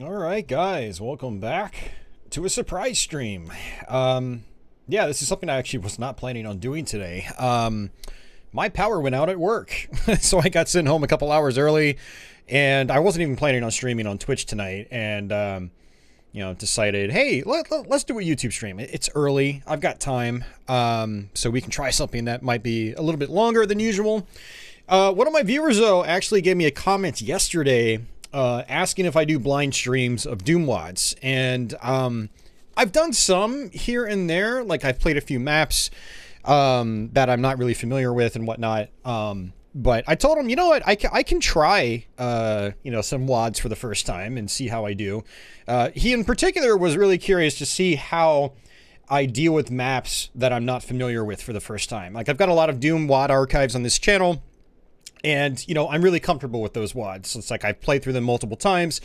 All right, guys, welcome back to a surprise stream. Yeah, this is something I actually was not planning on doing today. My power went out at work, so I got sent home a couple hours early, and I wasn't even planning on streaming on Twitch tonight, and, decided, hey, let's do a YouTube stream. It's early, I've got time, so we can try something that might be a little bit longer than usual. One of my viewers, though, actually gave me a comment yesterday asking if I do blind streams of Doom WADs, and I've done some here and there. Like, I've played a few maps that I'm not really familiar with and whatnot, but I told him, you know what, I can try some WADs for the first time and see how I do. He in particular was really curious to see how I deal with maps that I'm not familiar with for the first time. Like, I've got a lot of Doom WAD archives on this channel, and, I'm really comfortable with those WADs. So it's like I've played through them multiple times.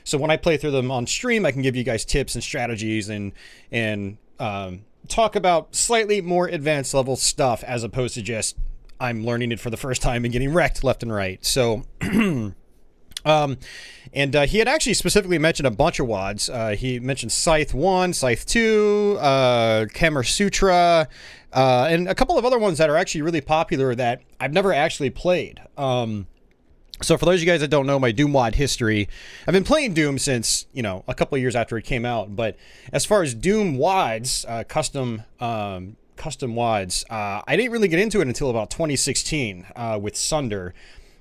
So when I play through them on stream, I can give you guys tips and strategies and talk about slightly more advanced level stuff as opposed to just I'm learning it for the first time and getting wrecked left and right. So, he had actually specifically mentioned a bunch of WADs. He mentioned Scythe 1, Scythe 2, Khmer Sutra, and a couple of other ones that are actually really popular that I've never actually played. So for those of you guys that don't know my Doom WAD history, I've been playing Doom since, a couple of years after it came out. But as far as Doom WADs, custom WADs, I didn't really get into it until about 2016 with Sunder,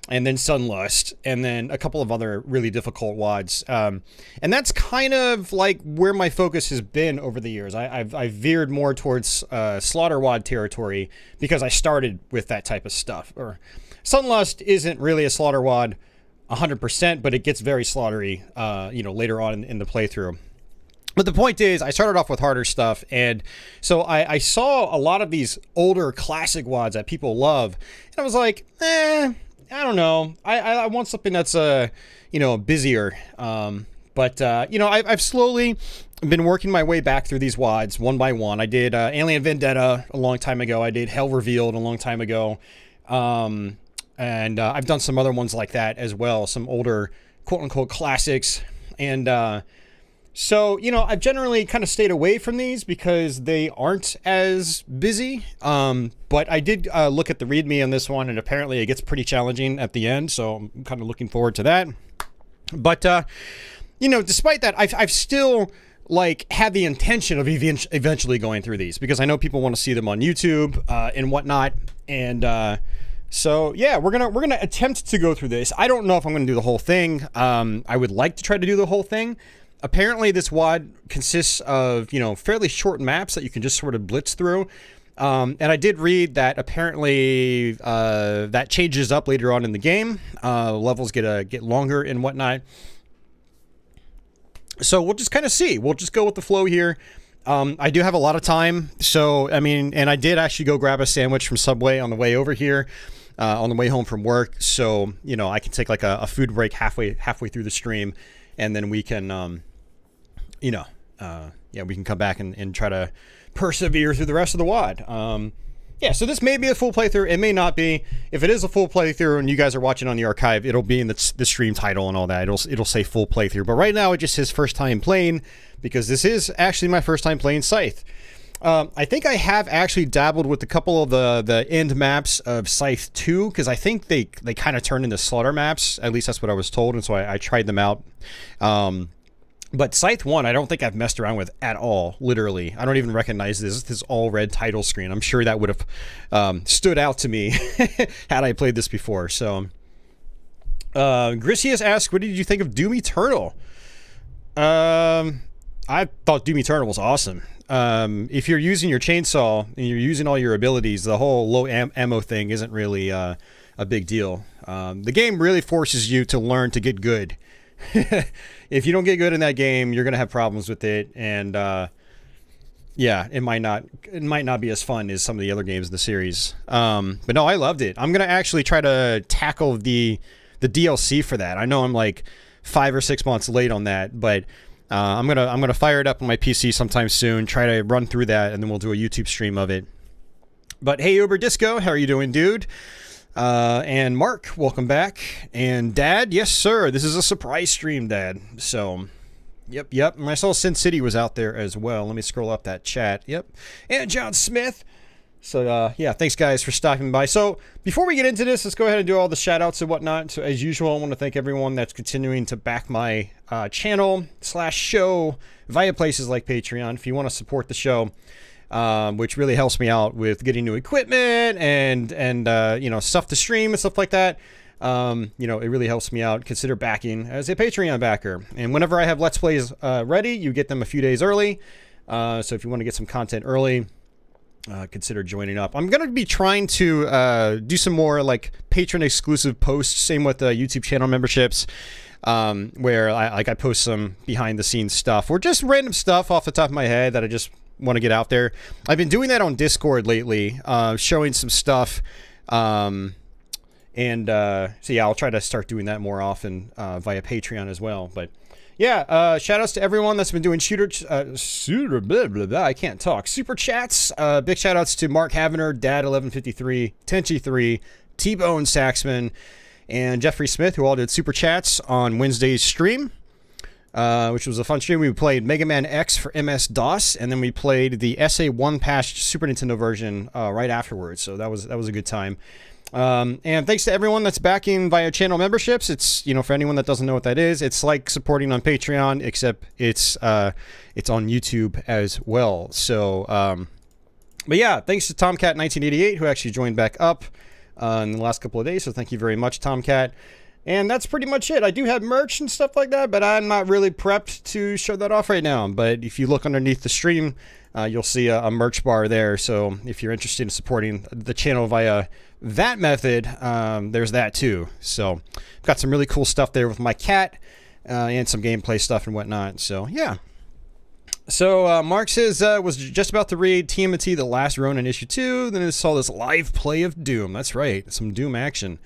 and then Sunlust, and then a couple of other really difficult WADs. And that's kind of like where my focus has been over the years. I've veered more towards Slaughter WAD territory because I started with that type of stuff. Or Sunlust isn't really a Slaughter WAD 100%, but it gets very slaughtery, later on in the playthrough. But the point is, I started off with harder stuff, and so I saw a lot of these older classic WADs that people love, and I was like, I don't know. I want something that's, busier. I've slowly been working my way back through these WADs one by one. I did Alien Vendetta a long time ago. I did Hell Revealed a long time ago. And I've done some other ones like that as well. Some older, quote-unquote, classics. And so, I've generally kind of stayed away from these because they aren't as busy. But I did look at the README on this one, and apparently it gets pretty challenging at the end. So I'm kind of looking forward to that. But, despite that, I've still, had the intention of eventually going through these because I know people want to see them on YouTube and whatnot. And so, yeah, we're gonna attempt to go through this. I don't know if I'm going to do the whole thing. I would like to try to do the whole thing. Apparently, this WAD consists of, fairly short maps that you can just sort of blitz through. And I did read that apparently that changes up later on in the game. Levels get longer and whatnot. So we'll just kind of see. We'll just go with the flow here. I do have a lot of time. So, and I did actually go grab a sandwich from Subway on the way over here. On the way home from work. So, I can take like a food break halfway through the stream. And then we can... we can come back and try to persevere through the rest of the WAD. So this may be a full playthrough. It may not be. If it is a full playthrough and you guys are watching on the archive, it'll be in the stream title and all that. It'll say full playthrough. But right now, it just says first time playing because this is actually my first time playing Scythe. I think I have actually dabbled with a couple of the end maps of Scythe 2 because I think they kind of turn into slaughter maps. At least that's what I was told, and so I tried them out. But Scythe 1, I don't think I've messed around with at all, literally. I don't even recognize this all red title screen. I'm sure that would have stood out to me had I played this before. So, Grisius asks, what did you think of Doom Eternal? I thought Doom Eternal was awesome. If you're using your chainsaw and you're using all your abilities, the whole low ammo thing isn't really a big deal. The game really forces you to learn to get good. If you don't get good in that game, you're gonna have problems with it, and it might not be as fun as some of the other games in the series. But no, I loved it. I'm gonna actually try to tackle the DLC for that. I know I'm like 5 or 6 months late on that, but I'm gonna fire it up on my PC sometime soon. Try to run through that, and then we'll do a YouTube stream of it. But hey, Uber Disco, how are you doing, dude? And Mark, welcome back. And Dad, yes sir, this is a surprise stream, Dad. So Yep. And I saw Sin City was out there as well. Let me scroll up that chat. Yep. And John Smith. So, yeah, thanks, guys, for stopping by. So, before we get into this, let's go ahead and do all the shout-outs and whatnot. So, as usual, I want to thank everyone that's continuing to back my channel/show via places like Patreon. If you want to support the show, which really helps me out with getting new equipment and you know, stuff to stream and stuff like that. You know, it really helps me out. Consider backing as a Patreon backer. And whenever I have Let's Plays ready, you get them a few days early. So if you want to get some content early, consider joining up. I'm going to be trying to do some more like patron exclusive posts. Same with YouTube channel memberships, where I post some behind the scenes stuff or just random stuff off the top of my head that I just want to get out there. I've been doing that on Discord lately, showing some stuff. So yeah, I'll try to start doing that more often via Patreon as well. But yeah, shout outs to everyone that's been doing I can't talk. Super chats. Big shout outs to Mark Havener, Dad1153, Tenchi3, T-Bone Saxman, and Jeffrey Smith, who all did super chats on Wednesday's stream, which was a fun stream. We played Mega Man X for MS-DOS, and then we played the SA1 patched Super Nintendo version right afterwards. So that was a good time. And thanks to everyone that's backing via channel memberships. It's, you know, for anyone that doesn't know what that is, it's like supporting on Patreon, except it's on YouTube as well. So, but yeah, thanks to Tomcat1988, who actually joined back up in the last couple of days. So thank you very much, Tomcat. And that's pretty much it. I do have merch and stuff like that, but I'm not really prepped to show that off right now. But if you look underneath the stream, you'll see a merch bar there. So if you're interested in supporting the channel via that method, there's that too. So I've got some really cool stuff there with my cat and some gameplay stuff and whatnot. So yeah. So Mark says, was just about to read TMNT The Last Ronin issue 2. Then I saw this live play of Doom. That's right. Some Doom action.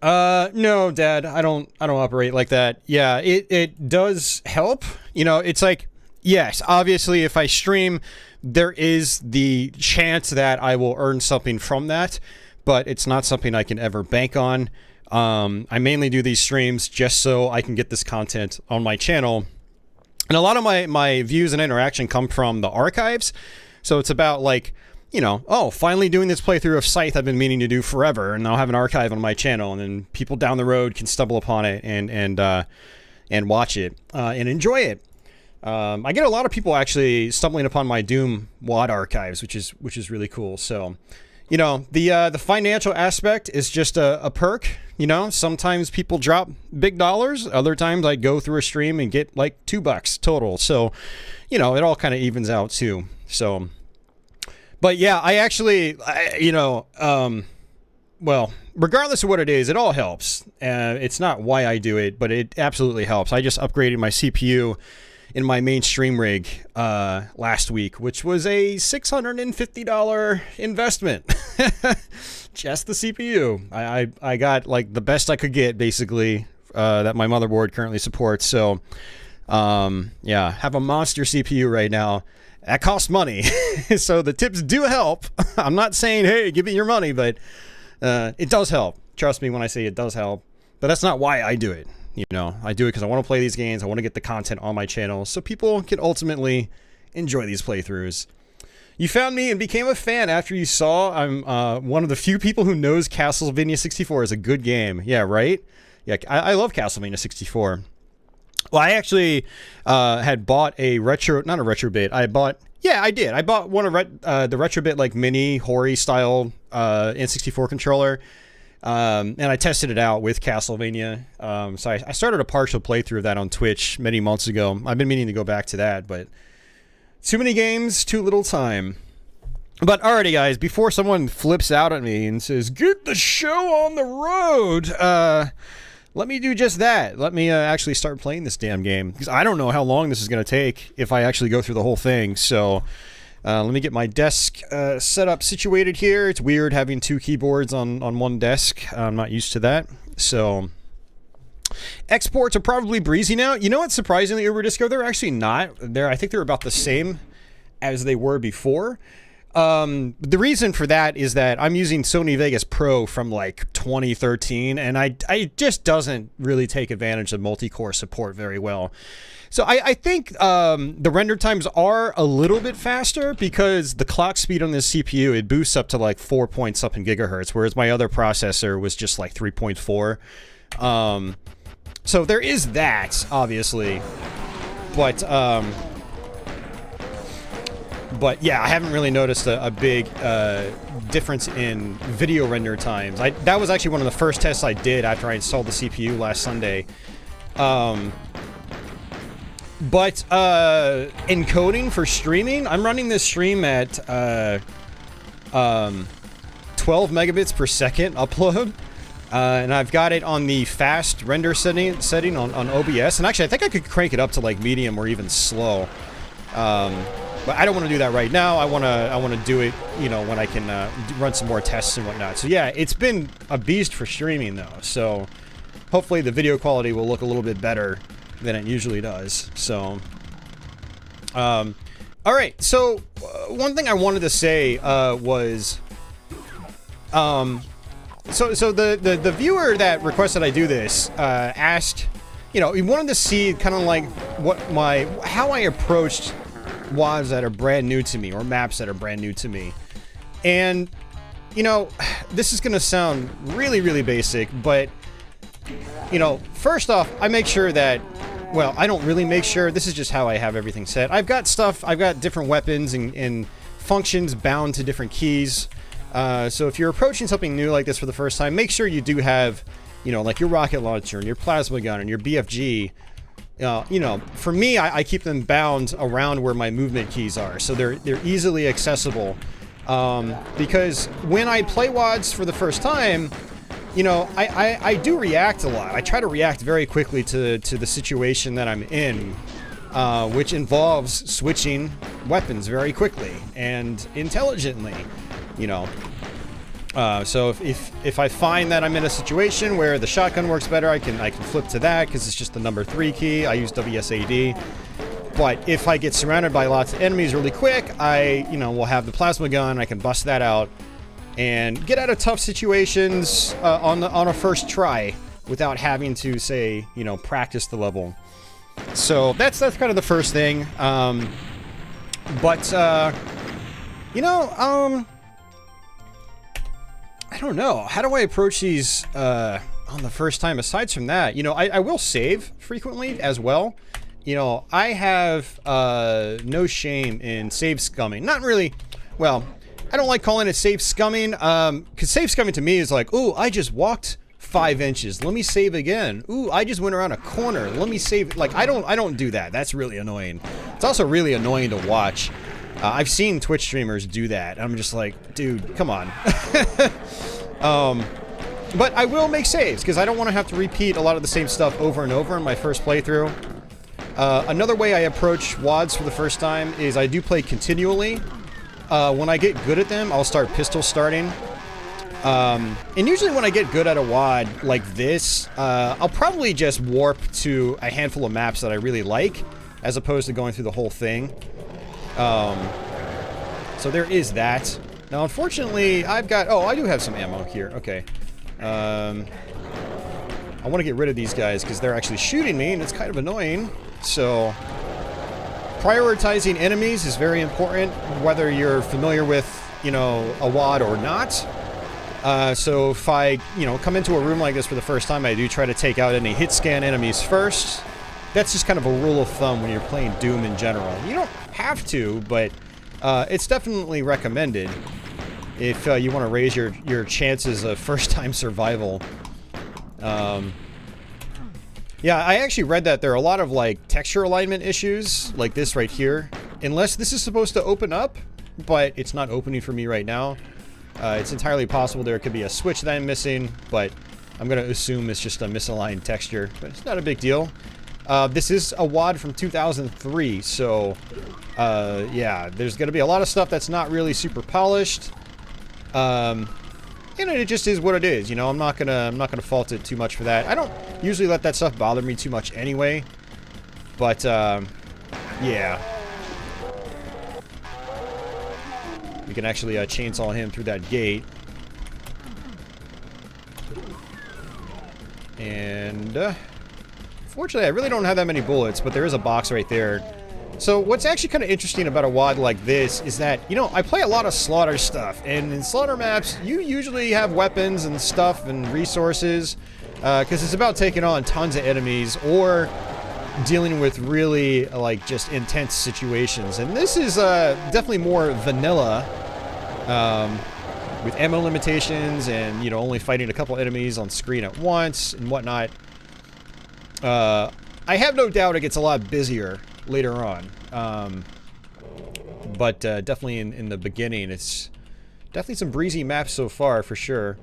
No, Dad, I don't operate like that. Yeah, it does help. You know, it's like, yes, obviously if I stream, there is the chance that I will earn something from that, but it's not something I can ever bank on. I mainly do these streams just so I can get this content on my channel. And a lot of my views and interaction come from the archives. So it's about like, you know, oh, finally doing this playthrough of Scythe I've been meaning to do forever, and I'll have an archive on my channel, and then people down the road can stumble upon it and watch it and enjoy it. I get a lot of people actually stumbling upon my Doom WAD archives, which is really cool. So, you know, the financial aspect is just a perk. You know, sometimes people drop big dollars, other times I go through a stream and get like $2 total. So, you know, it all kind of evens out too. So. But yeah, I actually, you know, well, regardless of what it is, it all helps. It's not why I do it, but it absolutely helps. I just upgraded my CPU in my main stream rig last week, which was a $650 investment. Just the CPU. I got like the best I could get, basically, that my motherboard currently supports. So, yeah, have a monster CPU right now. That costs money, so the tips do help. I'm not saying, hey, give me your money, but it does help. Trust me when I say it does help. But that's not why I do it. You know, I do it because I want to play these games. I want to get the content on my channel so people can ultimately enjoy these playthroughs. You found me and became a fan after you saw I'm one of the few people who knows Castlevania 64 is a good game. Yeah, right? Yeah, I love Castlevania 64. Well, I actually had bought a not a retrobit. I did. I bought one of the retrobit like mini Hori style N64 controller, and I tested it out with Castlevania. So I started a partial playthrough of that on Twitch many months ago. I've been meaning to go back to that, but too many games, too little time. But alrighty, guys, before someone flips out at me and says, "Get the show on the road," let me do just that. Let me actually start playing this damn game, because I don't know how long this is going to take if I actually go through the whole thing. So let me get my desk set up, situated here. It's weird having two keyboards on one desk. I'm not used to that. So exports are probably breezy now. You know what's surprisingly, Uber Disco, they're actually not. I think they're about the same as they were before. The reason for that is that I'm using Sony Vegas Pro from like 2013, and I just doesn't really take advantage of multi-core support very well. So I think the render times are a little bit faster because the clock speed on this CPU, it boosts up to like 4 point something gigahertz, whereas my other processor was just like 3.4. So there is that, obviously, but yeah, I haven't really noticed a big difference in video render times. That was actually one of the first tests I did after I installed the CPU last Sunday. But encoding for streaming, I'm running this stream at 12 megabits per second upload. And I've got it on the fast render setting on OBS. And actually, I think I could crank it up to like medium or even slow. But I don't want to do that right now. I want to do it, you know, when I can run some more tests and whatnot. So yeah, it's been a beast for streaming though. So hopefully the video quality will look a little bit better than it usually does. So, all right. So one thing I wanted to say was, so the viewer that requested I do this asked, you know, he wanted to see kind of like how I approached WADs that are brand new to me, or maps that are brand new to me. And, you know, this is going to sound really, really basic, but, you know, first off, I make sure that, well, I don't really make sure, this is just how I have everything set. I've got different weapons and functions bound to different keys. So if you're approaching something new like this for the first time, make sure you do have, you know, like your rocket launcher and your plasma gun and your BFG. You know, for me, I keep them bound around where my movement keys are, so they're easily accessible. Because when I play WADs for the first time, you know, I do react a lot. I try to react very quickly to the situation that I'm in, which involves switching weapons very quickly and intelligently, you know. So if I find that I'm in a situation where the shotgun works better, I can flip to that because it's just the number 3 key. I use WSAD. But if I get surrounded by lots of enemies really quick, you know, will have the plasma gun. I can bust that out and get out of tough situations on a first try without having to, say, you know, practice the level. So that's kind of the first thing. You know, I don't know. How do I approach these on the first time? Aside from that, you know, I will save frequently as well. You know, I have no shame in save scumming. Not really. Well, I don't like calling it save scumming, because save scumming to me is like, ooh, I just walked 5 inches. Let me save again. Ooh, I just went around a corner. Let me save. Like, I don't do that. That's really annoying. It's also really annoying to watch. I've seen Twitch streamers do that. I'm just like, dude, come on. But I will make saves, because I don't want to have to repeat a lot of the same stuff over and over in my first playthrough. Another way I approach WADs for the first time is I do play continually. When I get good at them, I'll start pistol starting. And usually when I get good at a WAD like this, I'll probably just warp to a handful of maps that I really like, as opposed to going through the whole thing. So there is that. Now, unfortunately, I've got... Oh, I do have some ammo here. Okay. I want to get rid of these guys because they're actually shooting me, and it's kind of annoying. So, prioritizing enemies is very important, whether you're familiar with, you know, a WAD or not. So if I, you know, come into a room like this for the first time, I do try to take out any hit scan enemies first. That's just kind of a rule of thumb when you're playing Doom in general. You don't have to, but it's definitely recommended if you want to raise your chances of first-time survival. Yeah, I actually read that there are a lot of, like, texture alignment issues, like this right here. Unless this is supposed to open up, but it's not opening for me right now. It's entirely possible there could be a switch that I'm missing, but I'm going to assume it's just a misaligned texture. But it's not a big deal. This is a WAD from 2003, so, yeah, there's going to be a lot of stuff that's not really super polished. And it just is what it is, you know. I'm not gonna fault it too much for that. I don't usually let that stuff bother me too much anyway. But yeah. We can actually chainsaw him through that gate. And fortunately, I really don't have that many bullets, but there is a box right there. So what's actually kind of interesting about a WAD like this is that, you know, I play a lot of slaughter stuff, and in slaughter maps, you usually have weapons and stuff and resources, because it's about taking on tons of enemies or dealing with really, like, just intense situations. And this is definitely more vanilla, with ammo limitations and, you know, only fighting a couple enemies on screen at once and whatnot. I have no doubt it gets a lot busier later on. But definitely in the beginning, it's definitely some breezy maps so far, for sure.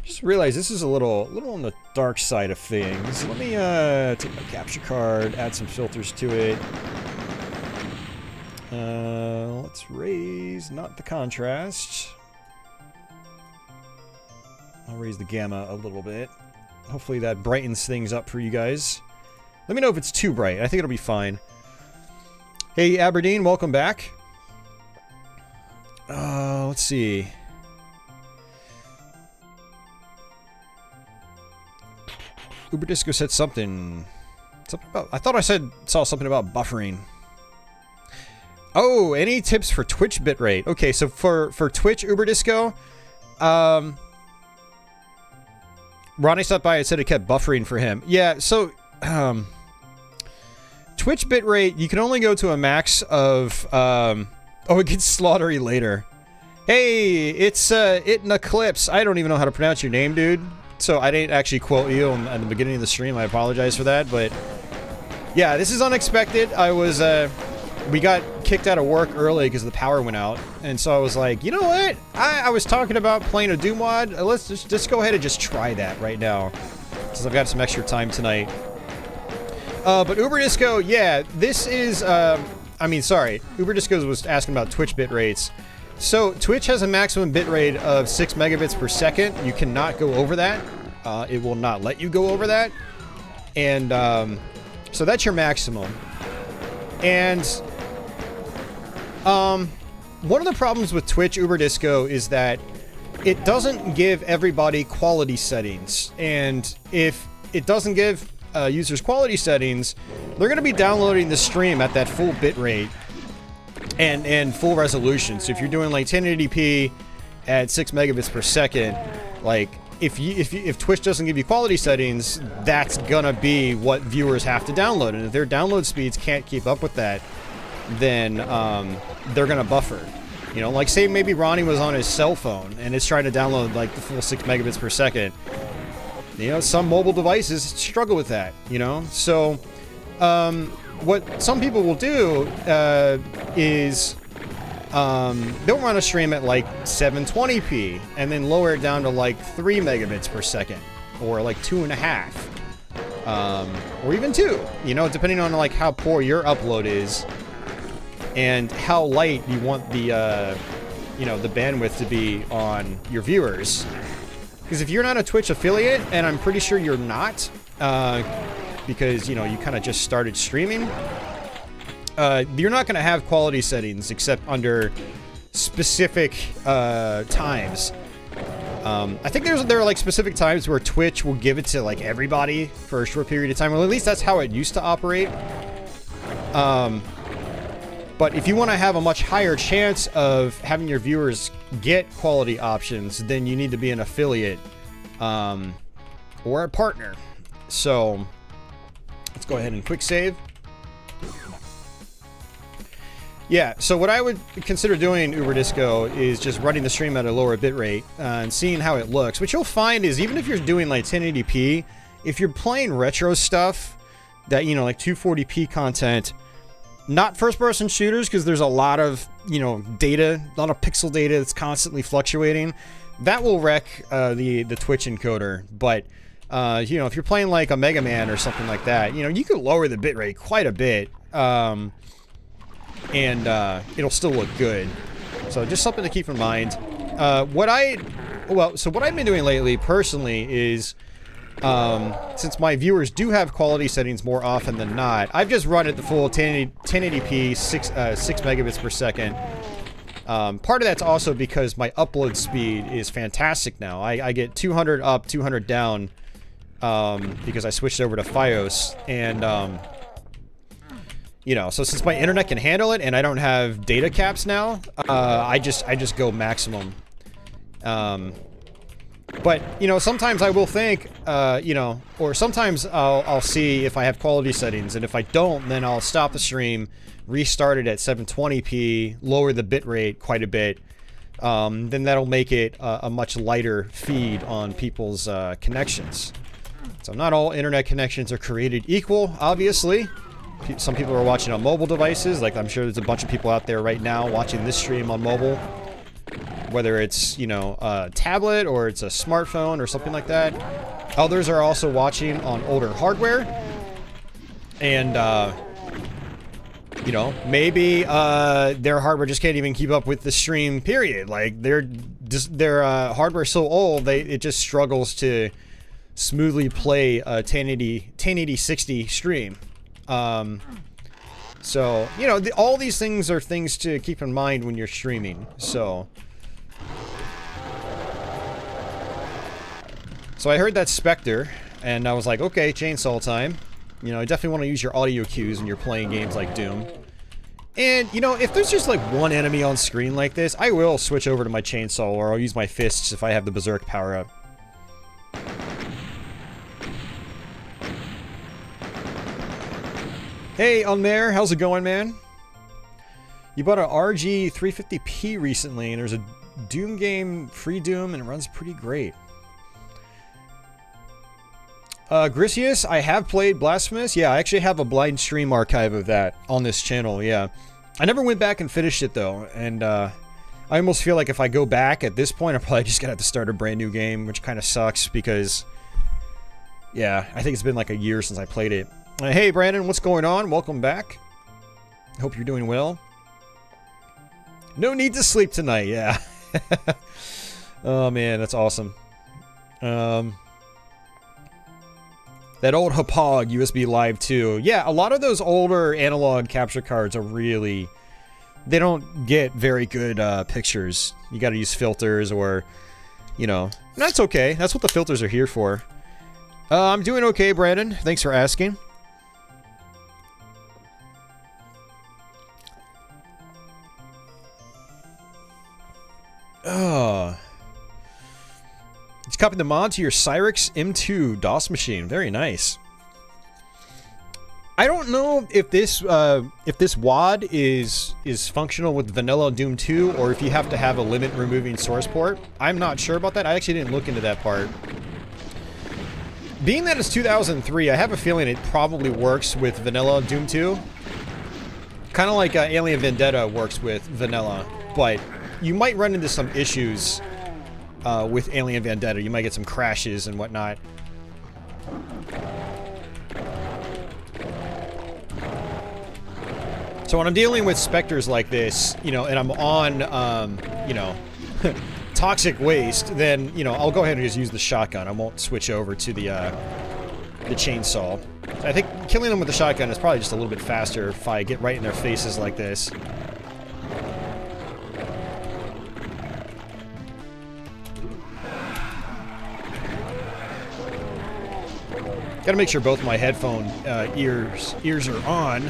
Just realized this is a little on the dark side of things. Let me take my capture card, add some filters to it. Let's raise, not the contrast. I'll raise the gamma a little bit. Hopefully that brightens things up for you guys. Let me know if it's too bright. I think it'll be fine. Hey, Aberdeen, welcome back. Let's see. Uberdisco said something about... I thought I saw something about buffering. Oh, any tips for Twitch bitrate? Okay, so for Twitch, Uberdisco, Ronnie stopped by and said it kept buffering for him. Yeah, so Twitch bitrate, you can only go to a max of oh, it gets slaughtery later. Hey, it's it an eclipse. I don't even know how to pronounce your name, dude. So I didn't actually quote you at the beginning of the stream. I apologize for that, but yeah, this is unexpected. I was we got kicked out of work early because the power went out, and so I was like, you know what? I was talking about playing a Doom WAD. Let's just go ahead and just try that right now, since I've got some extra time tonight. But Uberdisco, yeah, this is I mean, sorry, Uberdisco was asking about Twitch bit rates. So Twitch has a maximum bit rate of 6 megabits per second. You cannot go over that. It will not let you go over that, and so that's your maximum. And one of the problems with Twitch Uberdisco is that it doesn't give everybody quality settings, and if it doesn't give users quality settings, they're going to be downloading the stream at that full bit rate and full resolution. So if you're doing like 1080p at 6 megabits per second, like if Twitch doesn't give you quality settings, that's gonna be what viewers have to download, and if their download speeds can't keep up with that, then they're gonna buffer. You know, like say maybe Ronnie was on his cell phone and it's trying to download like the full 6 megabits per second. You know, some mobile devices struggle with that, you know? So, what some people will do is they'll run a stream at like 720p and then lower it down to like 3 megabits per second, or like 2.5, or even 2, you know, depending on like how poor your upload is and how light you want the, you know, the bandwidth to be on your viewers. Because if you're not a Twitch affiliate, and I'm pretty sure you're not, because, you know, you kind of just started streaming, you're not going to have quality settings except under specific times. I think there are like specific times where Twitch will give it to like everybody for a short period of time. Well, at least that's how it used to operate. But if you want to have a much higher chance of having your viewers get quality options, then you need to be an affiliate or a partner. So let's go ahead and quick save. Yeah, so what I would consider doing, Uberdisco, is just running the stream at a lower bitrate and seeing how it looks. What you'll find is even if you're doing like 1080p, if you're playing retro stuff, that, you know, like 240p content, not first-person shooters, because there's a lot of, you know, data, a lot of pixel data that's constantly fluctuating. That will wreck the Twitch encoder. But, you know, if you're playing like a Mega Man or something like that, you know, you can lower the bitrate quite a bit, and it'll still look good. So just something to keep in mind. What I've been doing lately, personally, is... since my viewers do have quality settings more often than not, I've just run at the full 1080p 6 megabits per second, Part of that's also because my upload speed is fantastic now. I get 200 up, 200 down, because I switched over to Fios, and you know, so since my internet can handle it and I don't have data caps now, I just go maximum. But you know, sometimes I will think, you know, or sometimes I'll see if I have quality settings, and if I don't, then I'll stop the stream, restart it at 720p, lower the bitrate quite a bit. Then that'll make it a much lighter feed on people's connections. So not all internet connections are created equal, obviously. Some people are watching on mobile devices, like I'm sure there's a bunch of people out there right now watching this stream on mobile. Whether it's, you know, a tablet or it's a smartphone or something like that. Others are also watching on older hardware. And, you know, maybe their hardware just can't even keep up with the stream, period. Like, their hardware's so old, it just struggles to smoothly play a 1080 60 stream. So, you know, all these things are things to keep in mind when you're streaming, so... So I heard that Spectre, and I was like, okay, chainsaw time. You know, I definitely want to use your audio cues when you're playing games like Doom. And, you know, if there's just like one enemy on screen like this, I will switch over to my chainsaw, or I'll use my fists if I have the Berserk power-up. Hey, Unmare, how's it going, man? You bought an RG 350p recently, and there's a Doom game, free Doom, and it runs pretty great. Grisius, I have played Blasphemous. Yeah, I actually have a blind stream archive of that on this channel, yeah. I never went back and finished it, though, and, I almost feel like if I go back at this point, I'm probably just gonna have to start a brand new game, which kind of sucks, because... Yeah, I think it's been like a year since I played it. Hey, Brandon, what's going on? Welcome back. Hope you're doing well. No need to sleep tonight, yeah. Oh, man, that's awesome. That old Hapog USB Live 2. Yeah, a lot of those older analog capture cards are really... They don't get very good pictures. You gotta use filters or... You know... That's okay. That's what the filters are here for. I'm doing okay, Brandon. Thanks for asking. Just copied the mod to your Cyrix M2 DOS machine. Very nice. I don't know if this WAD is functional with vanilla Doom 2 or if you have to have a limit removing source port. I'm not sure about that. I actually didn't look into that part. Being that it's 2003, I have a feeling it probably works with vanilla Doom 2. Kind of like Alien Vendetta works with vanilla, but you might run into some issues with Alien Vendetta. You might get some crashes and whatnot. So when I'm dealing with specters like this, you know, and I'm on, you know, toxic waste, then, you know, I'll go ahead and just use the shotgun. I won't switch over to the chainsaw. I think killing them with the shotgun is probably just a little bit faster if I get right in their faces like this. Gotta make sure both my headphone ears are on,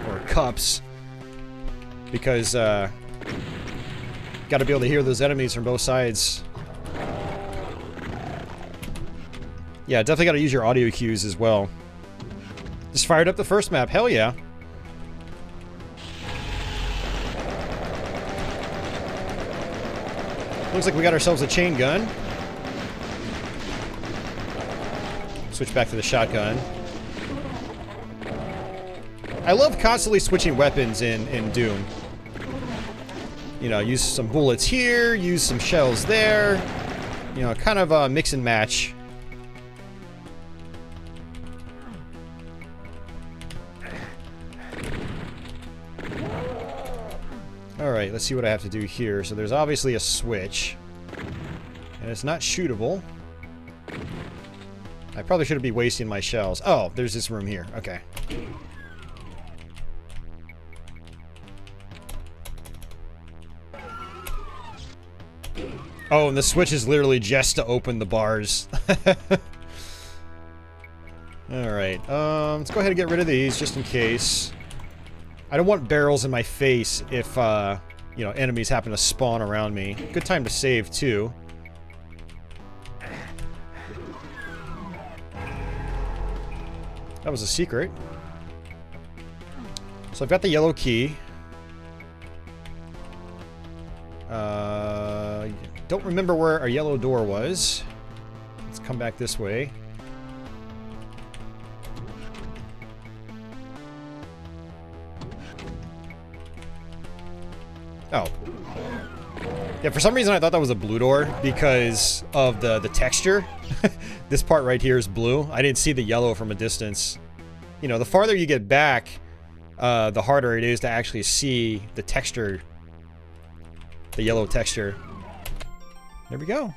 or cups, because gotta be able to hear those enemies from both sides. Yeah, definitely gotta use your audio cues as well. Just fired up the first map, hell yeah. Looks like we got ourselves a chain gun. Switch back to the shotgun. I love constantly switching weapons in Doom. You know, use some bullets here, use some shells there. You know, kind of mix and match. Alright, let's see what I have to do here. So there's obviously a switch. And it's not shootable. I probably shouldn't be wasting my shells. Oh, there's this room here. Okay. Oh, and the switch is literally just to open the bars. Alright, let's go ahead and get rid of these, just in case. I don't want barrels in my face if, you know, enemies happen to spawn around me. Good time to save, too. That was a secret. So I've got the yellow key. Don't remember where our yellow door was. Let's come back this way. Oh. Yeah, for some reason I thought that was a blue door because of the texture. This part right here is blue. I didn't see the yellow from a distance. You know, the farther you get back, the harder it is to actually see the texture. The yellow texture. There we go.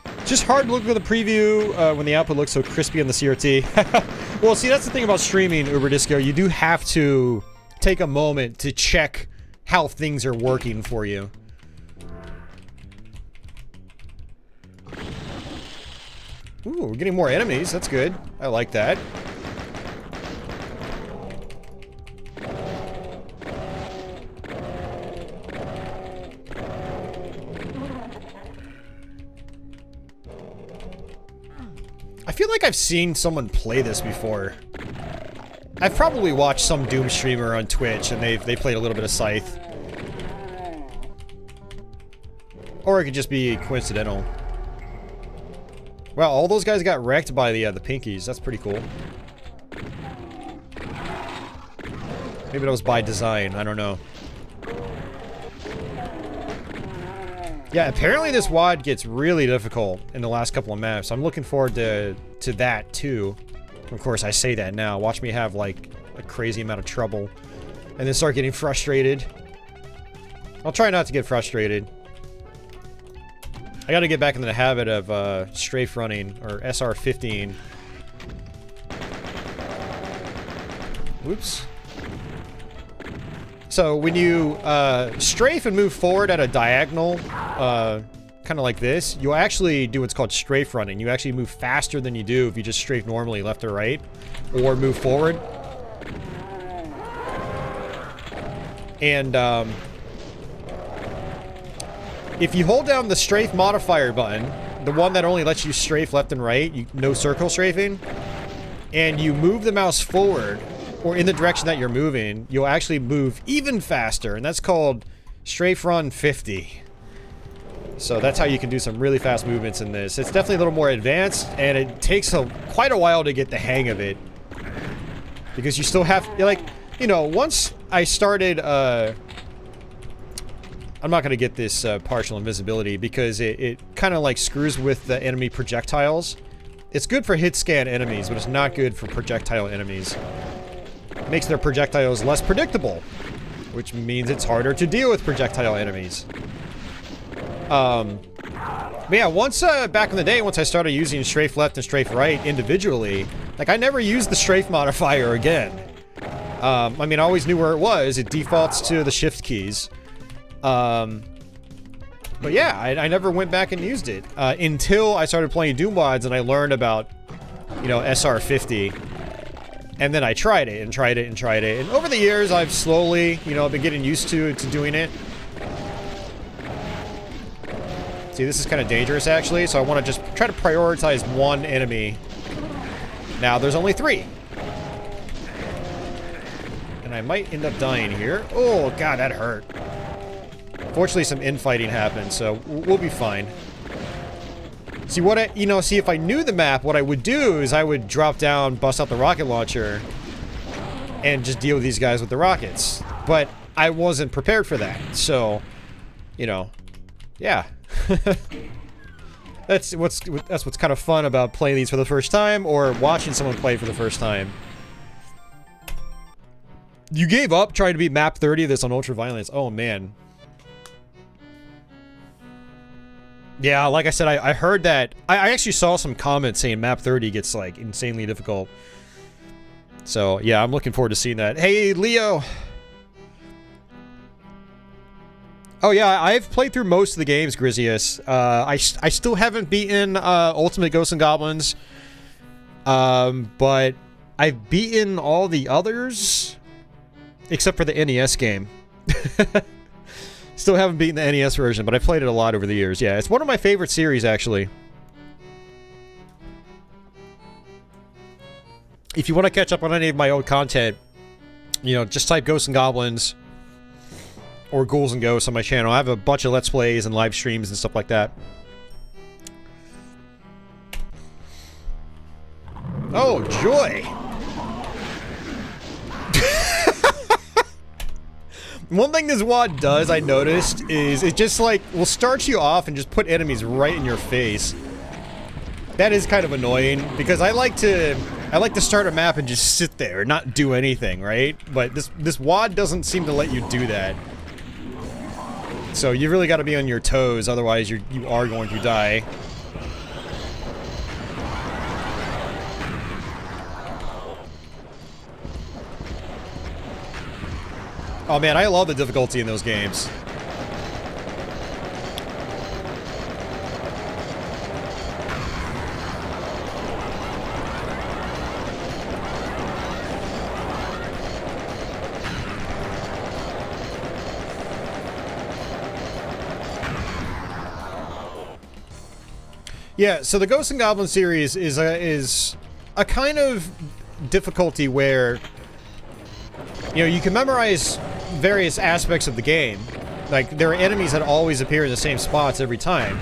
It's just hard to look at the preview when the output looks so crispy on the CRT. Well, see, that's the thing about streaming, Uber Disco. You do have to take a moment to check how things are working for you. Ooh, we're getting more enemies. That's good. I like that. I feel like I've seen someone play this before. I've probably watched some Doom streamer on Twitch and they played a little bit of Scythe. Or it could just be coincidental. Wow, all those guys got wrecked by the pinkies. That's pretty cool. Maybe that was by design. I don't know. Yeah, apparently this WAD gets really difficult in the last couple of maps. I'm looking forward to that too. Of course, I say that now. Watch me have like a crazy amount of trouble and then start getting frustrated. I'll try not to get frustrated. I gotta get back into the habit of strafe running, or SR15. Whoops. So when you strafe and move forward at a diagonal, kind of like this, you'll actually do what's called strafe running. You actually move faster than you do if you just strafe normally left or right, or move forward. And if you hold down the strafe modifier button, the one that only lets you strafe left and right, no circle strafing, and you move the mouse forward, or in the direction that you're moving, you'll actually move even faster, and that's called strafe run 50. So that's how you can do some really fast movements in this. It's definitely a little more advanced, and it takes quite a while to get the hang of it. Because you still have, like, you know, once I started, I'm not going to get this partial invisibility because it kind of like screws with the enemy projectiles. It's good for hit scan enemies, but it's not good for projectile enemies. It makes their projectiles less predictable, which means it's harder to deal with projectile enemies. But yeah, once back in the day, once I started using strafe left and strafe right individually, like I never used the strafe modifier again. I mean, I always knew where it was. It defaults to the shift keys. But yeah, I never went back and used it until I started playing Doom WADs and I learned about, you know, SR50. And then I tried it and tried it and tried it. And over the years, I've slowly, you know, been getting used to doing it. See, this is kind of dangerous, actually, so I want to just try to prioritize one enemy. Now, there's only 3. And I might end up dying here. Oh, God, that hurt. Fortunately, some infighting happened, so we'll be fine. See, see, if I knew the map, what I would do is I would drop down, bust out the rocket launcher, and just deal with these guys with the rockets. But I wasn't prepared for that, so, you know, yeah. That's what's kind of fun about playing these for the first time, or watching someone play for the first time. You gave up trying to beat map 30 of this on Ultraviolence. Oh, man. Yeah, like I said, I heard that. I actually saw some comments saying map 30 gets, like, insanely difficult. So, yeah, I'm looking forward to seeing that. Hey, Leo! Oh yeah, I've played through most of the games, Grizius. I still haven't beaten Ultimate Ghosts and Goblins, but I've beaten all the others except for the NES game. Still haven't beaten the NES version, but I played it a lot over the years. Yeah, it's one of my favorite series, actually. If you want to catch up on any of my old content, you know, just type Ghosts and Goblins or Ghouls and Ghosts on my channel. I have a bunch of Let's Plays and live streams and stuff like that. Oh, joy! One thing this WAD does, I noticed, is it just, like, will start you off and just put enemies right in your face. That is kind of annoying, because I like to start a map and just sit there and not do anything, right? But this WAD doesn't seem to let you do that. So you really got to be on your toes, otherwise you are going to die. Oh man, I love the difficulty in those games. Yeah, so the Ghosts and Goblins series is a kind of difficulty where, you know, you can memorize various aspects of the game. Like, there are enemies that always appear in the same spots every time.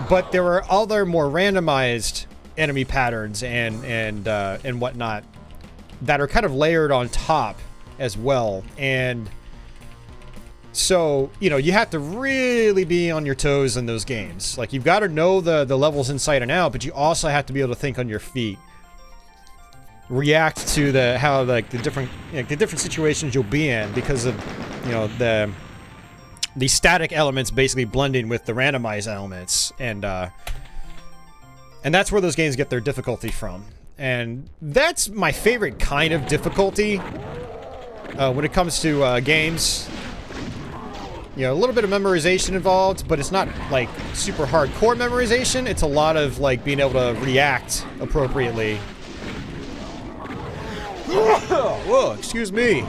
But there are other more randomized enemy patterns and whatnot that are kind of layered on top as well. And so, you know, you have to really be on your toes in those games. Like, you've got to know the levels inside and out, but you also have to be able to think on your feet. React to the different situations you'll be in because of, you know, the static elements basically blending with the randomized elements, and that's where those games get their difficulty from. And that's my favorite kind of difficulty when it comes to games. You know, a little bit of memorization involved, but it's not like super hardcore memorization. It's a lot of like being able to react appropriately. Whoa, excuse me.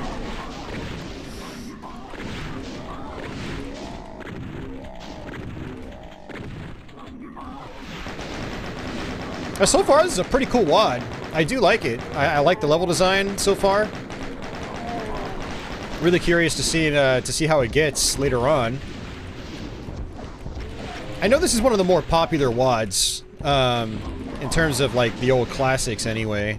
So far, this is a pretty cool WAD. I do like it. I like the level design so far. Really curious to see how it gets later on. I know this is one of the more popular WADs in terms of like the old classics, anyway.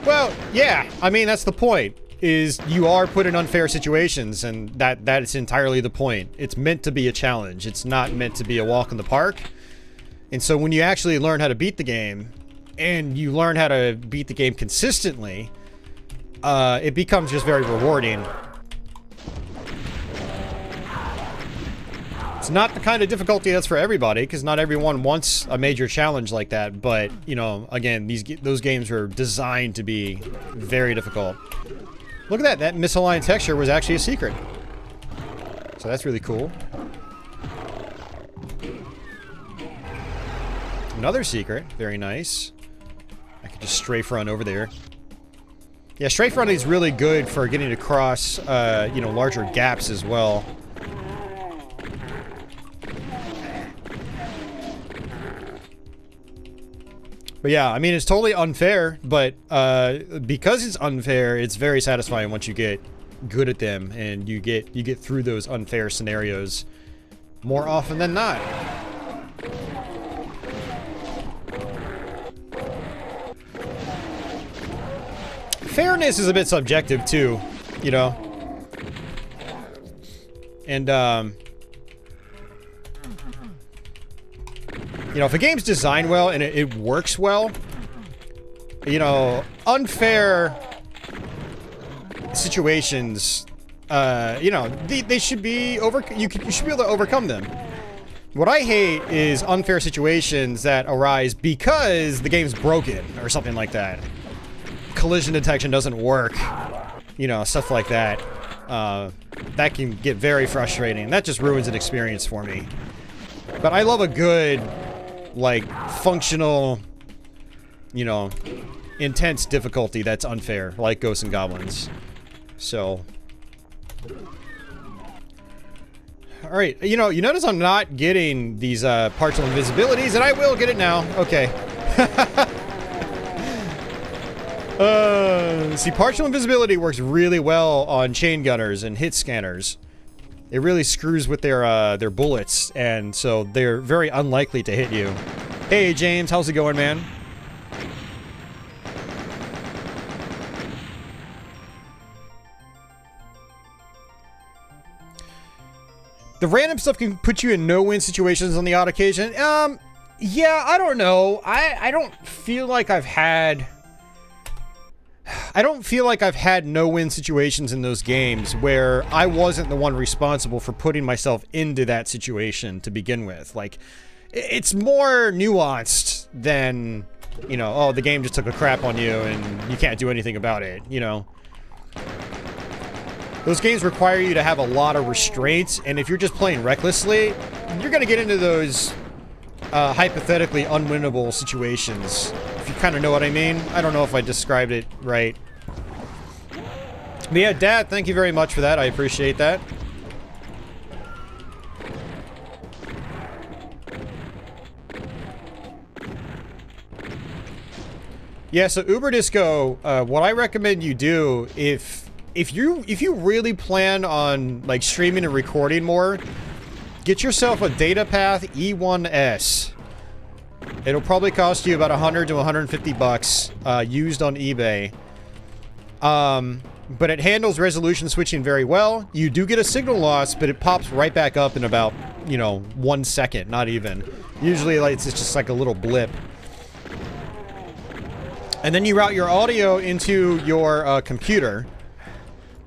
Well, yeah. I mean, that's the point. Is you are put in unfair situations, and that is entirely the point. It's meant to be a challenge. It's not meant to be a walk in the park. And so when you actually learn how to beat the game, and you learn how to beat the game consistently, it becomes just very rewarding. It's not the kind of difficulty that's for everybody, because not everyone wants a major challenge like that. But, you know, again, those games are designed to be very difficult. Look at that. That misaligned texture was actually a secret. So that's really cool. Another secret. Very nice. I could just strafe run over there. Yeah, strafe running is really good for getting across, you know, larger gaps as well. But yeah, I mean, it's totally unfair, but because it's unfair, it's very satisfying once you get good at them and you get through those unfair scenarios more often than not. Fairness is a bit subjective too, you know. And you know, if a game's designed well and it works well, you know, unfair situations, you know, they should be you should be able to overcome them. What I hate is unfair situations that arise because the game's broken or something like that. Collision detection doesn't work. You know, stuff like that. That can get very frustrating. That just ruins an experience for me. But I love a good, like, functional, you know, intense difficulty that's unfair, like Ghosts and Goblins. So... Alright, you know, you notice I'm not getting these partial invisibilities, and I will get it now. Okay. See, partial invisibility works really well on chain gunners and hit scanners. It really screws with their bullets, and so they're very unlikely to hit you. Hey, James, how's it going, man? The random stuff can put you in no-win situations on the odd occasion. Yeah, I don't know. I don't feel like I've had... I don't feel like I've had no-win situations in those games where I wasn't the one responsible for putting myself into that situation to begin with. Like, it's more nuanced than, you know, oh, the game just took a crap on you and you can't do anything about it, you know? Those games require you to have a lot of restraints, and if you're just playing recklessly, you're gonna get into those hypothetically unwinnable situations. If you kind of know what I mean. I don't know if I described it right. But yeah, Dad, thank you very much for that. I appreciate that. Yeah, so Uber Disco, what I recommend you do if you really plan on like streaming and recording more, get yourself a DataPath E1S. It'll probably cost you about 100 to 150 bucks used on eBay. But it handles resolution switching very well. You do get a signal loss, but it pops right back up in about, you know, 1 second, not even. Usually like it's just like a little blip. And then you route your audio into your computer.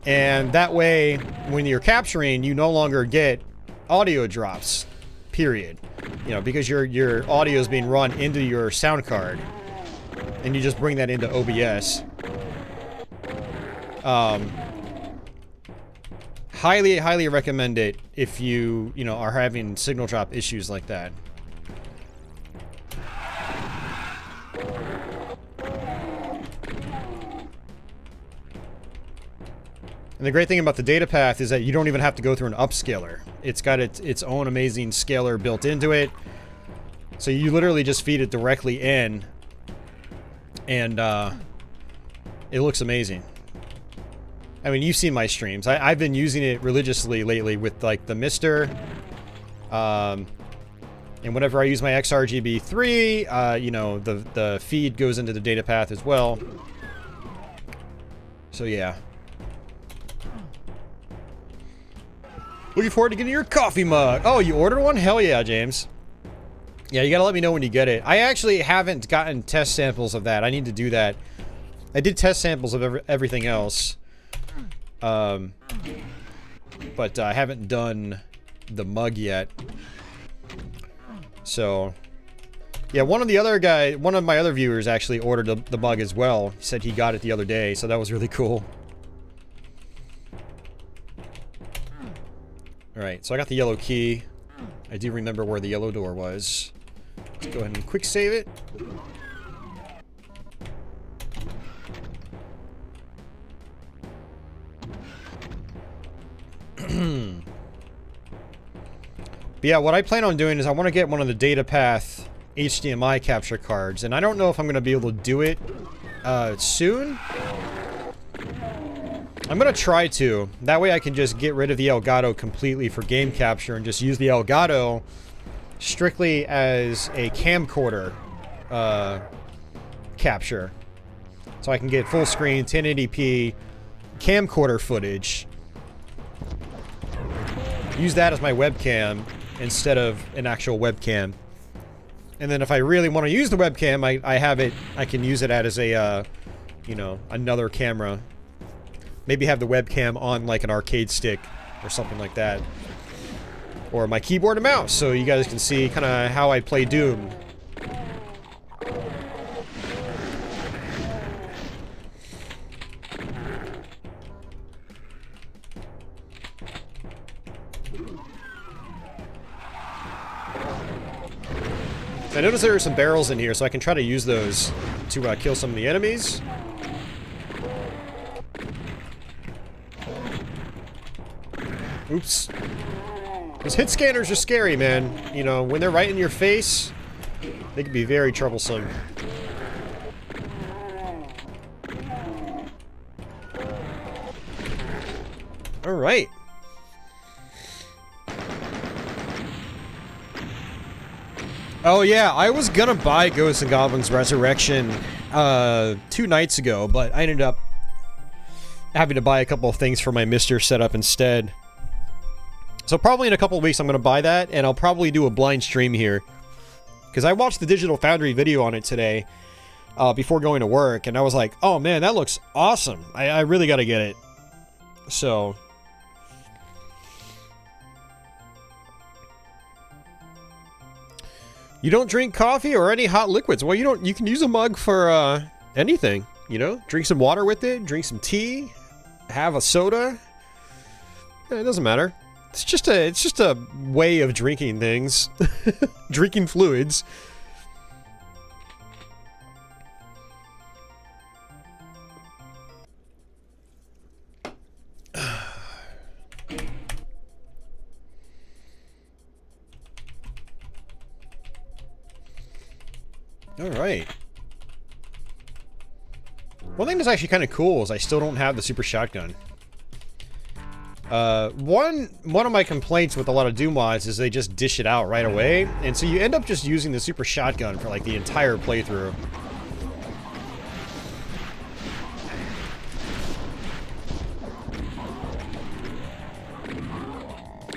And that way, when you're capturing, you no longer get audio drops, period. You know, because your audio is being run into your sound card. And you just bring that into OBS. Highly, highly recommend it if you know, are having signal drop issues like that. And the great thing about the DataPath is that you don't even have to go through an upscaler. It's got its own amazing scaler built into it. So you literally just feed it directly in. And it looks amazing. I mean, you've seen my streams. I've been using it religiously lately with like the Mister. And whenever I use my XRGB3, you know, the feed goes into the DataPath as well. So yeah. Looking forward to getting your coffee mug. Oh, you ordered one? Hell yeah, James. Yeah, you gotta let me know when you get it. I actually haven't gotten test samples of that. I need to do that. I did test samples of everything else. But I haven't done the mug yet. So, yeah, one of my other viewers actually ordered the mug as well. He said he got it the other day, so that was really cool. Alright, so I got the yellow key. I do remember where the yellow door was. Let's go ahead and quick save it. But yeah, what I plan on doing is I want to get one of the DataPath HDMI capture cards, and I don't know if I'm going to be able to do it soon. I'm going to try to. That way I can just get rid of the Elgato completely for game capture and just use the Elgato strictly as a camcorder capture. So I can get full screen 1080p camcorder footage. Use that as my webcam instead of an actual webcam. And then if I really want to use the webcam, I can use it as a, you know, another camera. Maybe have the webcam on like an arcade stick or something like that. or my keyboard and mouse, so you guys can see kind of how I play Doom. I noticed there are some barrels in here, so I can try to use those to kill some of the enemies. Oops. Those hit scanners are scary, man. You know, when they're right in your face, they can be very troublesome. Alright. Oh yeah, I was gonna buy Ghosts and Goblins Resurrection 2 nights ago, but I ended up having to buy a couple of things for my Mister setup instead. So probably in a couple of weeks I'm gonna buy that, and I'll probably do a blind stream here. Because I watched the Digital Foundry video on it today, before going to work, and I was like, oh man, that looks awesome. I really gotta get it. So... You don't drink coffee or any hot liquids. Well, you can use a mug for anything, you know? Drink some water with it, drink some tea, have a soda. It doesn't matter. It's just a way of drinking things. Drinking fluids. Alright. One thing that's actually kind of cool is I still don't have the super shotgun. One of my complaints with a lot of Doom WADs is they just dish it out right away, and so you end up just using the super shotgun for like the entire playthrough.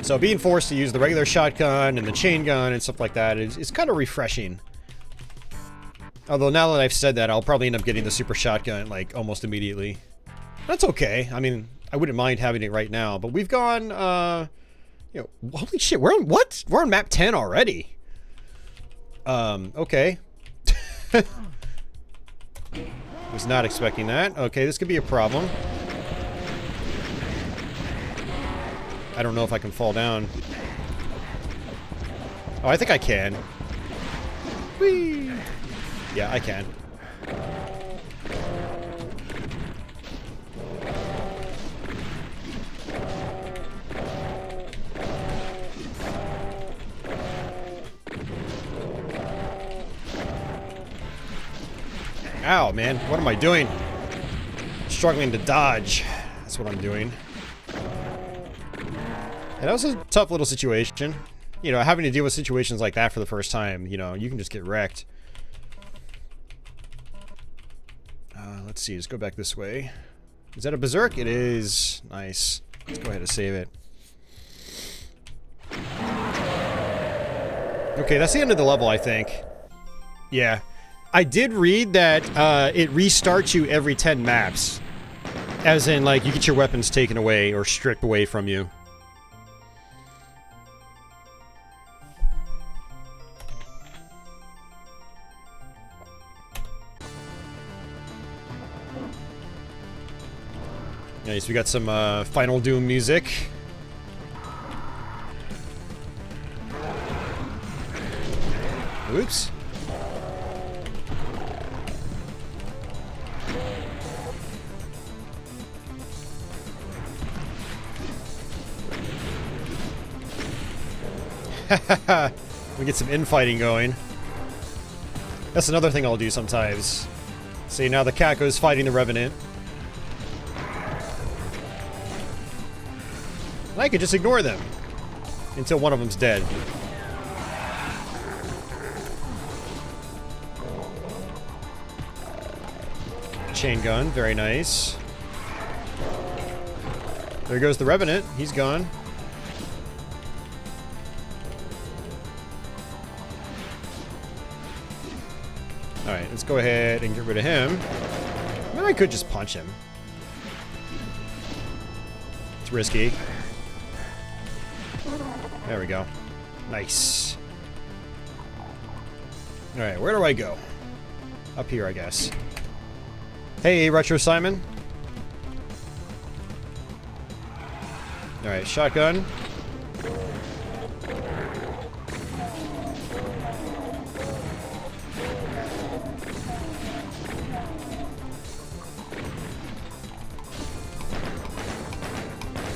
So being forced to use the regular shotgun and the chain gun and stuff like that is kind of refreshing. Although now that I've said that, I'll probably end up getting the super shotgun, like, almost immediately. That's okay. I mean, I wouldn't mind having it right now. But we've gone, you know, holy shit, we're on, what? We're on map 10 already. Okay. Was not expecting that. Okay, this could be a problem. I don't know if I can fall down. Oh, I think I can. Whee! Yeah, I can. Ow, man. What am I doing? Struggling to dodge. That's what I'm doing. And that was a tough little situation. You know, having to deal with situations like that for the first time, you know, you can just get wrecked. Let's see, let's go back this way. Is that a berserk? It is. Nice. Let's go ahead and save it. Okay, that's the end of the level, I think. Yeah. I did read that it restarts you every 10 maps. As in, like, you get your weapons taken away or stripped away from you. Nice, we got some Final Doom music. Oops. We get some infighting going. That's another thing I'll do sometimes. See, now the cat goes fighting the Revenant. And I could just ignore them until one of them's dead. Chain gun, very nice. There goes the Revenant. He's gone. Alright, let's go ahead and get rid of him. I mean, I could just punch him. It's risky. There we go. Nice. Alright, where do I go? Up here, I guess. Hey, Retro Simon. Alright, shotgun.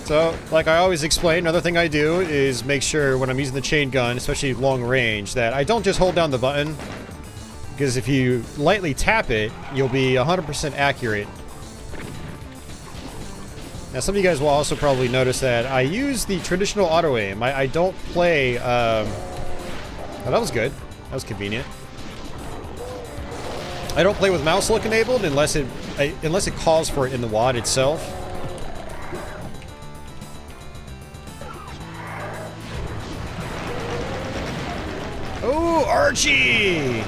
So, like I always explain, another thing I do is make sure when I'm using the chain gun, especially long range, that I don't just hold down the button. Because if you lightly tap it, you'll be 100% accurate. Now, some of you guys will also probably notice that I use the traditional auto-aim. I don't play, oh, that was good. That was convenient. I don't play with mouse look enabled unless it calls for it in the WAD itself. Oh, Archie!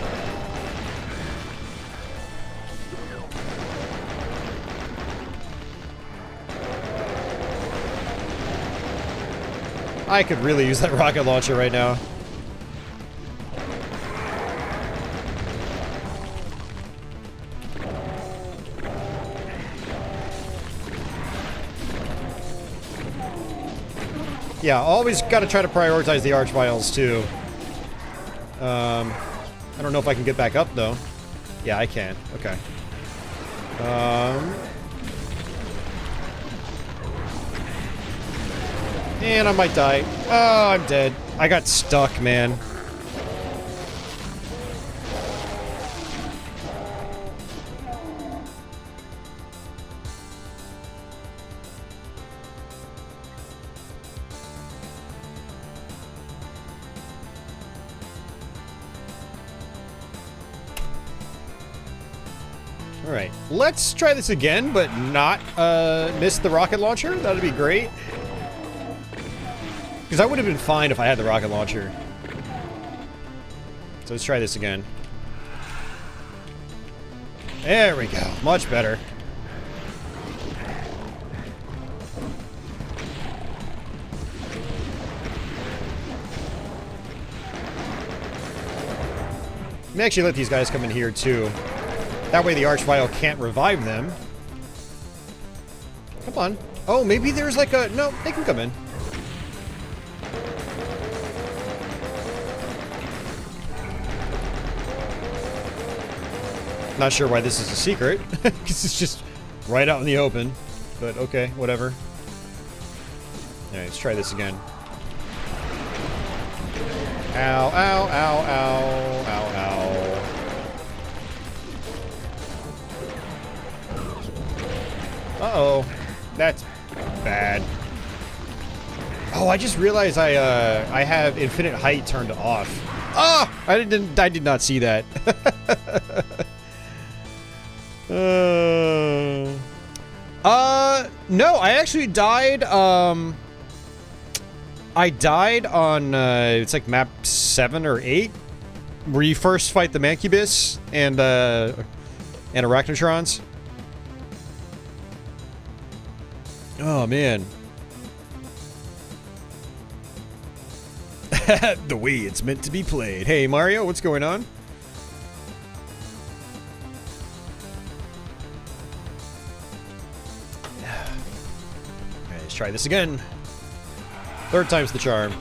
I could really use that rocket launcher right now. Yeah, always gotta try to prioritize the Archviles too. I don't know if I can get back up, though. Yeah, I can. Okay. And I might die. Oh, I'm dead. I got stuck, man. Alright, let's try this again, but not miss the rocket launcher. That would be great. Because I would have been fine if I had the rocket launcher. So let's try this again. There we go. Much better. Let me actually let these guys come in here, too. That way the Archvile can't revive them. Come on. Oh, maybe there's like a... No, they can come in. Not sure why this is a secret. Because it's just right out in the open. But okay, whatever. Alright, let's try this again. Ow, ow, ow, ow, ow, ow. Uh-oh. That's bad. Oh, I just realized I have infinite height turned off. Ah! I did not see that. No, I actually died, I died on, it's like map 7 or 8, where you first fight the Mancubus and Arachnotrons. Oh, man. The way it's meant to be played. Hey, Mario, what's going on? Okay, let's try this again. Third time's the charm.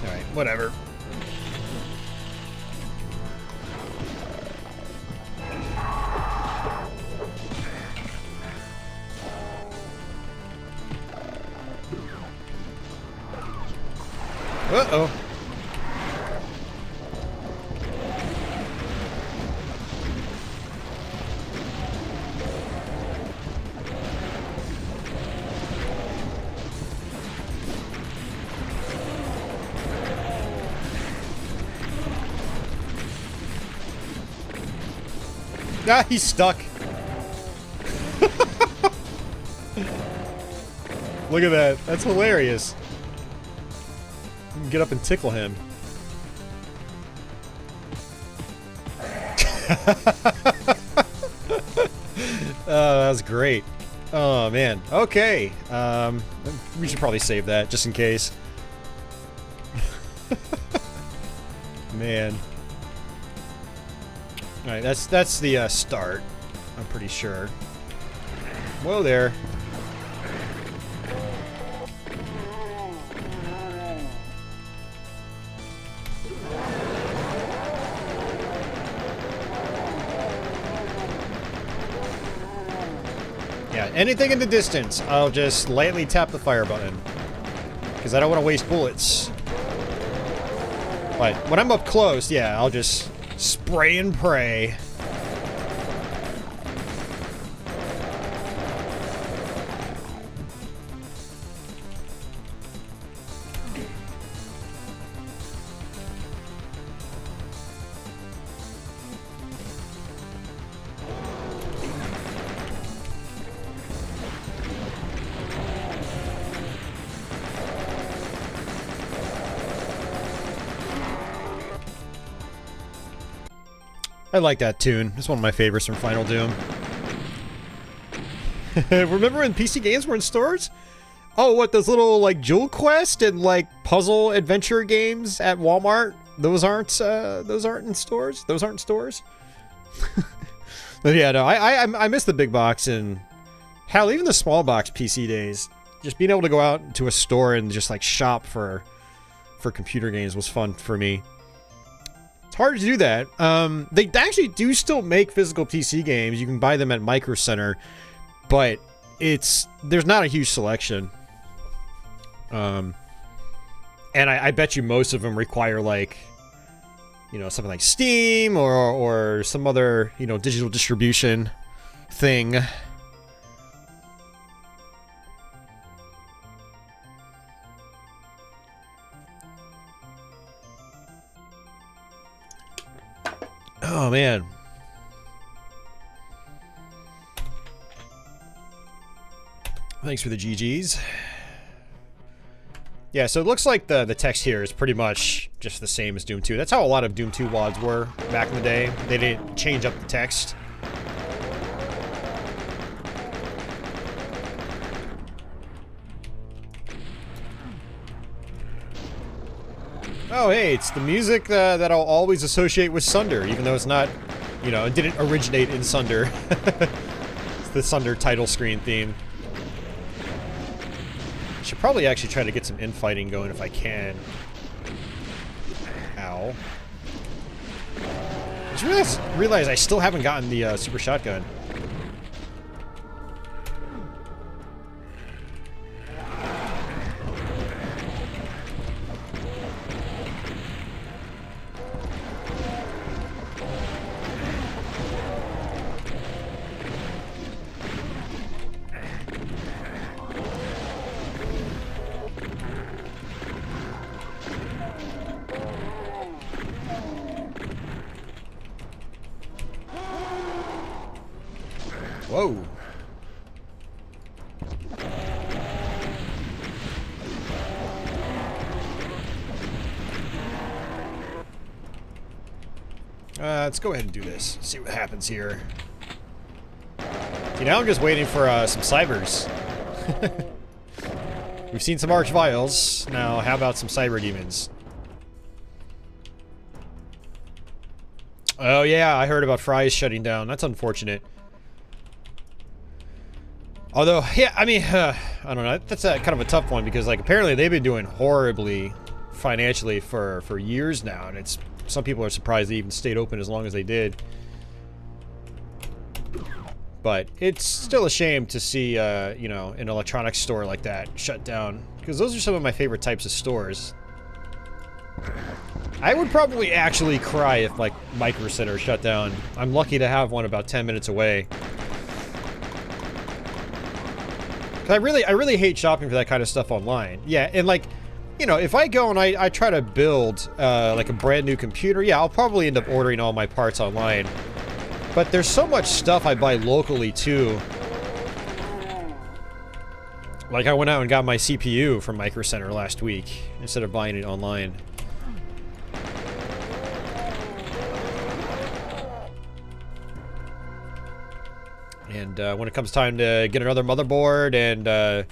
Alright, whatever. Uh-oh. Ah, he's stuck. Look at that. That's hilarious. You can get up and tickle him. That was great. Oh, man. Okay. We should probably save that, just in case. Man. Alright, that's the start. I'm pretty sure. Whoa there. Yeah, anything in the distance, I'll just lightly tap the fire button. Because I don't want to waste bullets. But when I'm up close, yeah, I'll just spray and pray. I like that tune. It's one of my favorites from Final Doom. Remember when PC games were in stores? Oh, what, those little, like, Jewel Quest and, like, puzzle adventure games at Walmart? Those aren't in stores? Those aren't stores? But yeah, no, I miss the big box and, hell, even the small box PC days. Just being able to go out to a store and just, like, shop for computer games was fun for me. It's hard to do that. They actually do still make physical PC games. You can buy them at Micro Center, but there's not a huge selection. And I bet you most of them require, like, you know, something like Steam or some other, you know, digital distribution thing. Oh, man. Thanks for the GGs. Yeah, so it looks like the text here is pretty much just the same as Doom 2. That's how a lot of Doom 2 WADs were back in the day. They didn't change up the text. Oh, hey, it's the music that I'll always associate with Sunder, even though it's not, you know, it didn't originate in Sunder. It's the Sunder title screen theme. I should probably actually try to get some infighting going if I can. Ow. I just realized I still haven't gotten the super shotgun. Whoa. Let's go ahead and do this. See what happens here. See, now I'm just waiting for some cybers. We've seen some archviles. Now, how about some cyber demons? Oh yeah, I heard about Fry's shutting down. That's unfortunate. Although, yeah, I mean, I don't know. That's kind of a tough one because, like, apparently they've been doing horribly financially for years now, and it's some people are surprised they even stayed open as long as they did. But it's still a shame to see, you know, an electronics store like that shut down because those are some of my favorite types of stores. I would probably actually cry if, like, Micro Center shut down. I'm lucky to have one about 10 minutes away. I really hate shopping for that kind of stuff online. Yeah, and like, you know, if I go and I try to build like a brand new computer, yeah, I'll probably end up ordering all my parts online. But there's so much stuff I buy locally too Like, I went out and got my CPU from Micro Center last week instead of buying it online. And when it comes time to get another motherboard and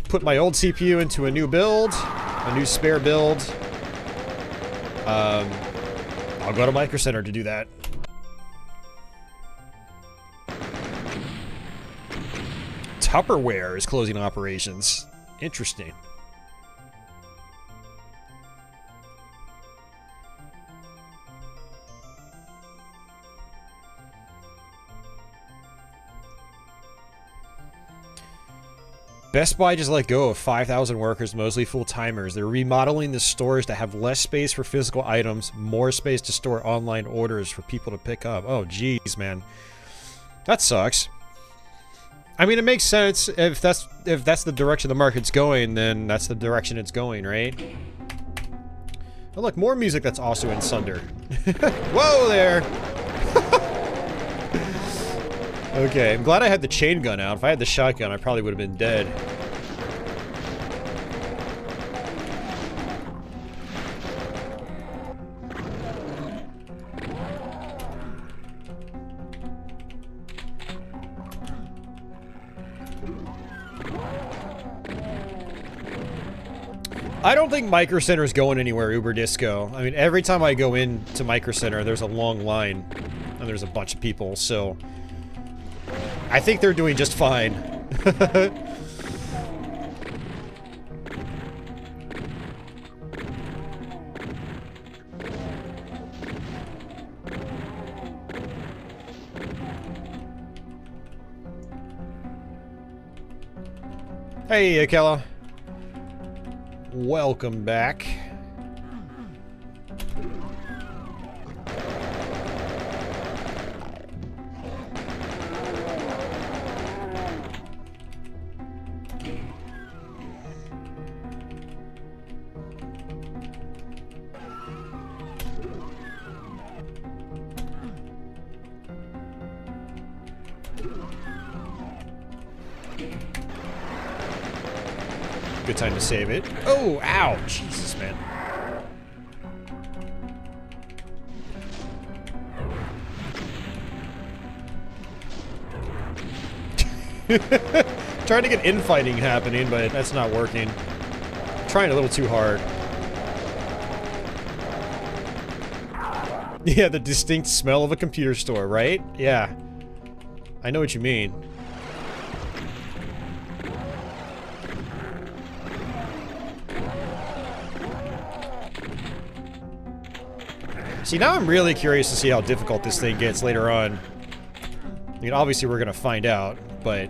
put my old CPU into a new build, a new spare build, I'll go to Micro Center to do that. Tupperware is closing operations. Interesting. Best Buy just let go of 5,000 workers, mostly full-timers. They're remodeling the stores to have less space for physical items, more space to store online orders for people to pick up. Oh, geez, man. That sucks. I mean, it makes sense. If that's the direction the market's going, then that's the direction it's going, right? Oh, look, more music that's also in Sunder. Whoa there! Okay, I'm glad I had the chain gun out. If I had the shotgun, I probably would have been dead. I don't think Micro Center is going anywhere, Uber Disco. I mean, every time I go into Micro Center, there's a long line, and there's a bunch of people, so... I think they're doing just fine. Hey, Akella. Welcome back. Good time to save it. Oh, ow! Jesus, man. Trying to get infighting happening, but that's not working. Trying a little too hard. Yeah, the distinct smell of a computer store, right? Yeah. I know what you mean. See, now I'm really curious to see how difficult this thing gets later on. I mean, obviously we're gonna find out, but...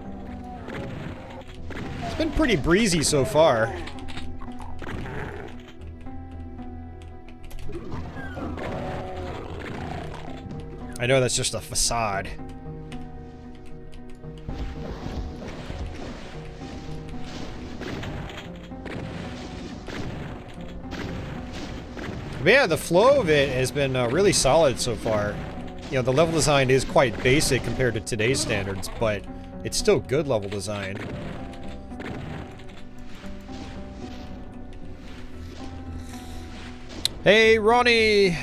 it's been pretty breezy so far. I know that's just a facade. But yeah, the flow of it has been really solid so far. You know, the level design is quite basic compared to today's standards, but it's still good level design. Hey, Ronnie!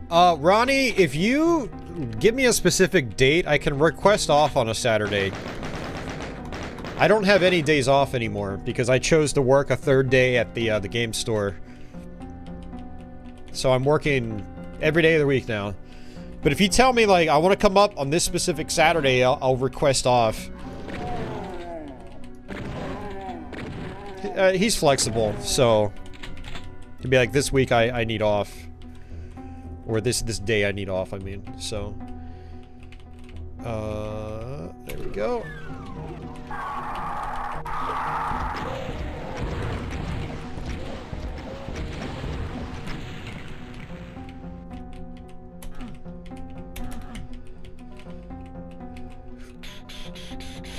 Ronnie, if you give me a specific date, I can request off on a Saturday. I don't have any days off anymore because I chose to work a third day at the game store. So I'm working every day of the week now. But if you tell me, like, I want to come up on this specific Saturday, I'll request off. He's flexible, so... it'd be like, this week I need off. Or this day I need off, I mean, so... there we go.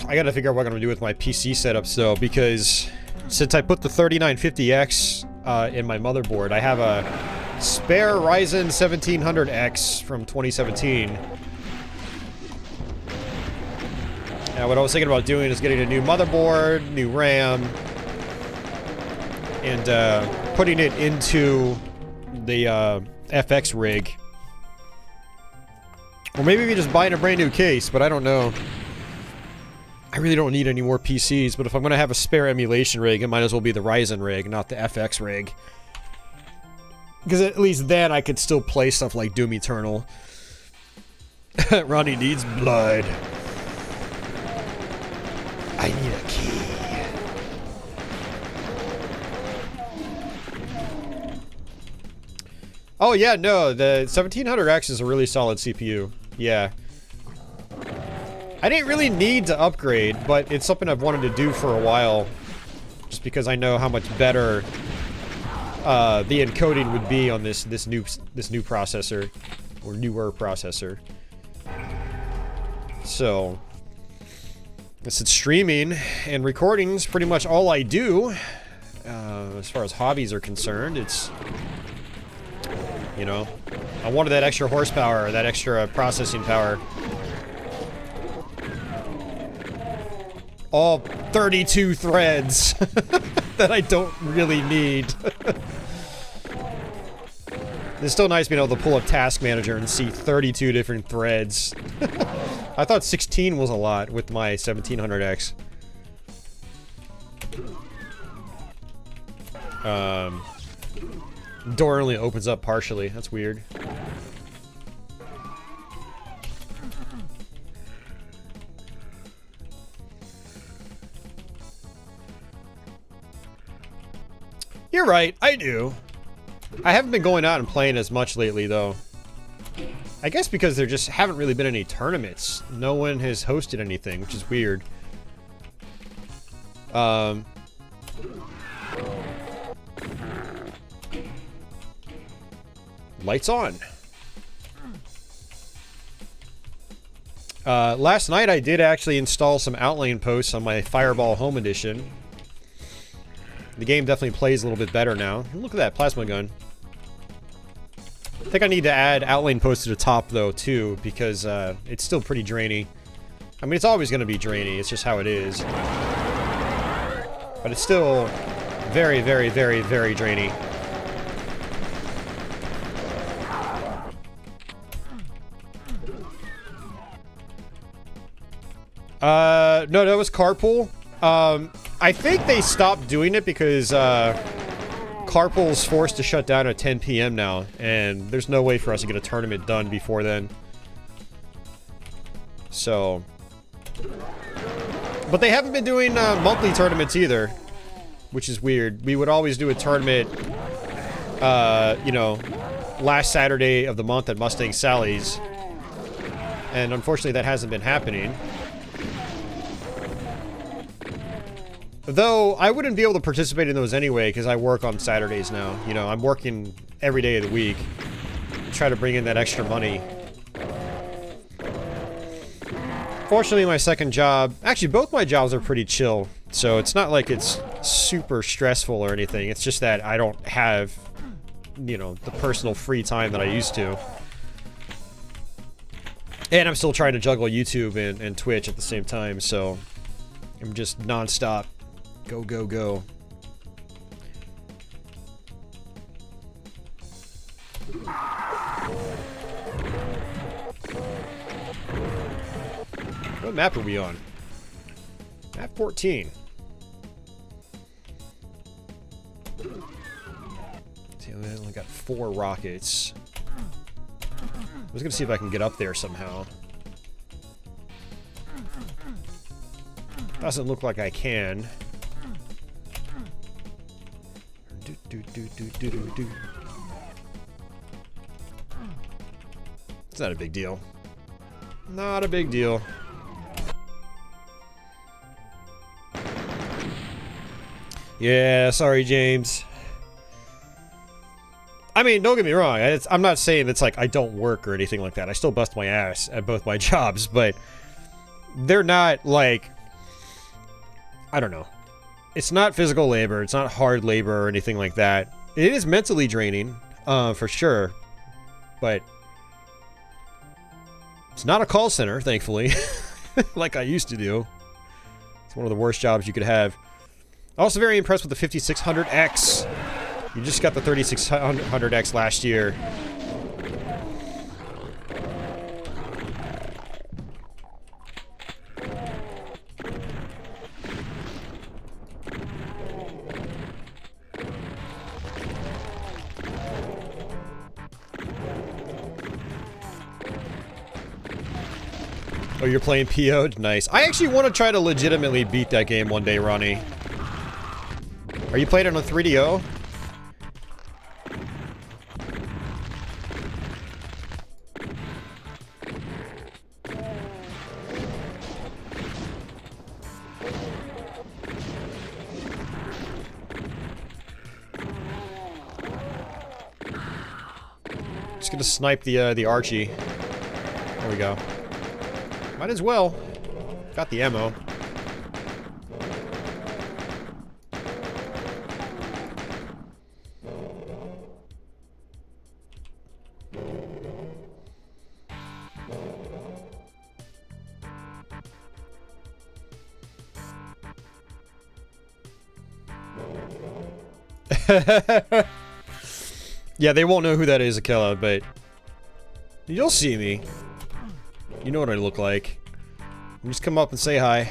I gotta figure out what I'm gonna do with my PC setups though, because since I put the 3950X in my motherboard, I have a spare Ryzen 1700X from 2017. Now, what I was thinking about doing is getting a new motherboard, new RAM, and putting it into the FX rig. Or maybe we just buying a brand new case, but I don't know. I really don't need any more PCs, but if I'm going to have a spare emulation rig, it might as well be the Ryzen rig, not the FX rig. Because at least then I could still play stuff like Doom Eternal. Ronnie needs blood. I need a key. Oh yeah, no, the 1700X is a really solid CPU. Yeah. I didn't really need to upgrade, but it's something I've wanted to do for a while. Just because I know how much better the encoding would be on this new processor. Or newer processor. So, guess it's streaming and recording's pretty much all I do. As far as hobbies are concerned, it's, you know, I wanted that extra horsepower, that extra processing power. All 32 threads that I don't really need. It's still nice being able to pull up Task Manager and see 32 different threads. I thought 16 was a lot with my 1700X. Door only opens up partially. That's weird. You're right, I do. I haven't been going out and playing as much lately, though. I guess because there just haven't really been any tournaments. No one has hosted anything, which is weird. Lights on. Last night I did actually install some Outline posts on my Fireball Home Edition. The game definitely plays a little bit better now. Look at that plasma gun. I think I need to add Outline posts to the top, though, too, because it's still pretty drainy. I mean, it's always going to be drainy. It's just how it is. But it's still very, very, very, very drainy. No, that was Carpool. I think they stopped doing it because, Carpool's forced to shut down at 10 p.m. now, and there's no way for us to get a tournament done before then. So... But they haven't been doing, monthly tournaments either, which is weird. We would always do a tournament, you know, last Saturday of the month at Mustang Sally's, and unfortunately that hasn't been happening. Though, I wouldn't be able to participate in those anyway, because I work on Saturdays now. You know, I'm working every day of the week to try to bring in that extra money. Fortunately, my second job... Actually, both my jobs are pretty chill, so it's not like it's super stressful or anything. It's just that I don't have, you know, the personal free time that I used to. And I'm still trying to juggle YouTube and Twitch at the same time, so... I'm just non-stop. Go, go, go. What map are we on? Map 14. See, we only got 4 rockets. I was gonna see if I can get up there somehow. Doesn't look like I can. It's not a big deal. Not a big deal. Yeah, sorry, James. I mean, don't get me wrong. I'm not saying it's like I don't work or anything like that. I still bust my ass at both my jobs, but they're not like... I don't know. It's not physical labor. It's not hard labor or anything like that. It is mentally draining, for sure. But it's not a call center, thankfully. like I used to do. It's one of the worst jobs you could have. Also very impressed with the 5600X. You just got the 3600X last year. Oh, you're playing PO'd? Nice. I actually want to try to legitimately beat that game one day, Ronnie. Are you playing it on a 3DO? Just gonna snipe the Archie. There we go. Might as well. Got the ammo. Yeah, they won't know who that is, Akela, but you'll see me. You know what I look like. You just come up and say hi.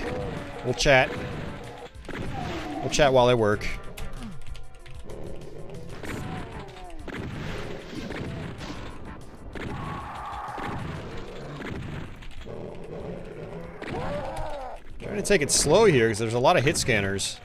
We'll chat. We'll chat while I work. Trying to take it slow here because there's a lot of hit scanners.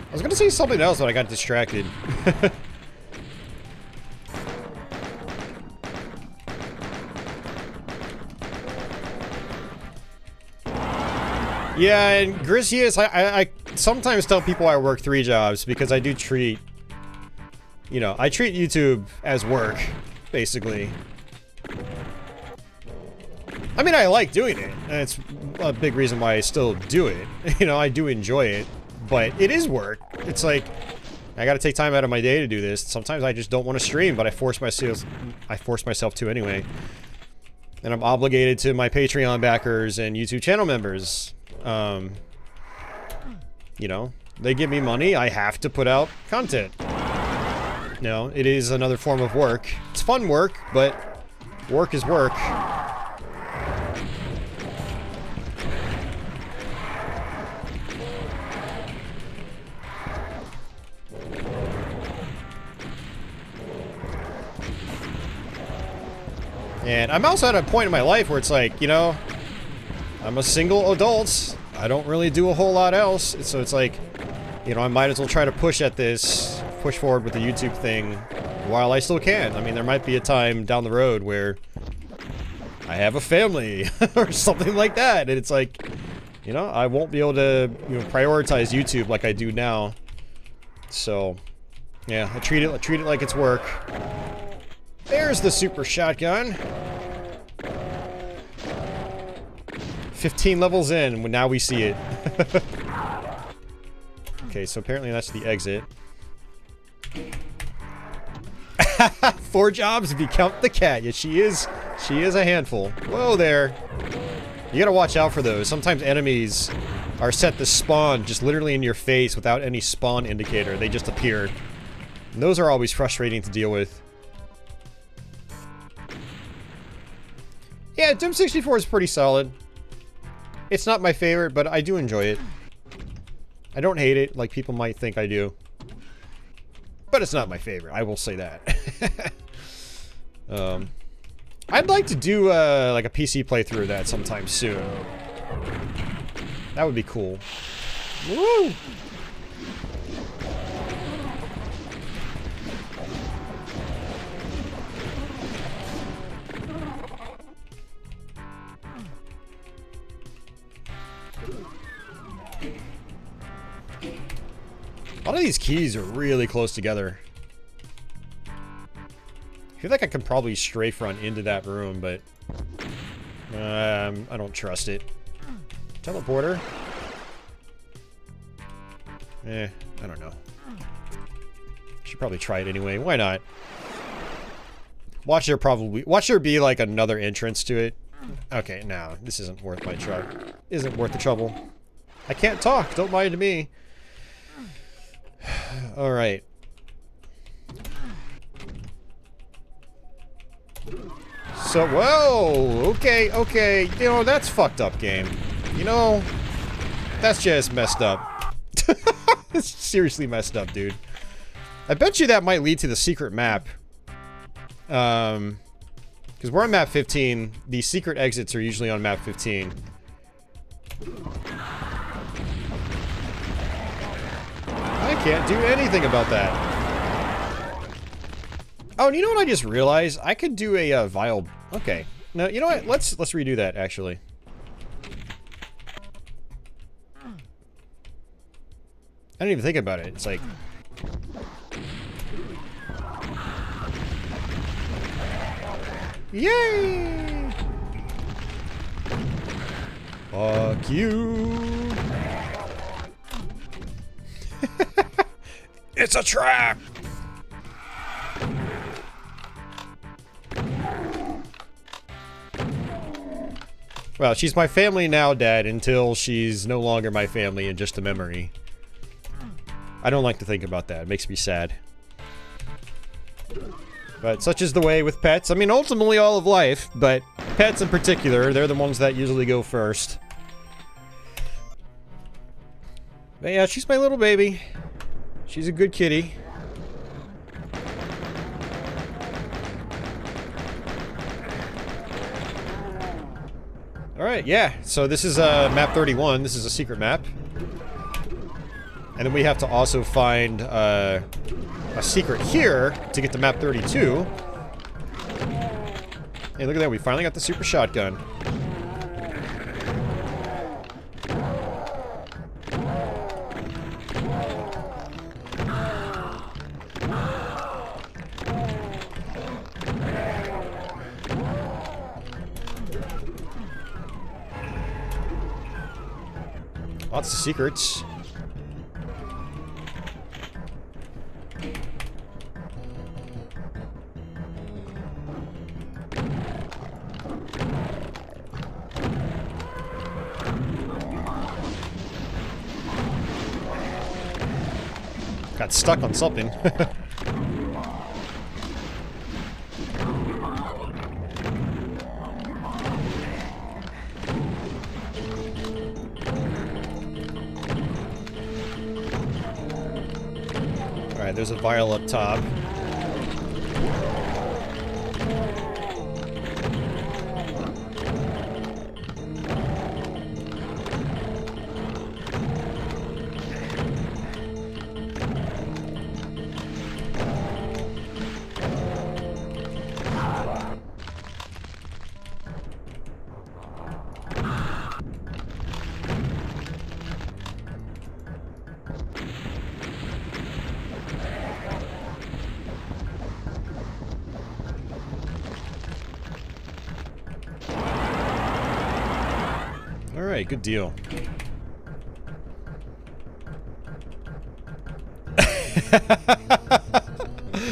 I was gonna say something else, but I got distracted. Yeah, and Grisius, I sometimes tell people I work 3 jobs because I do treat, you know, I treat YouTube as work, basically. I mean, I like doing it, and it's a big reason why I still do it. You know, I do enjoy it. But it is work. It's like, I gotta take time out of my day to do this. Sometimes I just don't want to stream, but I force myself to anyway. And I'm obligated to my Patreon backers and YouTube channel members. You know, they give me money, I have to put out content. You know, it is another form of work. It's fun work, but work is work. And I'm also at a point in my life where it's like, you know, I'm a single adult. I don't really do a whole lot else. So it's like, you know, I might as well try to push forward with the YouTube thing while I still can. I mean, there might be a time down the road where I have a family or something like that. And it's like, you know, I won't be able to, you know, prioritize YouTube like I do now. So, yeah, I treat it like it's work. There's the super shotgun. 15 levels in, now we see it. Okay, so apparently that's the exit. 4 jobs if you count the cat. Yeah, she is a handful. Whoa there. You gotta watch out for those. Sometimes enemies are set to spawn just literally in your face without any spawn indicator. They just appear. And those are always frustrating to deal with. Yeah, Doom 64 is pretty solid. It's not my favorite, but I do enjoy it. I don't hate it like people might think I do. But it's not my favorite, I will say that. I'd like to do like a PC playthrough of that sometime soon. That would be cool. Woo! A lot of these keys are really close together. I feel like I could probably strafe run into that room, but I don't trust it. Teleporter. I don't know. Should probably try it anyway. Why not? Watch there be like another entrance to it. Okay, no, this isn't worth my trouble. Isn't worth the trouble. I can't talk. Don't mind me. All right. So, whoa, okay, you know, that's fucked up, game. You know, that's just messed up. It's seriously messed up, dude. I bet you that might lead to the secret map. Because we're on map 15, the secret exits are usually on map 15. I can't do anything about that. Oh, and you know what I just realized? I could do a vial. Okay. No, you know what? Let's redo that actually. I didn't even think about it. It's like yay! Fuck you! It's a trap! Well, she's my family now, Dad, until she's no longer my family and just a memory. I don't like to think about that. It makes me sad. But such is the way with pets. I mean, ultimately all of life, but pets in particular, they're the ones that usually go first. But yeah, she's my little baby. She's a good kitty. Alright, yeah. So this is map 31. This is a secret map. And then we have to also find a secret here to get to map 32. Hey, look at that. We finally got the super shotgun. Lots of secrets. Got stuck on something. Alright, there's a vial up top. Alright, good deal.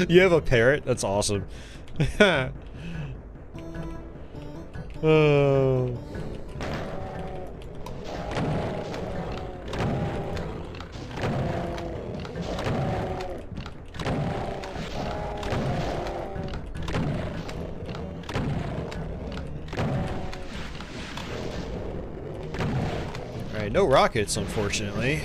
You have a parrot? That's awesome. Oh. Alright, no rockets, unfortunately.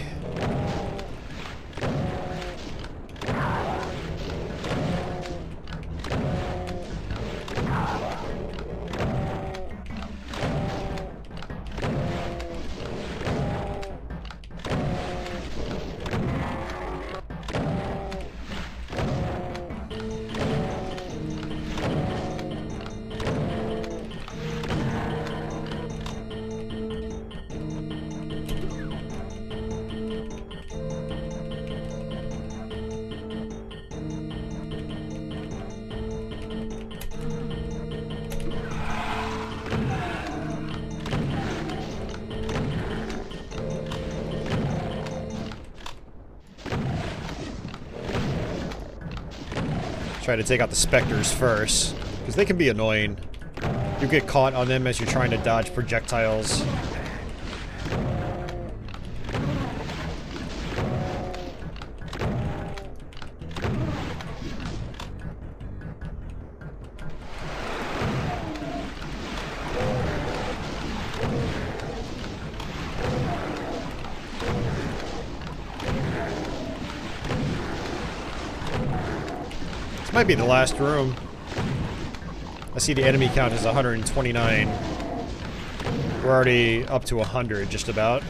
Try to take out the specters first, because they can be annoying. You get caught on them as you're trying to dodge projectiles. This might be the last room. I see the enemy count is 129. We're already up to 100, just about.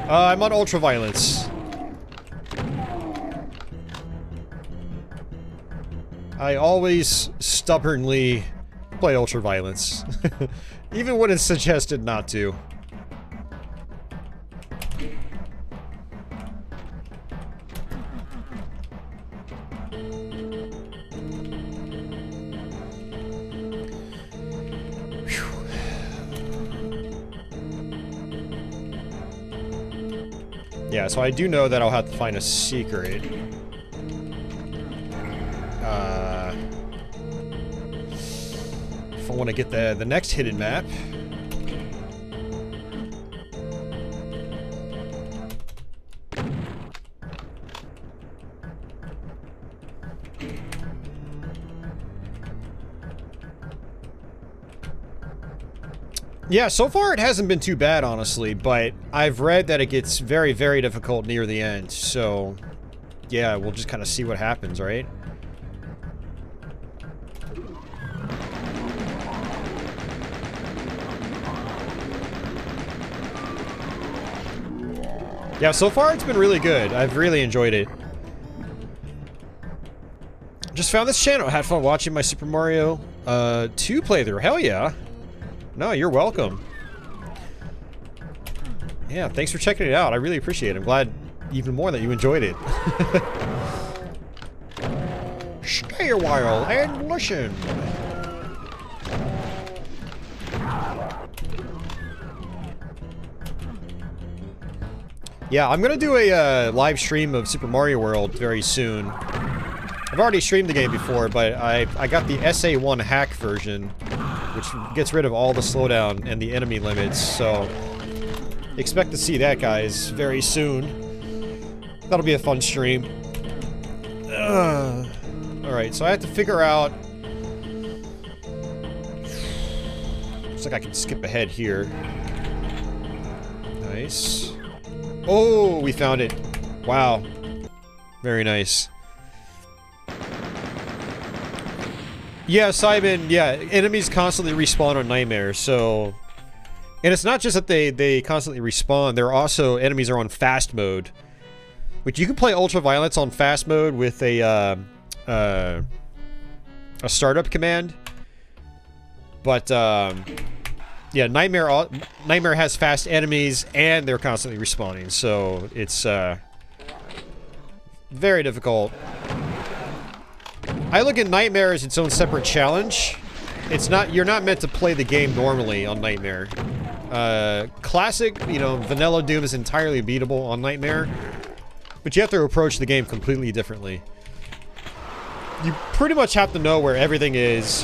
I'm on ultraviolence. I always stubbornly play ultraviolence, even when it's suggested not to. Yeah, so I do know that I'll have to find a secret. If I want to get the next hidden map. Yeah, so far it hasn't been too bad, honestly, but I've read that it gets very, very difficult near the end, so yeah, we'll just kind of see what happens, right? Yeah, so far it's been really good. I've really enjoyed it. Just found this channel. Had fun watching my Super Mario 2 playthrough. Hell yeah. No, you're welcome. Yeah, thanks for checking it out. I really appreciate it. I'm glad even more that you enjoyed it. Stay a while and listen. Yeah, I'm gonna do a live stream of Super Mario World very soon. I've already streamed the game before, but I got the SA1 hack version, which gets rid of all the slowdown and the enemy limits, so expect to see that, guys, very soon. That'll be a fun stream. Alright, so I have to figure out... Looks like I can skip ahead here. Nice. Oh, we found it. Wow. Very nice. Yeah, Simon, yeah, enemies constantly respawn on Nightmare, so... And it's not just that they constantly respawn, they're also... Enemies are on fast mode. Which you can play Ultraviolence on fast mode with a startup command. But, yeah, Nightmare has fast enemies, and they're constantly respawning, so it's, very difficult. I look at Nightmare as its own separate challenge. It's not, you're not meant to play the game normally on Nightmare. Classic, you know, vanilla Doom is entirely beatable on Nightmare, but you have to approach the game completely differently. You pretty much have to know where everything is,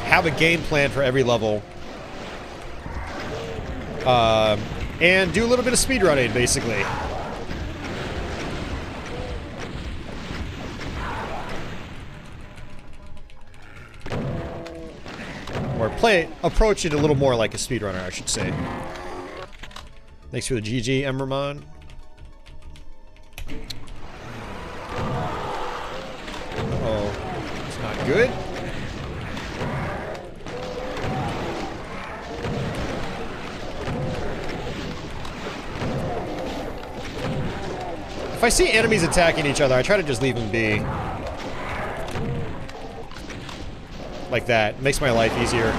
have a game plan for every level, and do a little bit of speedrunning, basically. Or approach it a little more like a speedrunner, I should say. Thanks for the GG, Emmermon. Uh-oh. It's not good. If I see enemies attacking each other, I try to just leave them be. Like that. Makes my life easier.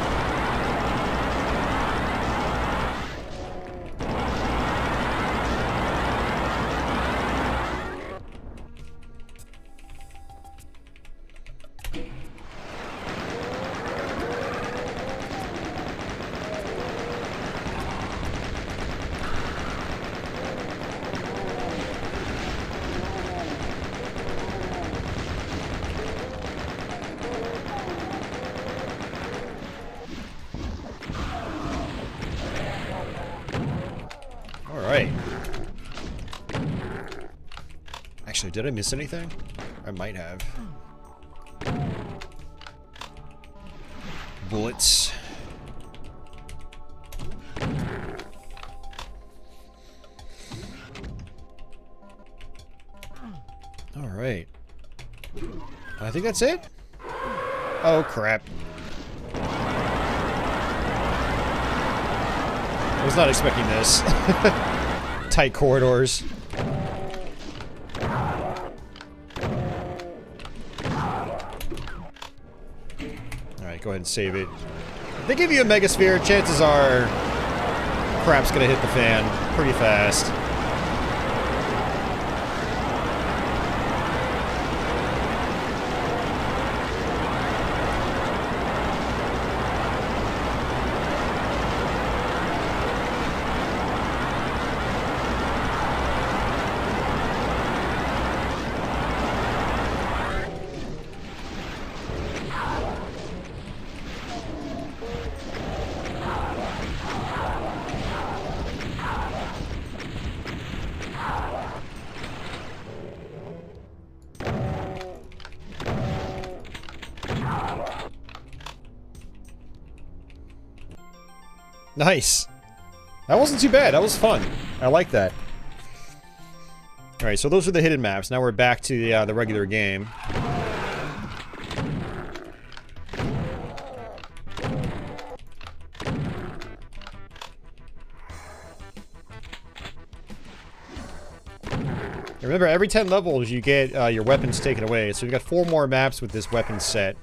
right. Actually, did I miss anything? I might have. Bullets. All right. I think that's it. Oh, crap. I was not expecting this. Tight corridors. Alright, go ahead and save it. If they give you a Megasphere, chances are crap's gonna hit the fan pretty fast. Nice. That wasn't too bad. That was fun. I like that. Alright, so those are the hidden maps. Now we're back to the regular game. Remember, every 10 levels you get your weapons taken away. So we've got 4 more maps with this weapon set.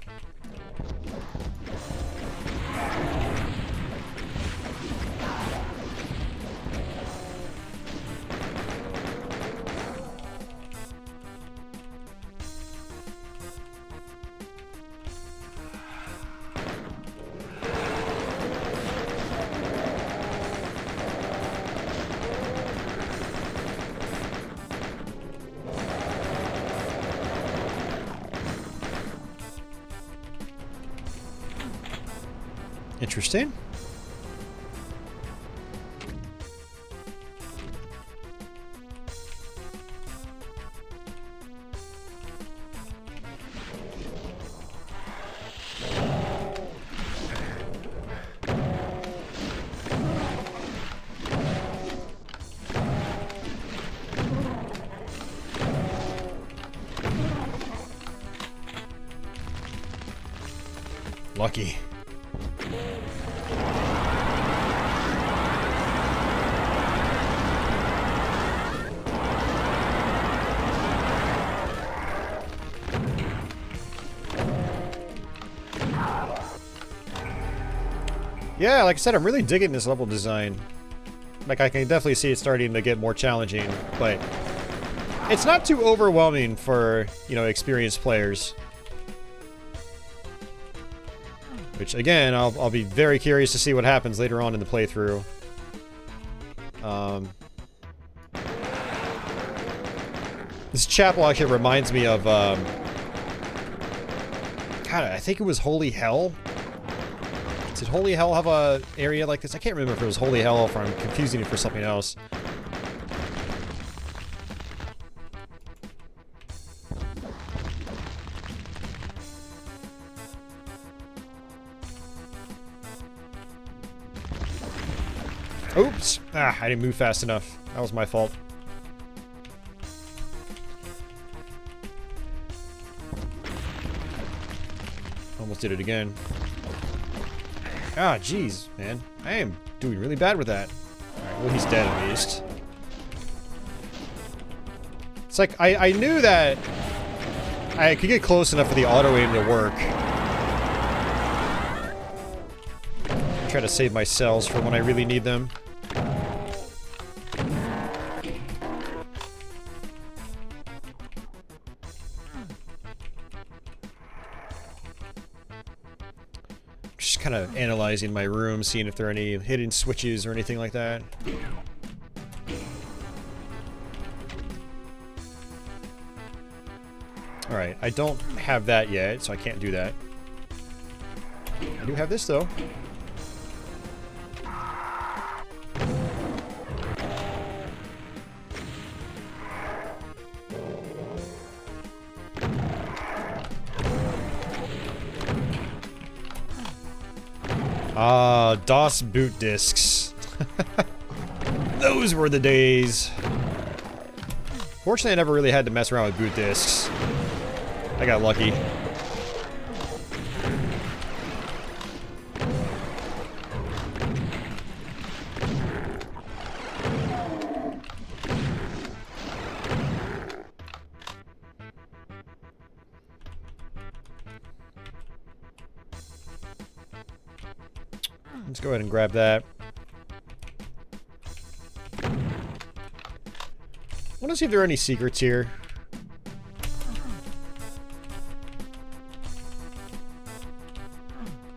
Interesting. Lucky. Yeah, like I said, I'm really digging this level design. Like, I can definitely see it starting to get more challenging, but it's not too overwhelming for, you know, experienced players. Which, again, I'll be very curious to see what happens later on in the playthrough. This chapel actually reminds me of, God, I think it was Holy Hell. Did Holy Hell have a area like this? I can't remember if it was Holy Hell or if I'm confusing it for something else. Oops! Ah, I didn't move fast enough. That was my fault. Almost did it again. Ah, jeez, man. I am doing really bad with that. Alright, well, he's dead at least. It's like, I knew that I could get close enough for the auto-aim to work. Try to save my cells for when I really need them. Just kind of analyzing my room, seeing if there are any hidden switches or anything like that. Alright, I don't have that yet, so I can't do that. I do have this, though. Ah, DOS boot discs. Those were the days. Fortunately, I never really had to mess around with boot discs. I got lucky. Let's go ahead and grab that. I want to see if there are any secrets here.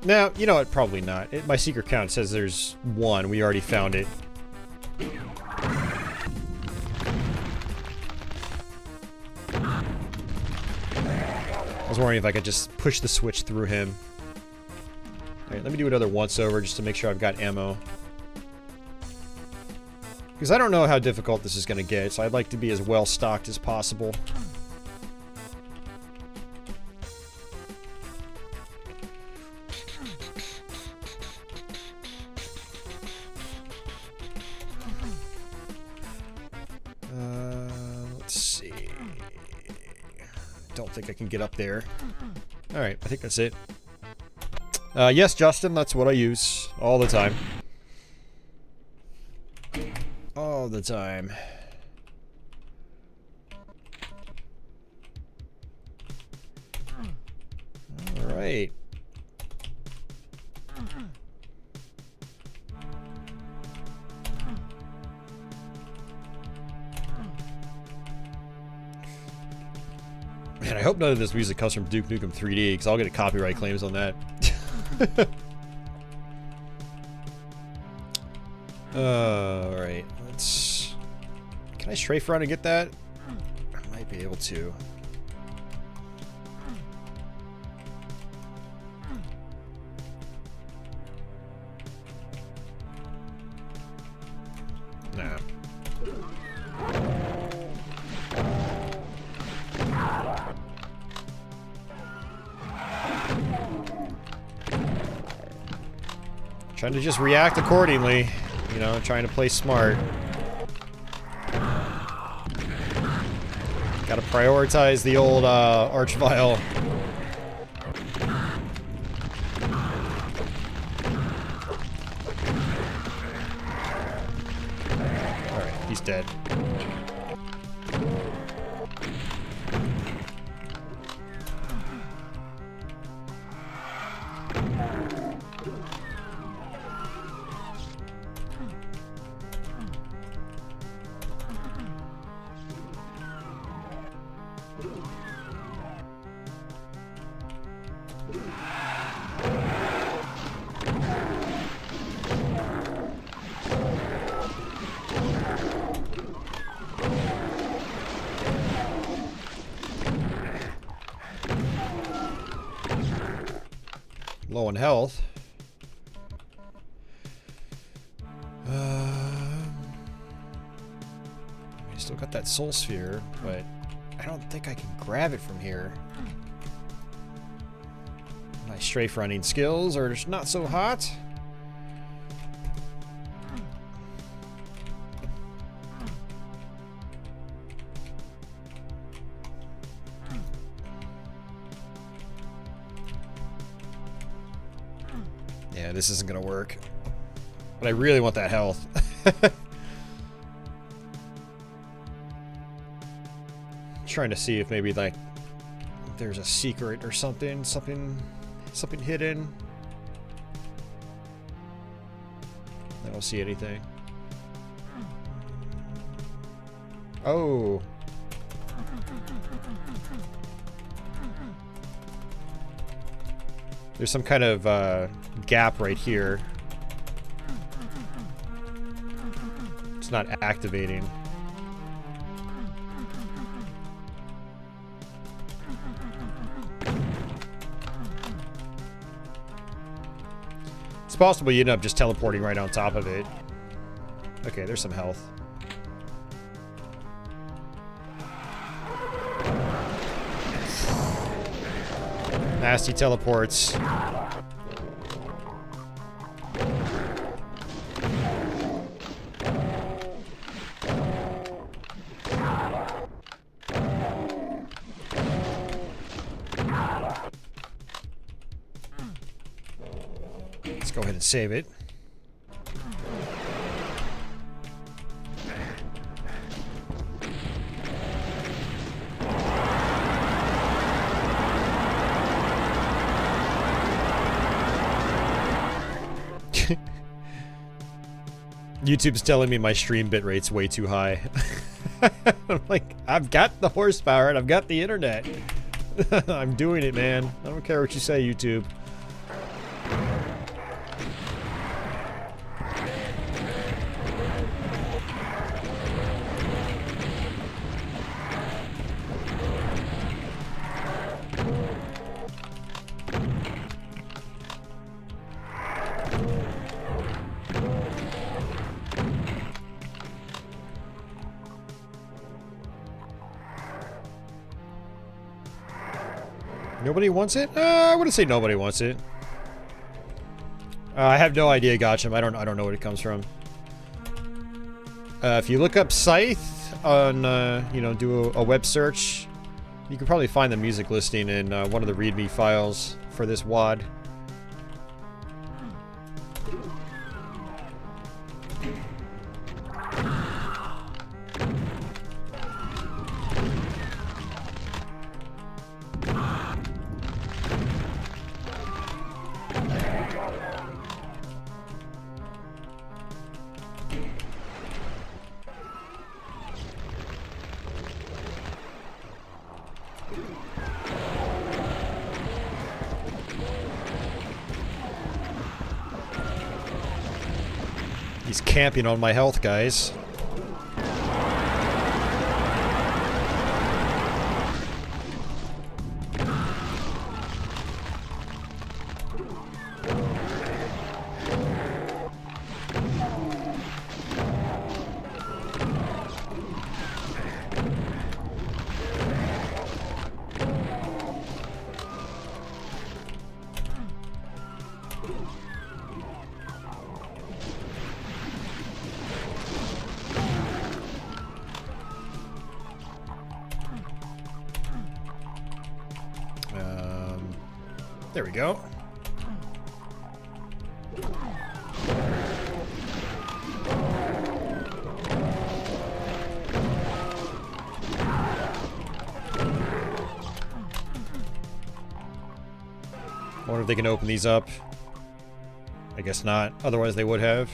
No, you know what? Probably not. My secret count says there's one. We already found it. I was wondering if I could just push the switch through him. Alright, let me do another once over just to make sure I've got ammo. Because I don't know how difficult this is going to get, so I'd like to be as well stocked as possible. Let's see. Don't think I can get up there. Alright, I think that's it. Yes, Justin, that's what I use all the time. All the time. All right. Man, I hope none of this music comes from Duke Nukem 3D, because I'll get copyright claims on that. Alright, let's... Can I strafe around and get that? I might be able to. Nah. Trying to just react accordingly. You know, trying to play smart. Gotta prioritize the old Archvile. Alright, he's dead. Low on health. I still got that soul sphere, but I don't think I can grab it from here. My strafe running skills are just not so hot. Yeah, this isn't gonna work. But I really want that health. Trying to see if maybe like there's a secret or something hidden. I don't see anything. Oh. There's some kind of gap right here. It's not activating. It's possible you end up just teleporting right on top of it. Okay, there's some health. Nasty teleports. Save it. YouTube's telling me my stream bitrate's way too high. I'm like, I've got the horsepower and I've got the internet. I'm doing it, man. I don't care what you say, YouTube. Nobody wants it? I wouldn't say nobody wants it. I have no idea, Gotcham. I don't know where it comes from. If you look up Scythe on, you know, do a web search, you can probably find the music listing in one of the README files for this WAD. He's camping on my health, guys. There we go. I wonder if they can open these up. I guess not. Otherwise they would have.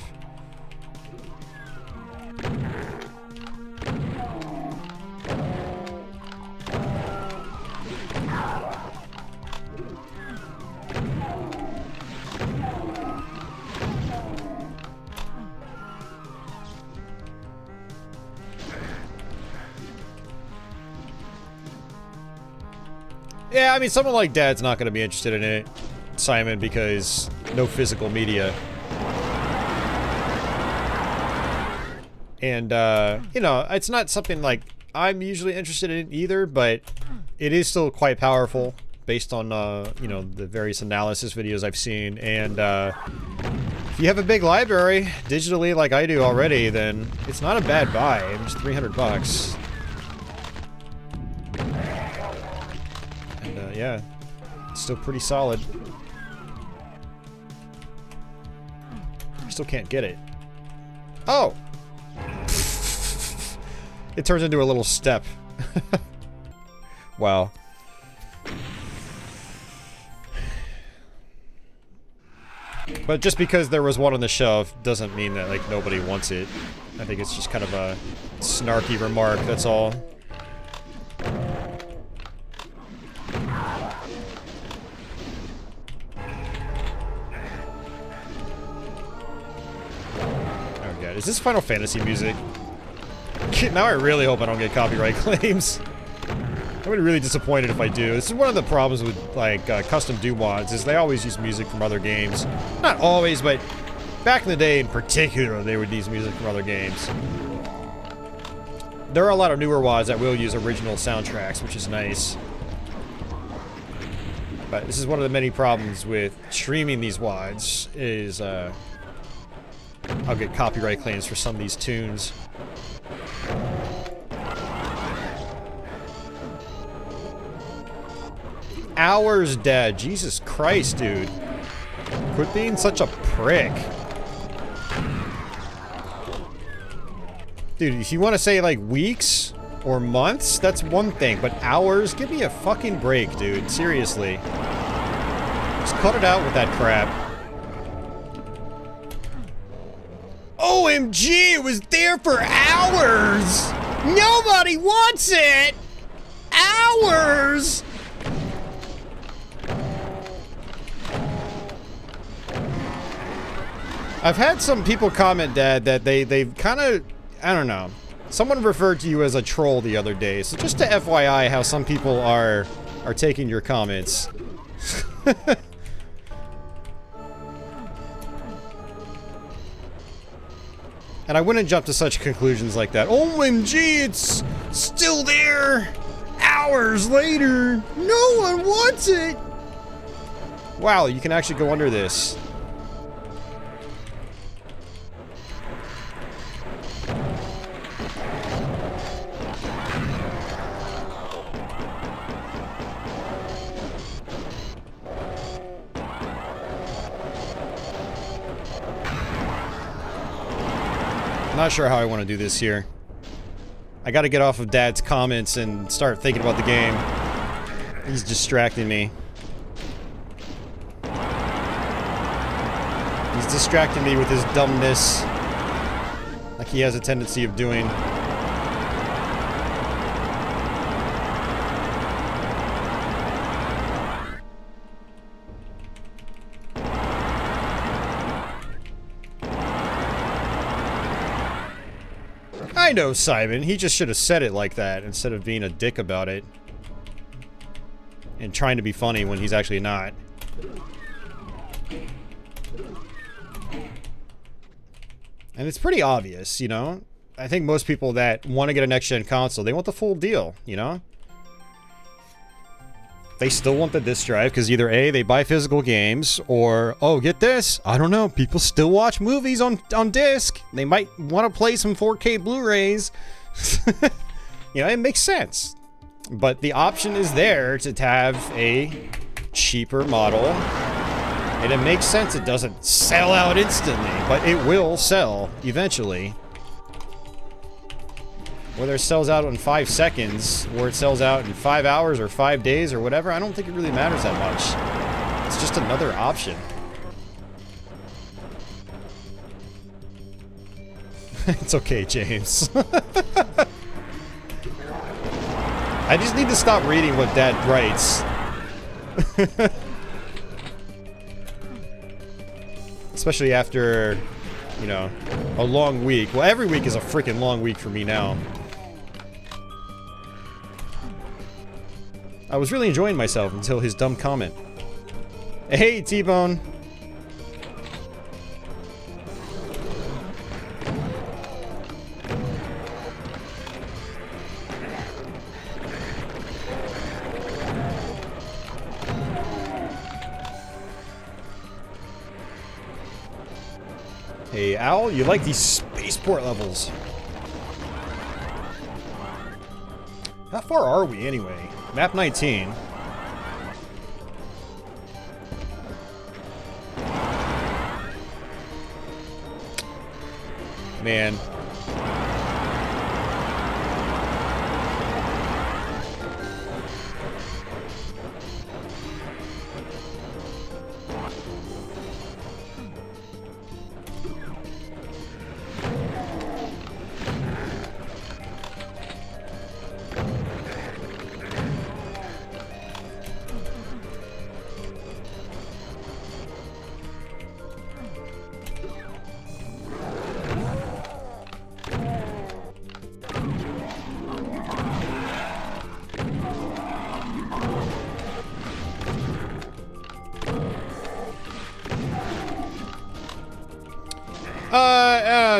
Yeah, I mean, someone like Dad's not going to be interested in it, Simon, because no physical media. And, you know, it's not something like I'm usually interested in either, but it is still quite powerful based on, you know, the various analysis videos I've seen. And, if you have a big library digitally like I do already, then it's not a bad buy. It's $300. Yeah, it's still pretty solid. I still can't get it. Oh! It turns into a little step. Wow. But just because there was one on the shelf doesn't mean that, like, nobody wants it. I think it's just kind of a snarky remark, that's all. Is this Final Fantasy music? Now I really hope I don't get copyright claims. I would be really disappointed if I do. This is one of the problems with, like, custom DOOM WADs, is they always use music from other games. Not always, but back in the day in particular, they would use music from other games. There are a lot of newer WADs that will use original soundtracks, which is nice. But this is one of the many problems with streaming these WADs, is, I'll get copyright claims for some of these tunes. Hours dead. Jesus Christ, dude. Quit being such a prick. Dude, if you want to say, like, weeks or months, that's one thing. But hours? Give me a fucking break, dude. Seriously. Just cut it out with that crap. OMG, it was there for hours! Nobody wants it! Hours! I've had some people comment, Dad, that they've kind of, I don't know. Someone referred to you as a troll the other day, so just to FYI how some people are taking your comments. And I wouldn't jump to such conclusions like that. OMG, it's still there! Hours later! No one wants it! Wow, you can actually go under this. Not sure how I want to do this here. I gotta get off of Dad's comments and start thinking about the game. He's distracting me. He's distracting me with his dumbness, like he has a tendency of doing. I know, Simon. He just should have said it like that instead of being a dick about it. And trying to be funny when he's actually not. And it's pretty obvious, you know? I think most people that want to get a next-gen console, they want the full deal, you know? They still want the disc drive because either A, they buy physical games, or, oh, get this, I don't know, people still watch movies on disc. They might want to play some 4K Blu-rays. You know, it makes sense. But the option is there to have a cheaper model. And it makes sense it doesn't sell out instantly, but it will sell eventually. Whether it sells out in 5 seconds, or it sells out in 5 hours, or 5 days, or whatever, I don't think it really matters that much. It's just another option. It's okay, James. I just need to stop reading what Dad writes. Especially after, you know, a long week. Well, every week is a freaking long week for me now. I was really enjoying myself until his dumb comment. Hey, T-Bone. Hey, Owl, you like these spaceport levels? How far are we, anyway? Map 19. Man.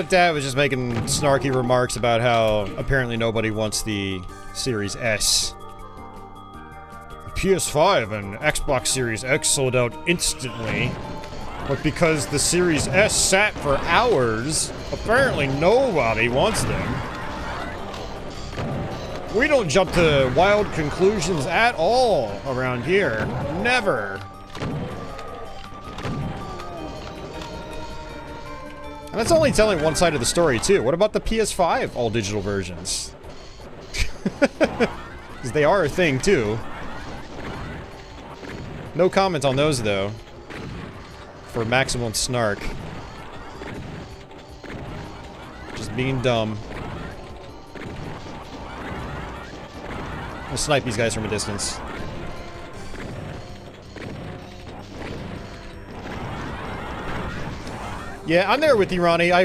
Dad was just making snarky remarks about how apparently nobody wants the Series S. The PS5 and Xbox Series X sold out instantly, but because the Series S sat for hours, apparently nobody wants them. We don't jump to wild conclusions at all around here. Never. And that's only telling one side of the story, too. What about the PS5 all-digital versions? Because they are a thing, too. No comment on those, though. For maximum snark. Just being dumb. I'll snipe these guys from a distance. Yeah, I'm there with you, Ronnie. I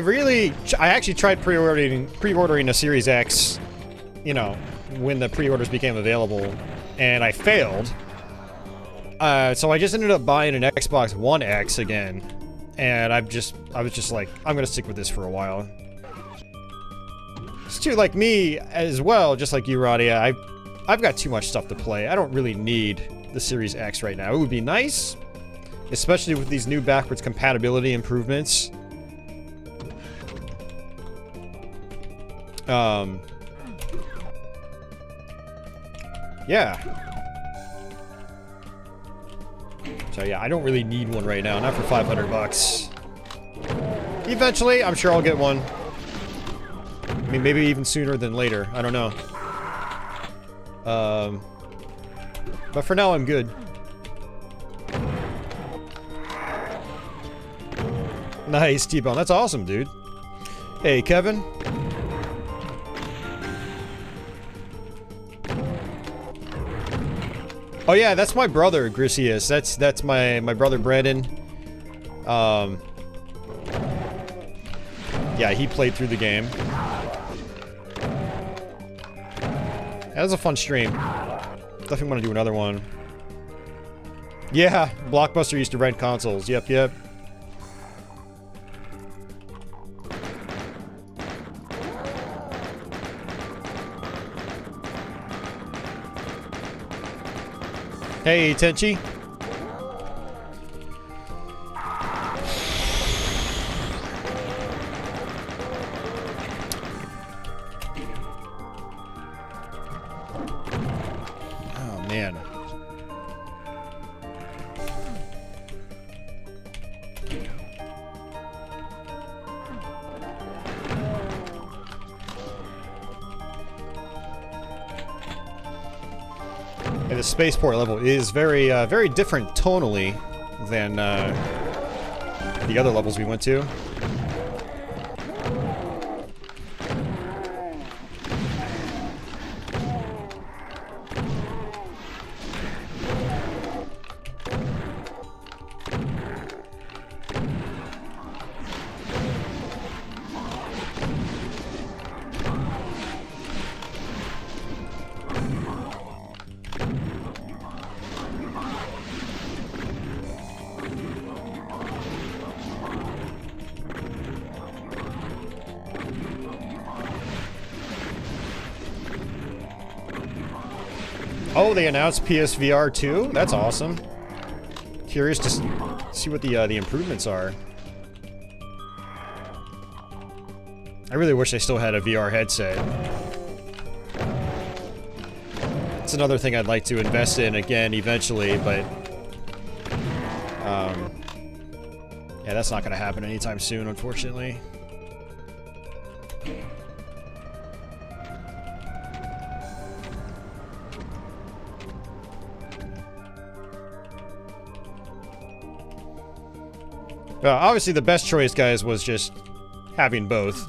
actually tried pre-ordering a Series X, you know, when the pre-orders became available, and I failed. So I just ended up buying an Xbox One X again, and I was just like, I'm gonna stick with this for a while. It's too, like me as well, just like you, Ronnie. I've got too much stuff to play. I don't really need the Series X right now. It would be nice, especially with these new backwards compatibility improvements. Yeah. So yeah, I don't really need one right now, not for 500 bucks. Eventually, I'm sure I'll get one. I mean, maybe even sooner than later. I don't know. But for now, I'm good. Nice, T-Bone. That's awesome, dude. Hey, Kevin. Oh yeah, that's my brother, Grisius. That's my brother, Brandon. Yeah, he played through the game. That was a fun stream. Definitely want to do another one. Yeah, Blockbuster used to rent consoles. Yep, yep. Hey, Tenchi. Oh, man. And the spaceport level is very, very different tonally than the other levels we went to. Oh, they announced PSVR 2? That's awesome. Curious to see what the improvements are. I really wish I still had a VR headset. It's another thing I'd like to invest in again eventually, but yeah, that's not going to happen anytime soon, unfortunately. Obviously, the best choice, guys, was just having both.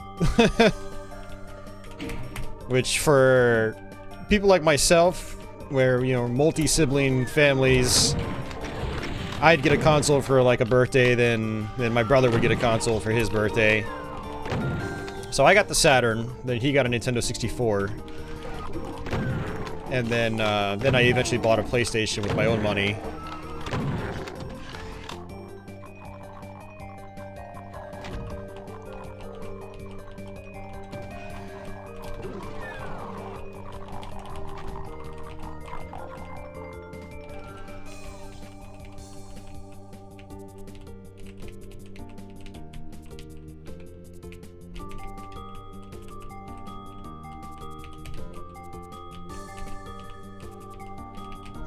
Which, for people like myself, where, you know, multi-sibling families, I'd get a console for, like, a birthday, then my brother would get a console for his birthday. So I got the Saturn, then he got a Nintendo 64. And then I eventually bought a PlayStation with my own money.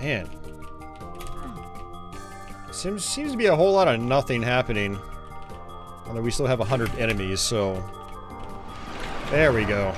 Man. Seems to be a whole lot of nothing happening on Although we still have 100 enemies, so... There we go.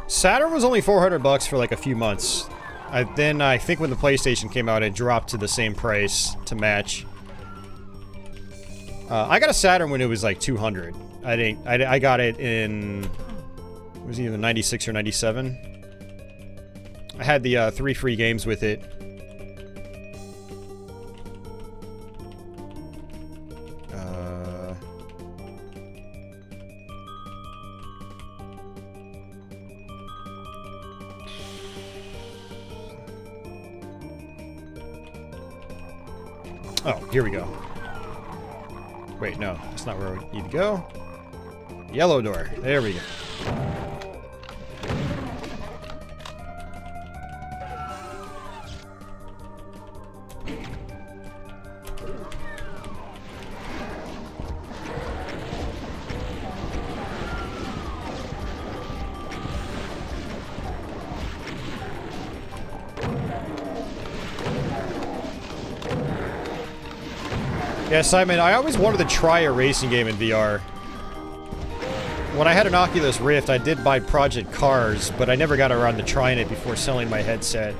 Saturn was only $400 for like a few months. Then I think when the PlayStation came out, it dropped to the same price to match. I got a Saturn when it was like $200. I got it in, it was either 96 or 97. I had the 3 free games with it. Oh, here we go. Wait, no, that's not where we need to go. Yellow door. There we go. Yeah, Simon, I always wanted to try a racing game in VR. When I had an Oculus Rift, I did buy Project Cars, but I never got around to trying it before selling my headset.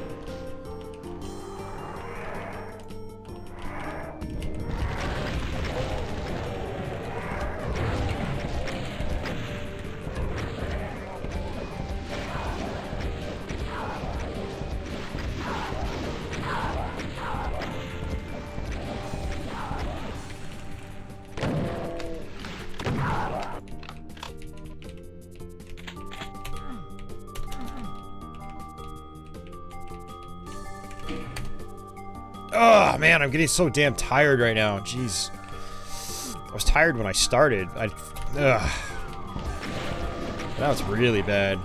Oh man, I'm getting so damn tired right now. Jeez. I was tired when I started. Now it's really bad.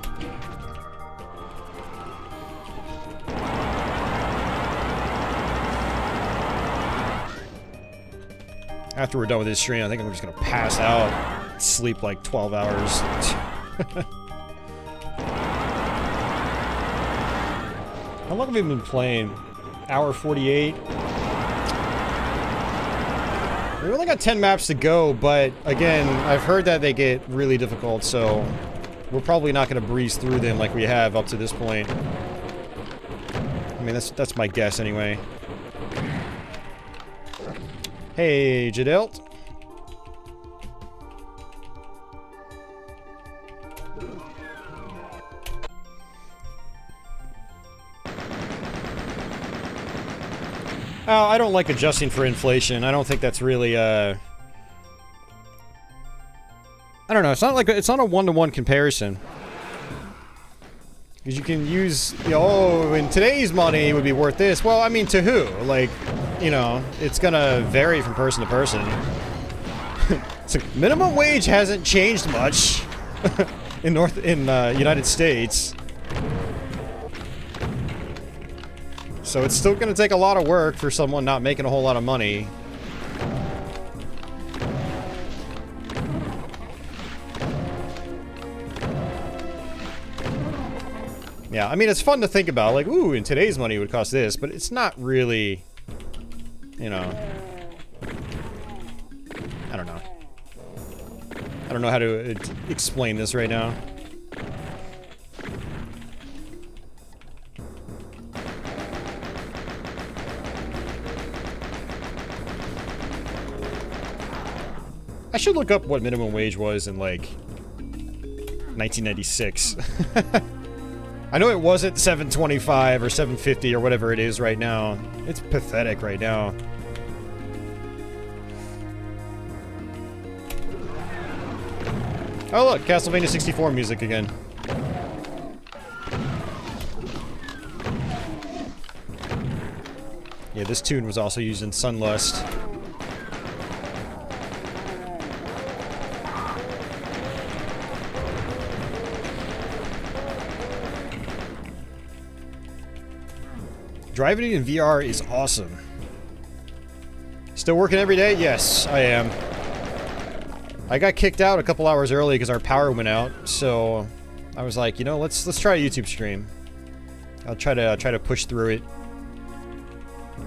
After we're done with this stream, I think I'm just gonna pass out, sleep like 12 hours. How long have we been playing? Hour 48. We only got 10 maps to go, but again, I've heard that they get really difficult, so we're probably not going to breeze through them like we have up to this point. I mean, that's my guess anyway. Hey, Jadelt. Oh, I don't like adjusting for inflation. I don't think that's really, I don't know, it's not a one-to-one comparison. Because you can use, you know, oh, in today's money it would be worth this. Well, I mean, to who? Like, you know, it's gonna vary from person to person. So minimum wage hasn't changed much in United States. So it's still gonna take a lot of work for someone not making a whole lot of money. Yeah, I mean, it's fun to think about, like, ooh, in today's money it would cost this, but it's not really, you know, I don't know. I don't know how to explain this right now. I should look up what minimum wage was in, like, 1996. I know it wasn't $7.25 or $7.50 or whatever it is right now. It's pathetic right now. Oh look, Castlevania 64 music again. Yeah, this tune was also used in Sunlust. Driving in VR is awesome. Still working every day? Yes, I am. I got kicked out a couple hours early because our power went out, so I was like, you know, let's try a YouTube stream. I'll try to push through it.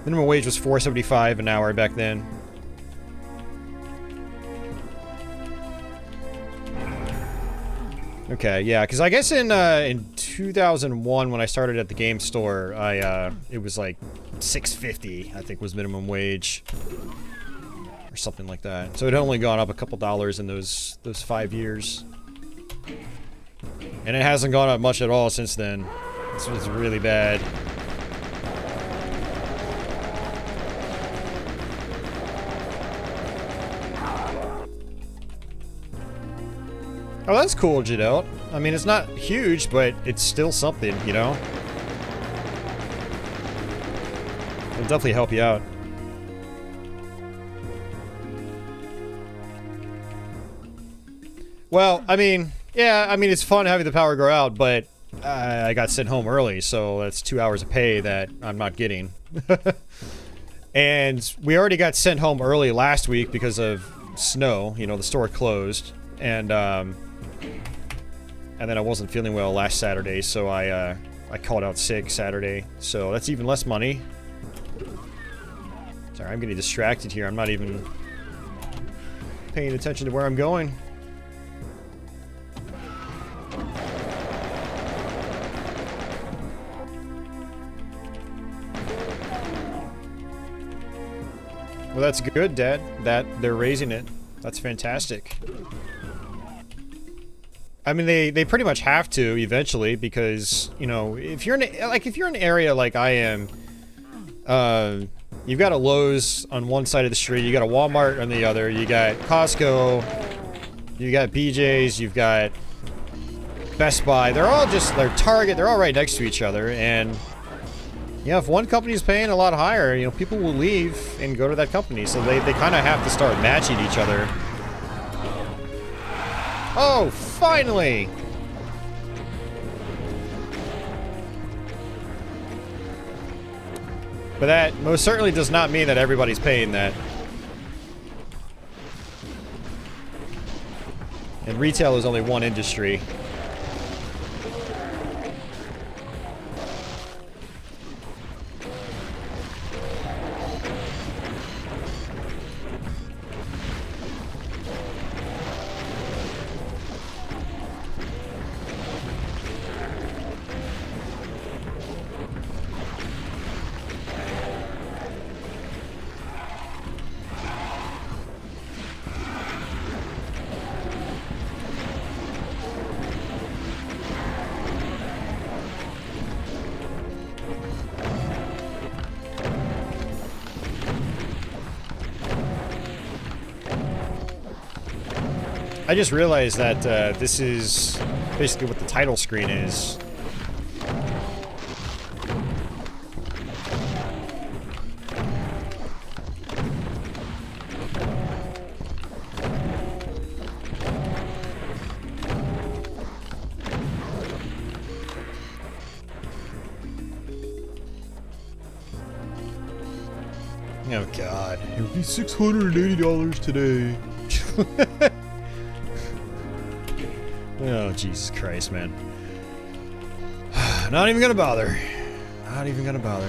Minimum wage was $4.75 an hour back then. Okay, yeah, because I guess in 2001 when I started at the game store, it was like $6.50, I think, was minimum wage, or something like that. So it had only gone up a couple dollars in those 5 years, and it hasn't gone up much at all since then. This was really bad. Oh, that's cool, Jadelt. I mean, it's not huge, but it's still something, you know? It'll definitely help you out. Well, I mean, yeah, I mean, it's fun having the power go out, but I got sent home early, so that's 2 hours of pay that I'm not getting. And we already got sent home early last week because of snow. You know, the store closed. And then I wasn't feeling well last Saturday, so I called out sick Saturday. So that's even less money. Sorry, I'm getting distracted here. I'm not even paying attention to where I'm going. Well, that's good, Dad, that they're raising it. That's fantastic. I mean, they pretty much have to eventually, because, you know, if you're in an area like I am, you've got a Lowe's on one side of the street, you got a Walmart on the other, you got Costco, you got BJ's, you've got Best Buy. They're Target, they're all right next to each other, and yeah, if one company's paying a lot higher, you know, people will leave and go to that company, so they kind of have to start matching each other. Oh, finally! But that most certainly does not mean that everybody's paying that. And retail is only one industry. I just realized that this is basically what the title screen is. Oh God, it would be $680 today. Oh, Jesus Christ, man. Not even gonna bother. Not even gonna bother.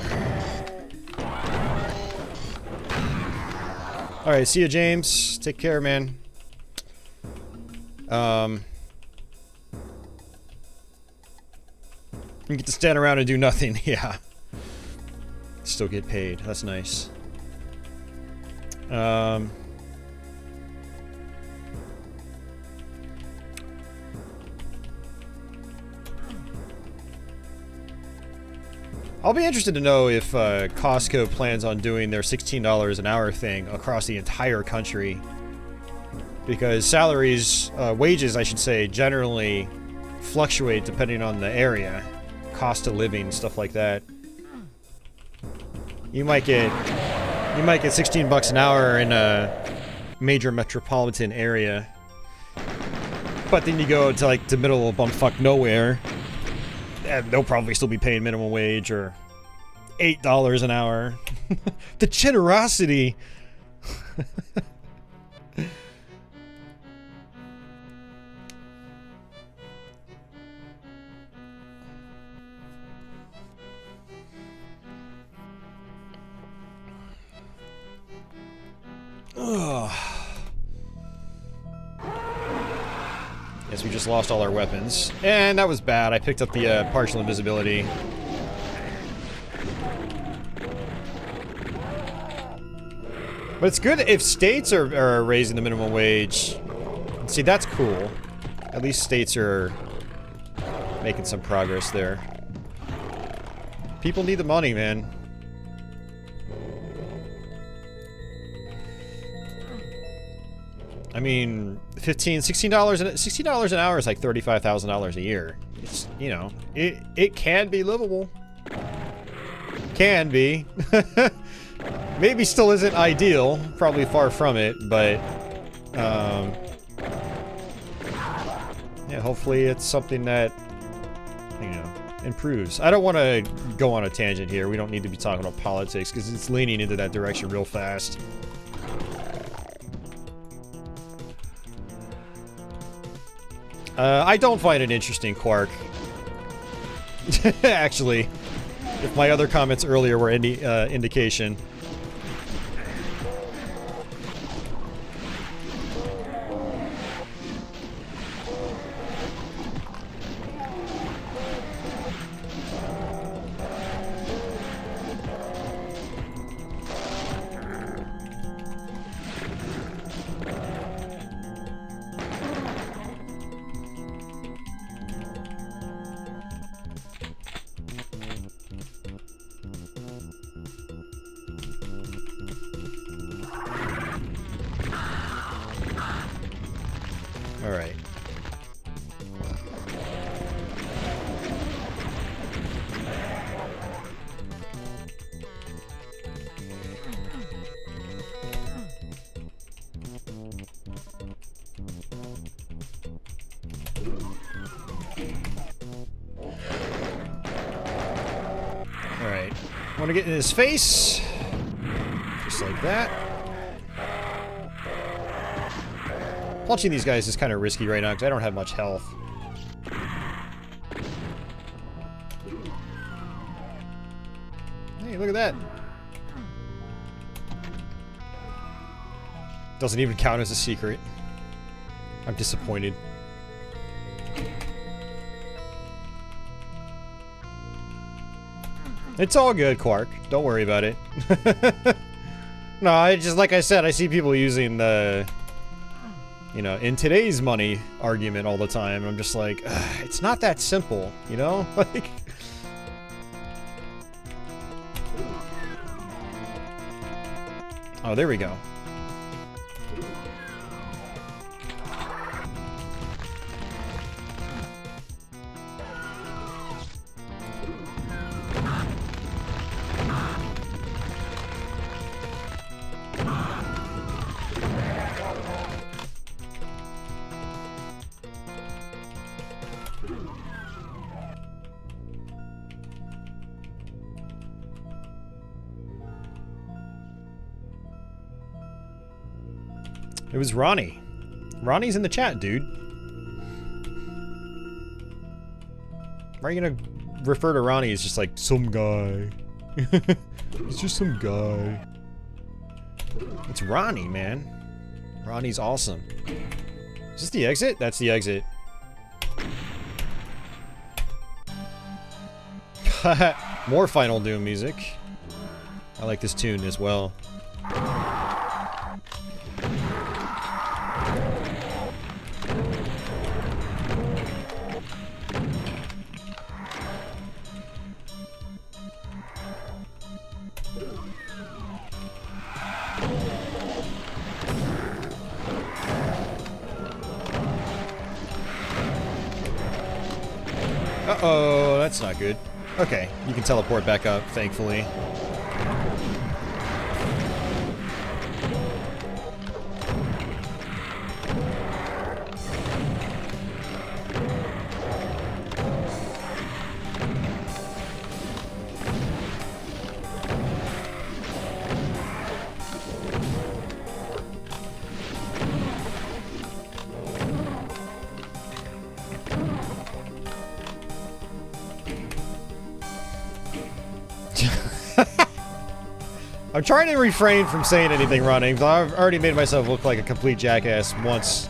Alright, see ya, James. Take care, man. You get to stand around and do nothing. Yeah. Still get paid. That's nice. I'll be interested to know if Costco plans on doing their $16 an hour thing across the entire country. Because salaries, wages I should say, generally fluctuate depending on the area. Cost of living, stuff like that. You might get 16 bucks an hour in a major metropolitan area. But then you go to like the middle of bumfuck nowhere, and they'll probably still be paying minimum wage or $8 an hour. The generosity. Ugh. Yes, we just lost all our weapons. And that was bad. I picked up the partial invisibility. But it's good if states are raising the minimum wage. See, that's cool. At least states are making some progress there. People need the money, man. I mean, $16 an hour is like $35,000 a year. It's, you know, it can be livable. Can be. Maybe still isn't ideal. Probably far from it, but yeah, hopefully it's something that, you know, improves. I don't want to go on a tangent here. We don't need to be talking about politics because it's leaning into that direction real fast. I don't find it interesting, Quark. Actually, if my other comments earlier were any indication. Alright. Alright. Want to get in his face. Just like that. Punching these guys is kind of risky right now because I don't have much health. Hey, look at that. Doesn't even count as a secret. I'm disappointed. It's all good, Quark. Don't worry about it. No, I just, like I said, I see people using the, you know, in today's money argument all the time. I'm just like, it's not that simple, you know? Like, oh, there we go. It was Ronnie. Ronnie's in the chat, dude. Why are you gonna refer to Ronnie as just like some guy? He's just some guy. It's Ronnie, man. Ronnie's awesome. Is this the exit? That's the exit. More Final Doom music. I like this tune as well. Uh-oh, that's not good. Okay, you can teleport back up, thankfully. I'm trying to refrain from saying anything, Ronnie, because I've already made myself look like a complete jackass once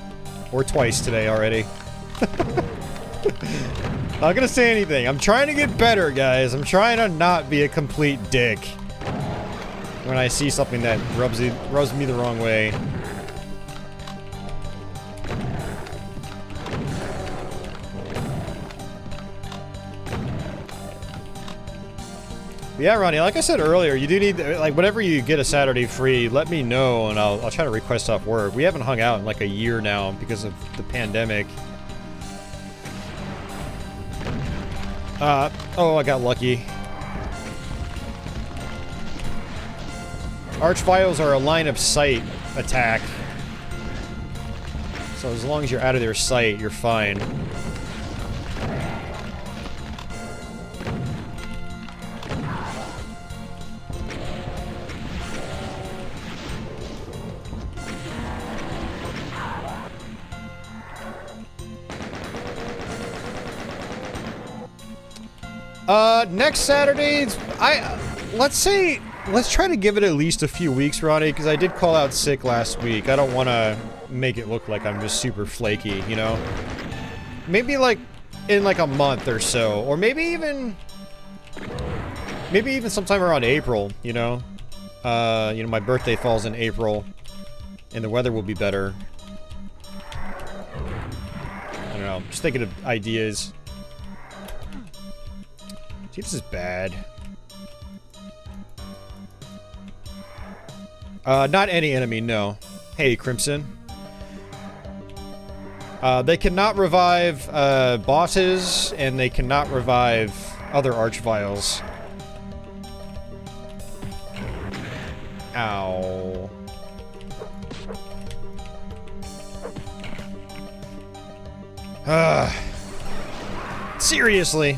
or twice today already. Not gonna say anything. I'm trying to get better, guys. I'm trying to not be a complete dick when I see something that rubs me the wrong way. Yeah, Ronnie, like I said earlier, you do need, like, whenever you get a Saturday free, let me know and I'll try to request off work. We haven't hung out in like a year now because of the pandemic. Oh, I got lucky. Archviles are a line of sight attack. So as long as you're out of their sight, you're fine. Next Saturday, let's try to give it at least a few weeks, Ronnie, because I did call out sick last week. I don't want to make it look like I'm just super flaky, you know? Maybe like in like a month or so, or maybe even sometime around April, you know? My birthday falls in April, and the weather will be better. I don't know, just thinking of ideas. See, this is bad. Not any enemy, no. Hey, Crimson. They cannot revive, bosses, and they cannot revive other Archviles. Ow. Seriously.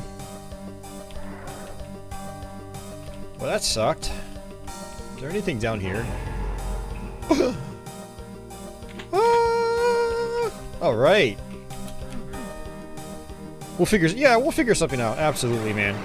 Well, that sucked. Is there anything down here? Alright. We'll figure something out. Absolutely, man.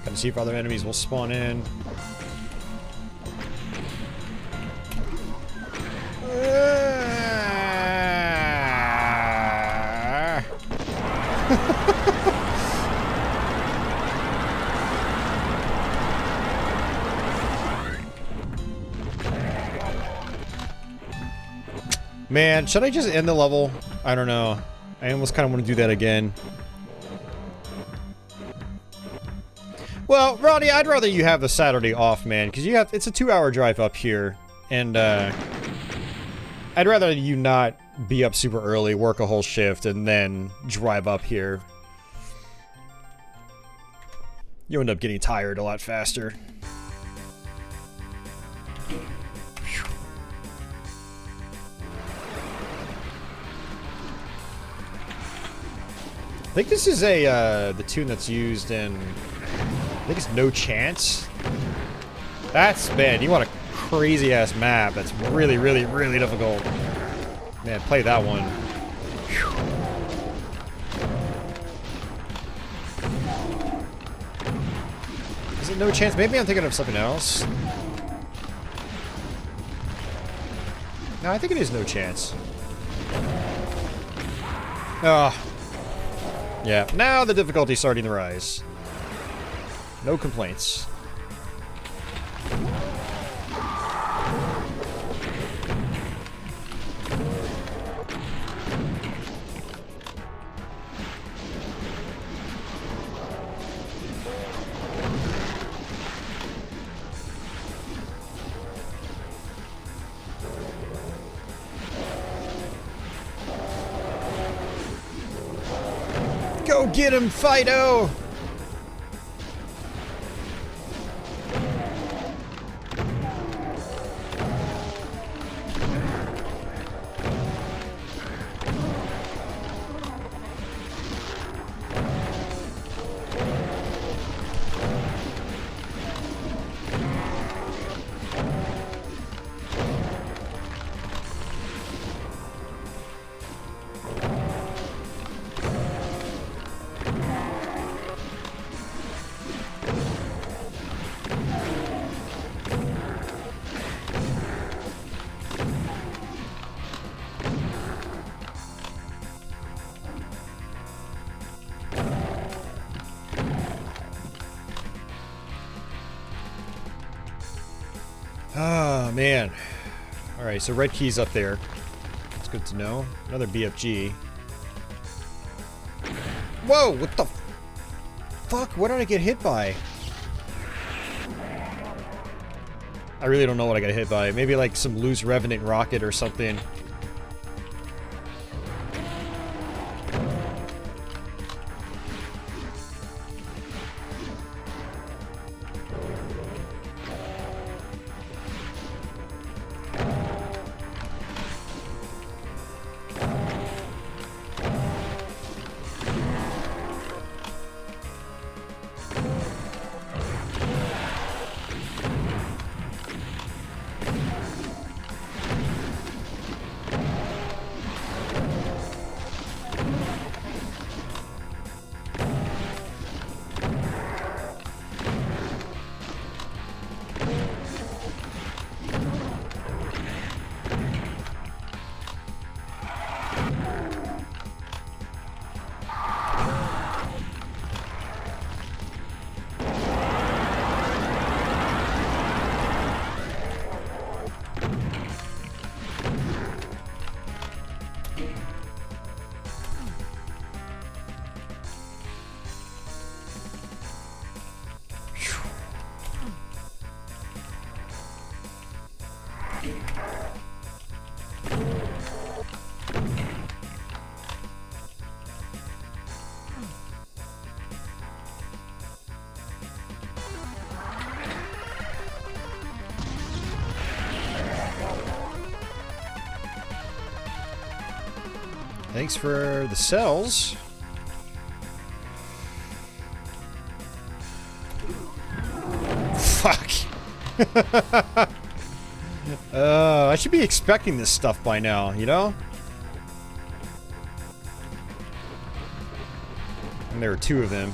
Gotta see if other enemies will spawn in. Man, should I just end the level? I don't know. I almost kind of want to do that again. Well, Ronnie, I'd rather you have the Saturday off, man, because it's a 2-hour drive up here, and I'd rather you not be up super early, work a whole shift, and then drive up here. You end up getting tired a lot faster. I think this is the tune that's used in think it's no chance. That's, man, you want a crazy ass map that's really, really, really difficult. Man, play that one. Whew. Is it no chance? Maybe I'm thinking of something else. No, I think it is no chance. Ah. Yeah, now the difficulty's starting to rise. No complaints. Go get him, Fido! Ah, man. Alright, so red key's up there. That's good to know. Another BFG. Whoa! What the fuck? What did I get hit by? I really don't know what I got hit by. Maybe like some loose Revenant rocket or something. Thanks for the cells. Fuck. I should be expecting this stuff by now, you know? And there are two of them.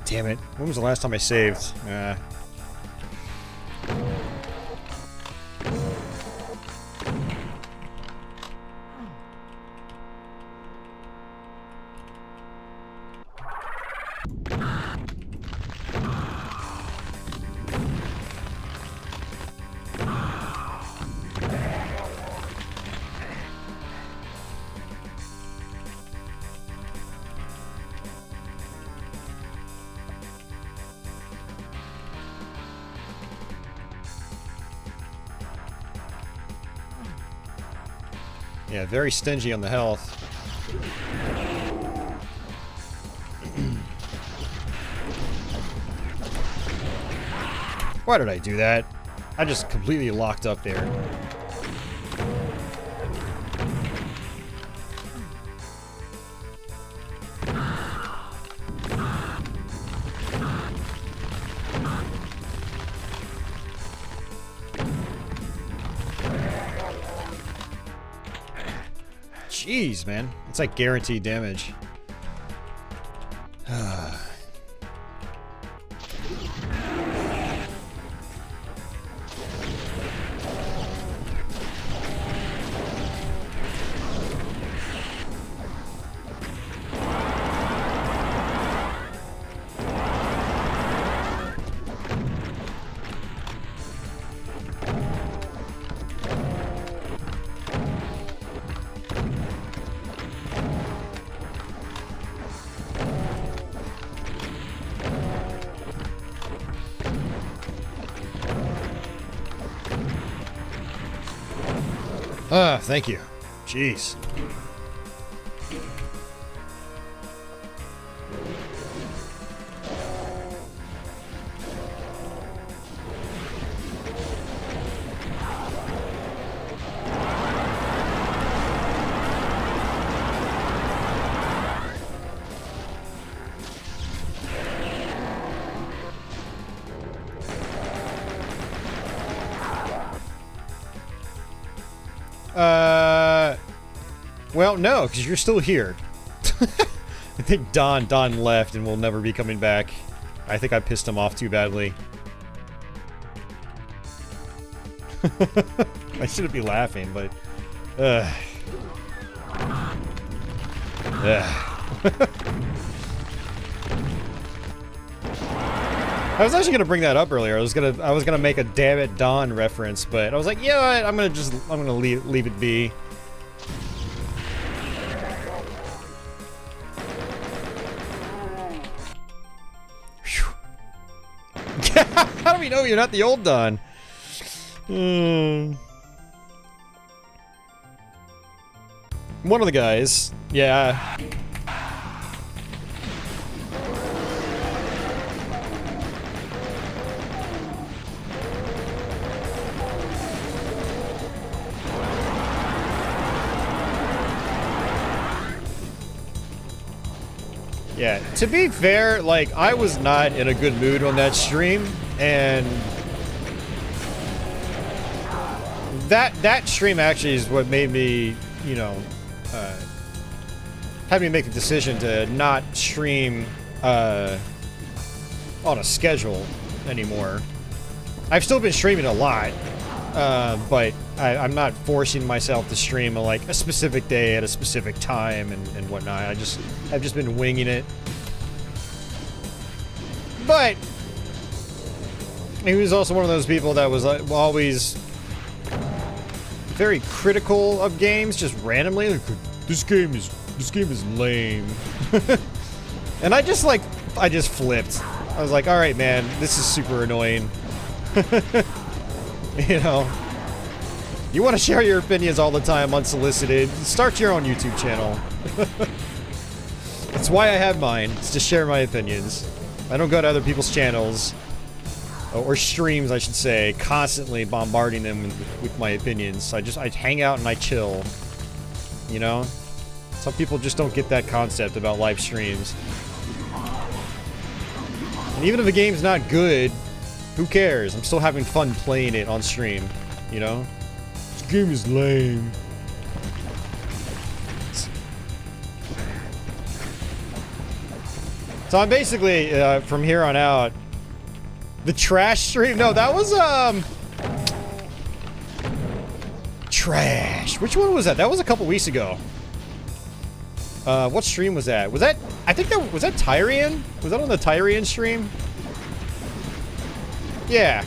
Damn it. When was the last time I saved? Yeah, very stingy on the health. Why did I do that? I just completely locked up there. Jeez, man. It's like guaranteed damage. Thank you. Jeez. Well, no, because you're still here. I think Don left and will never be coming back. I think I pissed him off too badly. I shouldn't be laughing, but... I was actually gonna bring that up earlier. I was gonna make a damn it Don reference, but I was like, yeah, what? I'm gonna leave it be. How do we know you're not the old Don? One of the guys, yeah. Yeah, to be fair, like, I was not in a good mood on that stream, and that stream actually is what made me, you know, had me make a decision to not stream on a schedule anymore. I've still been streaming a lot, but I'm not forcing myself to stream on like a specific day at a specific time and whatnot. I've just been winging it. But he was also one of those people that was always very critical of games, just randomly. Like, this game is lame. And I just flipped. I was like, all right, man, this is super annoying. You know, you want to share your opinions all the time unsolicited, start your own YouTube channel. That's why I have mine. It's to share my opinions. I don't go to other people's channels, or streams, I should say, constantly bombarding them with my opinions. I hang out and I chill. You know? Some people just don't get that concept about live streams. And even if a game's not good, who cares? I'm still having fun playing it on stream, you know? This game is lame. So I'm basically, from here on out, the trash stream. No, that was, trash. Which one was that? That was a couple weeks ago. What stream was that? Was that, I think that, was that Tyrian? Was that on the Tyrian stream? Yeah.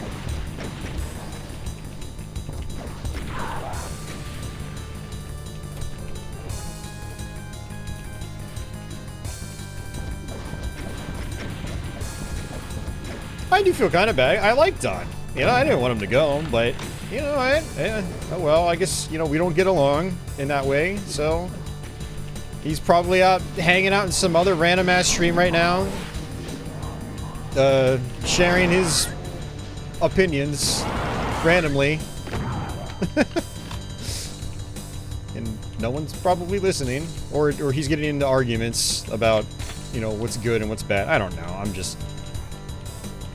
I do feel kind of bad. I like Don. You know, I didn't want him to go, but, you know, oh well, I guess, you know, we don't get along in that way, so... He's probably out hanging out in some other random-ass stream right now. Sharing his opinions randomly. And no one's probably listening, or he's getting into arguments about, you know, what's good and what's bad. I don't know. I'm just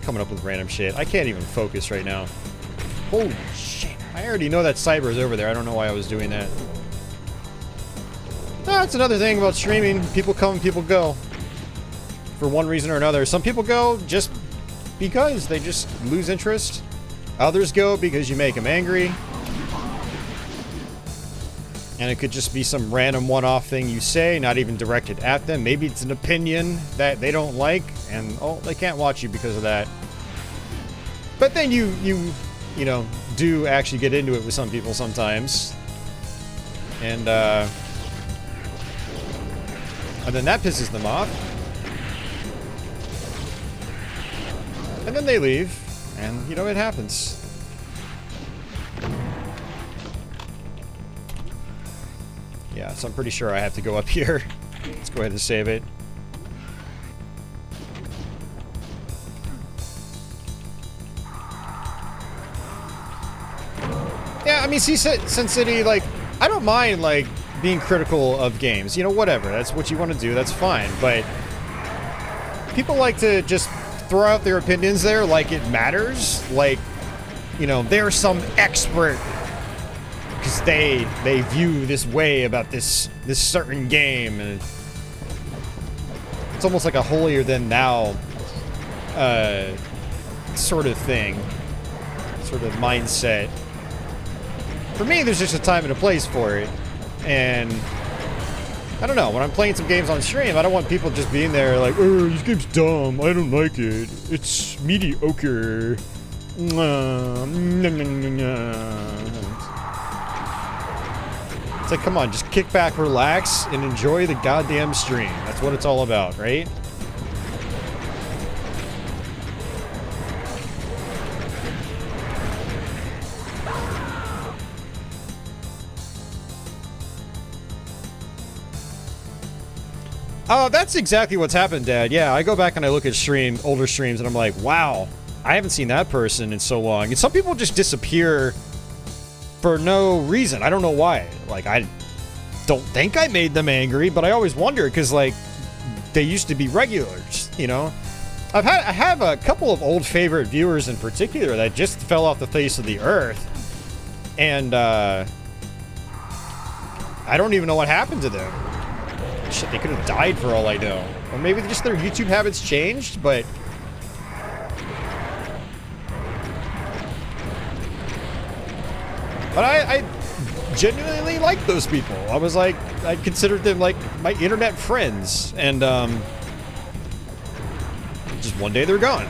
coming up with random shit. I can't even focus right now. Holy shit. I already know that Cyber is over there. I don't know why I was doing that. That's another thing about streaming. People come, people go. For one reason or another. Some people go just because they just lose interest. Others go because you make them angry. And it could just be some random one-off thing you say, not even directed at them. Maybe it's an opinion that they don't like, and oh, they can't watch you because of that. But then you know, do actually get into it with some people sometimes. And then that pisses them off. And then they leave, and you know, it happens. Yeah, so I'm pretty sure I have to go up here. Let's go ahead and save it. Yeah, I mean, see, Sin City, like, I don't mind, like, being critical of games. You know, whatever. That's what you want to do. That's fine. But people like to just throw out their opinions there like it matters. Like, you know, they're some expert because they view this way about this certain game, and it's almost like a holier than thou sort of thing, sort of mindset. For me, there's just a time and a place for it, and I don't know, when I'm playing some games on stream, I don't want people just being there like, oh, this game's dumb, I don't like it, it's mediocre. It's like, come on, just kick back, relax, and enjoy the goddamn stream. That's what it's all about, right? Oh, that's exactly what's happened, Dad. Yeah, I go back and I look at older streams, and I'm like, wow, I haven't seen that person in so long. And some people just disappear for no reason. I don't know why. Like, I don't think I made them angry, but I always wonder, because, like, they used to be regulars, you know? I have a couple of old favorite viewers in particular that just fell off the face of the earth. And, I don't even know what happened to them. Shit, they could have died for all I know. Or maybe just their YouTube habits changed, but I genuinely like those people. I was like, I considered them like my internet friends, and just one day they're gone.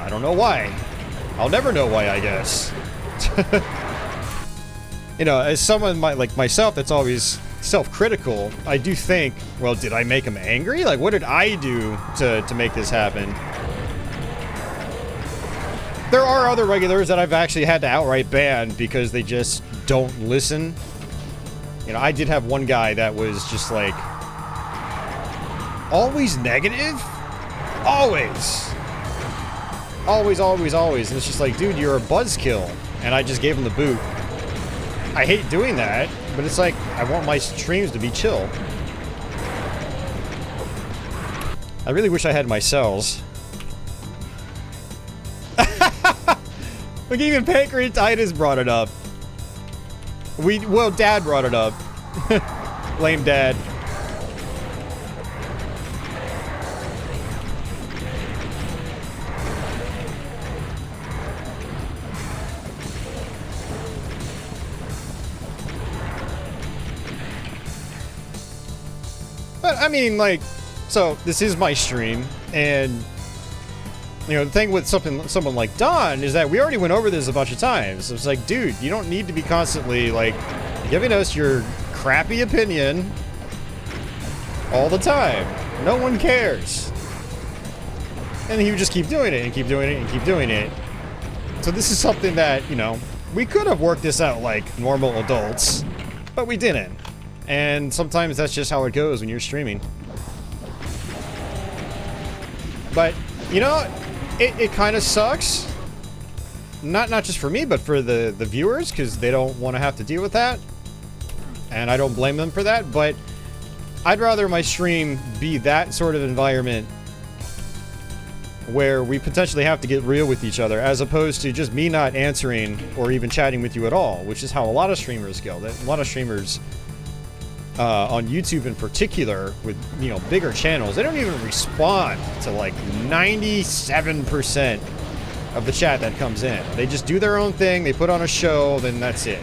I don't know why. I'll never know why, I guess. You know, as someone like myself that's always self-critical, I do think, well, did I make them angry? Like, what did I do to make this happen? There are other regulars that I've actually had to outright ban because they just don't listen. You know, I did have one guy that was just like always negative. Always. Always, always, always. And it's just like, dude, you're a buzzkill. And I just gave him the boot. I hate doing that, but it's like, I want my streams to be chill. I really wish I had my cells. Look, even Pancreatitis brought it up. Well, Dad brought it up. Lame Dad. But, I mean, like, so, this is my stream, and you know, the thing with someone like Don is that we already went over this a bunch of times. It's like, dude, you don't need to be constantly, like, giving us your crappy opinion all the time. No one cares. And he would just keep doing it, and keep doing it, and keep doing it. So this is something that, you know, we could have worked this out like normal adults, but we didn't. And sometimes that's just how it goes when you're streaming. But, you know, it kind of sucks not just for me, but for the viewers, because they don't want to have to deal with that. And I don't blame them for that, but I'd rather my stream be that sort of environment where we potentially have to get real with each other, as opposed to just me not answering or even chatting with you at all, which is how a lot of streamers go. A lot of streamers on YouTube in particular, with, you know, bigger channels, they don't even respond to like 97% of the chat that comes in. They just do their own thing, they put on a show, then that's it.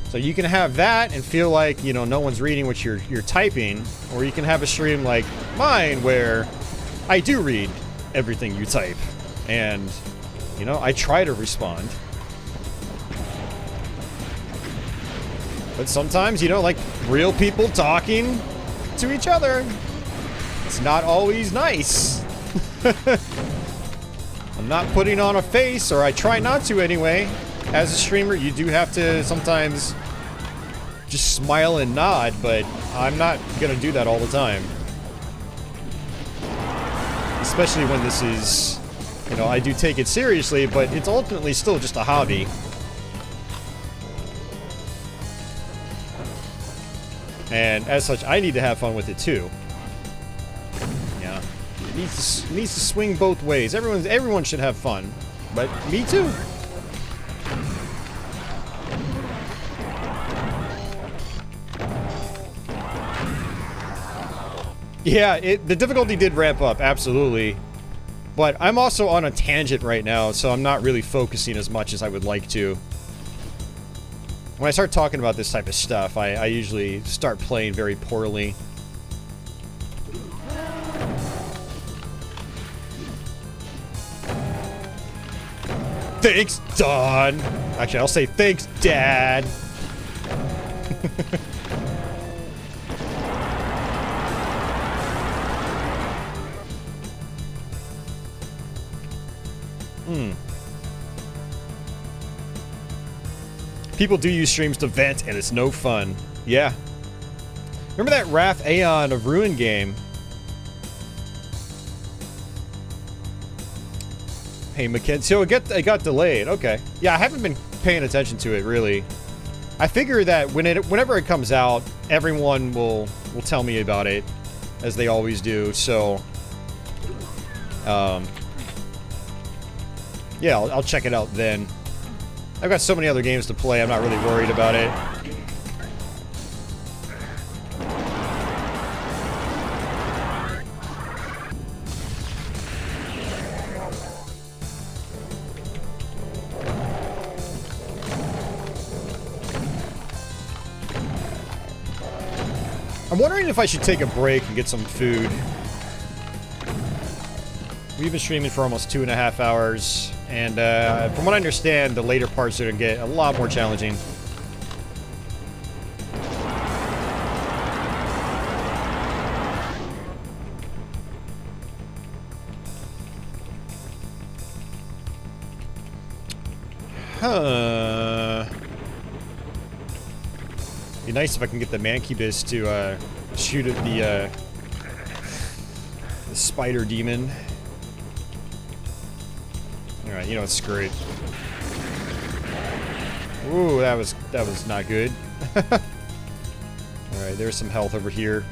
So you can have that and feel like, you know, no one's reading what you're typing, or you can have a stream like mine where I do read everything you type, and, you know, I try to respond. But sometimes, you know, like real people talking to each other, it's not always nice. I'm not putting on a face, or I try not to anyway. As a streamer, you do have to sometimes just smile and nod, but I'm not gonna do that all the time. Especially when this is, you know, I do take it seriously, but it's ultimately still just a hobby. And as such, I need to have fun with it too. Yeah, it needs to swing both ways. Everyone should have fun, but me too. Yeah, the difficulty did ramp up, absolutely. But I'm also on a tangent right now, so I'm not really focusing as much as I would like to. When I start talking about this type of stuff, I usually start playing very poorly. Thanks, Don! Actually, I'll say thanks, Dad! People do use streams to vent, and it's no fun. Yeah. Remember that Wrath Aeon of Ruin game? Hey, Mackenzie. So it got delayed. Okay. Yeah, I haven't been paying attention to it, really. I figure that whenever it comes out, everyone will tell me about it, as they always do, so... yeah, I'll check it out then. I've got so many other games to play, I'm not really worried about it. I'm wondering if I should take a break and get some food. We've been streaming for almost 2.5 hours, and from what I understand, the later parts are going to get a lot more challenging. Huh. Be nice if I can get the Mancubus to shoot at the spider demon. Alright, you know, it's screw it. Ooh, that was not good. Alright, there's some health over here.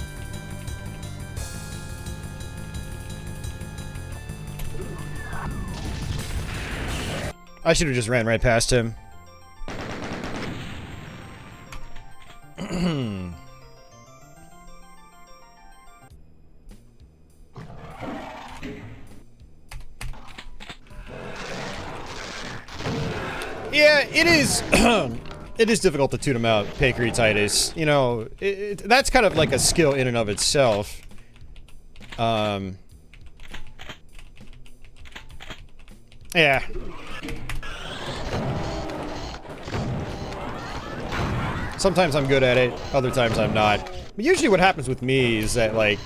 I should have just ran right past him. Yeah, it is. It is difficult to tune him out, pancreatitis. You know, that's kind of like a skill in and of itself. Yeah. Sometimes I'm good at it, other times I'm not. But usually what happens with me is that, like,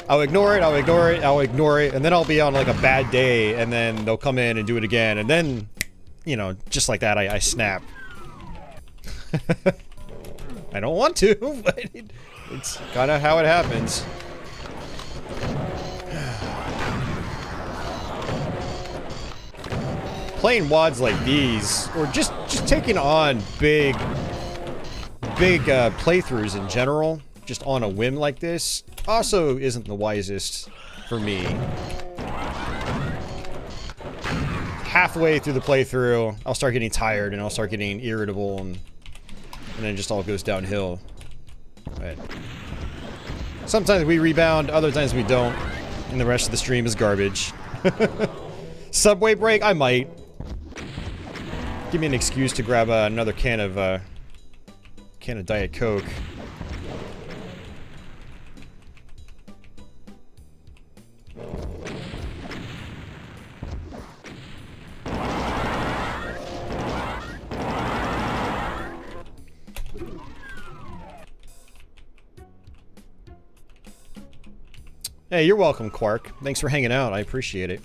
I'll ignore it, I'll ignore it, I'll ignore it, and then I'll be on, like, a bad day, and then they'll come in and do it again, and then, you know, just like that, I snap. I don't want to, but it's kind of how it happens. playing WADs like these, or just taking on big playthroughs in general, just on a whim like this, also isn't the wisest for me. Halfway through the playthrough, I'll start getting tired and I'll start getting irritable, and then it just all goes downhill. But sometimes we rebound, other times we don't, and the rest of the stream is garbage. Subway break? I might. Give me an excuse to grab another can of Diet Coke. Hey, you're welcome, Quark. Thanks for hanging out. I appreciate it.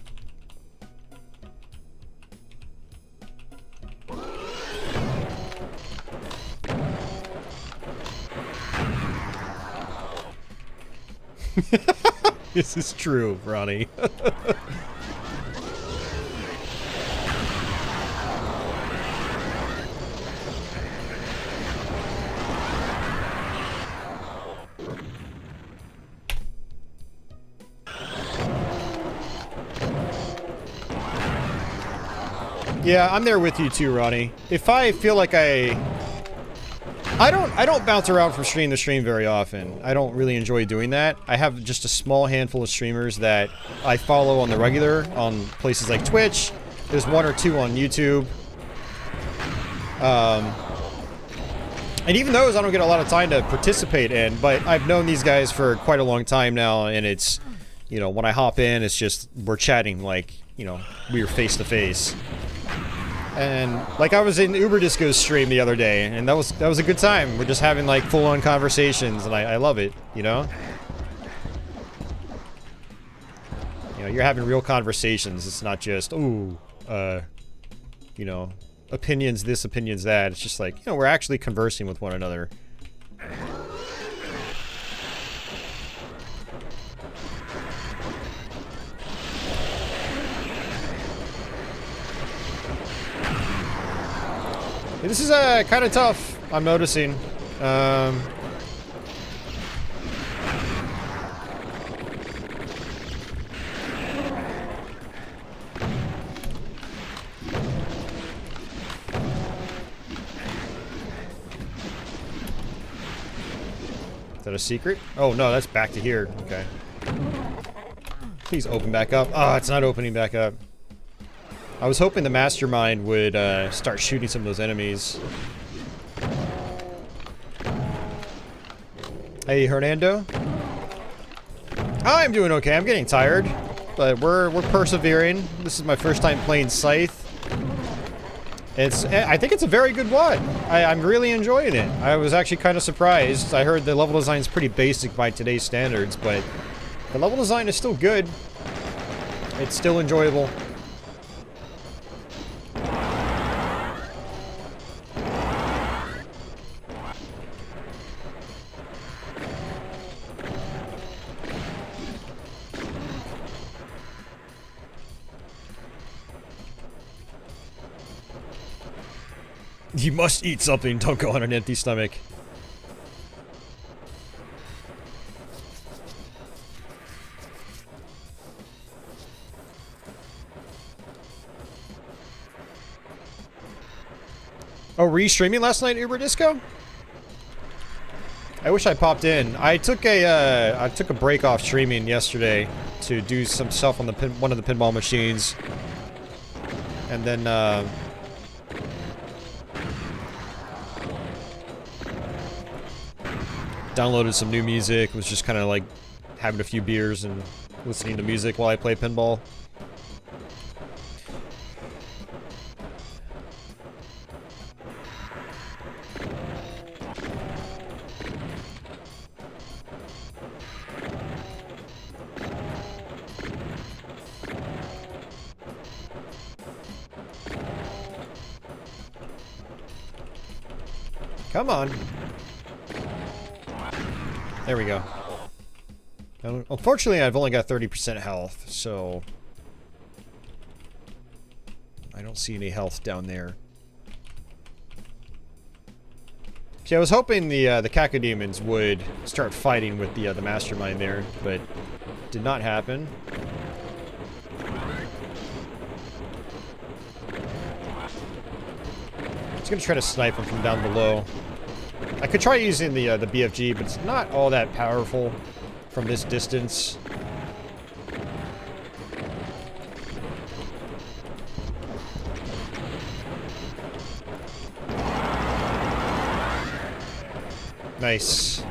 This is true, Ronnie. Yeah, I'm there with you too, Ronnie. If I feel like I don't bounce around from stream to stream very often. I don't really enjoy doing that. I have just a small handful of streamers that I follow on the regular on places like Twitch. There's one or two on YouTube. And even those I don't get a lot of time to participate in, but I've known these guys for quite a long time now, and it's, you know, when I hop in, it's just, we're chatting like, you know, we're face to face. And like I was in Uber Disco's stream the other day, and that was a good time. We're just having like full-on conversations, and I love it, you know? You know, you're having real conversations. It's not just, ooh, you know, opinions this, opinions that. It's just like, you know, we're actually conversing with one another. This is kind of tough, I'm noticing. Is that a secret? Oh no, that's back to here. Okay. Please open back up. Oh, it's not opening back up. I was hoping the mastermind would start shooting some of those enemies. Hey, Hernando. I'm doing okay. I'm getting tired, but we're persevering. This is my first time playing Scythe. I think it's a very good WAD. I'm really enjoying it. I was actually kind of surprised. I heard the level design is pretty basic by today's standards, but the level design is still good. It's still enjoyable. You must eat something, don't go on an empty stomach. Oh, were you streaming last night, Uber Disco? I wish I popped in. I took a break off streaming yesterday to do some stuff on one of the pinball machines. And then, downloaded some new music, was just kind of like having a few beers and listening to music while I play pinball. Come on. There we go. Unfortunately, I've only got 30% health, so I don't see any health down there. See, I was hoping the cacodemons would start fighting with the mastermind there, but did not happen. Just gonna try to snipe him from down below. I could try using the BFG, but it's not all that powerful from this distance. Nice.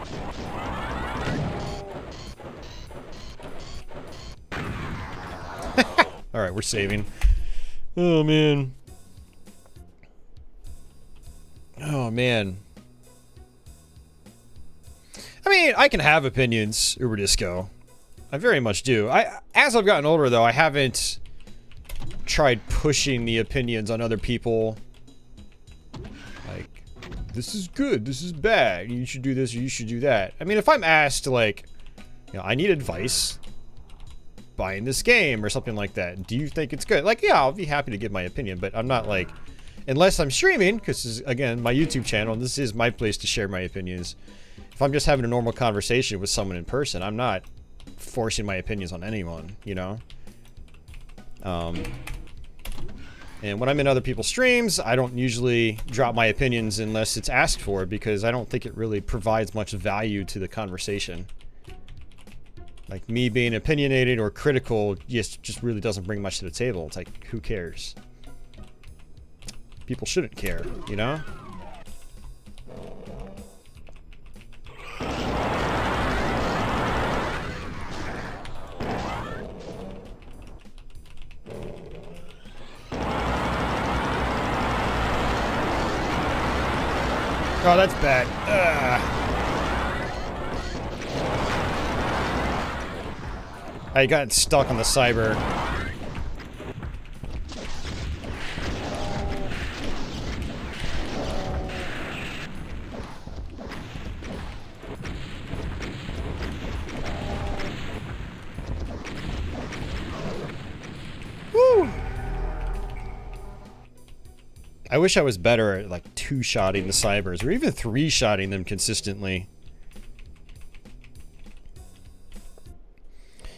Alright, we're saving. Oh, man. Oh, man. I mean, I can have opinions, Uber Disco. I very much do. As I've gotten older, though, I haven't tried pushing the opinions on other people. Like, this is good, this is bad, you should do this or you should do that. I mean, if I'm asked, like, you know, I need advice buying this game or something like that, do you think it's good? Like, yeah, I'll be happy to give my opinion, but I'm not like, unless I'm streaming, because this is, again, my YouTube channel, and this is my place to share my opinions. If I'm just having a normal conversation with someone in person, I'm not forcing my opinions on anyone, you know? And when I'm in other people's streams, I don't usually drop my opinions unless it's asked for, because I don't think it really provides much value to the conversation. Like, me being opinionated or critical just really doesn't bring much to the table. It's like, who cares? People shouldn't care, you know? Oh, that's bad. I got stuck on the cyber. Woo! I wish I was better at, like, two-shotting the cybers, or even three-shotting them consistently.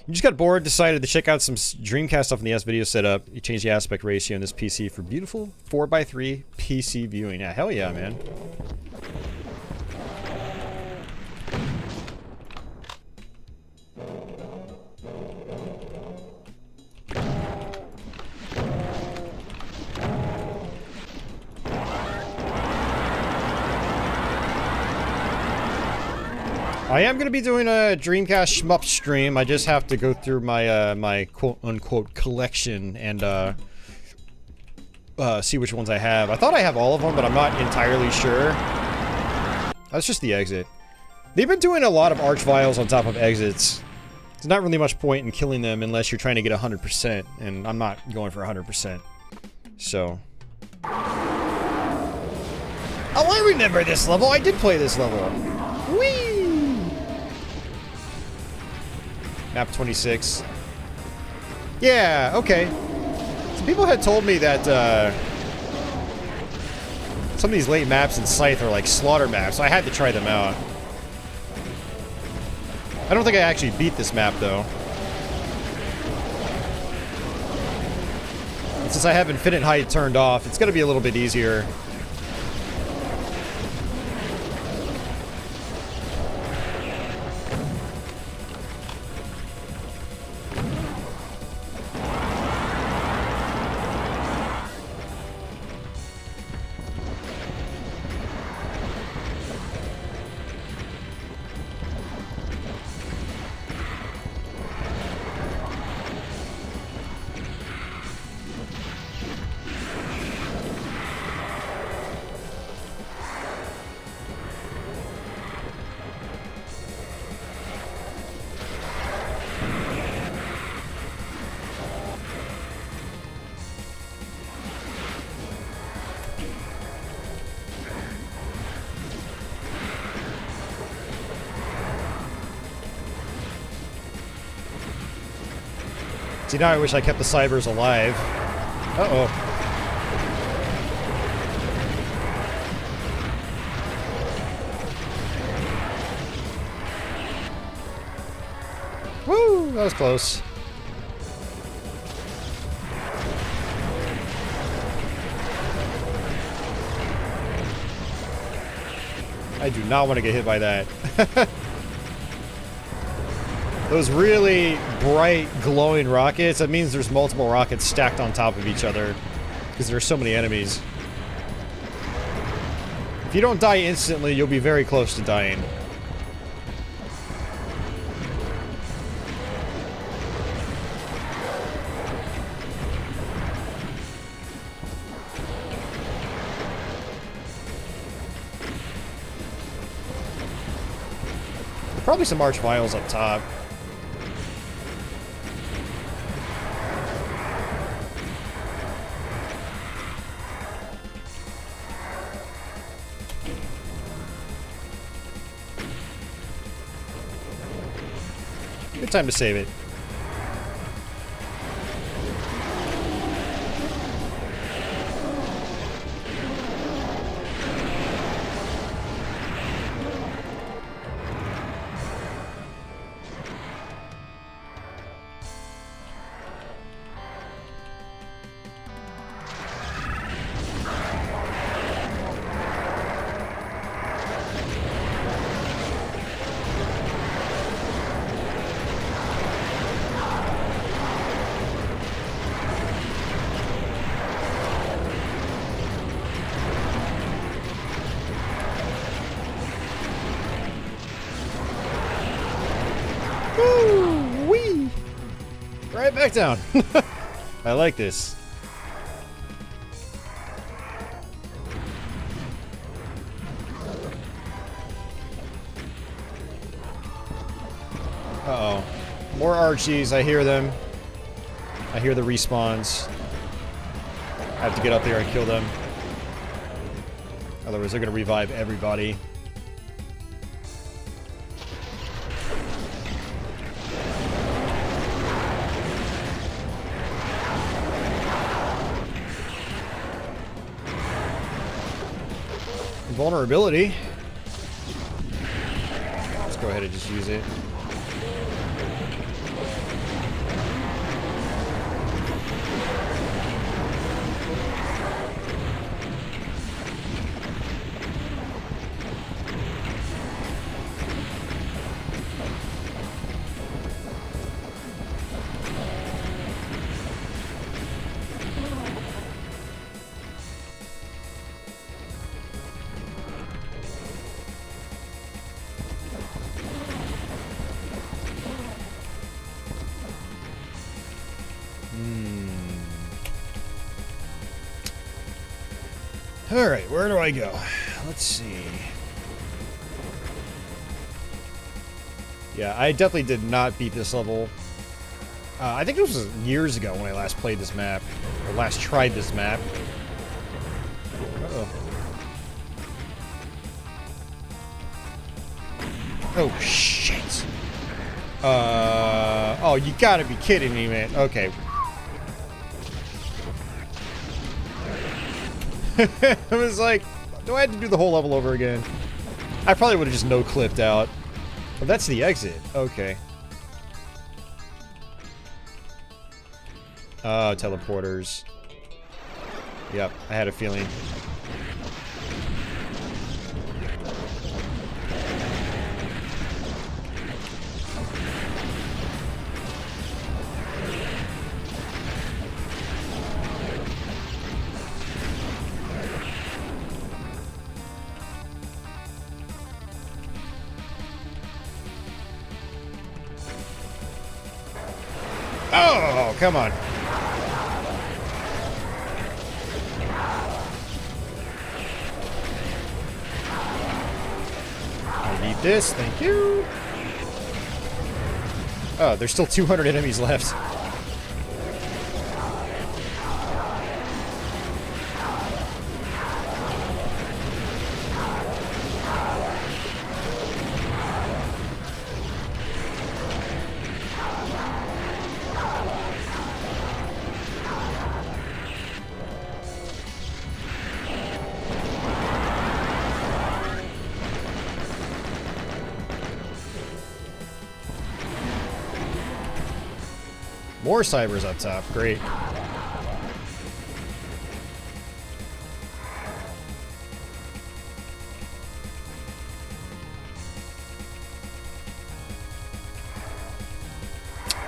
You just got bored, decided to check out some Dreamcast stuff in the S-Video setup. You changed the aspect ratio on this PC for beautiful 4:3 PC viewing. Yeah, hell yeah, man. I am going to be doing a Dreamcast shmup stream. I just have to go through my my quote-unquote collection and see which ones I have. I thought I have all of them, but I'm not entirely sure. That's just the exit. They've been doing a lot of archviles on top of exits. There's not really much point in killing them unless you're trying to get 100%, and I'm not going for 100%. So... Oh, I remember this level! I did play this level! Whee! Map 26. Yeah, okay. Some people had told me that some of these late maps in Scythe are like slaughter maps, so I had to try them out. I don't think I actually beat this map, though. And since I have Infinite Height turned off, it's gonna be a little bit easier. See, now I wish I kept the cybers alive. Uh-oh. that was close. I do not want to get hit by that. Those really bright, glowing rockets, that means there's multiple rockets stacked on top of each other. Because there are so many enemies. If you don't die instantly, you'll be very close to dying. Probably some arch vials up top. Good time to save it. Woo-wee! Right back down. I like this. Uh-oh. More Archies. I hear them. I hear the respawns. I have to get up there and kill them. Otherwise, they're going to revive everybody. Vulnerability. Let's go ahead and just use it. Alright, where do I go? Let's see. Yeah, I definitely did not beat this level. I think it was years ago when I last played this map. Or last tried this map. Uh-oh. Oh, shit. Oh, you gotta be kidding me, man. Okay. I was like, do I have to do the whole level over again? I probably would have just no-clipped out. Oh, that's the exit. Okay. Oh, teleporters. Yep, I had a feeling. Oh, come on. I need this, thank you. Oh, there's still 200 enemies left. More cybers up top. Great.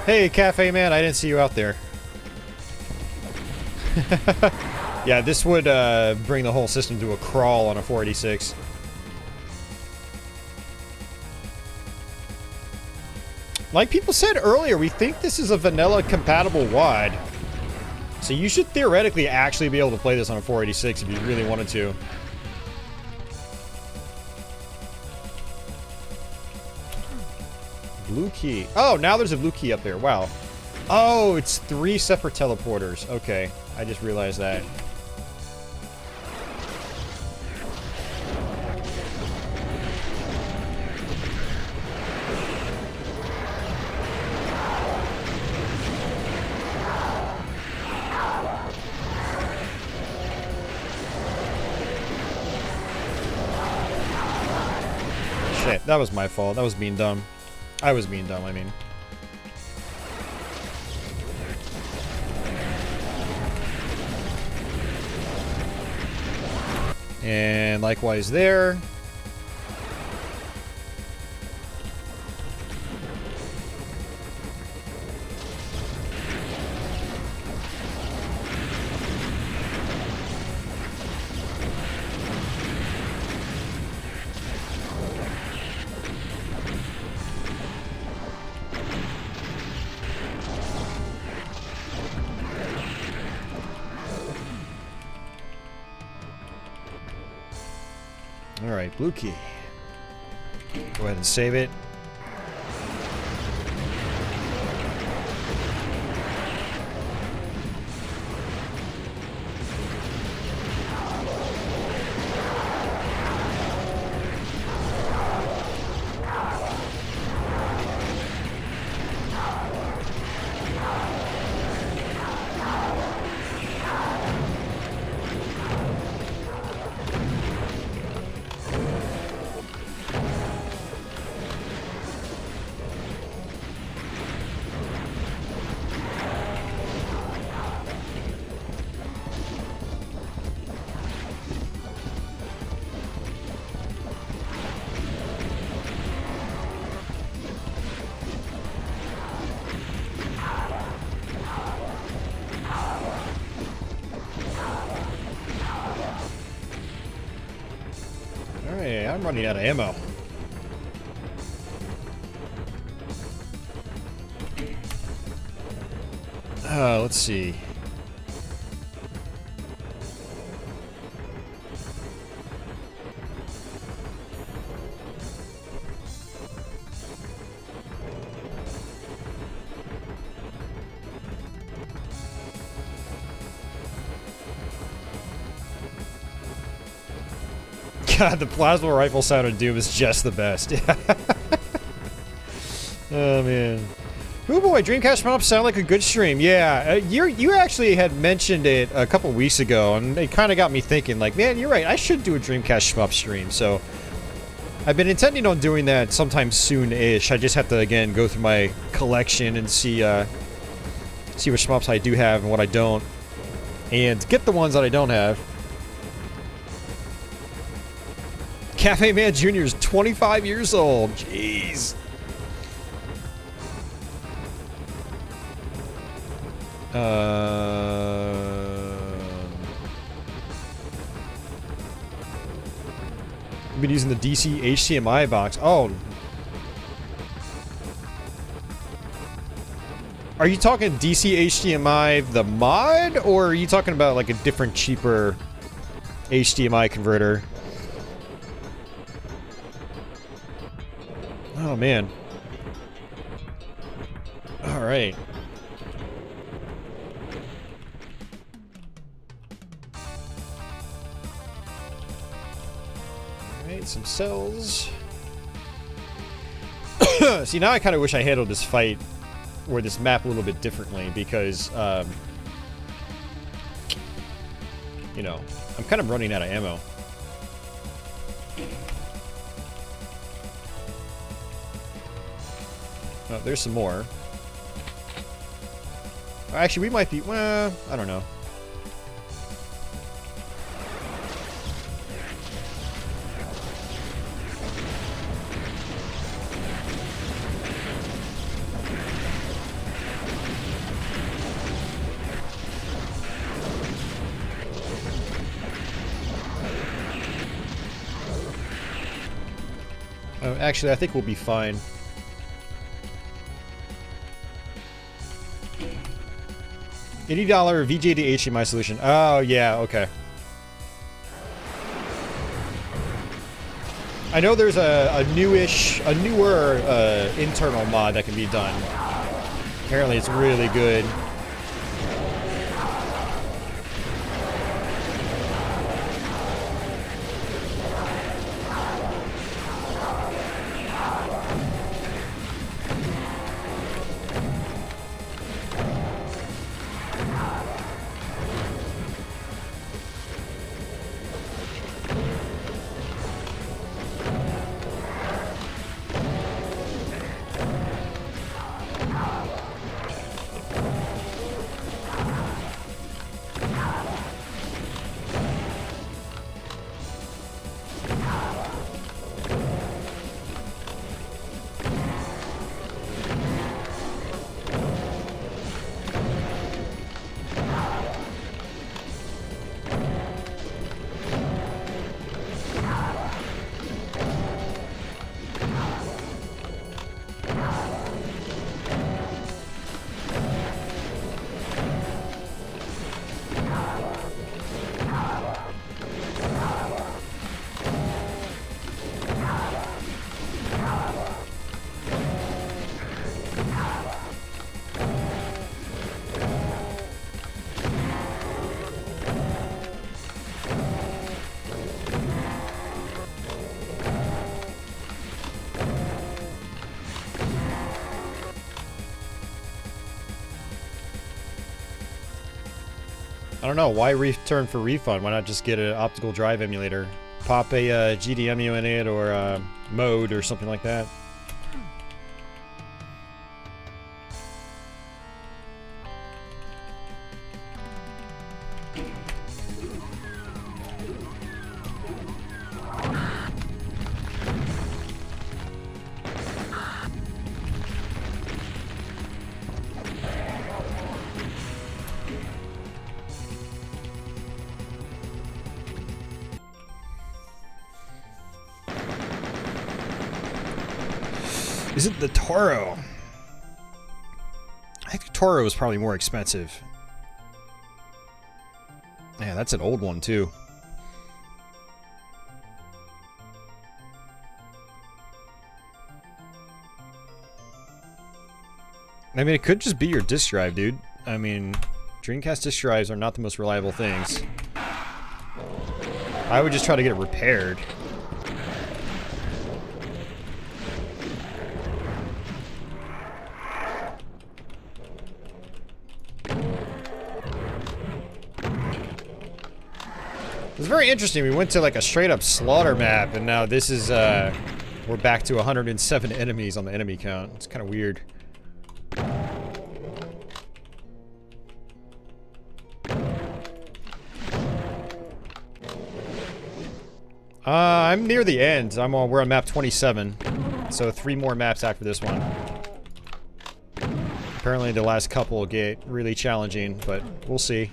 Hey, Cafe Man, I didn't see you out there. Yeah, this would bring the whole system to a crawl on a 486. Like people said earlier, we think this is a vanilla compatible WAD. So you should theoretically actually be able to play this on a 486 if you really wanted to. Blue key. Oh, now there's a blue key up there. Wow. Oh, it's 3 separate teleporters. Okay, I just realized that. Shit, that was my fault. That was being dumb. I was being dumb, I mean. And likewise there. Alright, blue key. Go ahead and save it. Alright, I'm running out of ammo. Let's see. God, the plasma rifle sound of Doom is just the best. Oh, man. Oh boy, Dreamcast shmups sound like a good stream. Yeah, you actually had mentioned it a couple weeks ago, and it kind of got me thinking, like, man, you're right, I should do a Dreamcast shmup stream. So, I've been intending on doing that sometime soon-ish. I just have to, again, go through my collection and see what shmups I do have and what I don't. And get the ones that I don't have. Cafe Man Jr. is 25 years old. Jeez. I've been using the DC HDMI box. Oh. Are you talking DC HDMI the mod, or are you talking about like a different, cheaper HDMI converter? Oh, man. Alright. Alright, some cells. See, now I kind of wish I handled this fight, or this map, a little bit differently, because, you know, I'm kind of running out of ammo. Oh, there's some more. Actually, we might be... Well, I don't know. Actually, I think we'll be fine. $80 VJ to HDMI solution. Oh, yeah, okay. I know there's a newer internal mod that can be done. Apparently it's really good. I don't know, why return for refund? Why not just get an optical drive emulator? Pop a GDEMU in it, or mode, or something like that. Is it the Toro? I think the Toro is probably more expensive. Yeah, that's an old one too. I mean, it could just be your disk drive, dude. I mean, Dreamcast disk drives are not the most reliable things. I would just try to get it repaired. It's very interesting. We went to like a straight up slaughter map, and now this is, we're back to 107 enemies on the enemy count. It's kind of weird. I'm near the end. We're on map 27. So 3 more maps after this one. Apparently the last couple will get really challenging, but we'll see.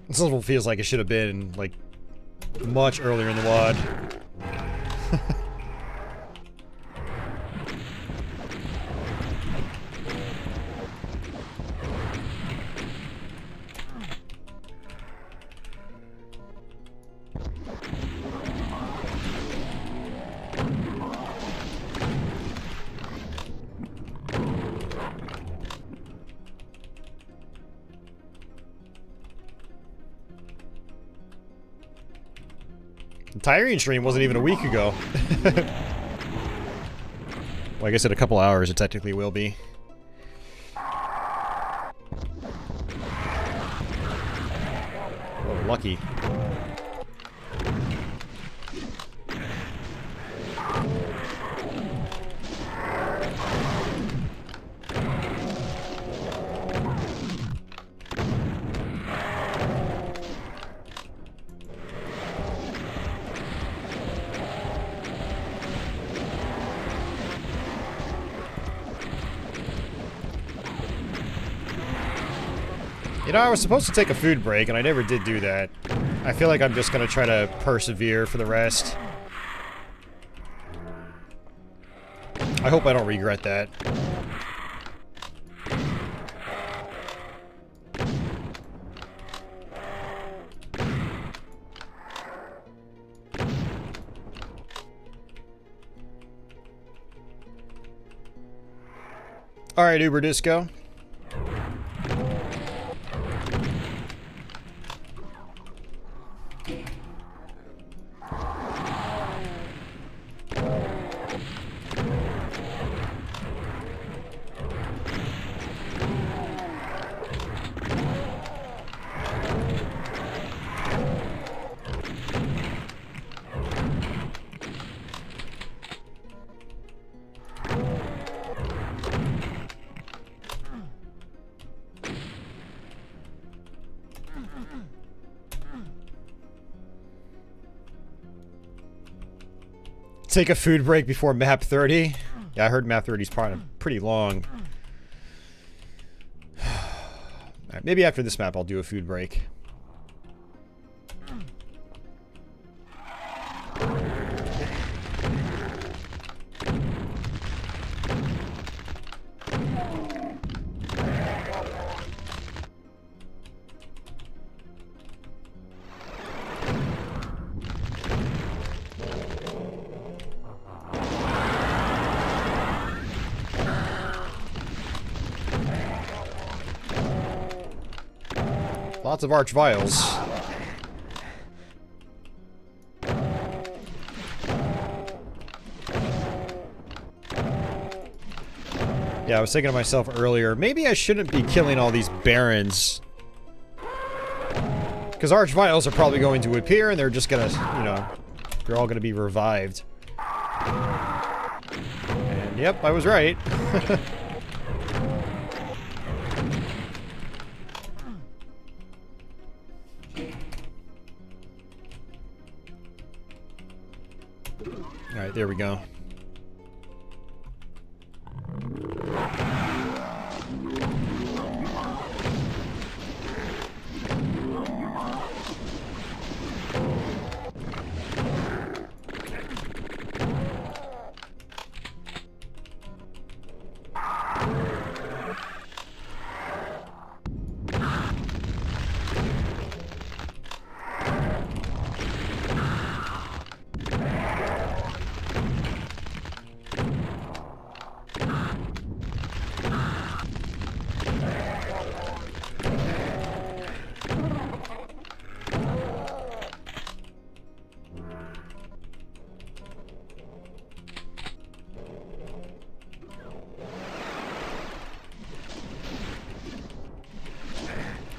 This level feels like it should have been, like, much earlier in the WAD. The tiring stream wasn't even a week ago. Well, I guess in a couple hours it technically will be. Oh, lucky. You know, I was supposed to take a food break, and I never did do that. I feel like I'm just gonna try to persevere for the rest. I hope I don't regret that. Alright, Uber Disco. Take a food break before map 30. Yeah, I heard map 30 is probably pretty long. Alright, maybe after this map I'll do a food break. Lots of arch vials. Yeah, I was thinking to myself earlier, maybe I shouldn't be killing all these barons. Because arch vials are probably going to appear and they're just gonna, you know, they're all gonna be revived. And yep, I was right. Alright, there we go.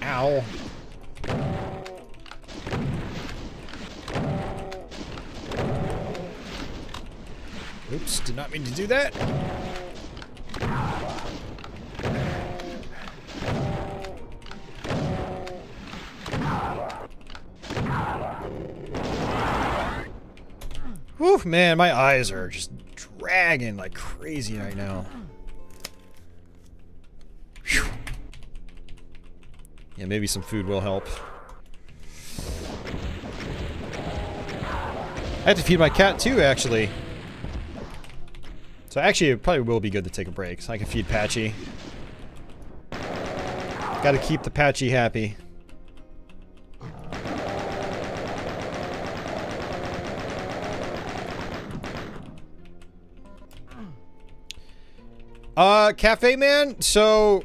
Ow. Oops, did not mean to do that. Whew, man, my eyes are just dragging like crazy right now. Whew. Yeah, maybe some food will help. I have to feed my cat too, actually. So actually, it probably will be good to take a break, so I can feed Patchy. Gotta keep the Patchy happy. Cafe Man, so...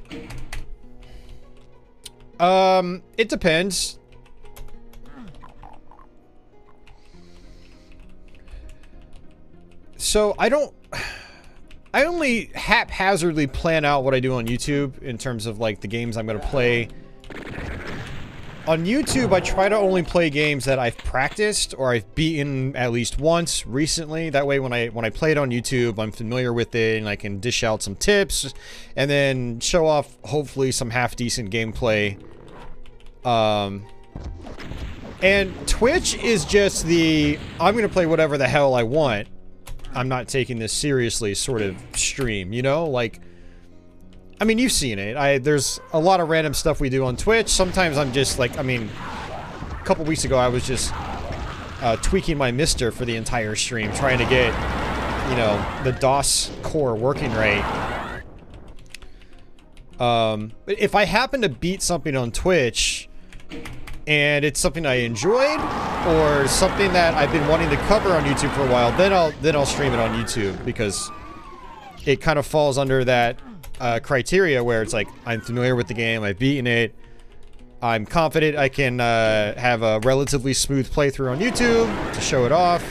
it depends. So I only haphazardly plan out what I do on YouTube in terms of like the games I'm going to play. On YouTube, I try to only play games that I've practiced or I've beaten at least once recently. That way, when I play it on YouTube, I'm familiar with it and I can dish out some tips and then show off hopefully some half-decent gameplay. And Twitch is just the I'm gonna play whatever the hell I want. I'm not taking this seriously sort of stream, you know? Like, I mean, you've seen it. There's a lot of random stuff we do on Twitch. Sometimes I'm just like, I mean, a couple weeks ago I was just tweaking my Mister for the entire stream, trying to get, you know, the DOS core working right. But if I happen to beat something on Twitch and it's something I enjoyed or something that I've been wanting to cover on YouTube for a while, then I'll stream it on YouTube, because it kind of falls under that criteria where it's like, I'm familiar with the game, I've beaten it, I'm confident I can have a relatively smooth playthrough on YouTube to show it off.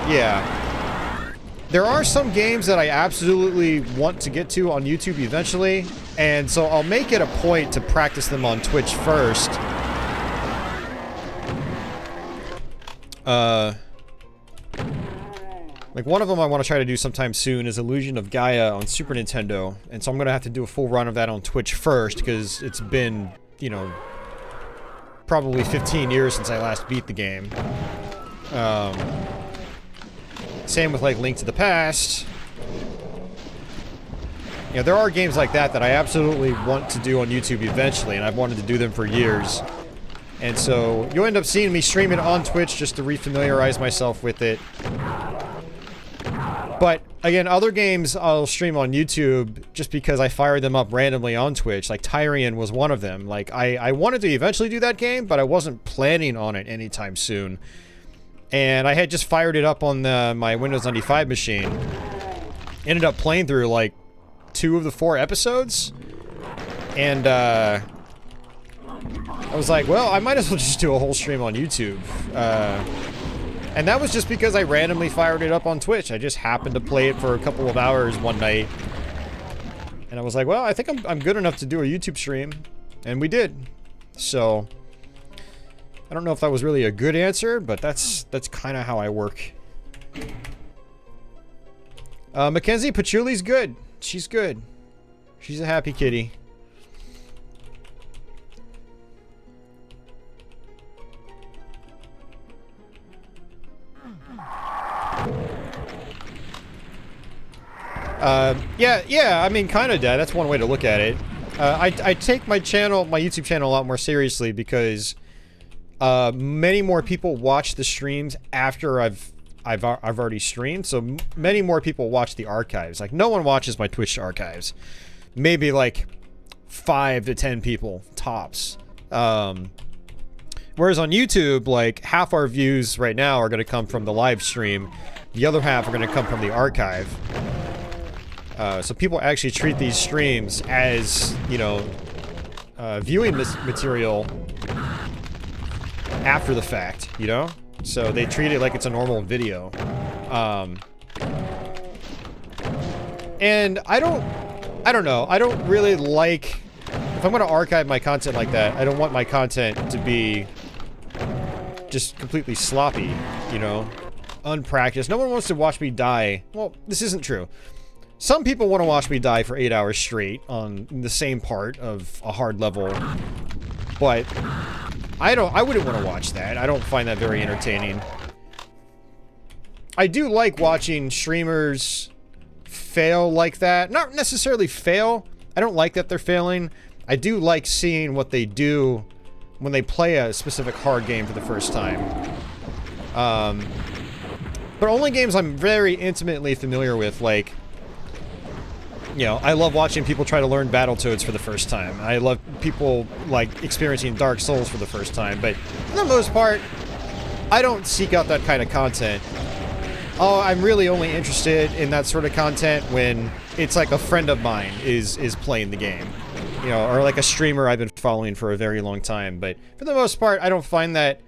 Yeah. There are some games that I absolutely want to get to on YouTube eventually, and so I'll make it a point to practice them on Twitch first. Like one of them I want to try to do sometime soon is Illusion of Gaia on Super Nintendo, and so I'm going to have to do a full run of that on Twitch first, because it's been, you know, probably 15 years since I last beat the game. Same with like Link to the Past. You know, there are games like that that I absolutely want to do on YouTube eventually, and I've wanted to do them for years. And so you'll end up seeing me stream it on Twitch just to refamiliarize myself with it. But again, other games I'll stream on YouTube just because I fired them up randomly on Twitch. Like Tyrian was one of them. Like I wanted to eventually do that game, but I wasn't planning on it anytime soon. And I had just fired it up on my Windows 95 machine. Ended up playing through like 2 of the 4 episodes. And I was like, well, I might as well just do a whole stream on YouTube. And that was just because I randomly fired it up on Twitch. I just happened to play it for a couple of hours one night. And I was like, well, I think I'm good enough to do a YouTube stream. And we did. So I don't know if that was really a good answer, but that's kind of how I work. Mackenzie Pachuli's good. She's good. She's a happy kitty. Yeah, I mean, kind of, Dad. That's one way to look at it. I take my YouTube channel a lot more seriously because many more people watch the streams after I've already streamed, so many more people watch the archives. Like, no one watches my Twitch archives. Maybe like 5 to 10 people tops. Whereas on YouTube, like, half our views right now are going to come from the live stream. The other half are going to come from the archive. So people actually treat these streams as, you know, viewing material after the fact, you know? So they treat it like it's a normal video. And I don't know. I don't really like... If I'm going to archive my content like that, I don't want my content to be just completely sloppy, you know? Unpracticed. No one wants to watch me die. Well, this isn't true. Some people want to watch me die for 8 hours straight on the same part of a hard level. But I wouldn't want to watch that. I don't find that very entertaining. I do like watching streamers fail like that. Not necessarily fail. I don't like that they're failing. I do like seeing what they do when they play a specific hard game for the first time. But only games I'm very intimately familiar with, like, you know, I love watching people try to learn Battletoads for the first time. I love people, like, experiencing Dark Souls for the first time. But for the most part, I don't seek out that kind of content. Oh, I'm really only interested in that sort of content when it's like a friend of mine is playing the game. You know, or like a streamer I've been following for a very long time. But for the most part, I don't find that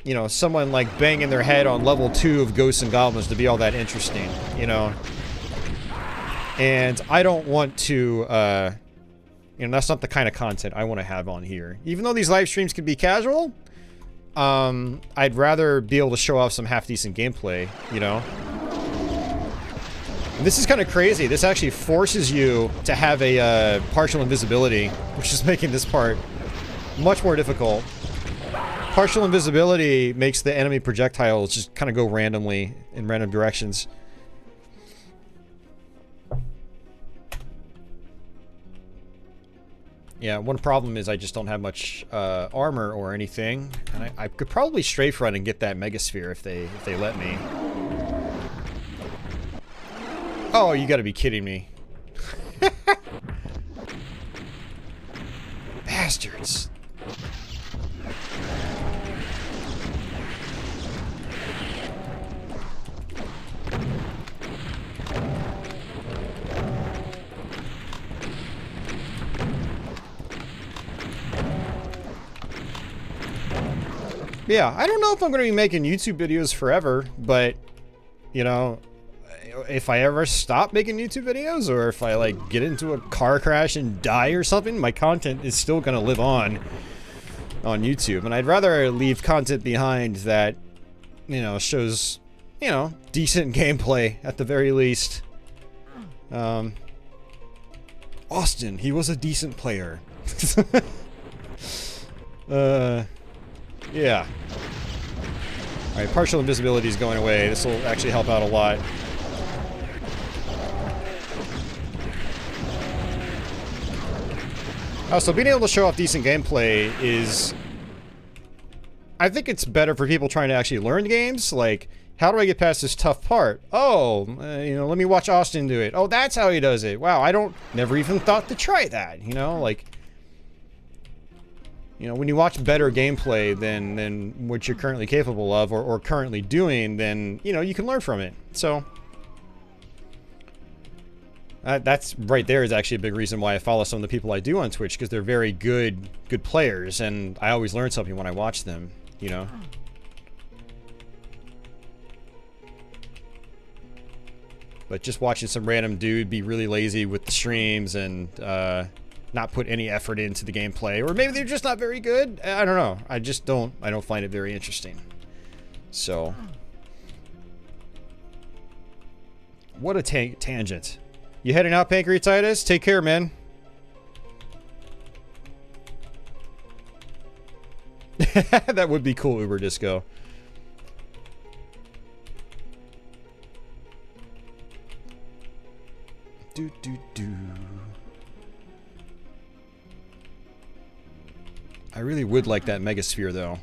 you know, someone like banging their head on level 2 of Ghosts and Goblins to be all that interesting, you know. And I don't want to, you know, that's not the kind of content I want to have on here. Even though these live streams can be casual, I'd rather be able to show off some half-decent gameplay, you know. And this is kind of crazy. This actually forces you to have a partial invisibility, which is making this part much more difficult. Partial invisibility makes the enemy projectiles just kind of go randomly in random directions. Yeah, one problem is I just don't have much armor or anything, and I could probably strafe run and get that Megasphere if they let me. Oh, you gotta be kidding me. Bastards. Yeah, I don't know if I'm going to be making YouTube videos forever, but, you know, if I ever stop making YouTube videos, or if I, like, get into a car crash and die or something, my content is still going to live on YouTube. And I'd rather leave content behind that, you know, shows, you know, decent gameplay at the very least. Austin, he was a decent player. Yeah. Alright, partial invisibility is going away. This will actually help out a lot. So being able to show off decent gameplay is... I think it's better for people trying to actually learn games. Like, how do I get past this tough part? Oh, you know, let me watch Austin do it. Oh, that's how he does it. Wow, never even thought to try that, you know? Like... You know, when you watch better gameplay than what you're currently capable of or currently doing, then, you know, you can learn from it. So, that's right there is actually a big reason why I follow some of the people I do on Twitch, because they're very good players, and I always learn something when I watch them, you know. But just watching some random dude be really lazy with the streams and, not put any effort into the gameplay, or maybe they're just not very good. I don't know. I don't find it very interesting. So, what a tangent. You heading out, Pancreatitis? Take care, man. That would be cool, Uber Disco. Do do do. I really would like that Megasphere, though.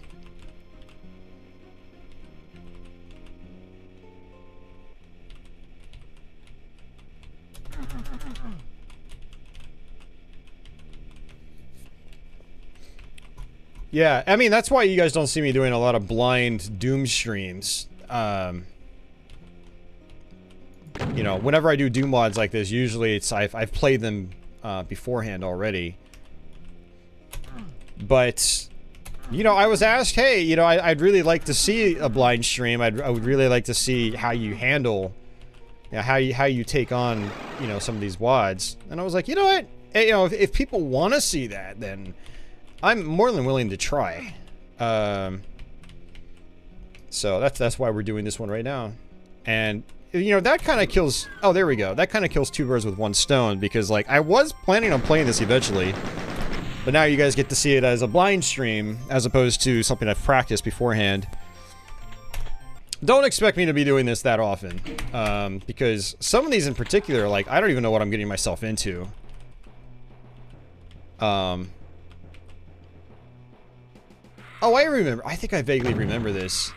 Yeah, I mean, that's why you guys don't see me doing a lot of blind Doom streams. You know, whenever I do Doom mods like this, usually it's I've played them beforehand already. But, you know, I was asked, hey, you know, I'd really like to see a blind stream. I would really like to see how you handle, you know, how you take on, you know, some of these WADs. And I was like, you know what? Hey, you know, if people want to see that, then I'm more than willing to try. So that's why we're doing this one right now. And, you know, that kind of kills... Oh, there we go. That kind of kills two birds with one stone, because, like, I was planning on playing this eventually. But now you guys get to see it as a blind stream, as opposed to something I've practiced beforehand. Don't expect me to be doing this that often, because some of these in particular, like, I don't even know what I'm getting myself into. Oh, I remember. I think I vaguely remember this.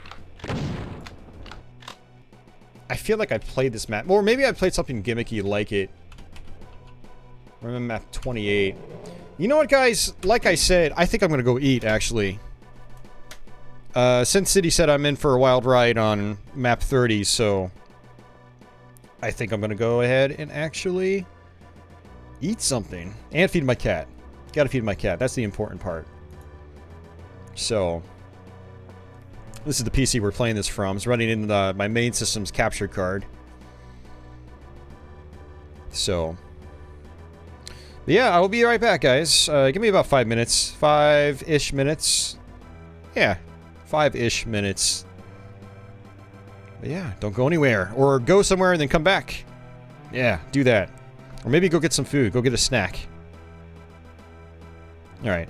I feel like I played this map, or maybe I played something gimmicky like it. Remember map 28. You know what, guys? Like I said, I think I'm gonna go eat, actually. Sin City said I'm in for a wild ride on map 30, so... I think I'm gonna go ahead and actually... eat something. And feed my cat. Gotta feed my cat. That's the important part. So... This is the PC we're playing this from. It's running in my main system's capture card. So, but yeah, I'll be right back, guys. Give me about 5 minutes. 5-ish minutes. Yeah, 5-ish minutes. But yeah, don't go anywhere. Or go somewhere and then come back. Yeah, do that. Or maybe go get some food. Go get a snack. Alright.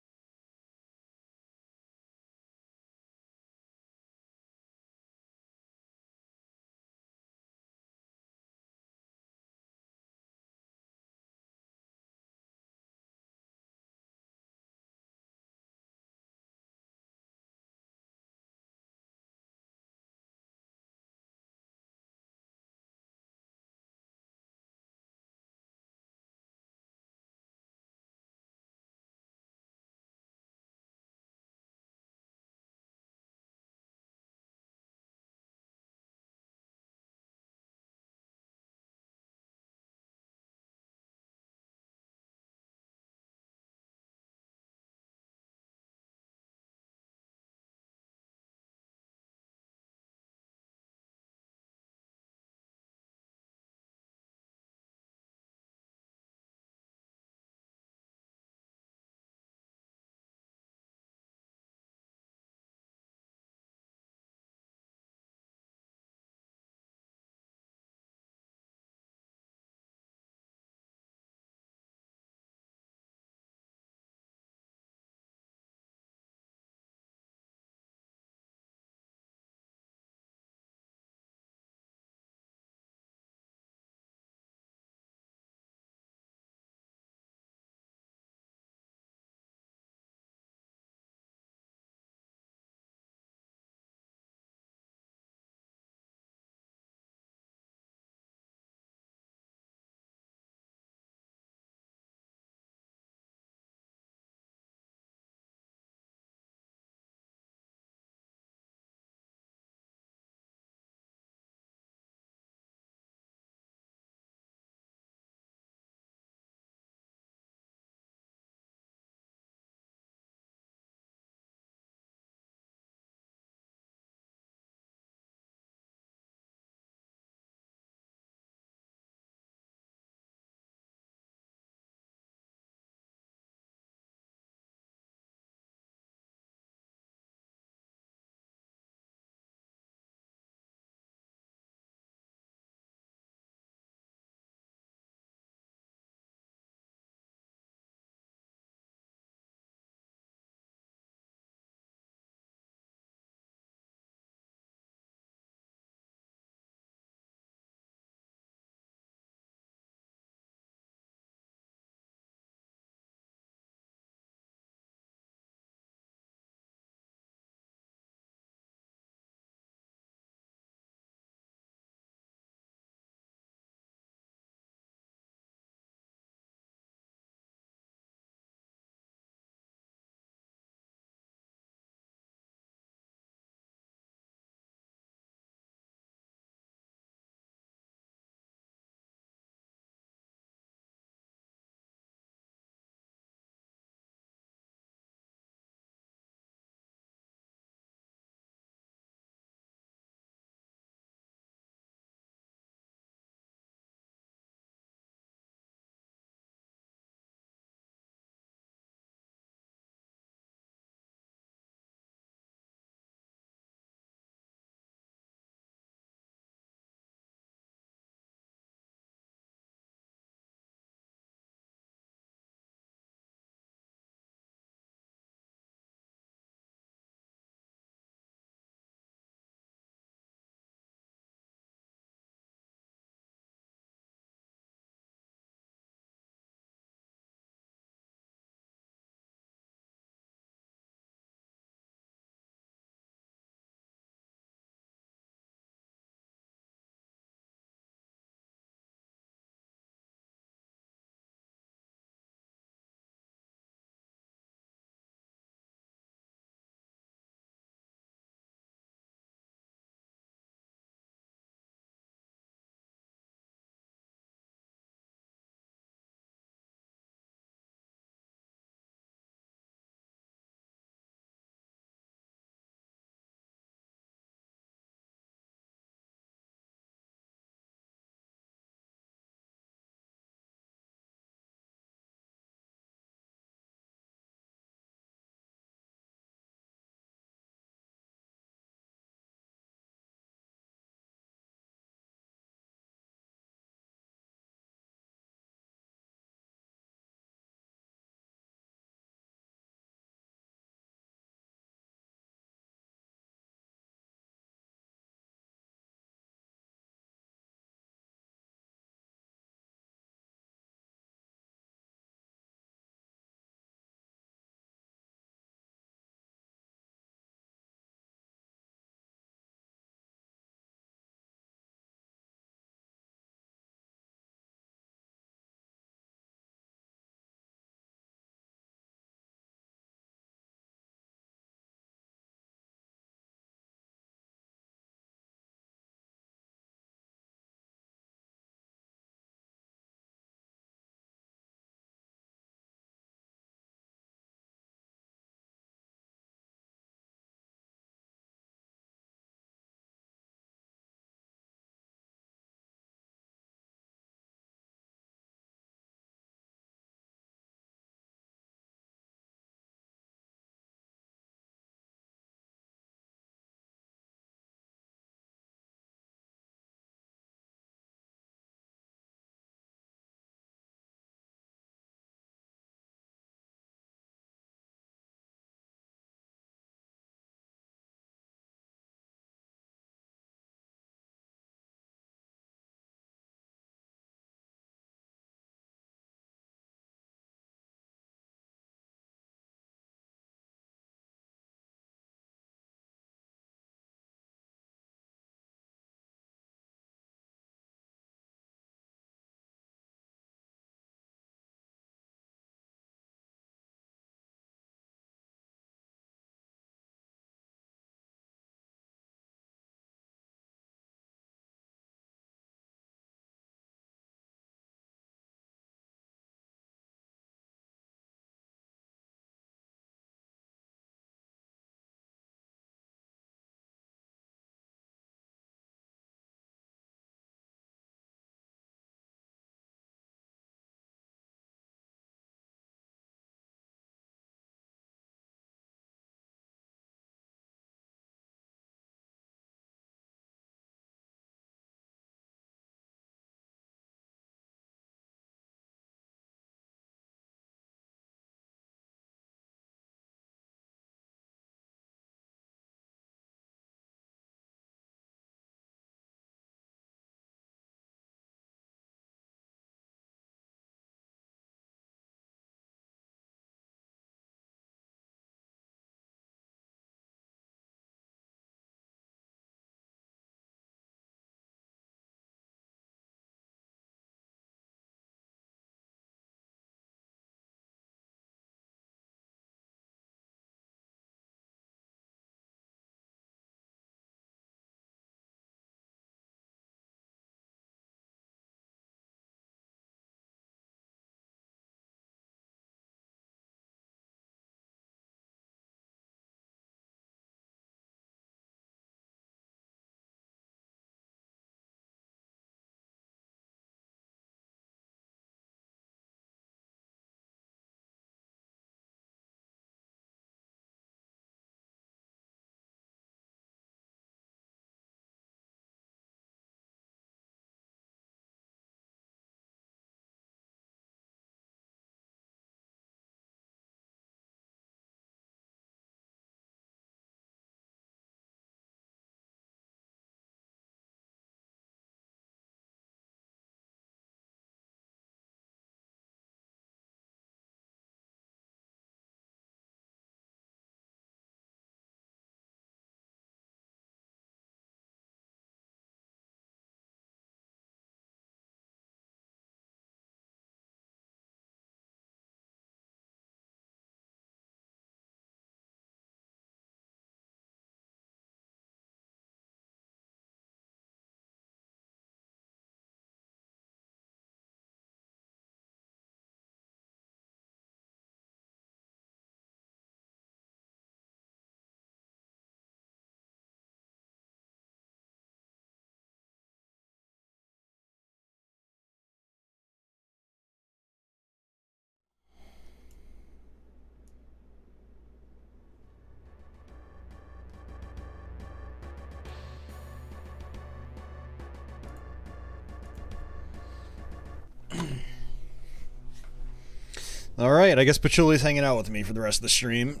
Alright, I guess Patchouli's hanging out with me for the rest of the stream.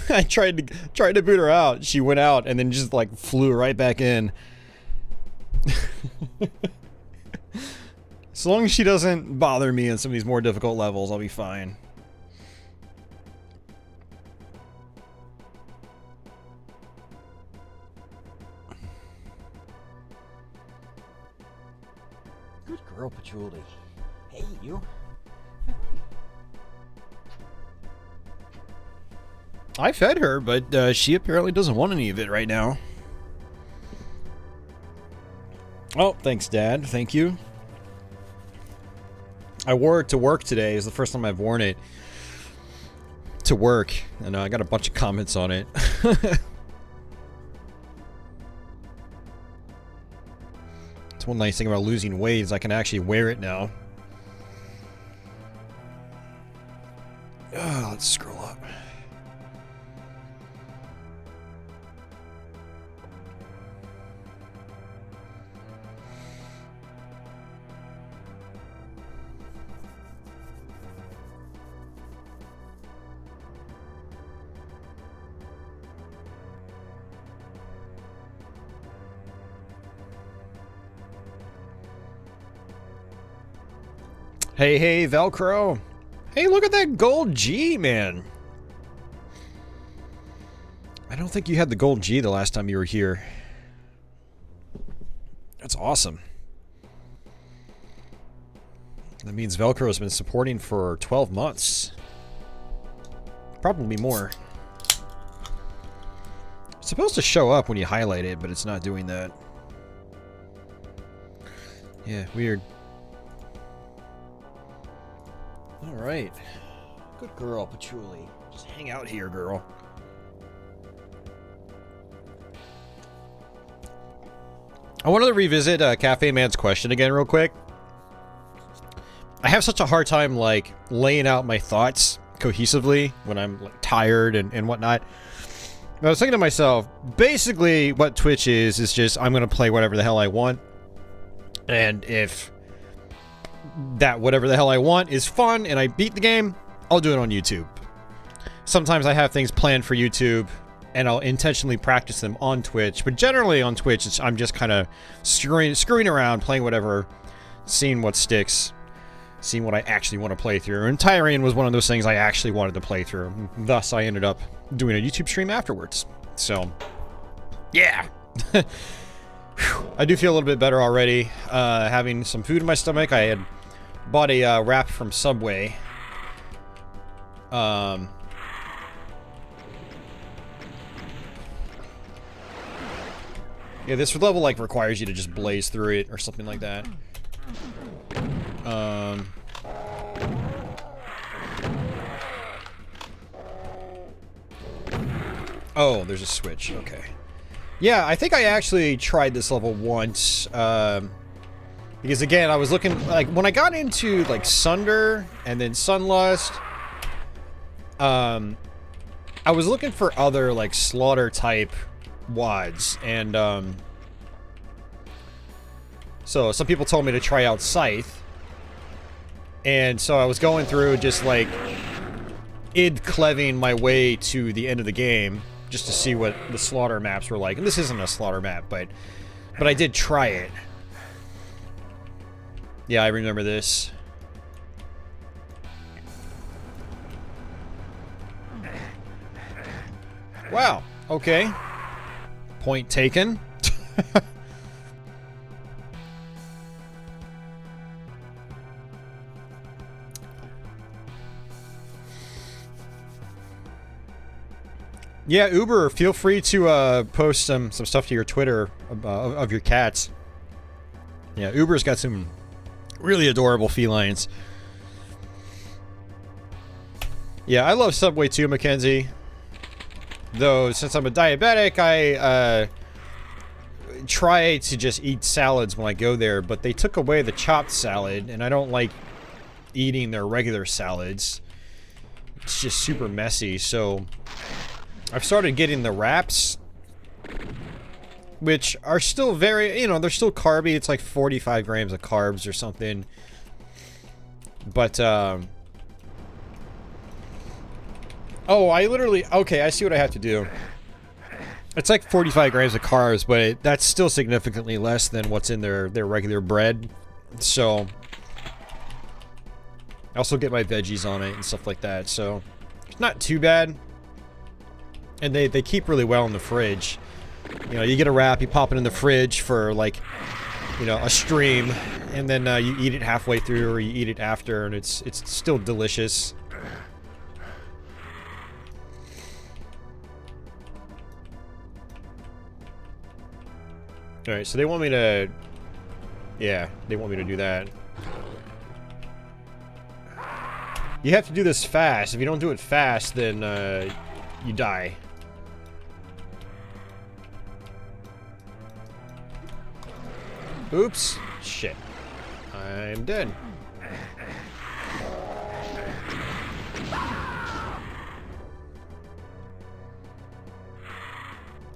I tried to boot her out. She went out and then just like flew right back in. As long as she doesn't bother me in some of these more difficult levels, I'll be fine. Good girl, Patchouli. Hey, you. I fed her, but she apparently doesn't want any of it right now. Oh, thanks, Dad. Thank you. I wore it to work today. It's the first time I've worn it to work, and I got a bunch of comments on it. It's one nice thing about losing weight is I can actually wear it now. Let's scroll up. Hey, hey, Velcro. Hey, look at that gold G, man. I don't think you had the gold G the last time you were here. That's awesome. That means Velcro has been supporting for 12 months. Probably more. It's supposed to show up when you highlight it, but it's not doing that. Yeah, weird. Alright. Good girl, Patchouli. Just hang out here, girl. I wanted to revisit Cafe Man's question again real quick. I have such a hard time, like, laying out my thoughts cohesively when I'm like, tired and whatnot. I was thinking to myself, basically what Twitch is just I'm going to play whatever the hell I want. And if that whatever the hell I want is fun and I beat the game, I'll do it on YouTube. Sometimes I have things planned for YouTube and I'll intentionally practice them on Twitch, but generally on Twitch I'm just kind of screwing around, playing whatever, seeing what sticks, seeing what I actually want to play through. And Tyrian was one of those things I actually wanted to play through. Thus I ended up doing a YouTube stream afterwards. So yeah. I do feel a little bit better already, having some food in my stomach. I had bought a wrap from Subway. Yeah, this level like requires you to just blaze through it or something like that. Oh, there's a switch. Okay. Yeah, I think I actually tried this level once, because again, I was looking, like, when I got into, like, Sunder and then Sunlust, I was looking for other, like, slaughter-type WADs, and, so some people told me to try out Scythe, and so I was going through just, like, id-cleving my way to the end of the game, just to see what the slaughter maps were like. And this isn't a slaughter map, but I did try it. Yeah, I remember this. Wow, okay. Point taken. Yeah, Uber, feel free to post some stuff to your Twitter of your cats. Yeah, Uber's got some really adorable felines. Yeah, I love Subway too, Mackenzie. Though, since I'm a diabetic, I try to just eat salads when I go there, but they took away the chopped salad, and I don't like eating their regular salads. It's just super messy, so I've started getting the wraps, which are still very, you know, they're still carby. It's like 45 grams of carbs or something. But, Oh, I literally... Okay, I see what I have to do. It's like 45 grams of carbs, but that's still significantly less than what's in their regular bread. So... I also get my veggies on it and stuff like that, so... It's not too bad. And they keep really well in the fridge. You know, you get a wrap, you pop it in the fridge for, like, you know, a stream, and then you eat it halfway through, or you eat it after, and it's still delicious. Alright, so they want me to... Yeah, they want me to do that. You have to do this fast. If you don't do it fast, then, you die. Oops. Shit. I'm dead.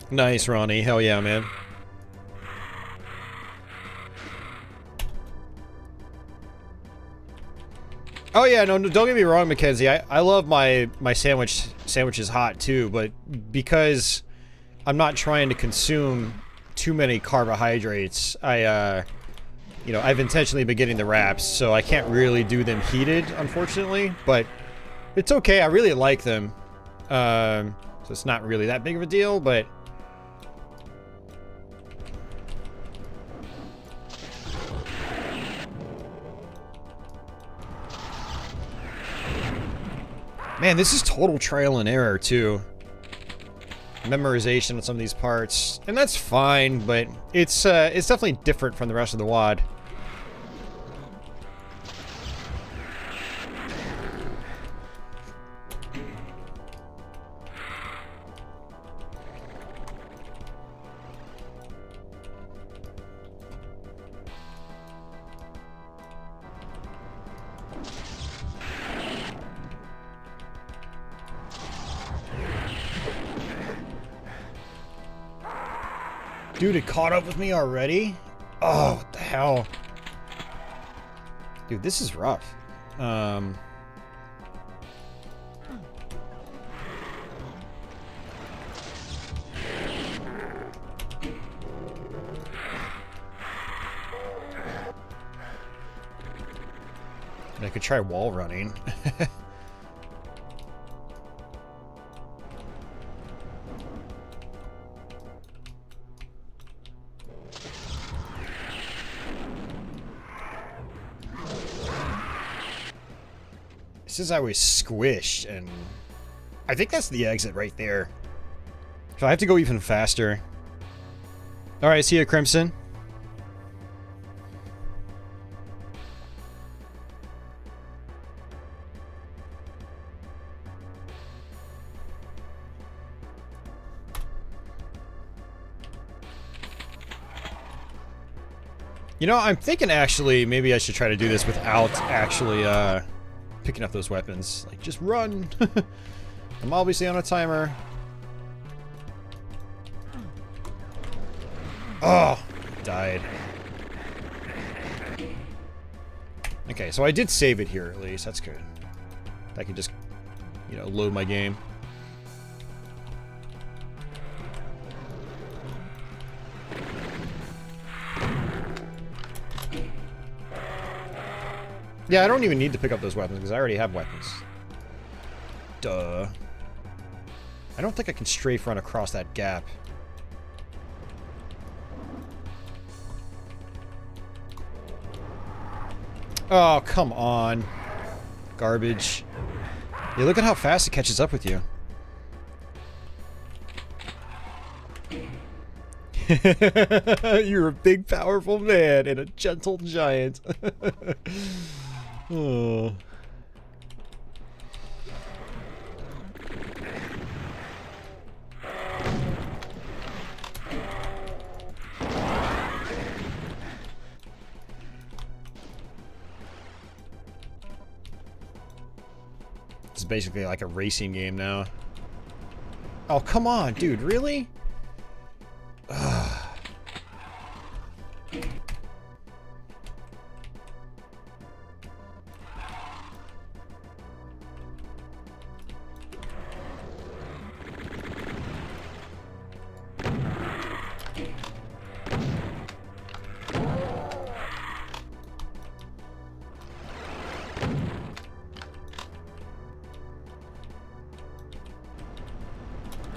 Nice, Ronnie. Hell yeah, man. Oh yeah, no, don't get me wrong, Mackenzie. I love my sandwiches hot too, but because I'm not trying to consume too many carbohydrates, you know, I've intentionally been getting the wraps, so I can't really do them heated, unfortunately, but it's okay. I really like them. So it's not really that big of a deal, but... Man, this is total trial and error, too. Memorization of some of these parts. And that's fine, but it's definitely different from the rest of the WAD. Dude, it caught up with me already? Oh, what the hell? Dude, this is rough. I could try wall running. Says I was squished, and I think that's the exit right there. So I have to go even faster. Alright, see ya, Crimson. You know, I'm thinking actually maybe I should try to do this without actually picking up those weapons. Like, just run. I'm obviously on a timer. Oh, died. Okay, so I did save it here at least. That's good. I can just, you know, load my game. Yeah, I don't even need to pick up those weapons because I already have weapons. Duh. I don't think I can strafe run across that gap. Oh, come on. Garbage. Yeah, look at how fast it catches up with you. You're a big, powerful man and a gentle giant. Oh. It's basically like a racing game now. Oh, come on, dude, really? Ugh.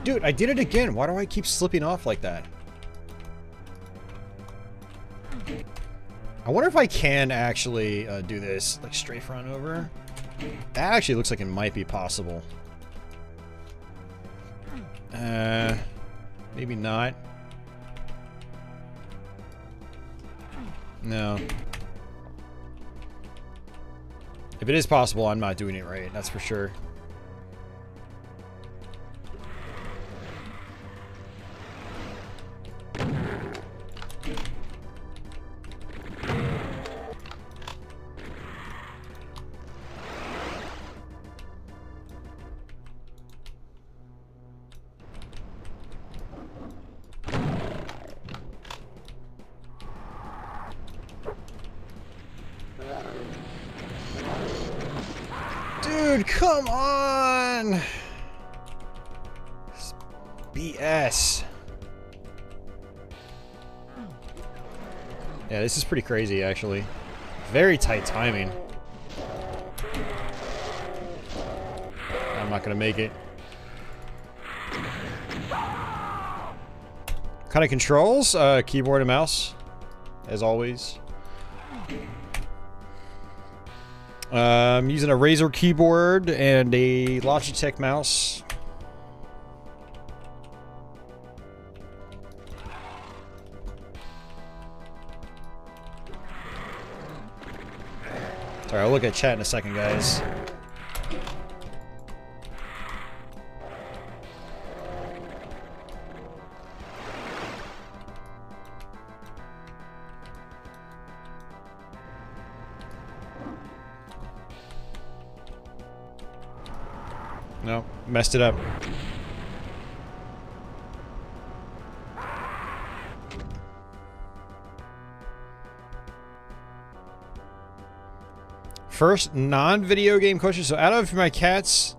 Dude, I did it again. Why do I keep slipping off like that? I wonder if I can actually do this, like strafe run over. That actually looks like it might be possible. Maybe not. No. If it is possible, I'm not doing it right, that's for sure. Dude, come on! It's BS. Yeah, this is pretty crazy, actually. Very tight timing. I'm not gonna make it. Kind of controls, keyboard and mouse, as always. I'm using a Razer keyboard and a Logitech mouse. Sorry, I'll look at chat in a second, guys. No, messed it up. First non-video game question. So out of my cats...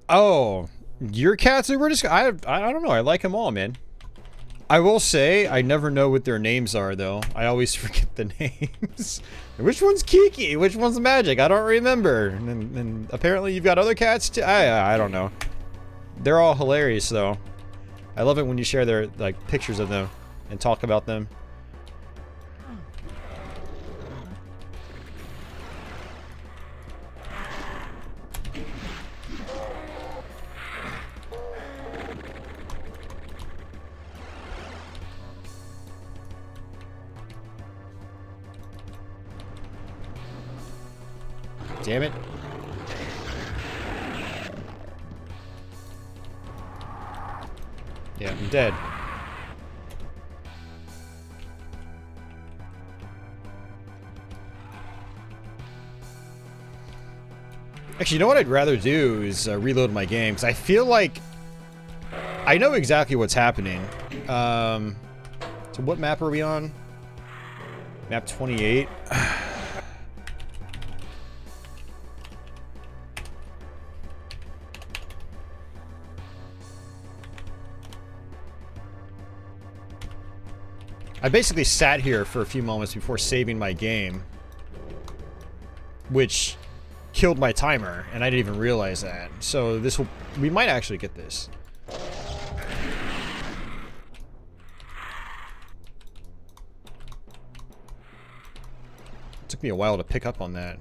Oh, your cats? We're just... I don't know. I like them all, man. I will say, I never know what their names are, though. I always forget the names. Which one's Kiki? Which one's Magic? I don't remember. And apparently you've got other cats, too? I don't know. They're all hilarious, though. I love it when you share their, like, pictures of them and talk about them. Damn it. Yeah, I'm dead. Actually, you know what I'd rather do is reload my game, because I feel like I know exactly what's happening. So what map are we on? Map 28. I basically sat here for a few moments before saving my game, which killed my timer, and I didn't even realize that. So this will... we might actually get this. It took me a while to pick up on that.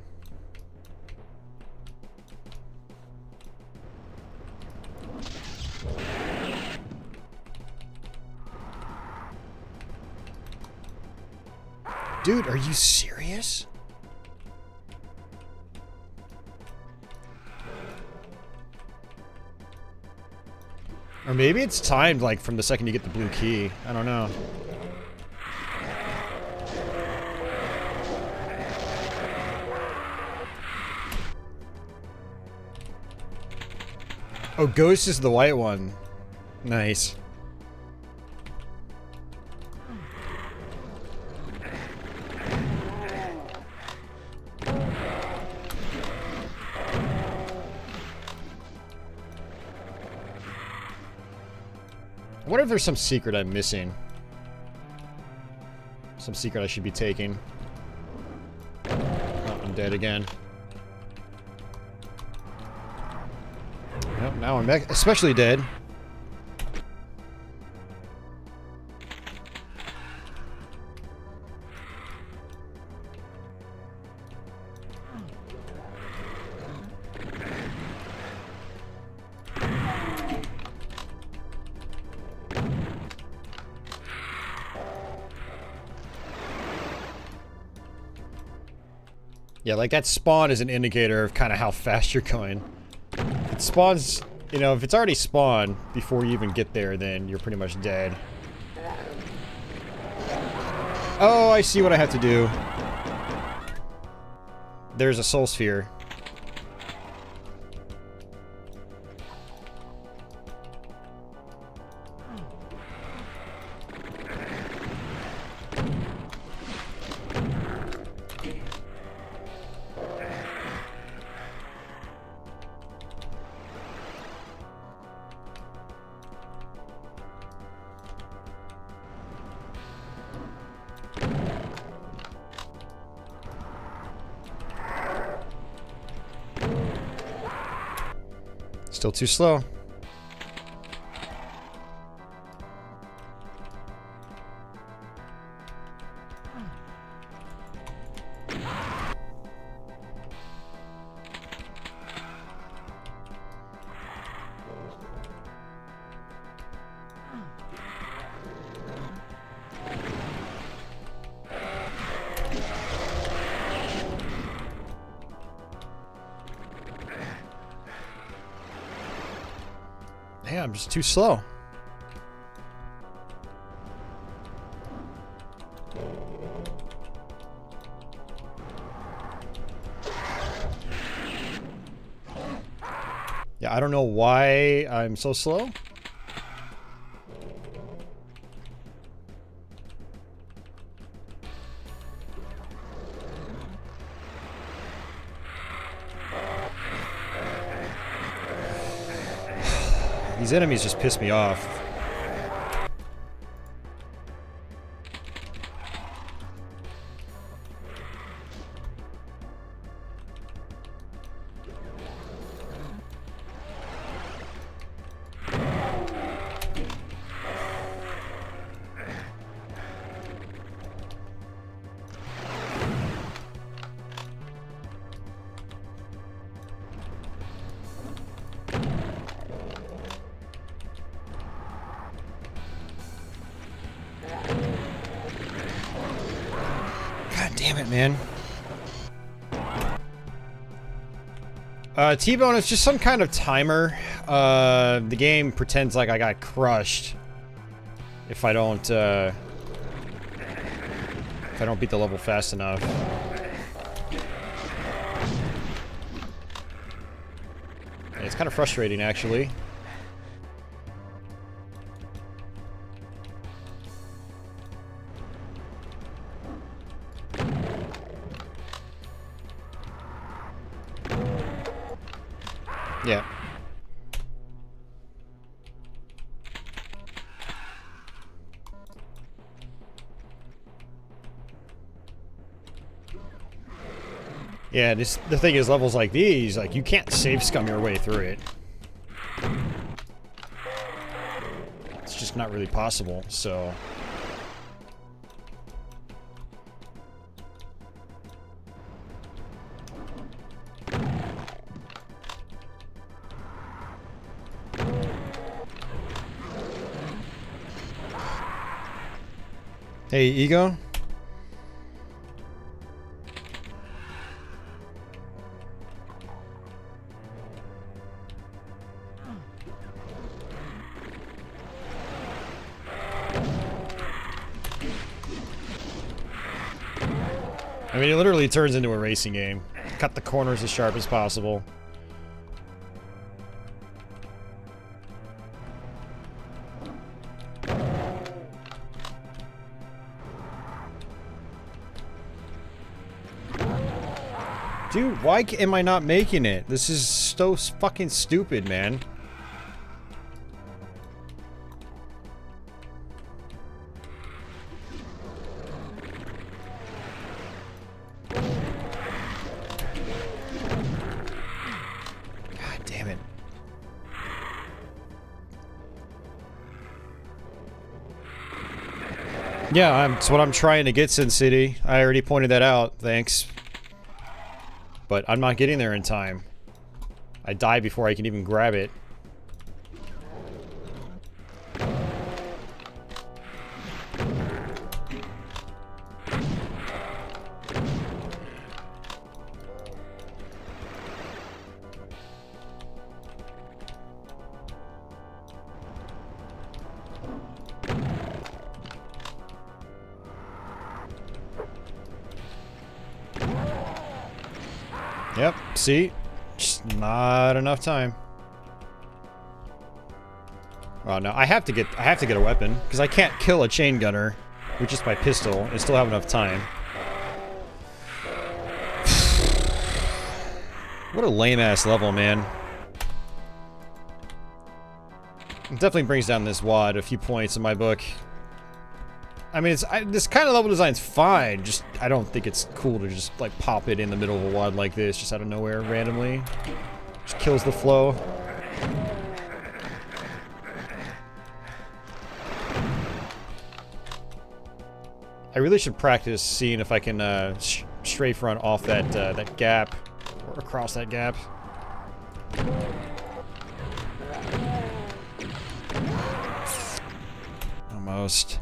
Dude, are you serious? Or maybe it's timed, like, from the second you get the blue key. I don't know. Oh, Ghost is the white one. Nice. I wonder if there's some secret I'm missing. Some secret I should be taking. Oh, I'm dead again. Now I'm especially dead. Yeah, like that spawn is an indicator of kind of how fast you're going. If it spawns, you know, if it's already spawned before you even get there, then you're pretty much dead. Oh, I see what I have to do. There's a soul sphere. Still too slow. Yeah, I'm just too slow. Yeah, I don't know why I'm so slow. These enemies just piss me off. Damn it, man. T-Bone is just some kind of timer. The game pretends like I got crushed if I don't beat the level fast enough. Yeah, it's kind of frustrating, actually. Yeah. Yeah, the thing is, levels like these, like, you can't save scum your way through it. It's just not really possible, so... Hey, Ego? I mean, it literally turns into a racing game. Cut the corners as sharp as possible. Dude, why am I not making it? This is so fucking stupid, man. God damn it. Yeah, that's what I'm trying to get, Sin City. I already pointed that out, thanks. But I'm not getting there in time. I die before I can even grab it. Yep, see? Just not enough time. Oh no, I have to get a weapon, because I can't kill a chain gunner with just my pistol and still have enough time. What a lame ass level, man. It definitely brings down this WAD a few points in my book. I mean, this kind of level design's fine, just I don't think it's cool to just like pop it in the middle of a WAD like this, just out of nowhere, randomly. Just kills the flow. I really should practice seeing if I can strafe run off that that gap or across that gap. Almost.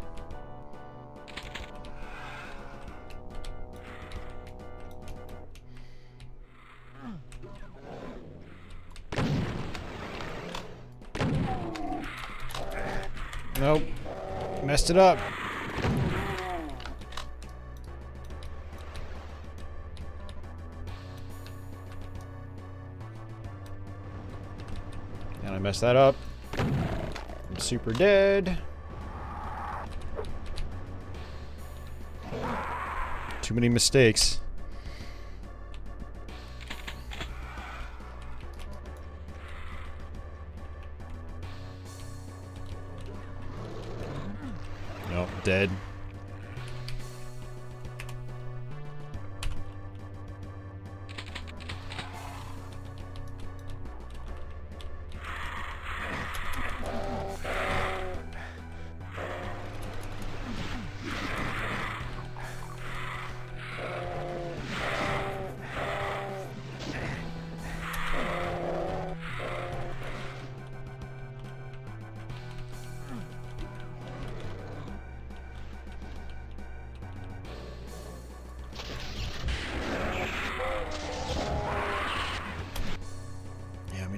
Nope. Messed it up. And I messed that up. I'm super dead. Too many mistakes. Nope, dead.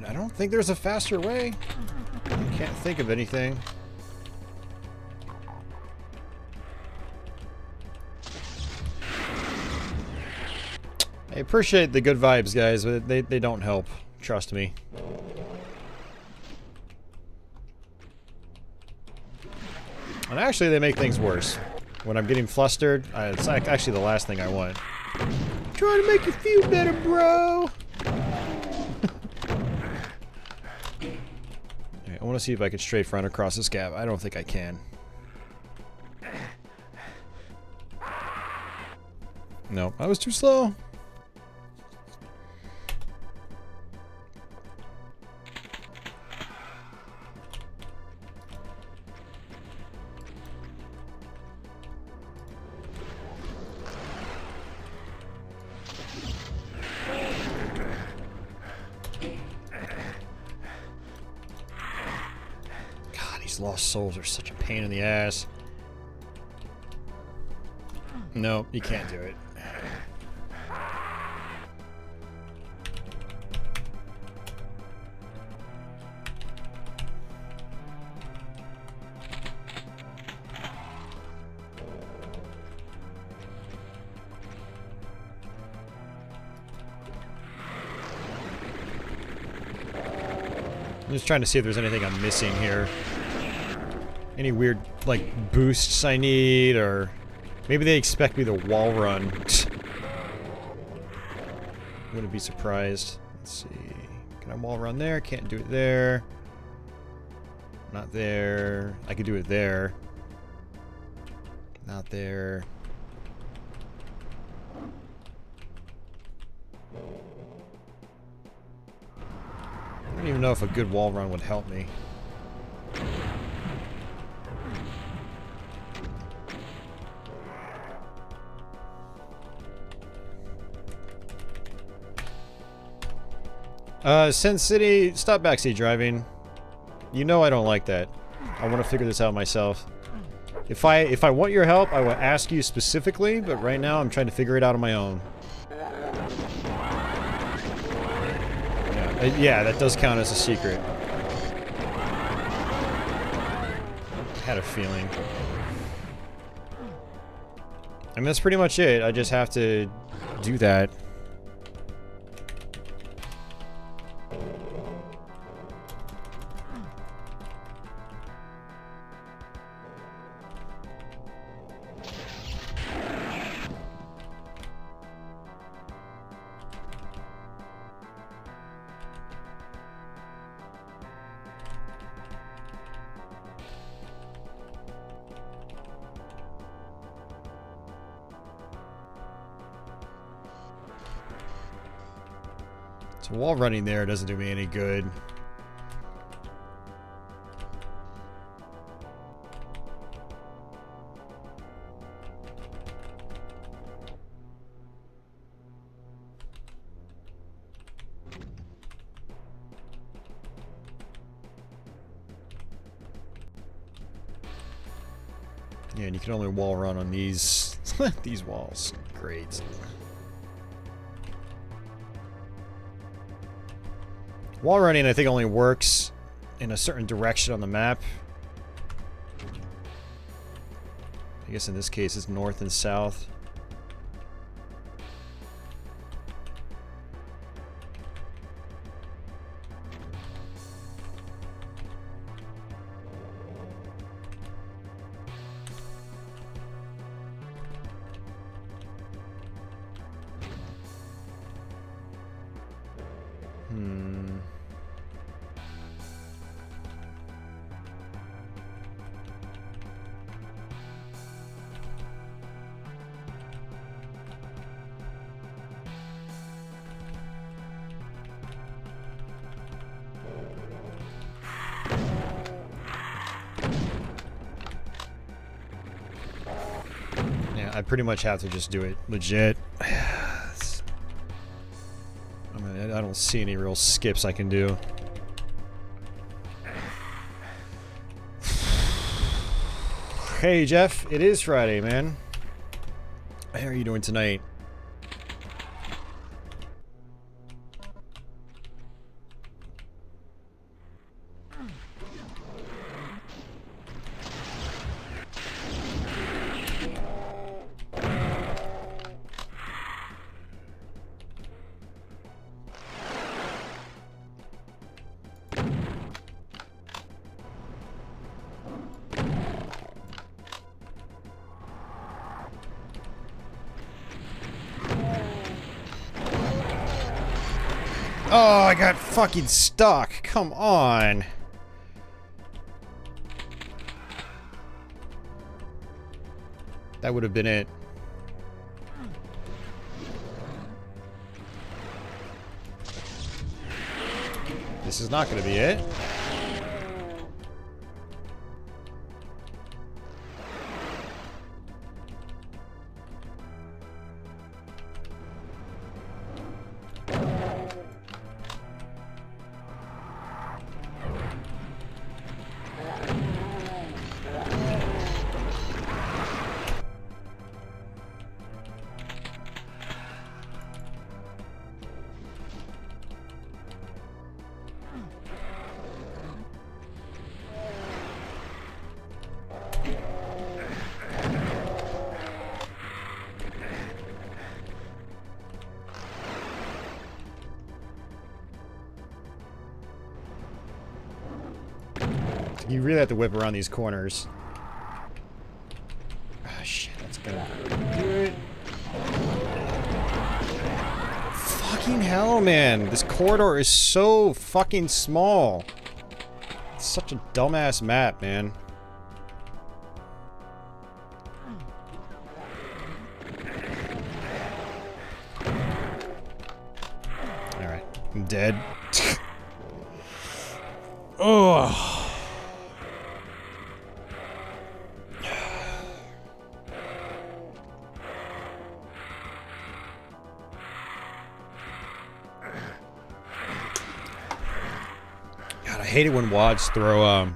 I don't think there's a faster way. I can't think of anything. I appreciate the good vibes, guys, but they don't help. Trust me. And actually, they make things worse. When I'm getting flustered, it's actually the last thing I want. Trying to make you feel better, bro. I want to see if I can strafe run across this gap. I don't think I can. No, I was too slow. Lost souls are such a pain in the ass. No, you can't do it. I'm just trying to see if there's anything I'm missing here. Any weird, like, boosts I need, or maybe they expect me to wall run. Wouldn't be surprised. Let's see. Can I wall run there? Can't do it there. Not there. I could do it there. Not there. I don't even know if a good wall run would help me. Sin City, stop backseat driving. You know I don't like that. I want to figure this out myself. If I want your help, I will ask you specifically, but right now I'm trying to figure it out on my own. Yeah, that does count as a secret. I had a feeling. I mean, that's pretty much it. I just have to do that. So wall running there doesn't do me any good. Yeah, and you can only wall run on these these walls. Great. Wall running, I think, only works in a certain direction on the map. I guess in this case it's north and south. I pretty much have to just do it legit. I mean, I don't see any real skips I can do. Hey Jeff, it is Friday, man. How are you doing tonight? Oh, I got fucking stuck. Come on. That would have been it. This is not going to be it. You really have to whip around these corners. Ah, shit, that's gonna do it. Fucking hell, man. This corridor is so fucking small. It's such a dumbass map, man. Alright, I'm dead. Ugh. hate it when WADs throw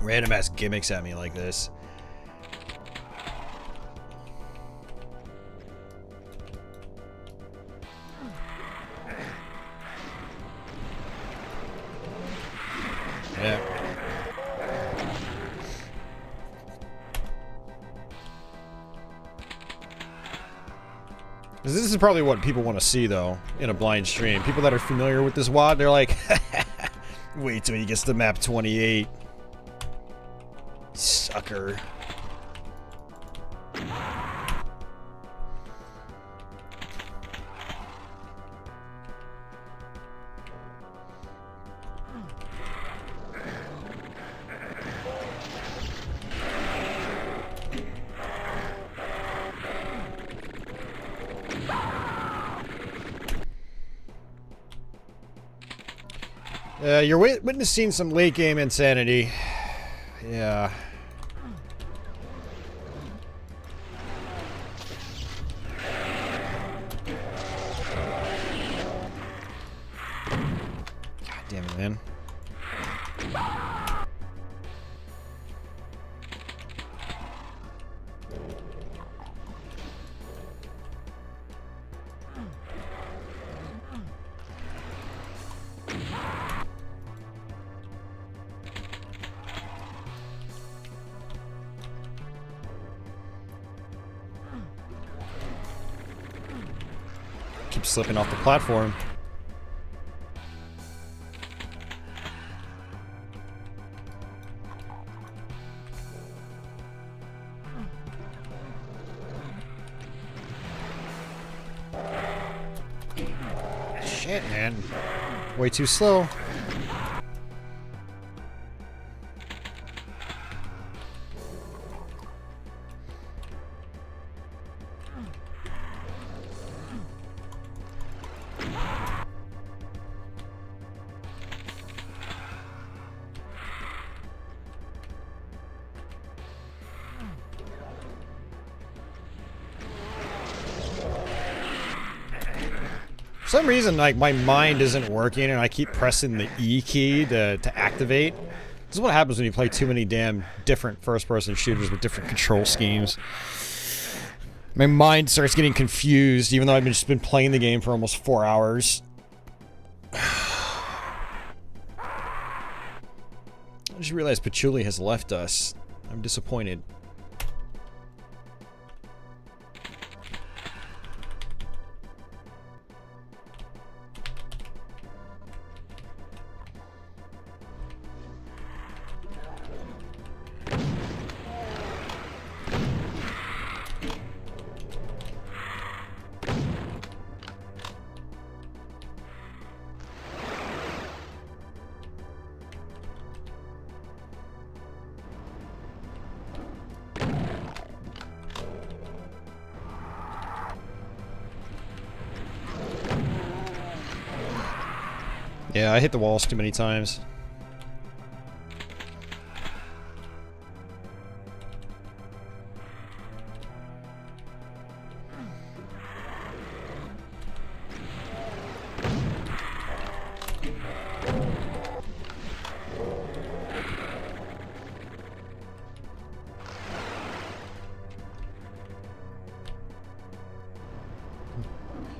random ass gimmicks at me like this. Yeah. This is probably what people want to see, though, in a blind stream. People that are familiar with this WAD, they're like, wait till he gets to map 28. Sucker. You're witnessing some late game insanity. Yeah. God damn it, man. Keep slipping off the platform. Shit, man. Way too slow. For some reason, like, my mind isn't working and I keep pressing the E key to activate. This is what happens when you play too many damn different first-person shooters with different control schemes. My mind starts getting confused, even though I've just been playing the game for almost 4 hours. I just realized Patchouli has left us. I'm disappointed. Yeah, I hit the walls too many times.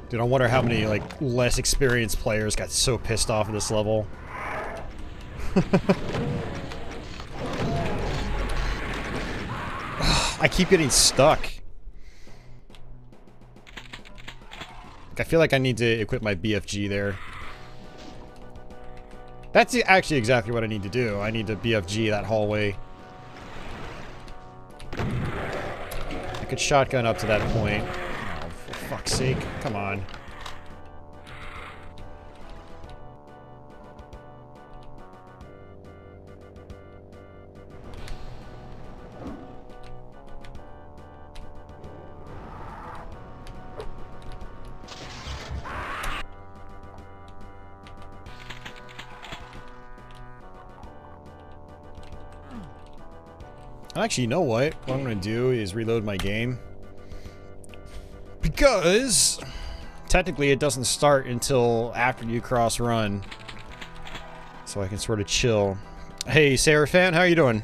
Dude, I wonder how many, like, less experienced players got so pissed off at this level. I keep getting stuck. Like, I feel like I need to equip my BFG there. That's actually exactly what I need to do. I need to BFG that hallway. I could shotgun up to that point. For fuck's sake, come on. Actually, you know what? What I'm going to do is reload my game. Because technically it doesn't start until after you cross run. so I can sort of chill. Hey, Seraphan, how are you doing?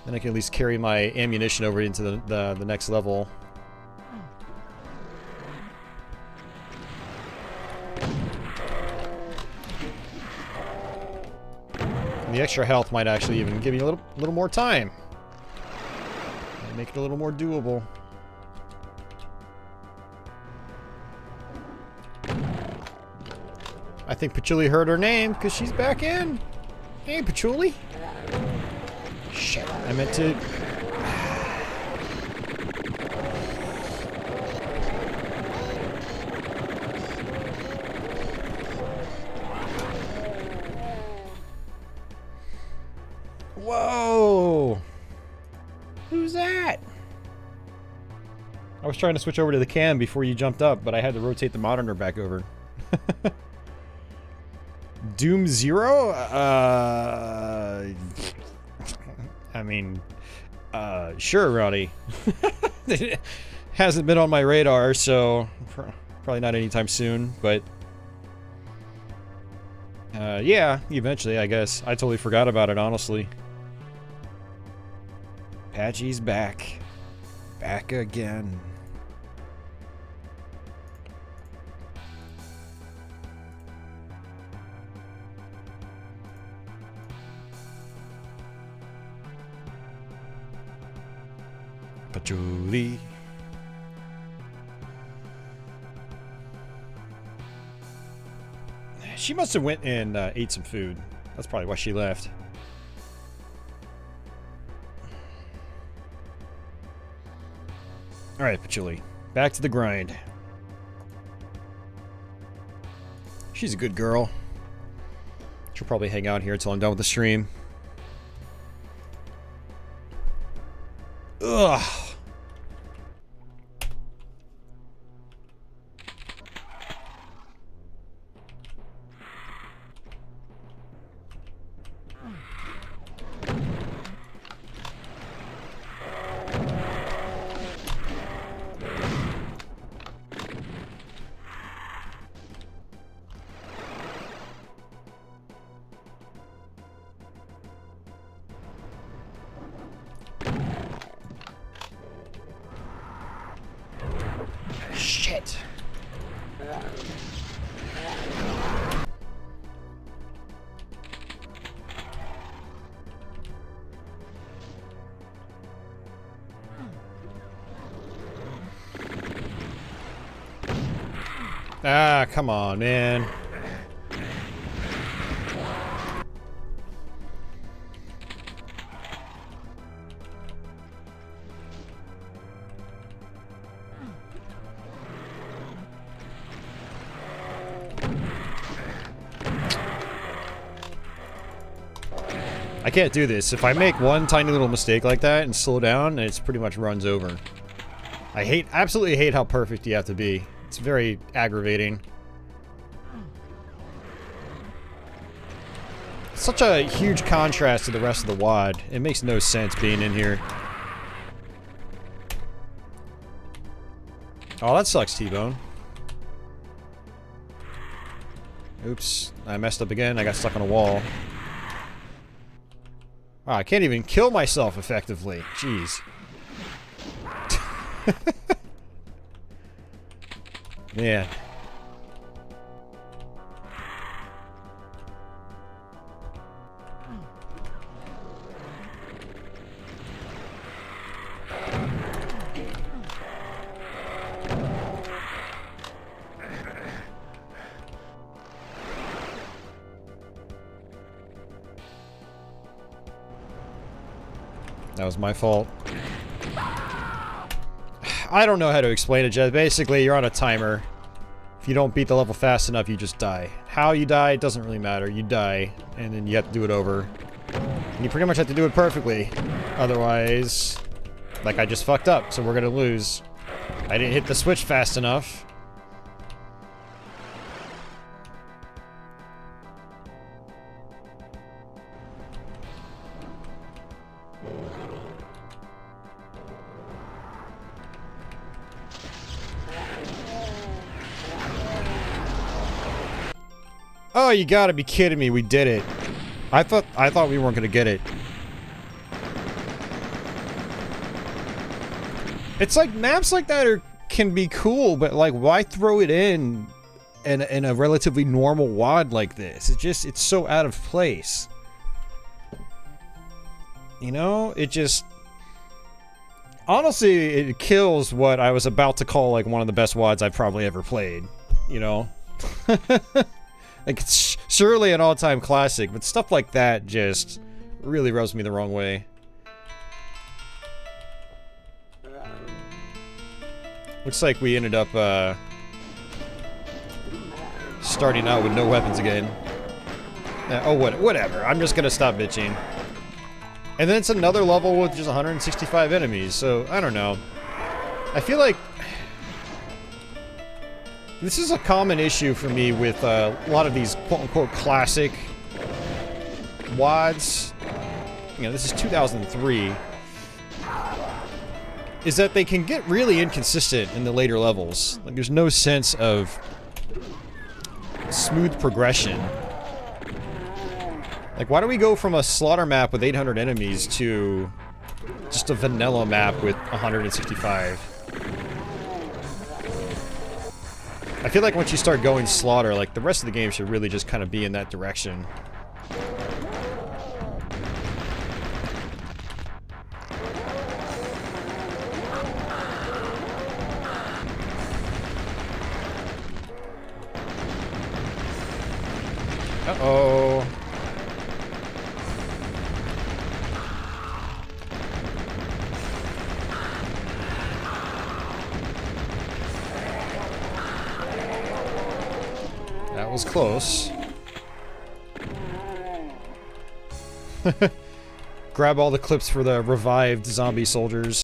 Then I can at least carry my ammunition over into the next level. And the extra health might actually even give you a little more time. Make it a little more doable. I think Patchouli heard her name because she's back in. Hey, Patchouli. Shit, I meant to... Whoa! Who's that? I was trying to switch over to the cam before you jumped up, but I had to rotate the monitor back over. Doom Zero? I mean, sure, Roddy. It hasn't been on my radar, so probably not anytime soon, but yeah, eventually, I guess. I totally forgot about it, honestly. Patchy's back. Back again. Patchouli. She must have went and ate some food. That's probably why she left. Alright, Patchouli. Back to the grind. She's a good girl. She'll probably hang out here until I'm done with the stream. Ugh. Shit. Ah, come on, man. I can't do this. If I make one tiny little mistake like that and slow down, it's pretty much runs over. I absolutely hate how perfect you have to be. It's very aggravating. Such a huge contrast to the rest of the WAD. It makes no sense being in here. Oh, that sucks, T-Bone. Oops. I messed up again. I got stuck on a wall. Oh, I can't even kill myself effectively. Jeez. Man. That was my fault. I don't know how to explain it, Jed. Basically, you're on a timer. If you don't beat the level fast enough, you just die. How you die, it doesn't really matter. You die, and then you have to do it over. And you pretty much have to do it perfectly. Otherwise, like, I just fucked up, so we're gonna lose. I didn't hit the switch fast enough. Oh, you gotta be kidding me. We did it. I thought we weren't gonna get it. It's like maps like that can be cool, but like why throw it in a relatively normal WAD like this? It's so out of place. You know, it just honestly it kills what I was about to call like one of the best WADs I've probably ever played, you know? Like it's surely an all-time classic, but stuff like that just really rubs me the wrong way. Looks like we ended up starting out with no weapons again. Oh, whatever. I'm just gonna stop bitching. And then it's another level with just 165 enemies, so I don't know. I feel like this is a common issue for me with a lot of these quote-unquote classic WADs. You know, this is 2003. Is that they can get really inconsistent in the later levels. Like, there's no sense of smooth progression. Like, why do we go from a slaughter map with 800 enemies to just a vanilla map with 165? I feel like once you start going slaughter, like, the rest of the game should really just kind of be in that direction. Uh-oh. That was close. Grab all the clips for the revived zombie soldiers.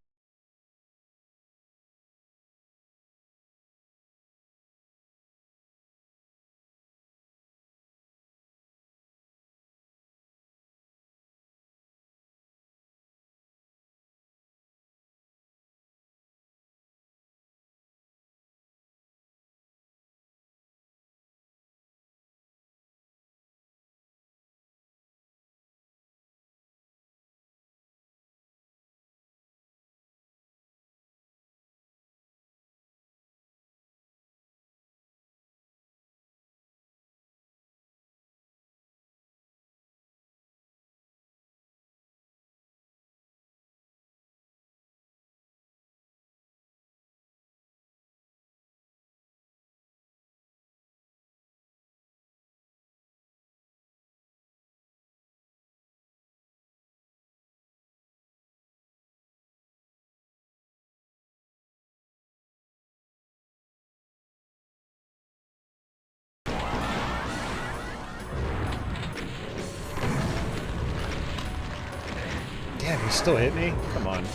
Damn, he still hit me? Come on.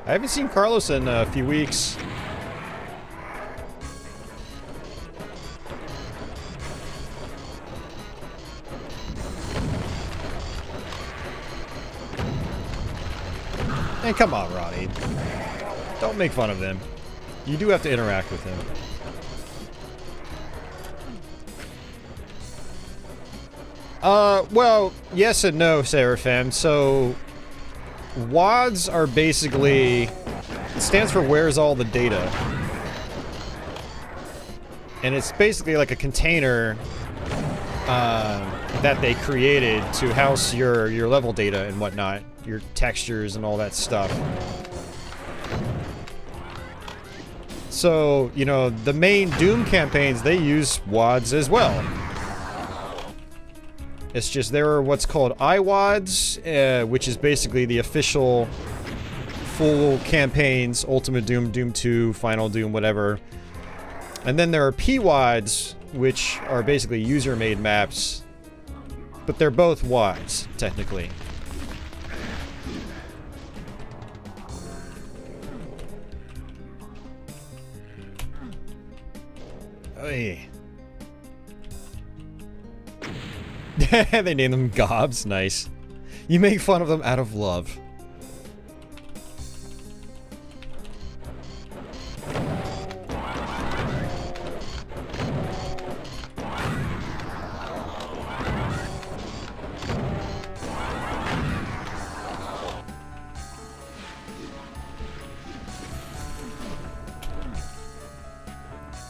I haven't seen Carlos in a few weeks. And come on, Ronnie. Don't make fun of him. You do have to interact with him. Well, yes and no, Seraphim. So, WADs are basically... It stands for Where's All the Data. And it's basically like a container that they created to house your level data and whatnot. Your textures and all that stuff. So, you know, the main Doom campaigns, they use WADs as well. It's just there are what's called IWADs, which is basically the official full campaigns, Ultimate Doom, Doom 2, Final Doom, whatever. And then there are PWADs, which are basically user-made maps, but they're both WADs, technically. Oy. They name them gobs. Nice. You make fun of them out of love.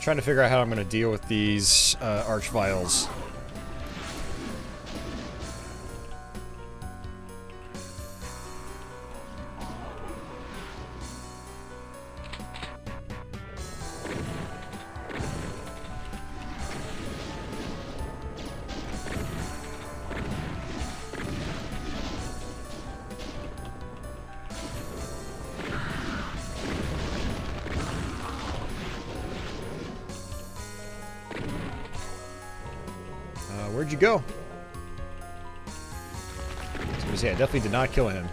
Trying to figure out how I'm going to deal with these archviles. Where'd you go? So yeah, I definitely did not kill him.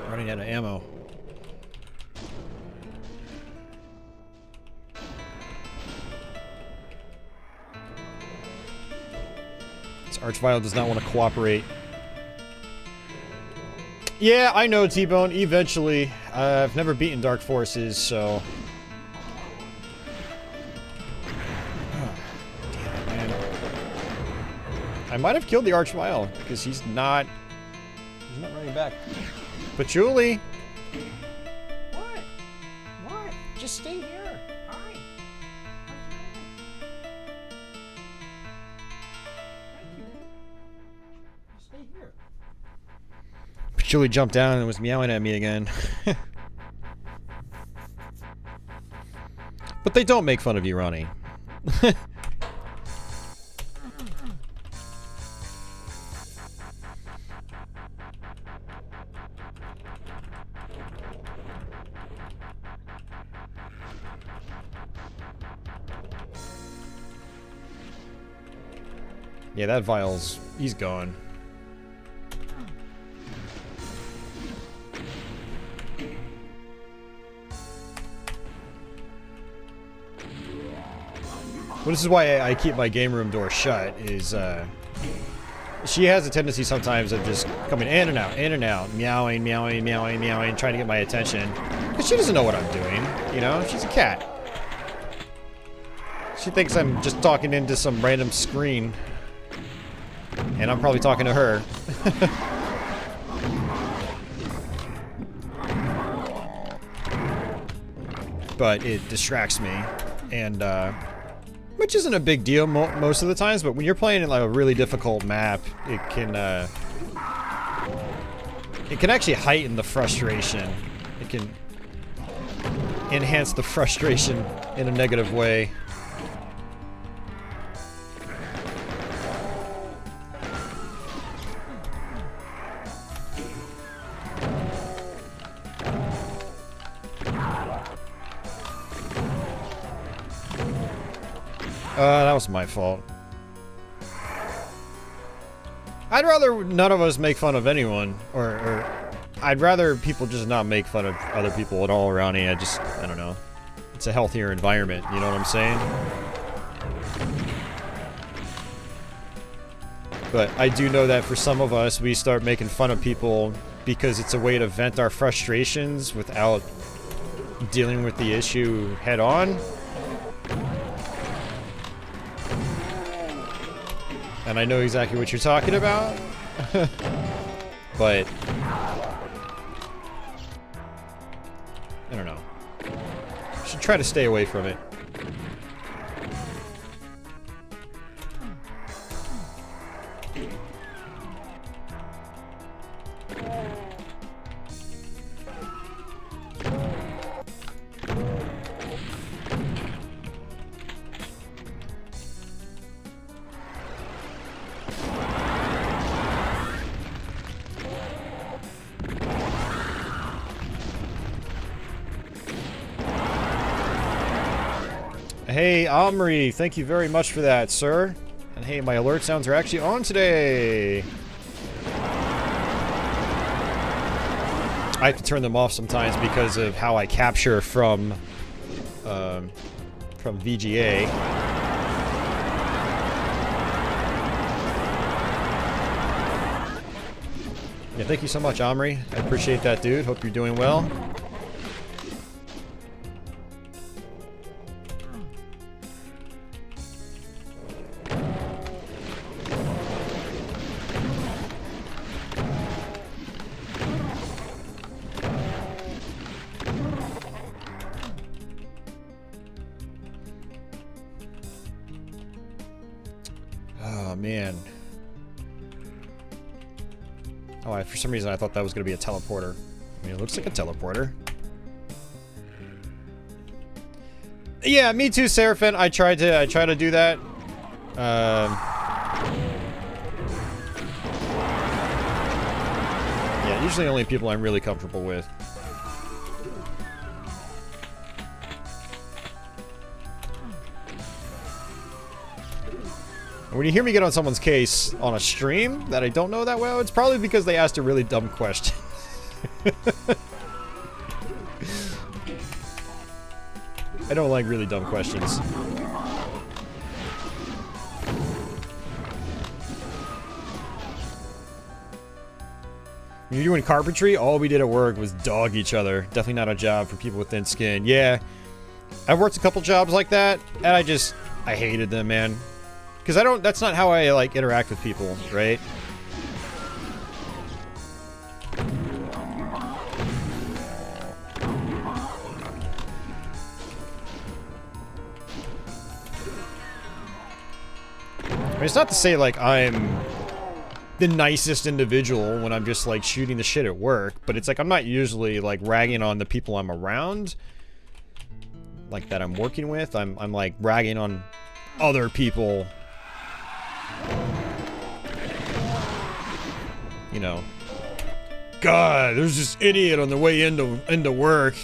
Running out of ammo. Archvile does not want to cooperate. Yeah, I know, T-Bone. Eventually. I've never beaten Dark Forces, so... Oh, damn it, man. I might have killed the Archvile, because he's not running back. Patchouli! What? What? Just stay here. Hi. Patchouli jumped down and was meowing at me again. But they don't make fun of you, Ronnie. Yeah, that vial's... he's gone. Well, this is why I keep my game room door shut, is, she has a tendency sometimes of just coming in and out, meowing, meowing, meowing, meowing, trying to get my attention. Because she doesn't know what I'm doing, you know? She's a cat. She thinks I'm just talking into some random screen. And I'm probably talking to her. But it distracts me. And, which isn't a big deal most of the times, but when you're playing in like a really difficult map, it can actually heighten the frustration. It can enhance the frustration in a negative way. That was my fault. I'd rather none of us make fun of anyone, or I'd rather people just not make fun of other people at all around me. I don't know. It's a healthier environment, you know what I'm saying? But I do know that for some of us, we start making fun of people because it's a way to vent our frustrations without dealing with the issue head on. And I know exactly what you're talking about. But I don't know. Should try to stay away from it. Hey, Omri, thank you very much for that, sir. And hey, my alert sounds are actually on today. I have to turn them off sometimes because of how I capture from VGA. Yeah, thank you so much, Omri. I appreciate that, dude. Hope you're doing well. man. Oh, for some reason I thought that was going to be a teleporter. I mean, it looks like a teleporter. Yeah, me too, Seraphin. I tried to do that. Yeah, usually only people I'm really comfortable with. When you hear me get on someone's case on a stream that I don't know that well, it's probably because they asked a really dumb question. I don't like really dumb questions. When you're doing carpentry, all we did at work was dog each other. Definitely not a job for people with thin skin. Yeah, I've worked a couple jobs like that, and I hated them, man. Because that's not how I, like, interact with people, right? I mean, it's not to say, like, I'm the nicest individual when I'm just, like, shooting the shit at work, but it's like I'm not usually, like, ragging on the people I'm around, like, that I'm working with. I'm like, ragging on other people. You know, God, there's this idiot on the way into work.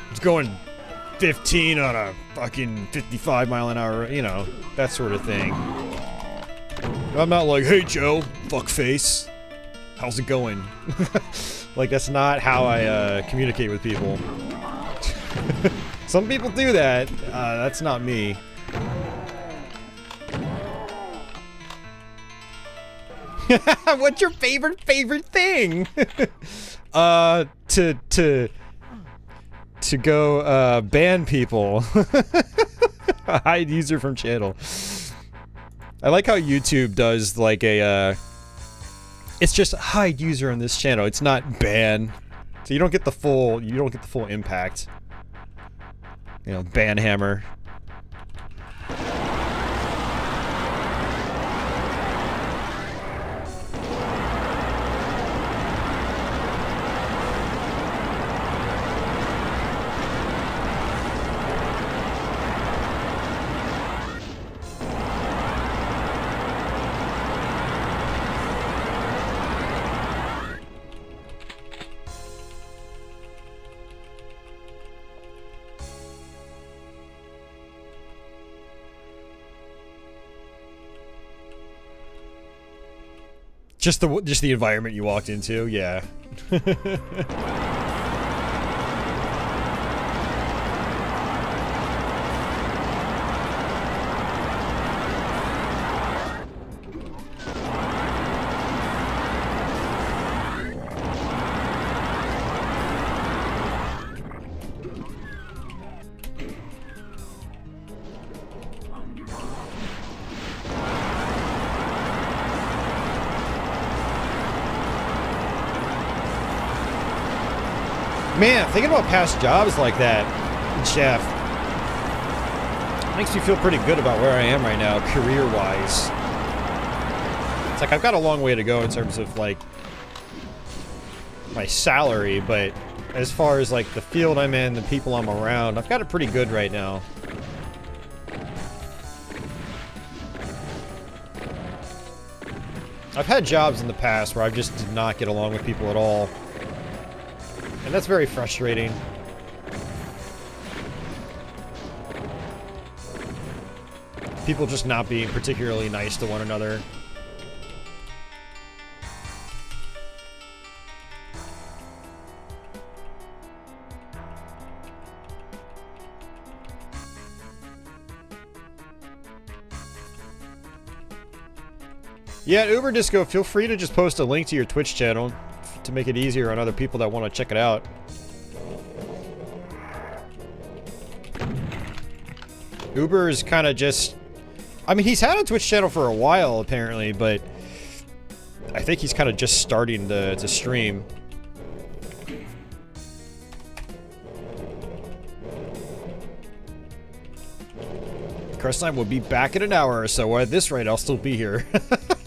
It's going 15 on a fucking 55 mile an hour, you know, that sort of thing. I'm not like, hey Joe, fuckface, how's it going? Like, that's not how I communicate with people. Some people do that. That's not me. What's your favorite thing? To go ban people. Hide user from channel. I like how YouTube does like a it's just hide user on this channel. It's not ban. So you don't get the full impact. You know, ban hammer. Just the environment you walked into, yeah. Man, thinking about past jobs like that, Jeff, makes me feel pretty good about where I am right now, career-wise. It's like I've got a long way to go in terms of, like, my salary, but as far as, like, the field I'm in, the people I'm around, I've got it pretty good right now. I've had jobs in the past where I just did not get along with people at all. And that's very frustrating. People just not being particularly nice to one another. Yeah, Uber Disco, feel free to just post a link to your Twitch channel to make it easier on other people that want to check it out. Uber is kind of just... I mean, he's had a Twitch channel for a while, apparently, but I think he's kind of just starting to stream. Crest time will be back in an hour or so. At this rate, I'll still be here.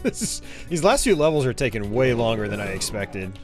These last few levels are taking way longer than I expected.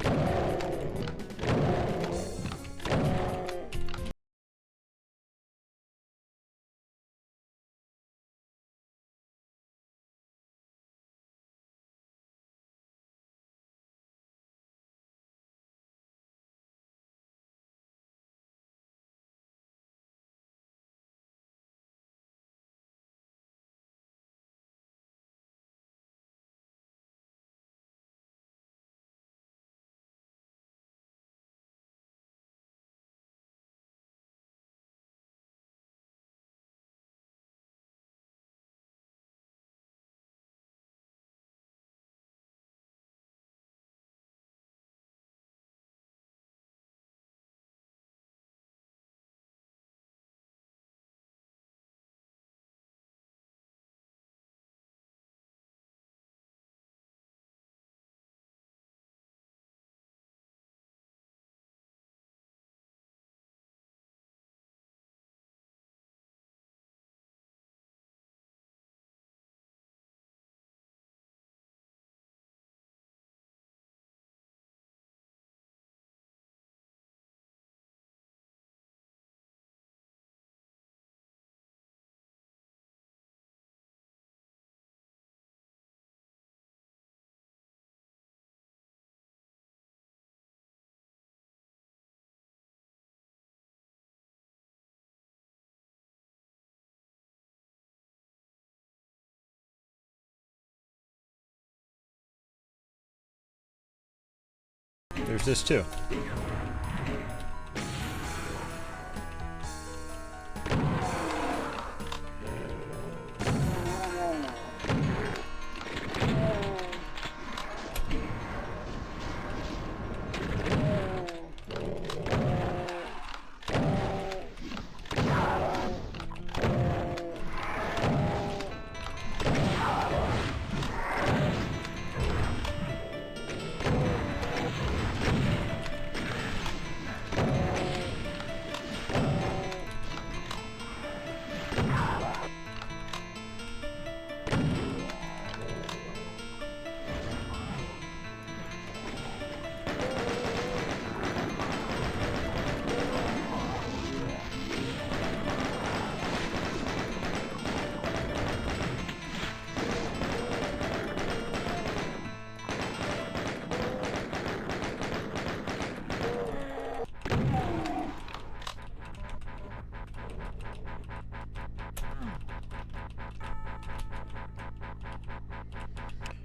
There's this too.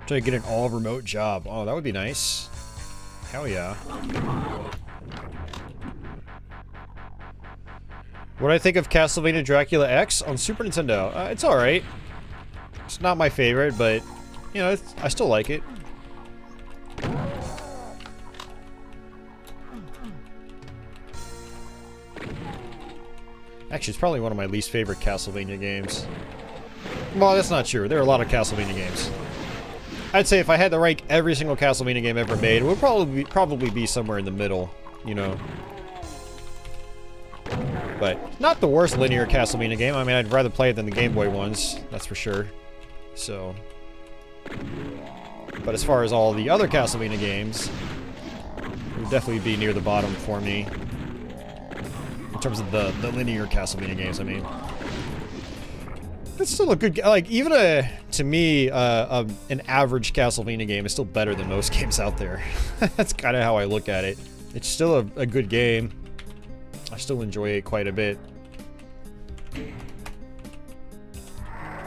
Try to get an all-remote job. Oh, that would be nice. Hell yeah. What do I think of Castlevania Dracula X on Super Nintendo? It's alright. It's not my favorite, but, you know, I still like it. Actually, it's probably one of my least favorite Castlevania games. Well, that's not true. There are a lot of Castlevania games. I'd say if I had to rank every single Castlevania game ever made, it would probably be somewhere in the middle, you know. But not the worst linear Castlevania game. I mean, I'd rather play it than the Game Boy ones, that's for sure. So, but as far as all the other Castlevania games, it would definitely be near the bottom for me. In terms of the linear Castlevania games, I mean. It's still a good, like, even to me, an average Castlevania game is still better than most games out there. That's kind of how I look at it. It's still a good game. I still enjoy it quite a bit.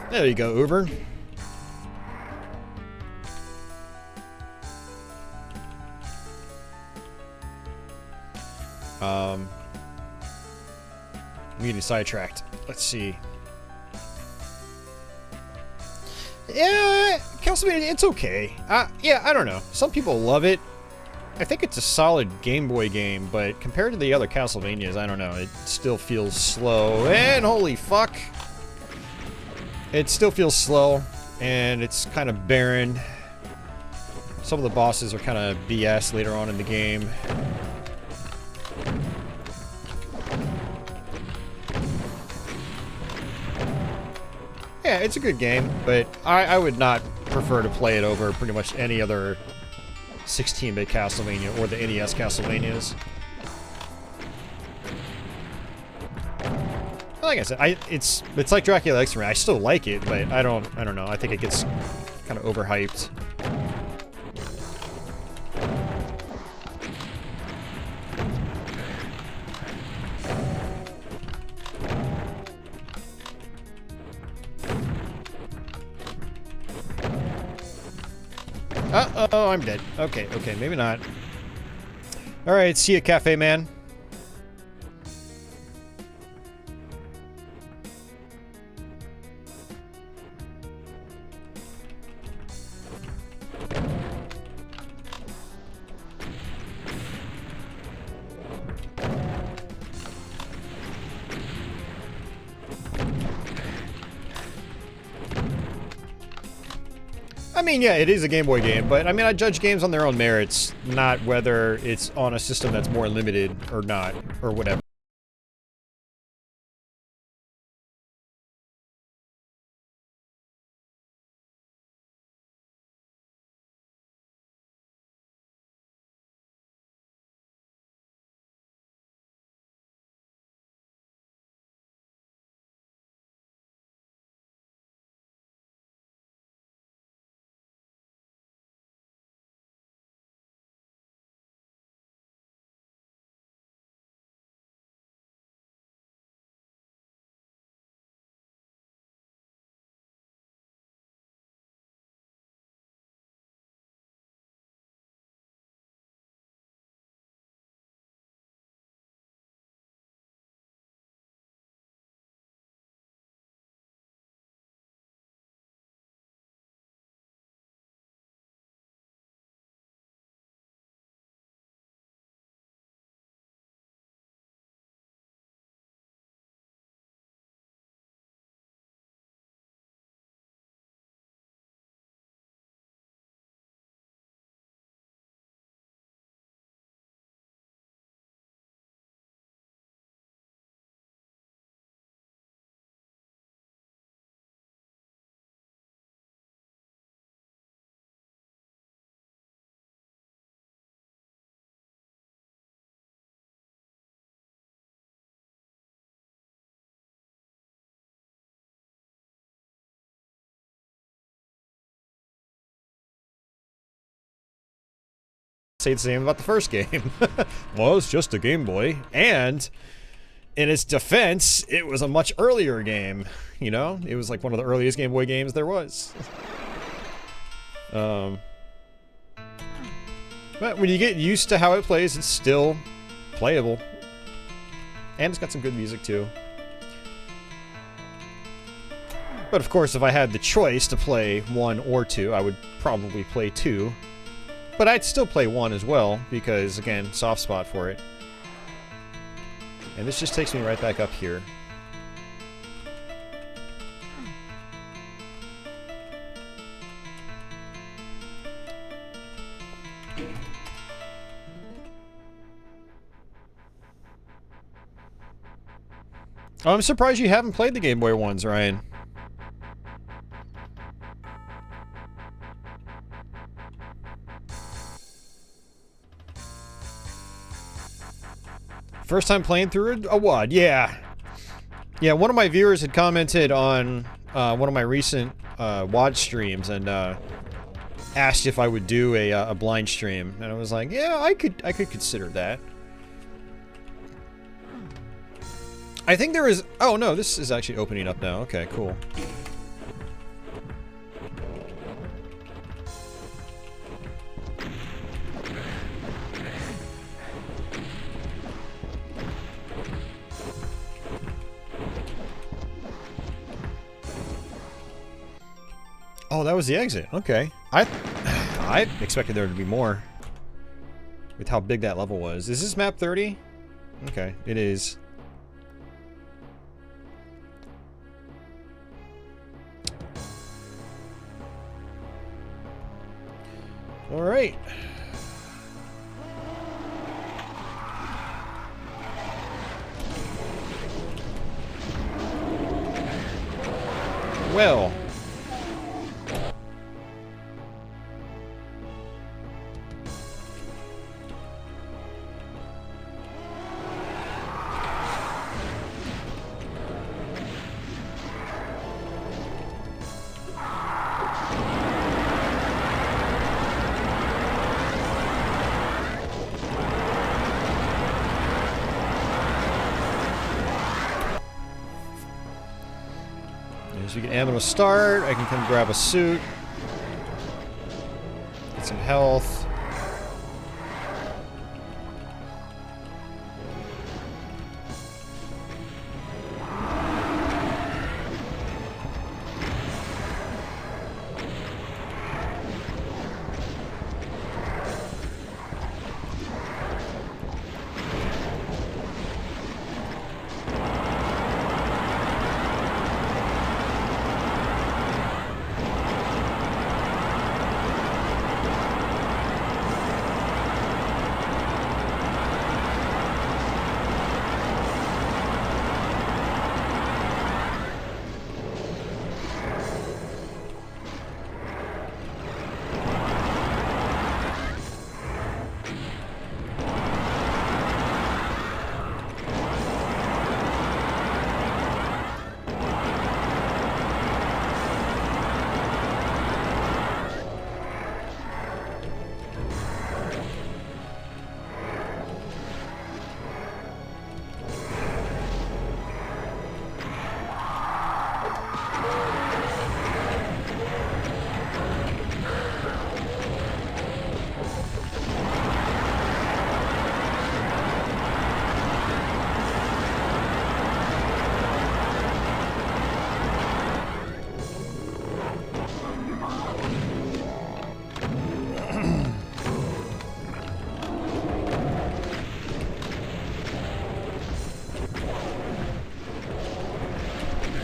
There you go, Uber. I'm getting sidetracked. Let's see. Yeah, Castlevania, it's okay. Yeah, I don't know. Some people love it. I think it's a solid Game Boy game, but compared to the other Castlevanias, I don't know. It still feels slow. And holy fuck! It still feels slow, and it's kind of barren. Some of the bosses are kind of BS later on in the game. Yeah, it's a good game, but I would not prefer to play it over pretty much any other 16-bit Castlevania or the NES Castlevanias. Like I said, it's like Dracula X for me. I still like it, but I don't know. I think it gets kind of overhyped. Uh-oh, I'm dead. Okay, maybe not. Alright, see ya, Cafe Man. I mean, yeah, it is a Game Boy game, but I mean, I judge games on their own merits, not whether it's on a system that's more limited or not, or whatever. Say the same about the first game. Well, it's just a Game Boy, and in its defense, it was a much earlier game. You know, it was like one of the earliest Game Boy games there was. But when you get used to how it plays, it's still playable, and it's got some good music too. But of course, if I had the choice to play 1 or 2, I would probably play 2. But I'd still play 1 as well, because, again, soft spot for it. And this just takes me right back up here. Oh, I'm surprised you haven't played the Game Boy ones, Ryan. First time playing through a WAD, yeah. Yeah, one of my viewers had commented on one of my recent WAD streams and asked if I would do a blind stream, and I was like, yeah, I could consider that. I think there is. Oh no, this is actually opening up now. Okay, cool. Oh, that was the exit. Okay. I expected there to be more with how big that level was. Is this map 30? Okay, it is. All right. well. As we get ammo to start, I can come grab a suit, get some health.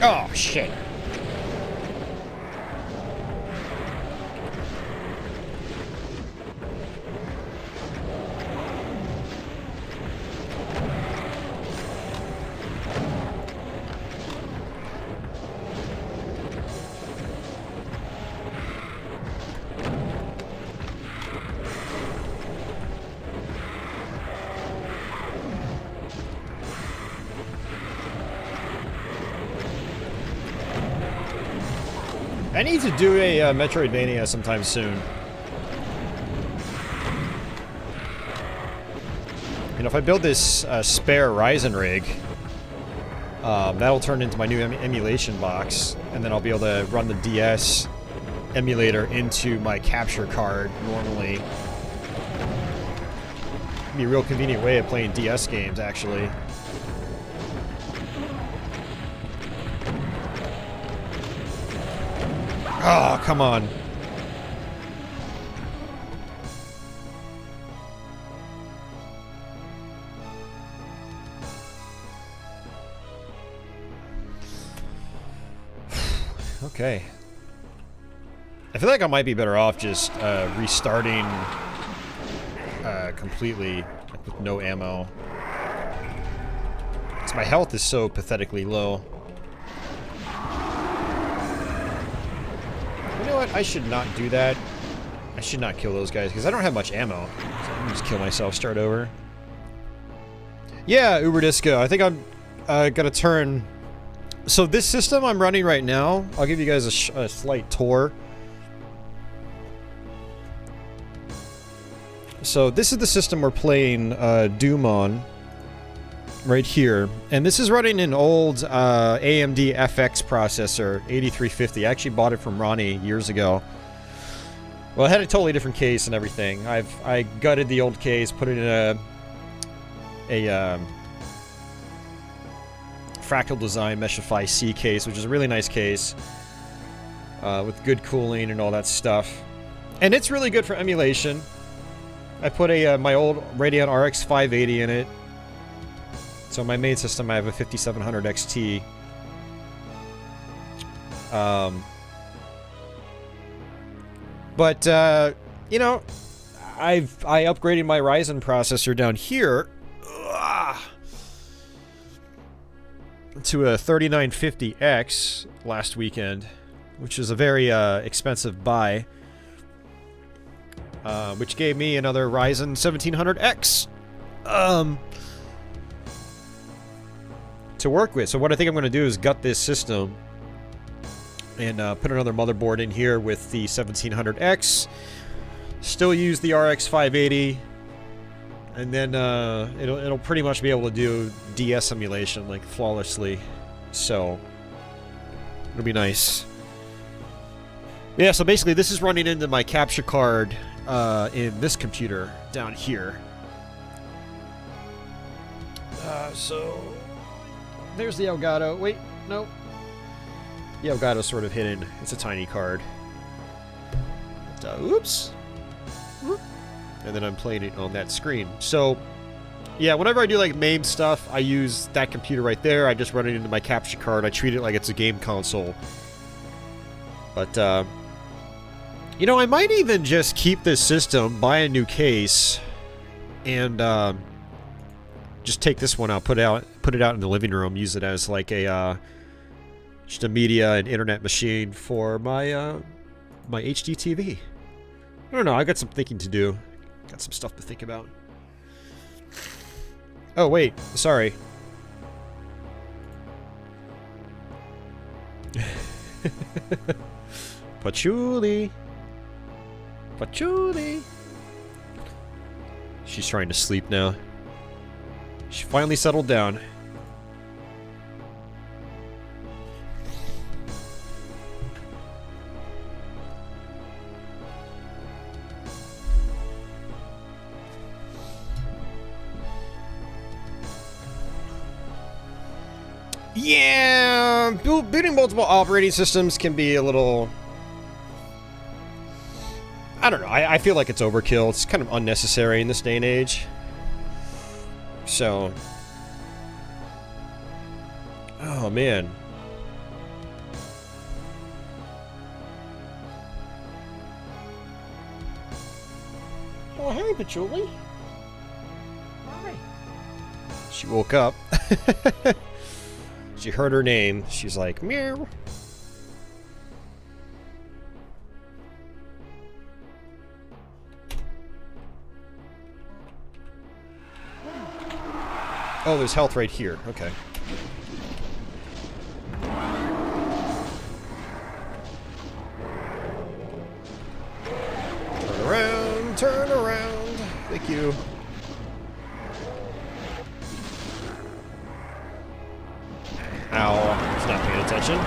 Oh, shit. I need to do a Metroidvania sometime soon. You know, if I build this spare Ryzen rig, that'll turn into my new emulation box, and then I'll be able to run the DS emulator into my capture card normally. It'd be a real convenient way of playing DS games, actually. Oh, come on. Okay. I feel like I might be better off just restarting completely with no ammo. Because my health is so pathetically low. You know what? I should not do that. I should not kill those guys because I don't have much ammo. So I can just kill myself, start over. Yeah, Uber Disco. I think I'm gonna turn. So this system I'm running right now, I'll give you guys a slight tour. So this is the system we're playing Doom on. Right here. And this is running an old AMD FX processor, 8350. I actually bought it from Ronnie years ago. Well, it had a totally different case and everything. I gutted the old case, put it in a Fractal Design Meshify C case, which is a really nice case with good cooling and all that stuff. And it's really good for emulation. I put my old Radeon RX 580 in it. So my main system, I have a 5700 XT. You know, I upgraded my Ryzen processor down here to a 3950X last weekend. which is a very expensive buy. Which gave me another Ryzen 1700X to work with. So what I think I'm going to do is gut this system and put another motherboard in here with the 1700X. Still use the RX 580, and then it'll pretty much be able to do DS emulation like flawlessly. So it'll be nice. Yeah. So basically, this is running into my capture card in this computer down here. So there's the Elgato. Wait, no. The Elgato's sort of hidden. It's a tiny card. But, oops. Whoop. And then I'm playing it on that screen. So, yeah, whenever I do like MAME stuff, I use that computer right there. I just run it into my capture card. I treat it like it's a game console. But, you know, I might even just keep this system, buy a new case, and just take this one out, put it out in the living room, use it as like a just a media and internet machine for my my HD TV. I don't know. I got some thinking to do. Got some stuff to think about. Oh wait, sorry. Patchouli. Patchouli. She's trying to sleep now. She finally settled down. Yeah, booting multiple operating systems can be a little... I don't know, I feel like it's overkill. It's kind of unnecessary in this day and age. So... Oh, man. Oh, hey, Patchouli. Hi. She woke up. She heard her name. She's like, meow. Oh, there's health right here. Okay. Turn around, turn around. Thank you. Ow, he's not paying attention.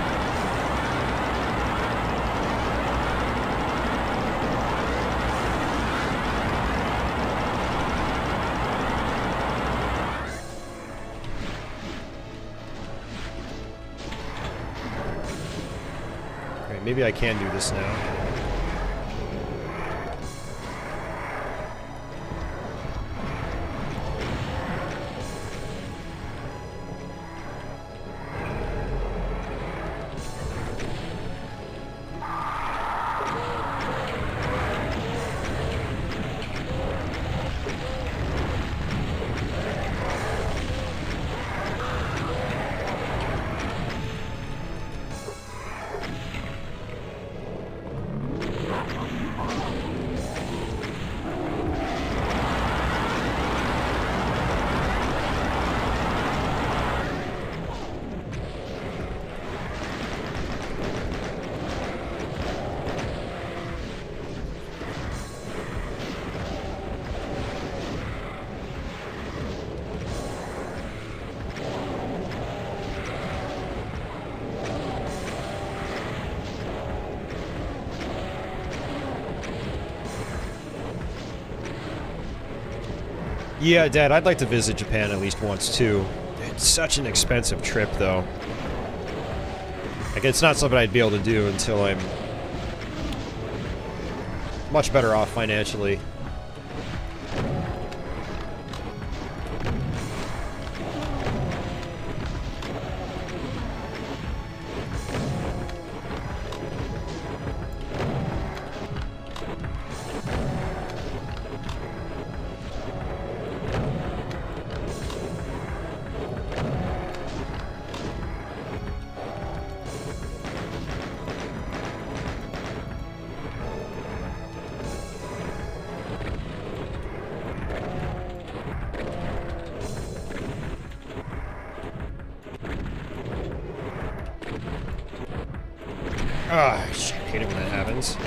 Okay, maybe I can do this now. Yeah, Dad, I'd like to visit Japan at least once, too. It's such an expensive trip, though. Like, it's not something I'd be able to do until I'm much better off financially. Ah, shit, I hate it when that happens.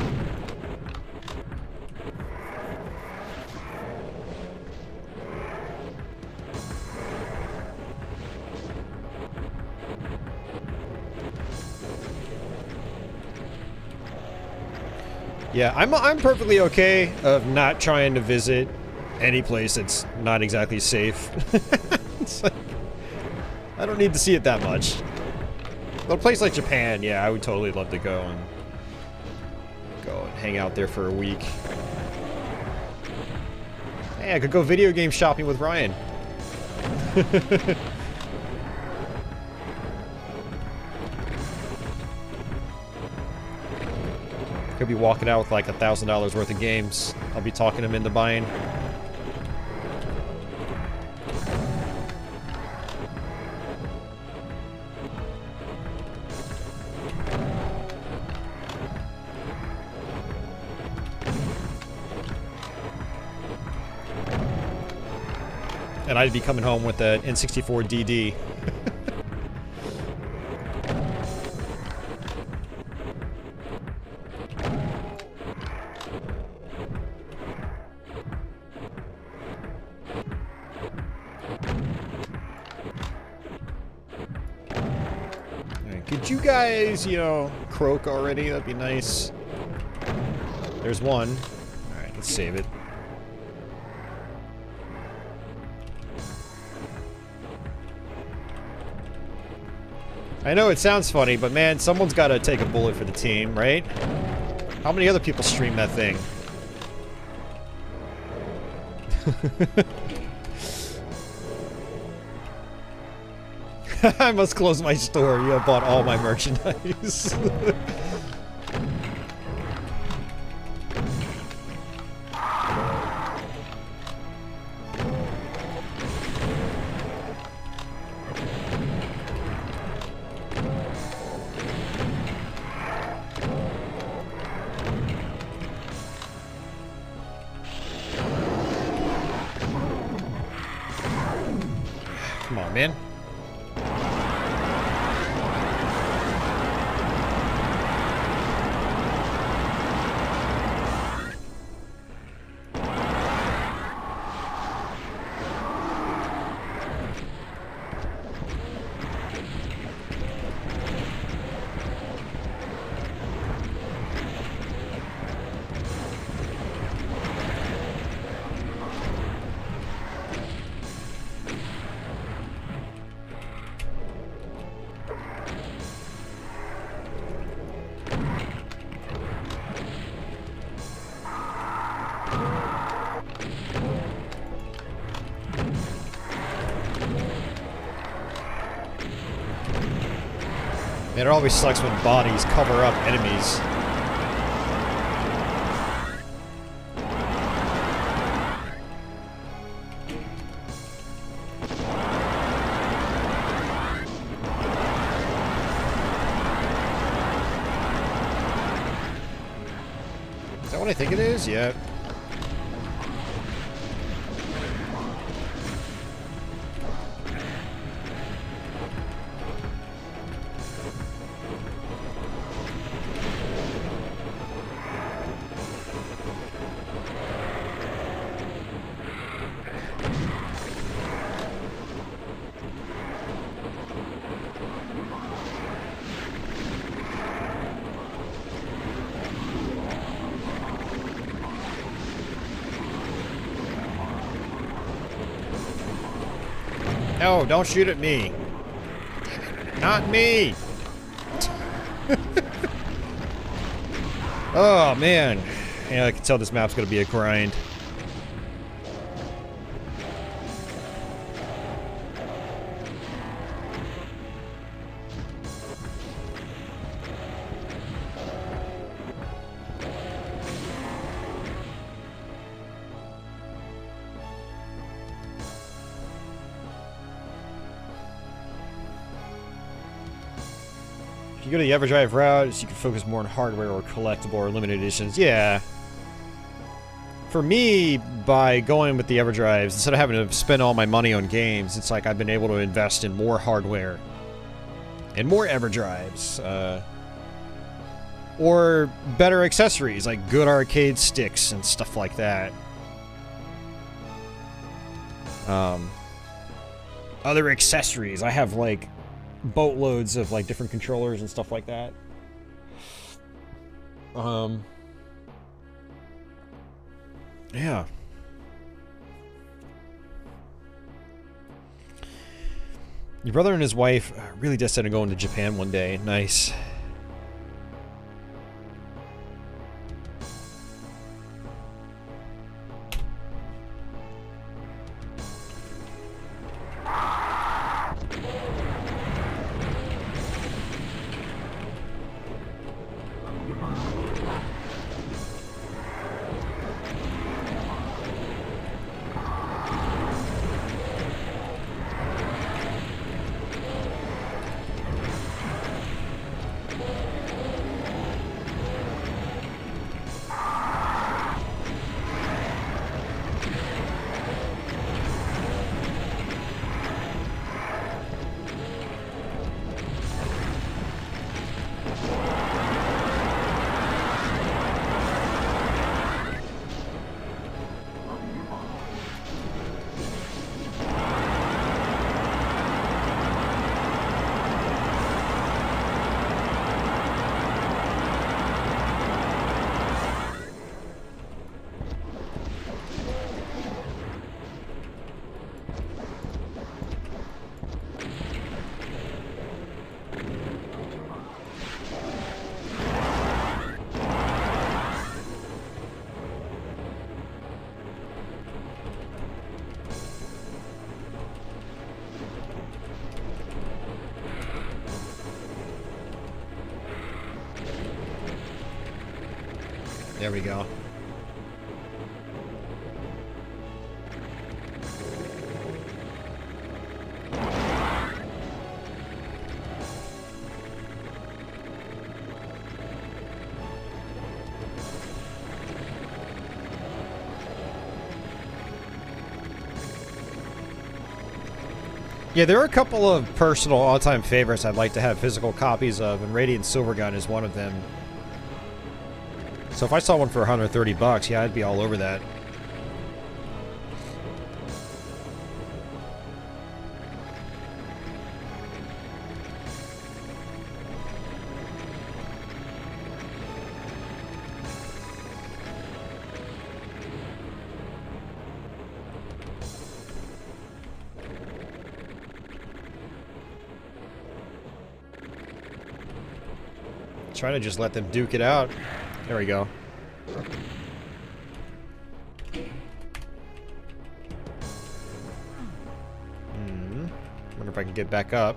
Yeah, I'm perfectly okay of not trying to visit any place that's not exactly safe. It's like, I don't need to see it that much. But a place like Japan, yeah, I would totally love to go and hang out there for a week. Hey, I could go video game shopping with Ryan. Could be walking out with like $1,000 worth of games. I'll be talking him into buying. And I'd be coming home with an N64 DD. Could you guys, you know, croak already? That'd be nice. There's one. Alright, let's save it. I know it sounds funny, but man, someone's got to take a bullet for the team, right? How many other people stream that thing? I must close my store. You have bought all my merchandise. Come on, man. Man, it always sucks when bodies cover up enemies. Is that what I think it is? Yeah. No, don't shoot at me. Not me. Oh, man. Yeah, I can tell this map's going to be a grind. If you go to the EverDrive route, so you can focus more on hardware or collectible or limited editions. Yeah. For me, by going with the EverDrives, instead of having to spend all my money on games, it's like I've been able to invest in more hardware and more EverDrives. Or better accessories, like good arcade sticks and stuff like that. Other accessories. I have, like, boatloads of, like, different controllers and stuff like that. Yeah. Your brother and his wife really just said to go into Japan one day. Nice. There we go. Yeah, there are a couple of personal all-time favorites I'd like to have physical copies of, and Radiant Silvergun is one of them. So if I saw one for 130 bucks, yeah, I'd be all over that. Try to just let them duke it out. There we go. Wonder if I can get back up.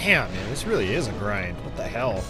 Damn, man, this really is a grind. What the hell?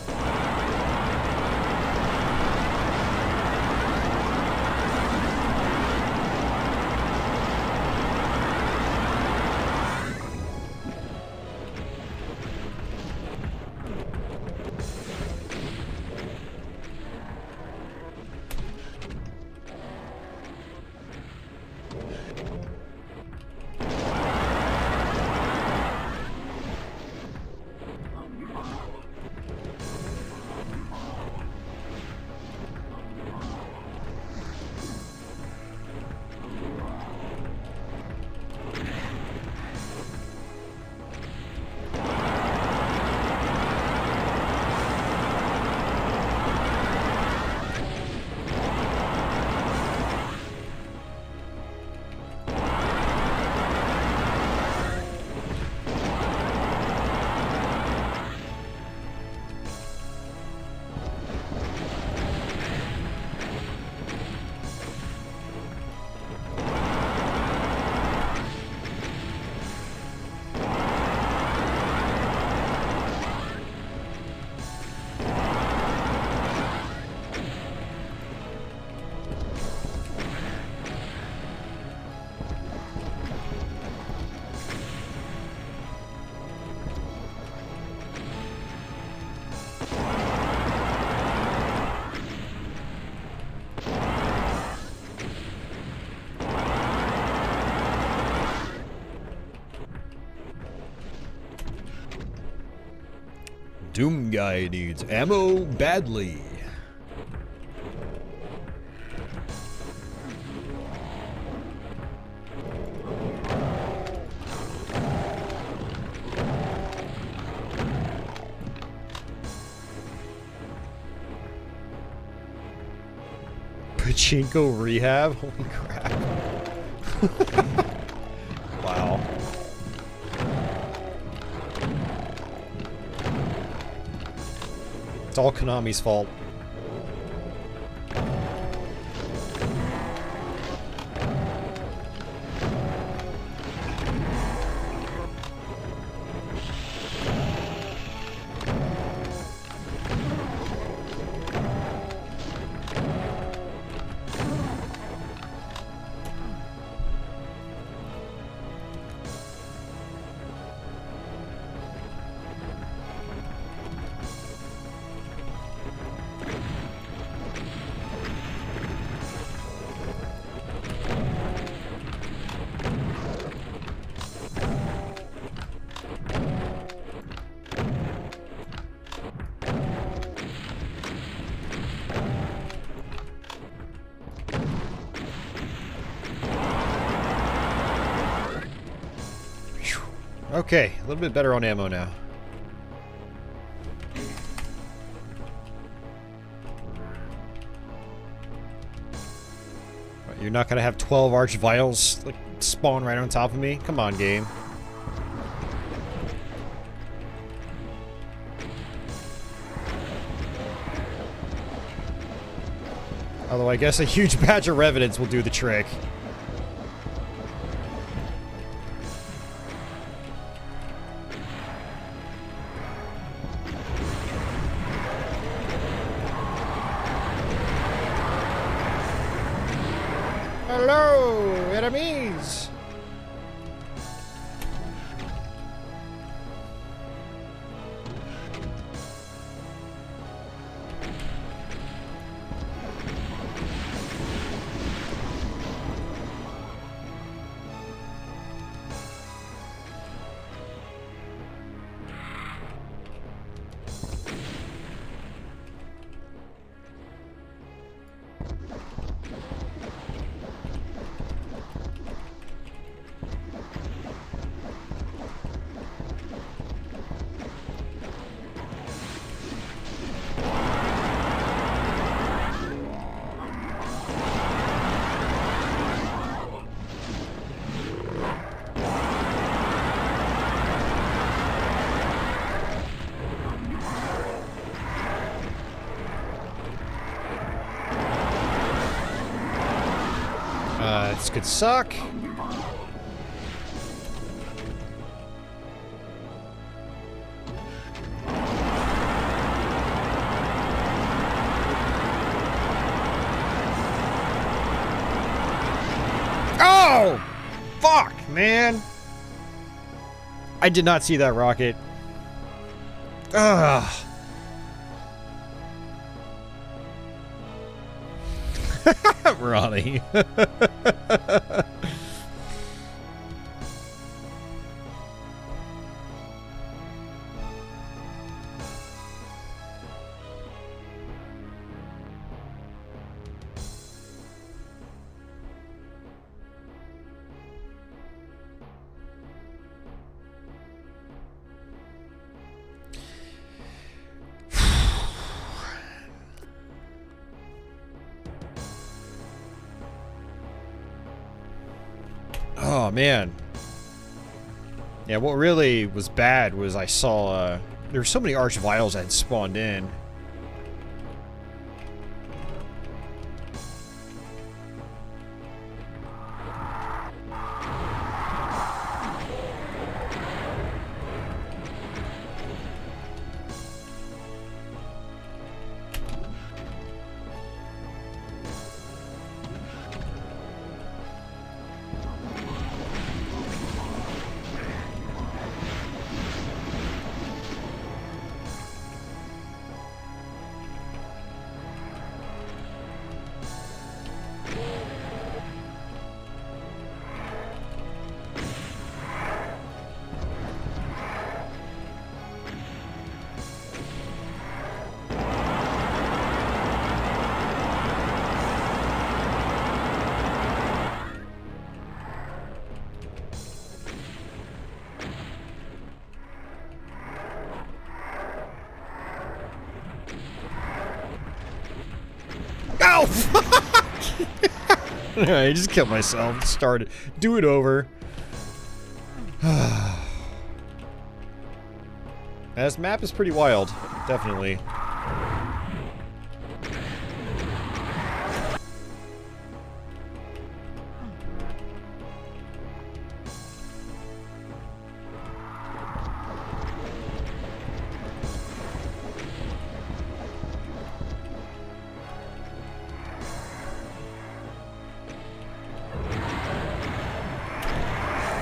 Doom guy needs ammo badly. Pachinko rehab? Holy crap. Wow. It's all Konami's fault. Okay, a little bit better on ammo now. What, you're not gonna have 12 arch vials like spawn right on top of me? Come on, game. Although I guess a huge batch of revenants will do the trick. Hello, enemies! This could suck. Oh! Fuck, man! I did not see that rocket. Ugh. Ronnie. Oh, man. Yeah, what really was bad was I saw, there were so many arch vials that had spawned in. I just killed myself. Start it. Do it over. This map is pretty wild. Definitely.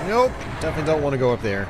Nope, definitely don't want to go up there.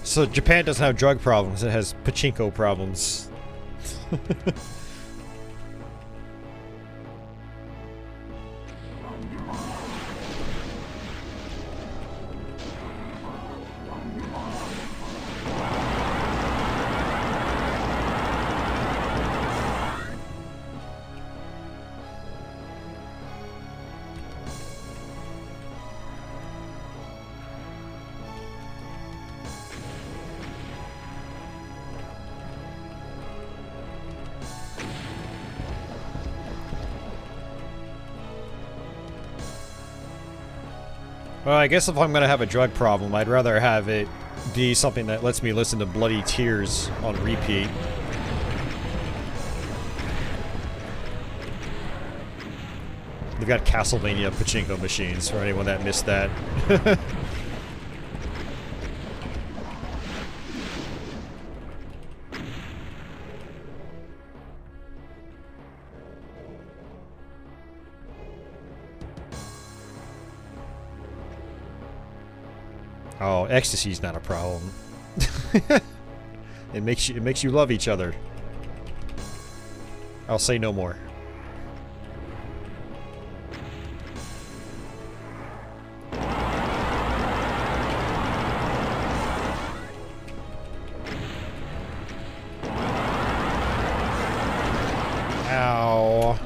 So Japan doesn't have drug problems, it has pachinko problems. Well, I guess if I'm gonna have a drug problem, I'd rather have it be something that lets me listen to Bloody Tears on repeat. They've got Castlevania pachinko machines, for anyone that missed that. Oh, ecstasy's not a problem. It makes you love each other. I'll say no more. Ow.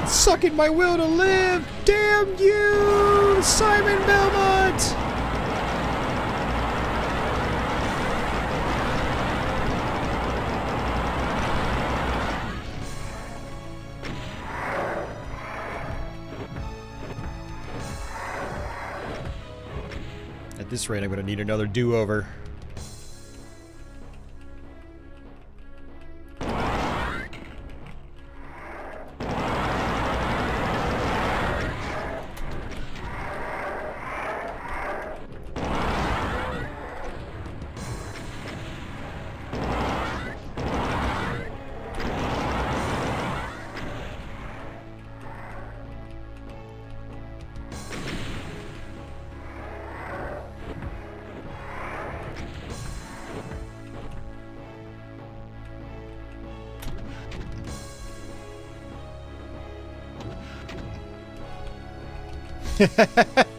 Sucking my will to live! Damn you, Simon Belmont! At this rate, I'm gonna need another do-over.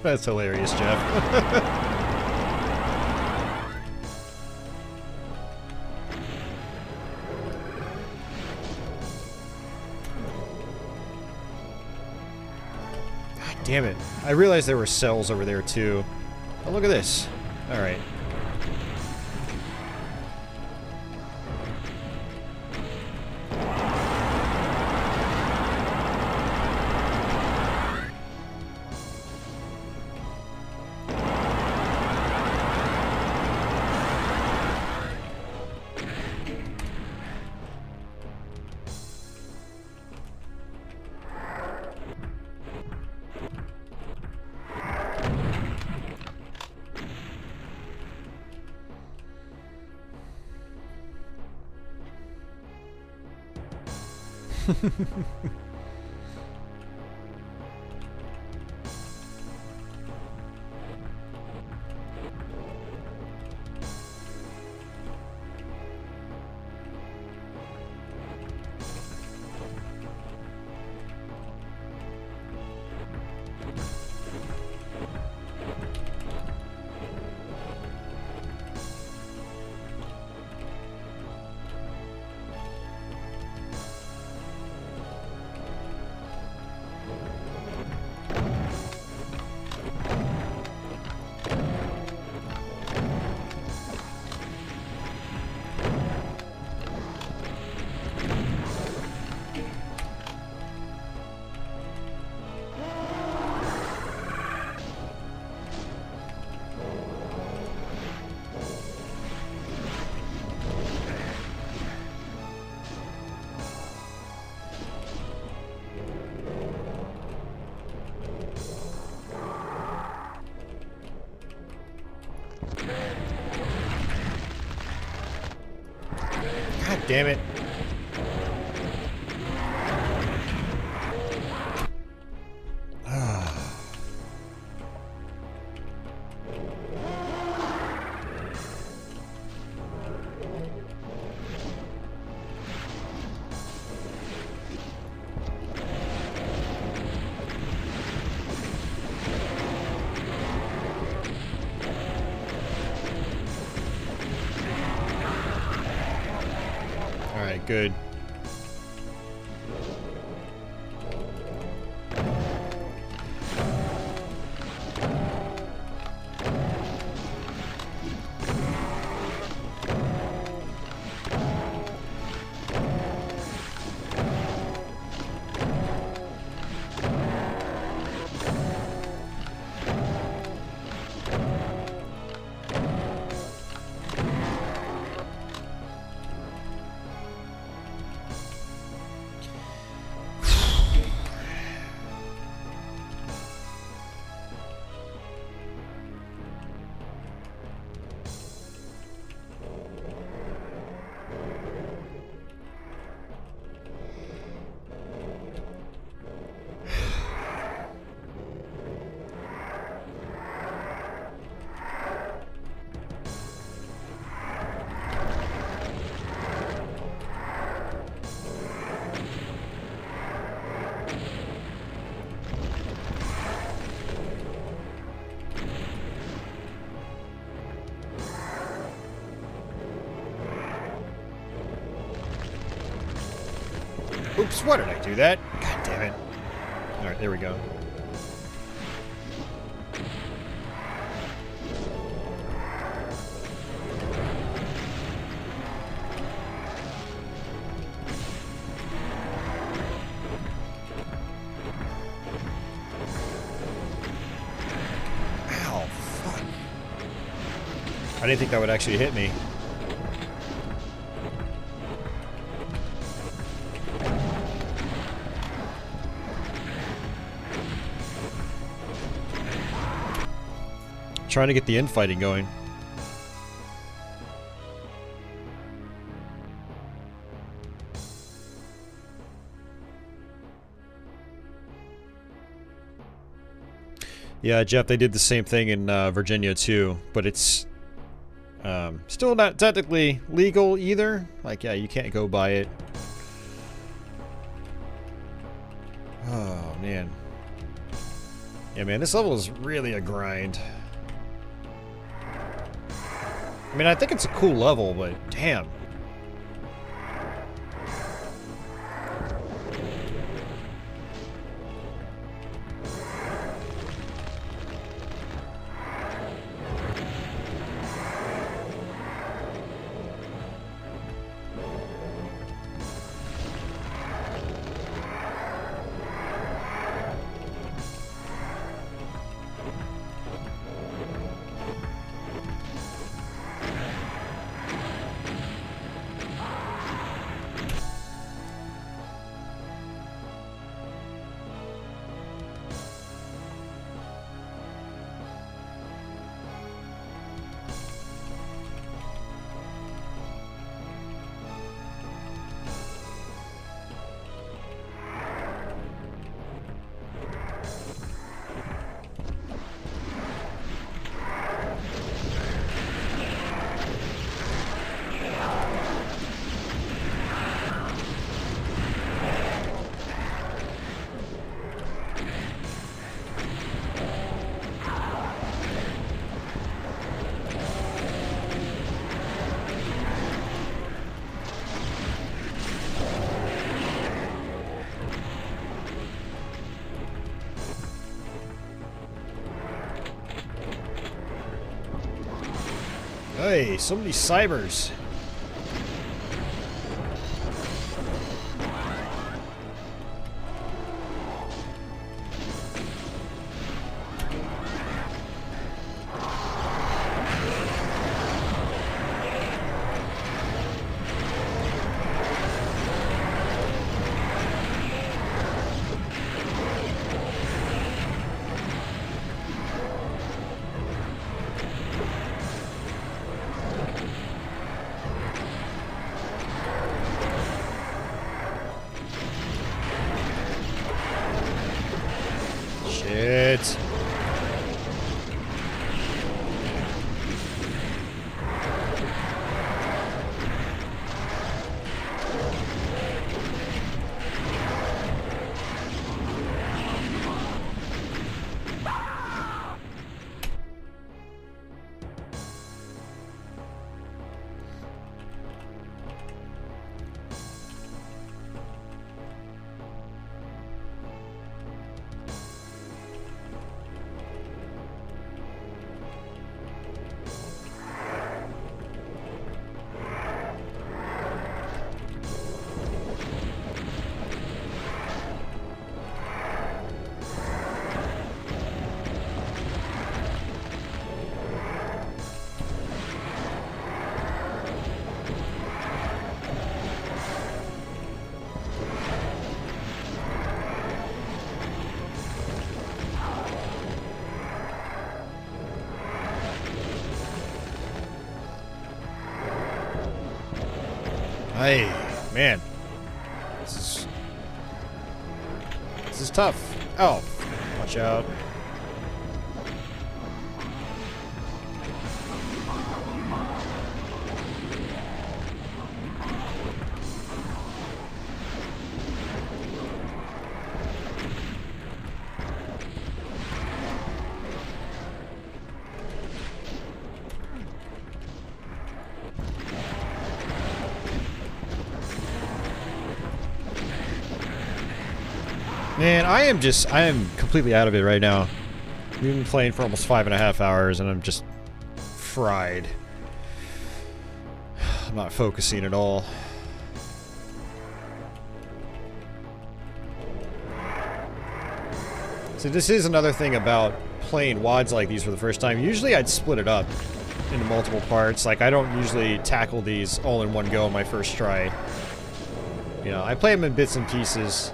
That's hilarious, Jeff. Damn it. I realized there were cells over there, too. Oh, look at this. Alright. God damn it. Alright, good. Oops, why did I do that? God damn it. Alright, there we go. Ow, fuck. I didn't think that would actually hit me. Trying to get the infighting going. Yeah, Jeff, they did the same thing in Virginia too, but it's still not technically legal either. Like, yeah, you can't go buy it. Oh, man. Yeah, man, this level is really a grind. I mean, I think it's a cool level, but damn. Hey, so many cybers. Shit. Hey, man. This is tough. Oh, watch out. Man, I am completely out of it right now. We've been playing for almost 5.5 hours and I'm just fried. I'm not focusing at all. So this is another thing about playing WADs like these for the first time. Usually I'd split it up into multiple parts. Like, I don't usually tackle these all in one go on my first try. You know, I play them in bits and pieces.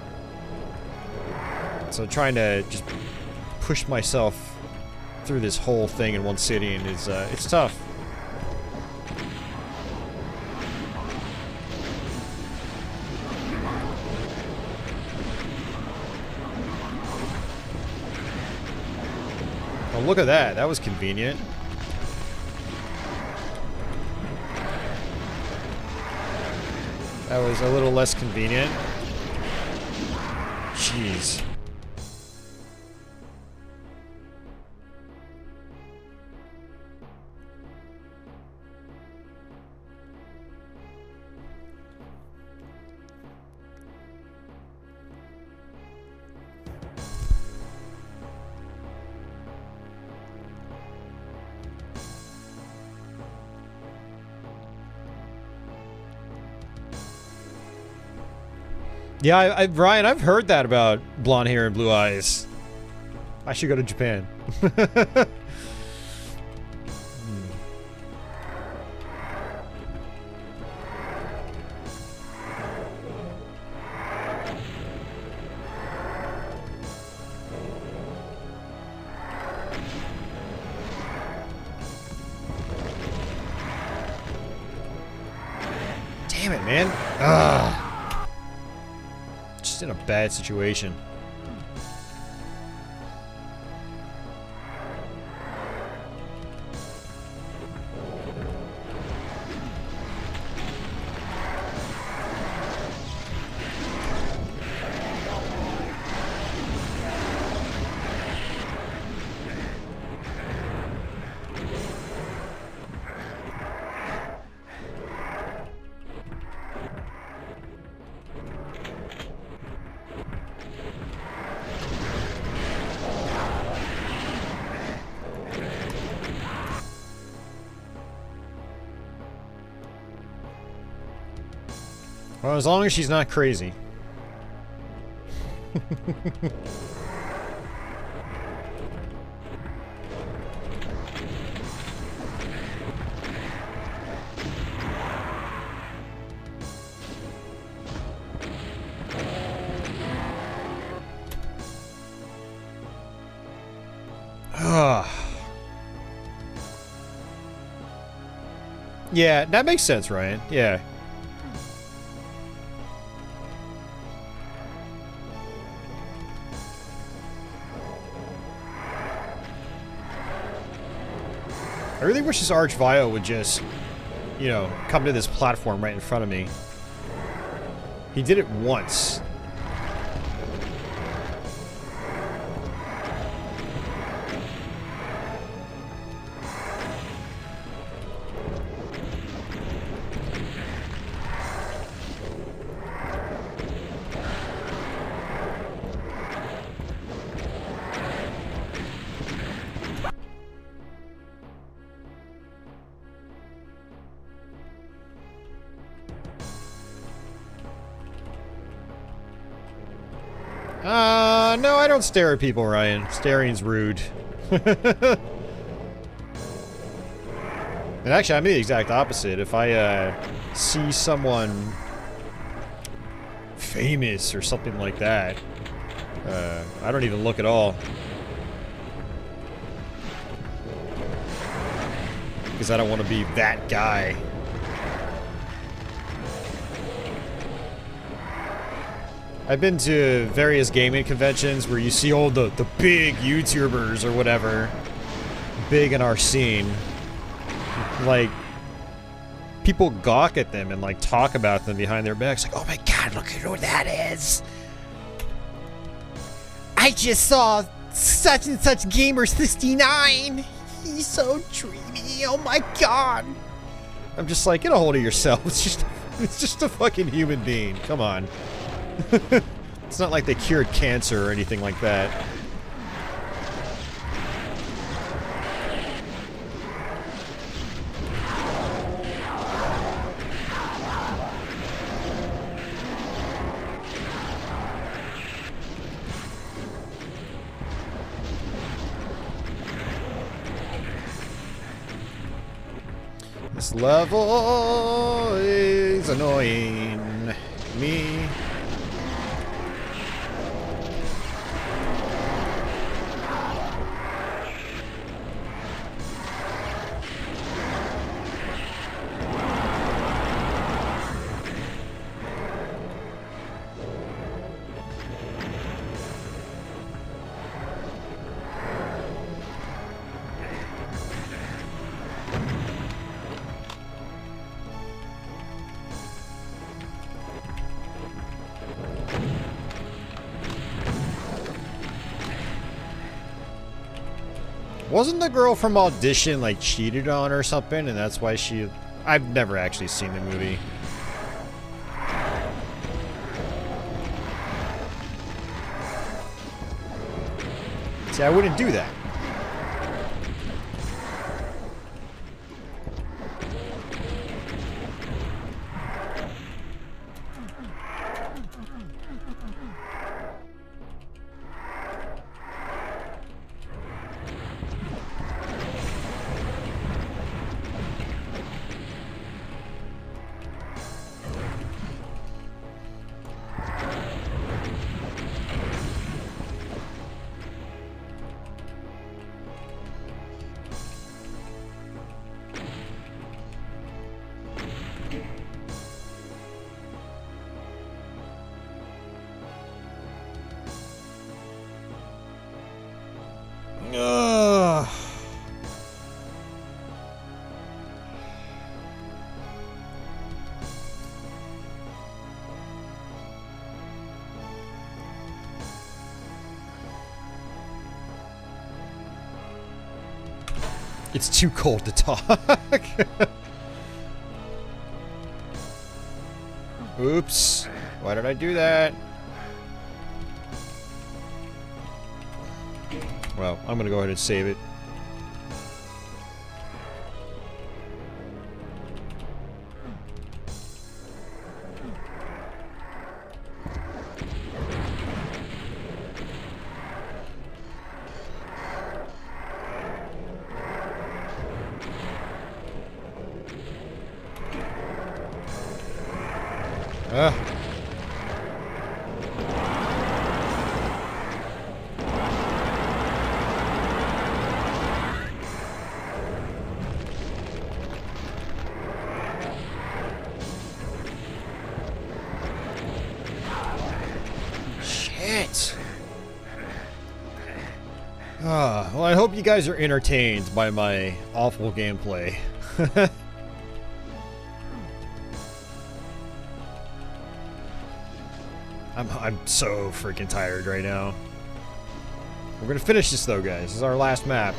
So trying to just push myself through this whole thing in one sitting is, it's tough. Oh, look at that. That was convenient. That was a little less convenient. Jeez. Yeah, Ryan, I've heard that about blonde hair and blue eyes. I should go to Japan. Damn it, man. Ugh. Just in a bad situation. Well, as long as she's not crazy. Yeah, that makes sense, Ryan. Yeah. I really wish this Archvio would just, you know, come to this platform right in front of me. He did it once. No, I don't stare at people, Ryan. Staring's rude. And actually, I'm the exact opposite. If I, see someone famous or something like that, I don't even look at all. Because I don't want to be that guy. I've been to various gaming conventions where you see all the big YouTubers or whatever, big in our scene. Like, people gawk at them and like talk about them behind their backs. Like, oh my god, look at who that is! I just saw such and such gamer 69. He's so dreamy. Oh my god! I'm just like, get a hold of yourself. It's just a fucking human being. Come on. It's not like they cured cancer or anything like that. This level is annoying me. Wasn't the girl from Audition like cheated on or something, and that's why she... I've never actually seen the movie. See, I wouldn't do that. Ugh. It's too cold to talk. Oops. Why did I do that? Well, I'm gonna go ahead and save it. Well, I hope you guys are entertained by my awful gameplay. I'm so freaking tired right now. We're gonna finish this though, guys. This is our last map.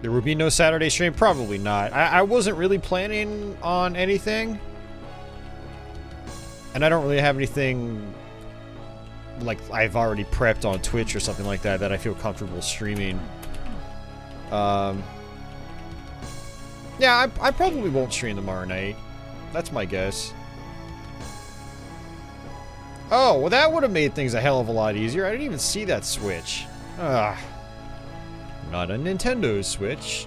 There will be no Saturday stream? Probably not. I wasn't really planning on anything. And I don't really have anything like I've already prepped on Twitch or something like that that I feel comfortable streaming. Yeah, I probably won't stream tomorrow night. That's my guess. Oh, well that would have made things a hell of a lot easier. I didn't even see that switch. Ugh. Not a Nintendo Switch.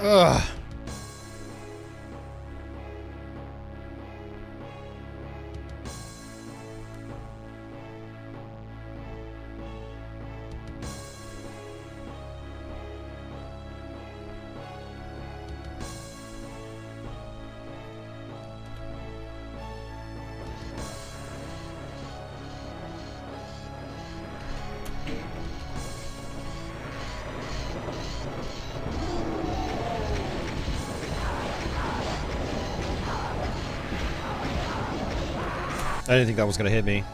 Ugh. I didn't think that was gonna hit me.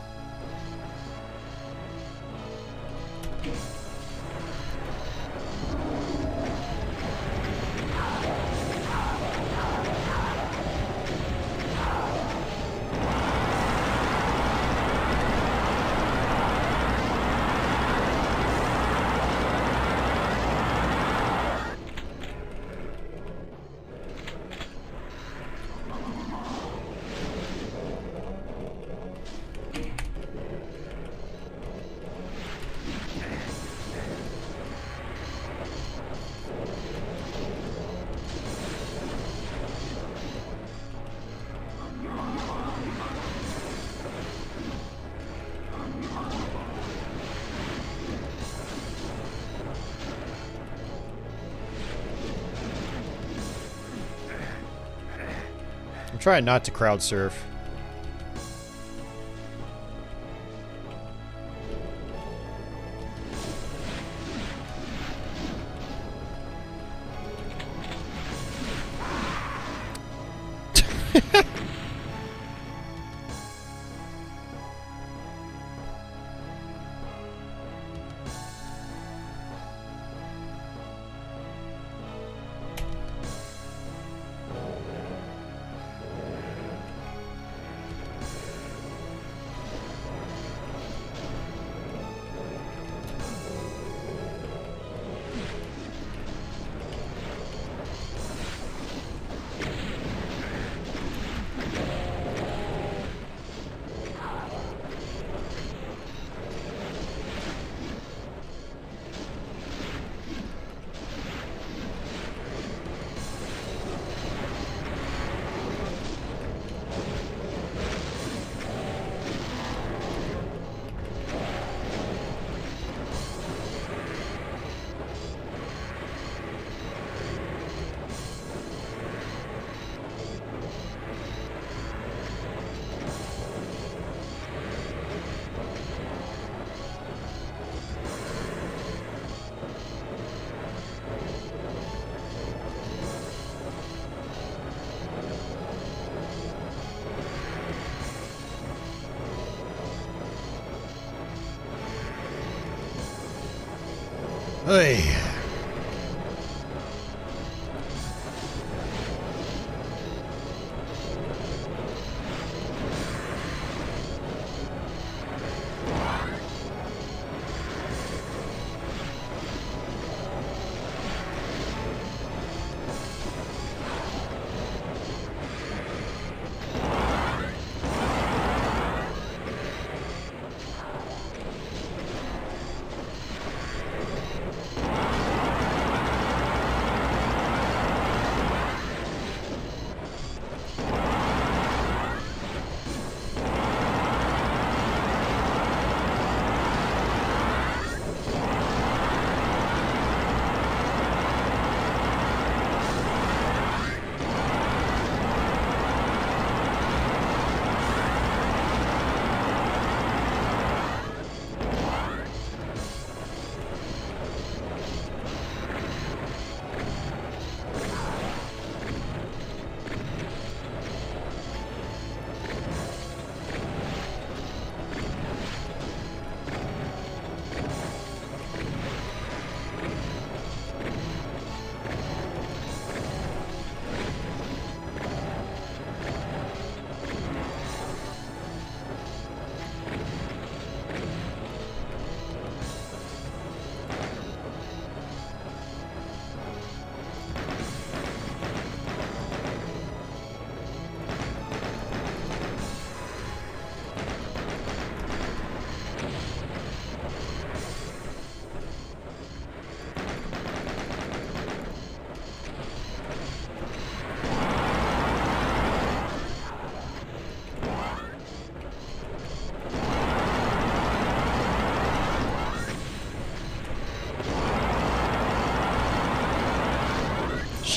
I'm trying not to crowd surf. Hey.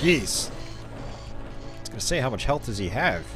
Jeez. I was gonna say, how much health does he have?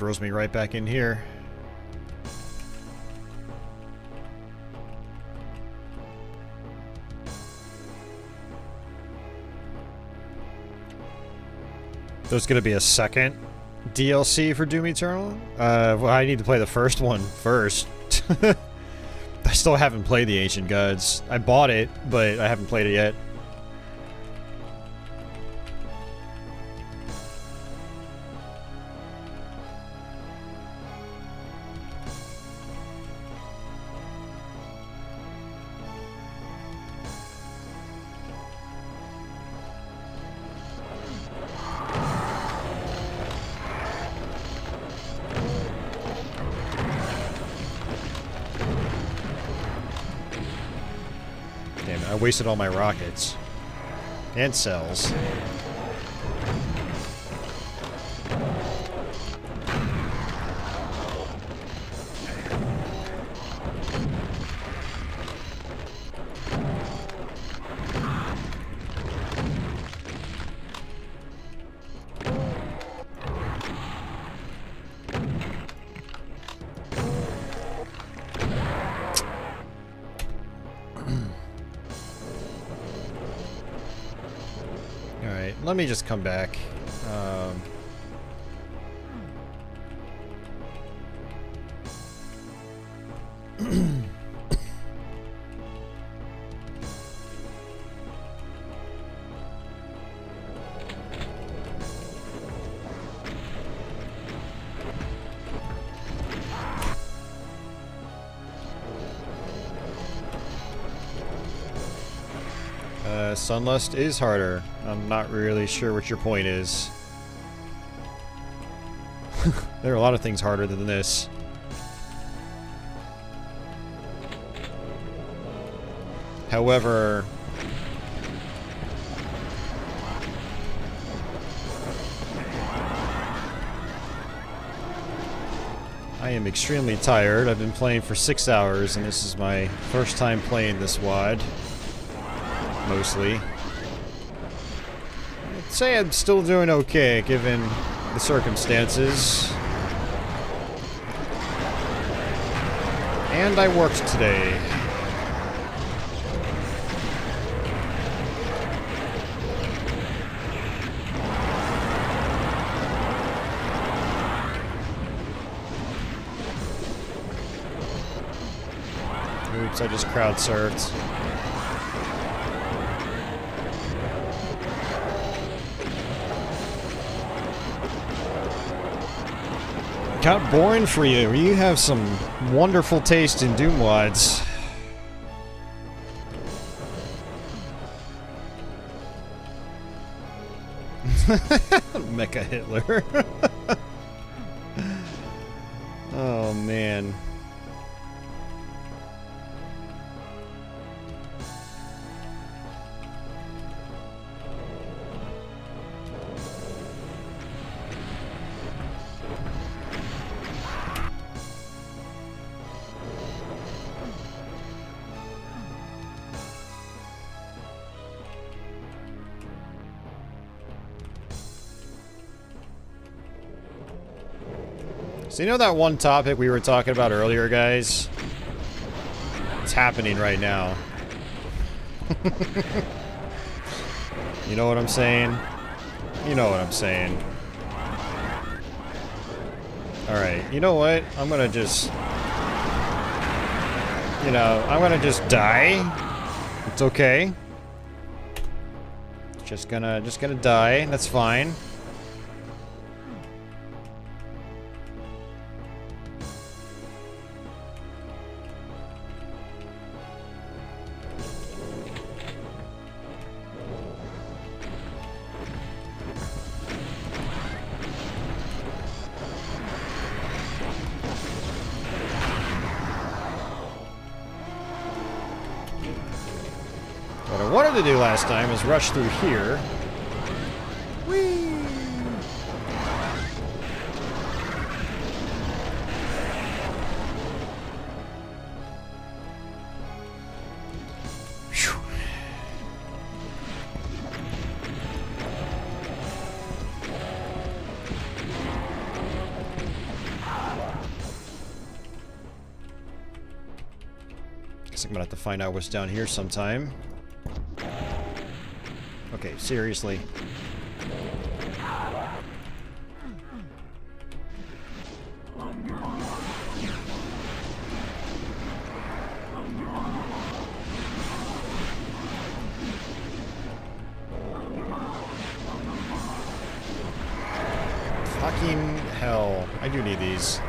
throws me right back in here. There's gonna be a second DLC for Doom Eternal? Well, I need to play the first one first. I still haven't played the Ancient Gods. I bought it, but I haven't played it yet. I wasted all my rockets. And cells. Let me just come back. Sunlust is harder. I'm not really sure what your point is. There are a lot of things harder than this. However, I am extremely tired. I've been playing for 6 hours, and this is my first time playing this WAD. Mostly. I'd say I'm still doing okay, given the circumstances. And I worked today. Oops, I just crowd surfed. Got boring for you. You have some wonderful taste in Doom WADs. Mecha Hitler. Oh man. So you know that one topic we were talking about earlier, guys? It's happening right now. You know what I'm saying? You know what I'm saying. Alright, you know what? I'm gonna just... You know, I'm gonna just die. It's okay. Just gonna die. That's fine. What I wanted to do last time is rush through here. Whee! Guess I'm gonna have to find out what's down here sometime. Okay, seriously. Fucking hell. I do need these.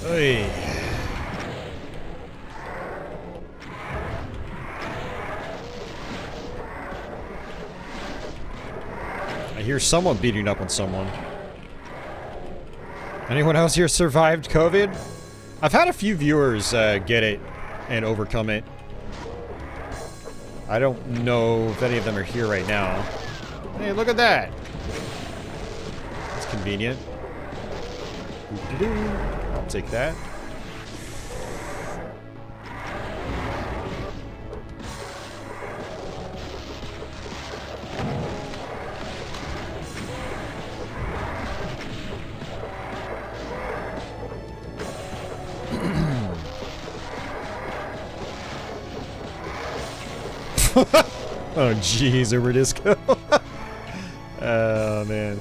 Oy. I hear someone beating up on someone. Anyone else here survived COVID? I've had a few viewers get it and overcome it. I don't know if any of them are here right now. Hey, look at that! That's convenient. I'll take that. Oh jeez, Uber Disco. Oh man.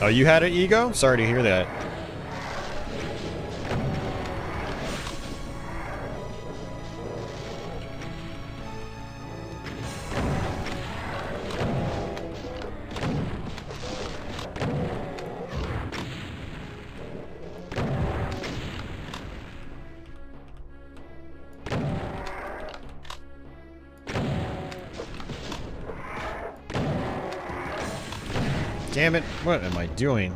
Oh, you had an ego? Sorry to hear that. Damn it, what am I doing?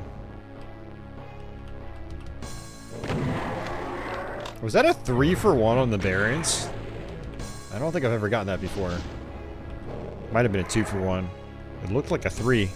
Was that a 3-for-1 on the Barons? I don't think I've ever gotten that before. Might have been a 2-for-1. It looked like a 3.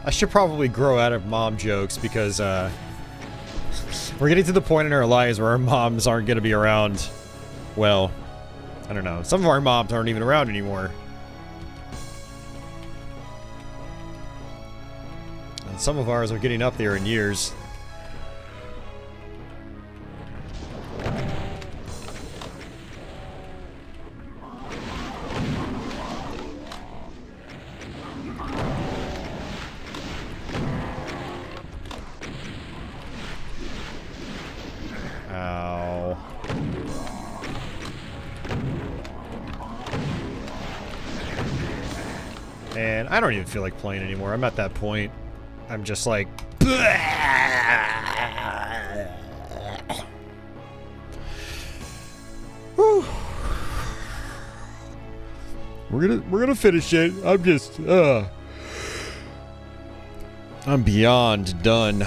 I should probably grow out of mom jokes because we're getting to the point in our lives where our moms aren't going to be around. Well, I don't know. Some of our moms aren't even around anymore. And some of ours are getting up there in years. And I don't even feel like playing anymore. I'm at that point. I'm just like... Whew. We're gonna finish it. I'm just I'm beyond done.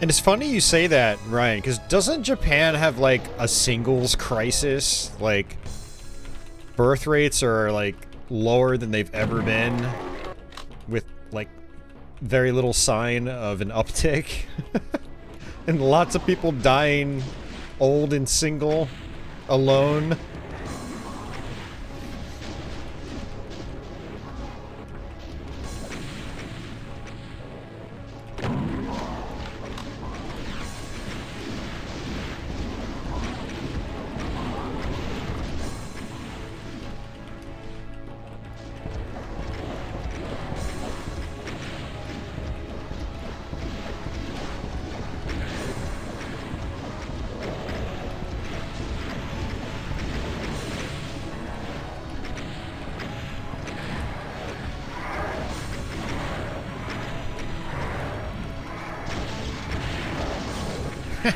And it's funny you say that, Ryan, because doesn't Japan have, like, a singles crisis? Like, birth rates are, like, lower than they've ever been, with, like, very little sign of an uptick. And lots of people dying old and single, alone.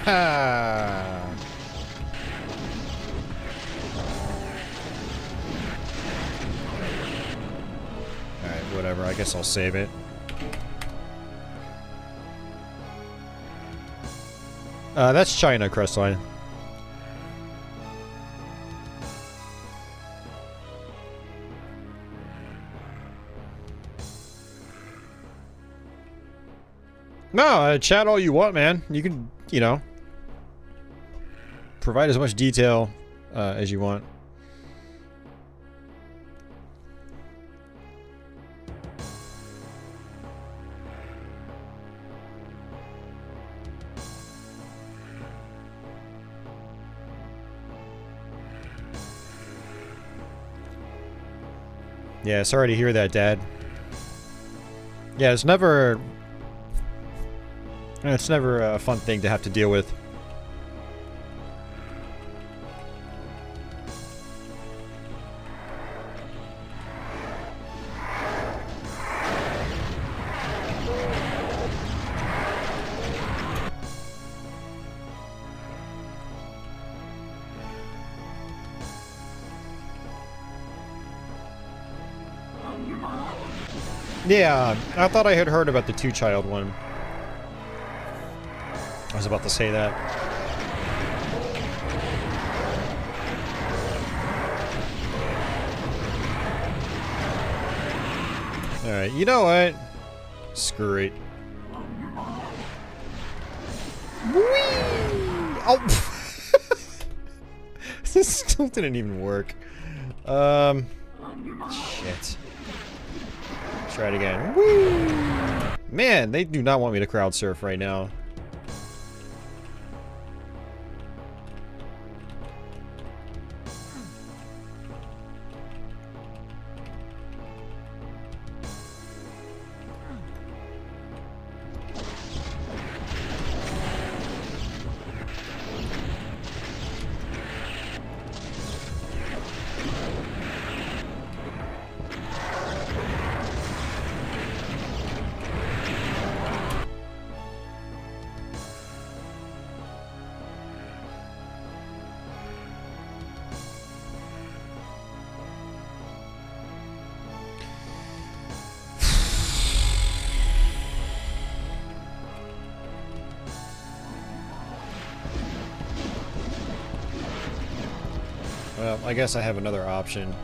Alright, whatever. I guess I'll save it. That's China, Crestline. No, chat all you want, man. You can, you know, provide as much detail as you want. Yeah, sorry to hear that, Dad. Yeah, it's never a fun thing to have to deal with. Yeah, I thought I had heard about the two-child one. I was about to say that. Alright, you know what? Screw it. Whee! Oh! This still didn't even work. Shit. Try it again. Woo! Man, they do not want me to crowd surf right now. Well, I guess I have another option.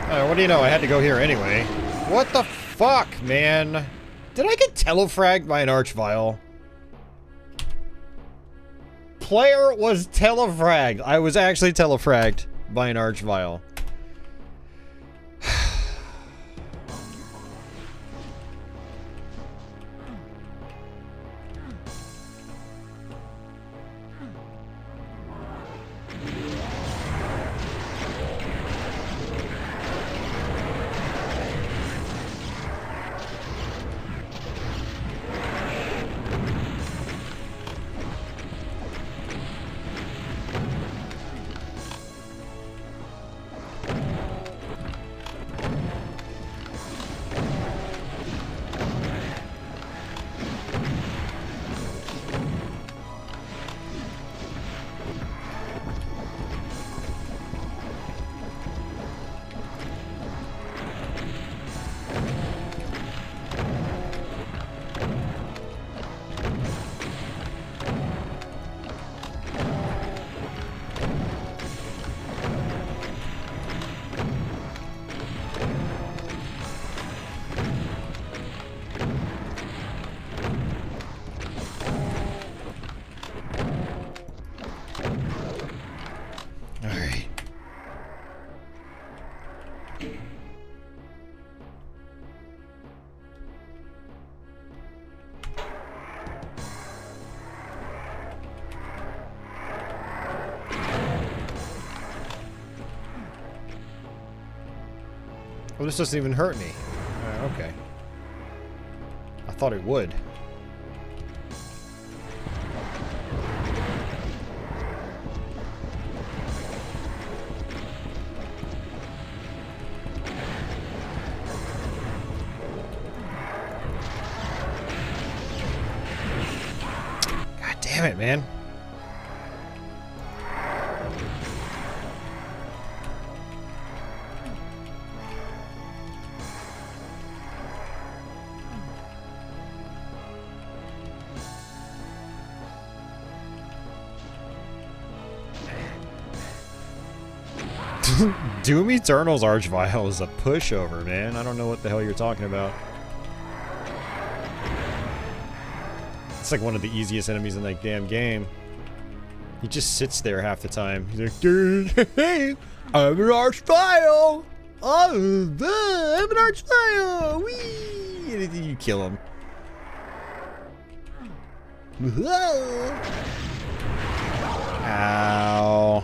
What do you know? I had to go here anyway. What the fuck, man? Did I get telefragged by an Archvile? Player was telefragged. I was actually telefragged by an Archvile. this doesn't even hurt me. Okay. I thought it would. God damn it, man. Doom Eternal's Archvile is a pushover, man. I don't know what the hell you're talking about. It's like one of the easiest enemies in that damn game. He just sits there half the time. He's like, dude, hey, I'm an Archvile! I'm an Archvile! Whee! And then you kill him. Ow.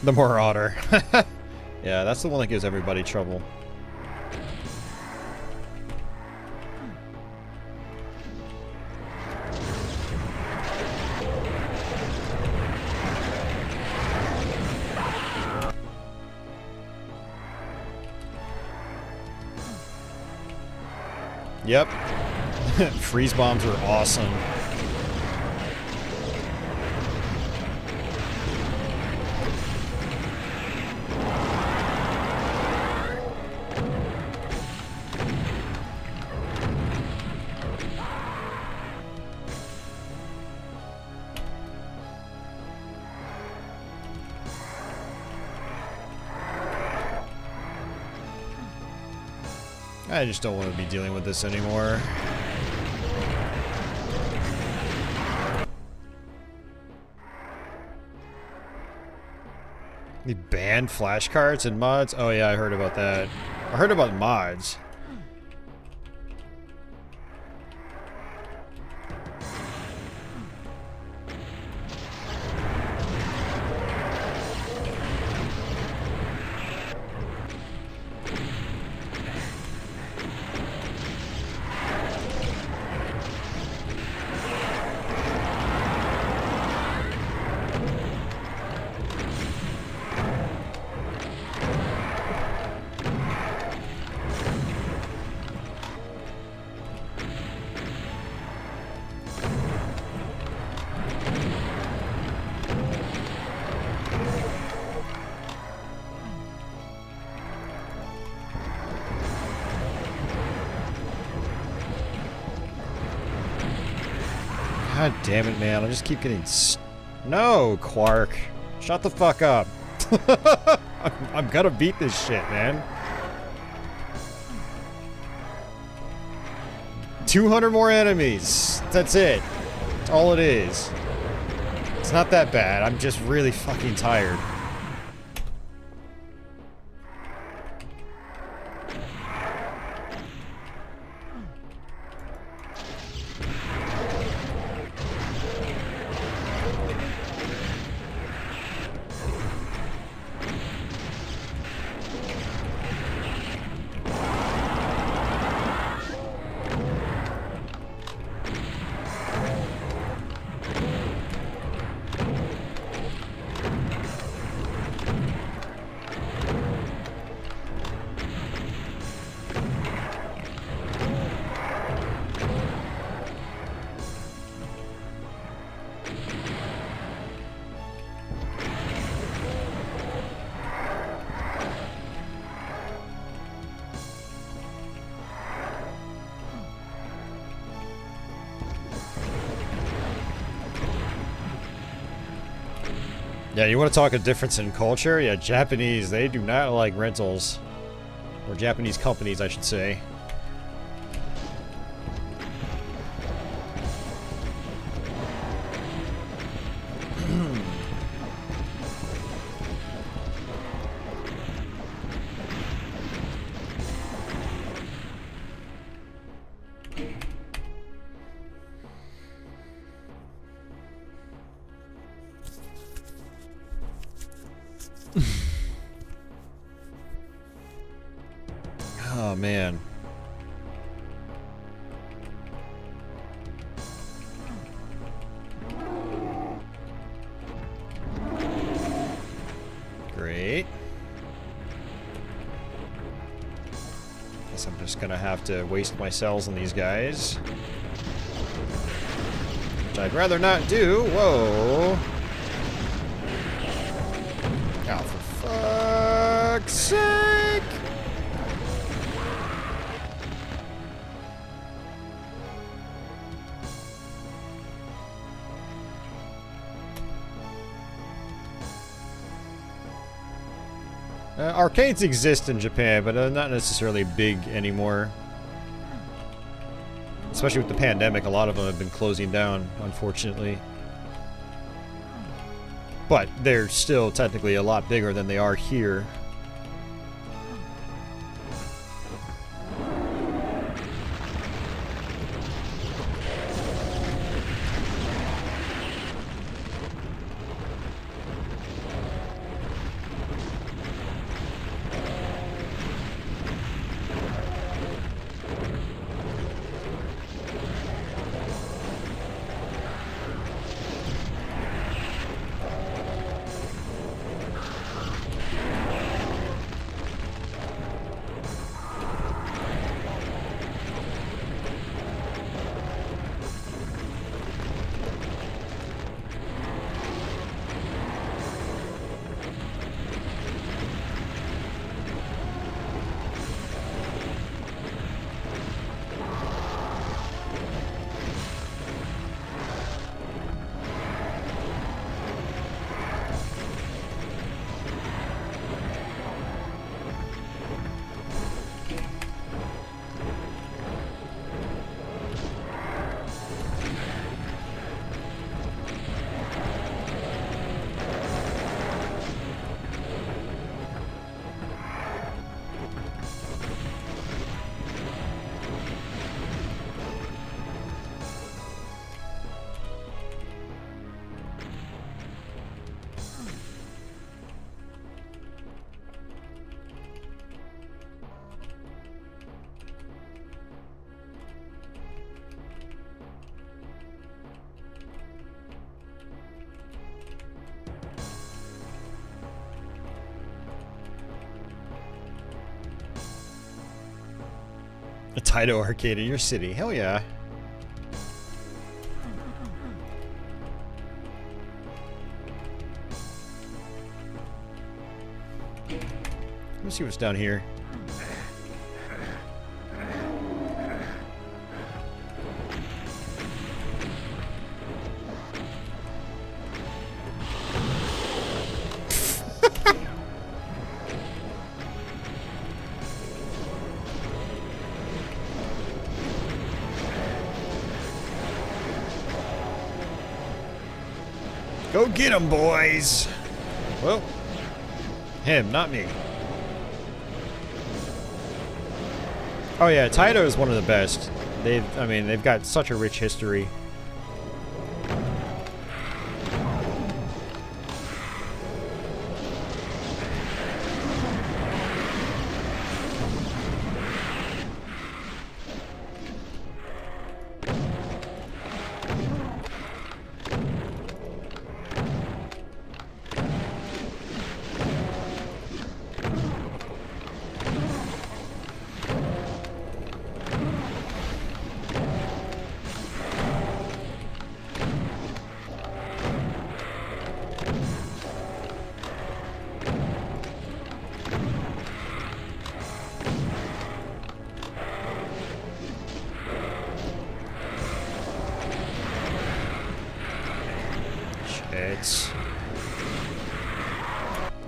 The Marauder. Yeah, that's the one that gives everybody trouble. Yep. Freeze bombs are awesome. I just don't want to be dealing with this anymore. They banned flashcards and mods? Oh yeah, I heard about that. I heard about mods. God damn it, man. I just keep getting... No, Quark. Shut the fuck up. I'm gonna beat this shit, man. 200 more enemies. That's it. That's all it is. It's not that bad. I'm just really fucking tired. Yeah, you want to talk a difference in culture? Yeah, Japanese, they do not like rentals. Or Japanese companies, I should say. man. Great. Guess I'm just gonna have to waste my cells on these guys. Which I'd rather not do. Whoa. Oh, for fuck's sake! Arcades exist in Japan, but not necessarily big anymore. Especially with the pandemic, a lot of them have been closing down, unfortunately. But they're still technically a lot bigger than they are here. A Taito arcade in your city. Hell yeah. Let me see what's down here. Go get him, boys! Well, him, not me. Oh yeah, Taito is one of the best. They've got such a rich history.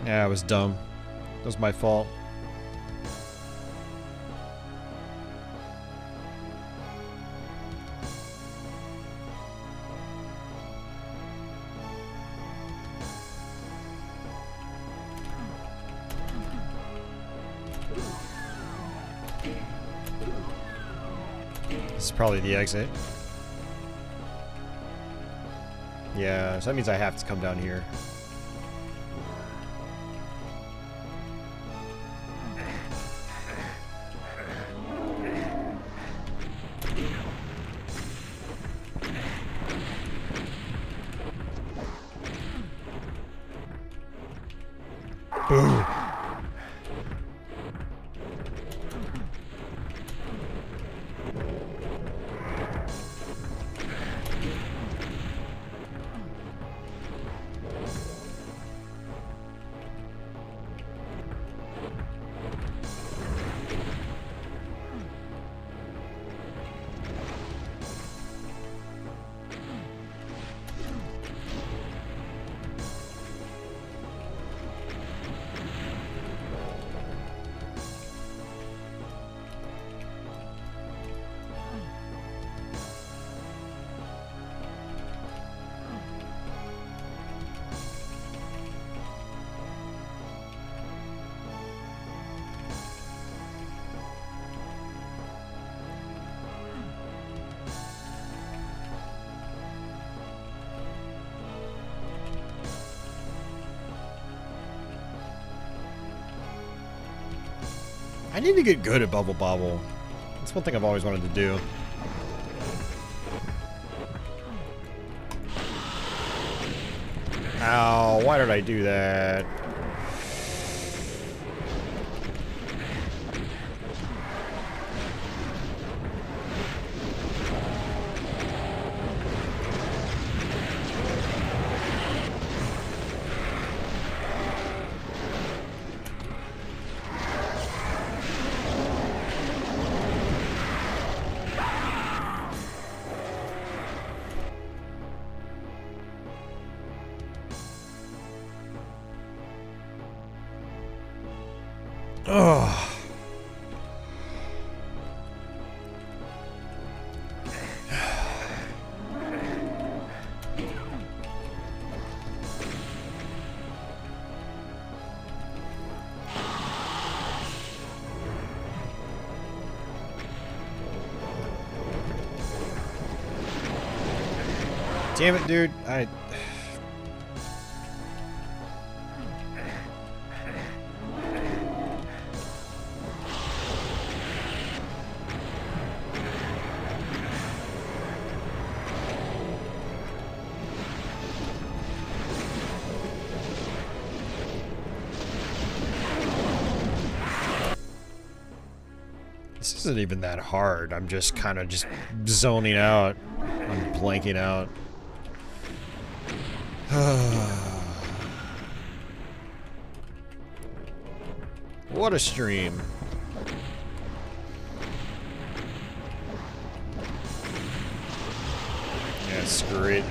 Yeah, it was dumb. That was my fault. This is probably the exit. Yeah, so that means I have to come down here. I need to get good at Bubble Bobble. That's one thing I've always wanted to do. Ow, why did I do that? Ugh. Damn it, dude. This isn't even that hard. I'm just kind of just zoning out. I'm blanking out. What a stream. Yeah, screw it.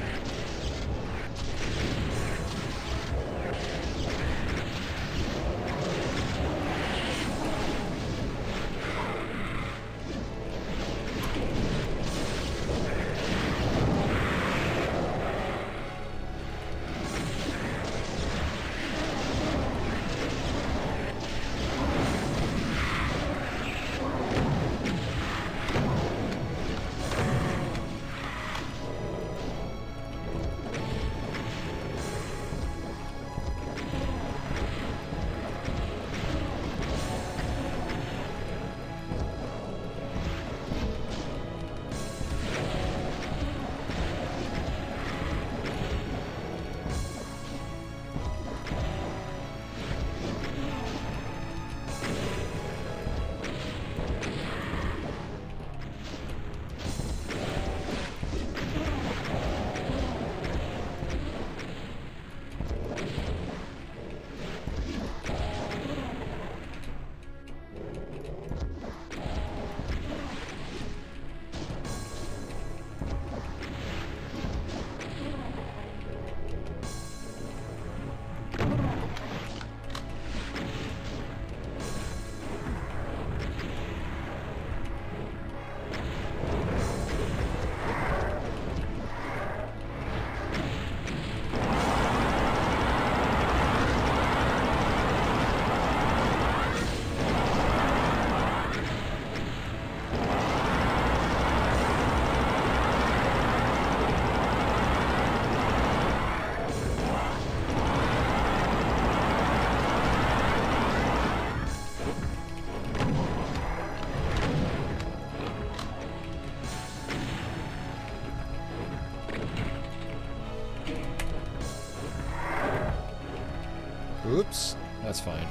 Oops, that's fine.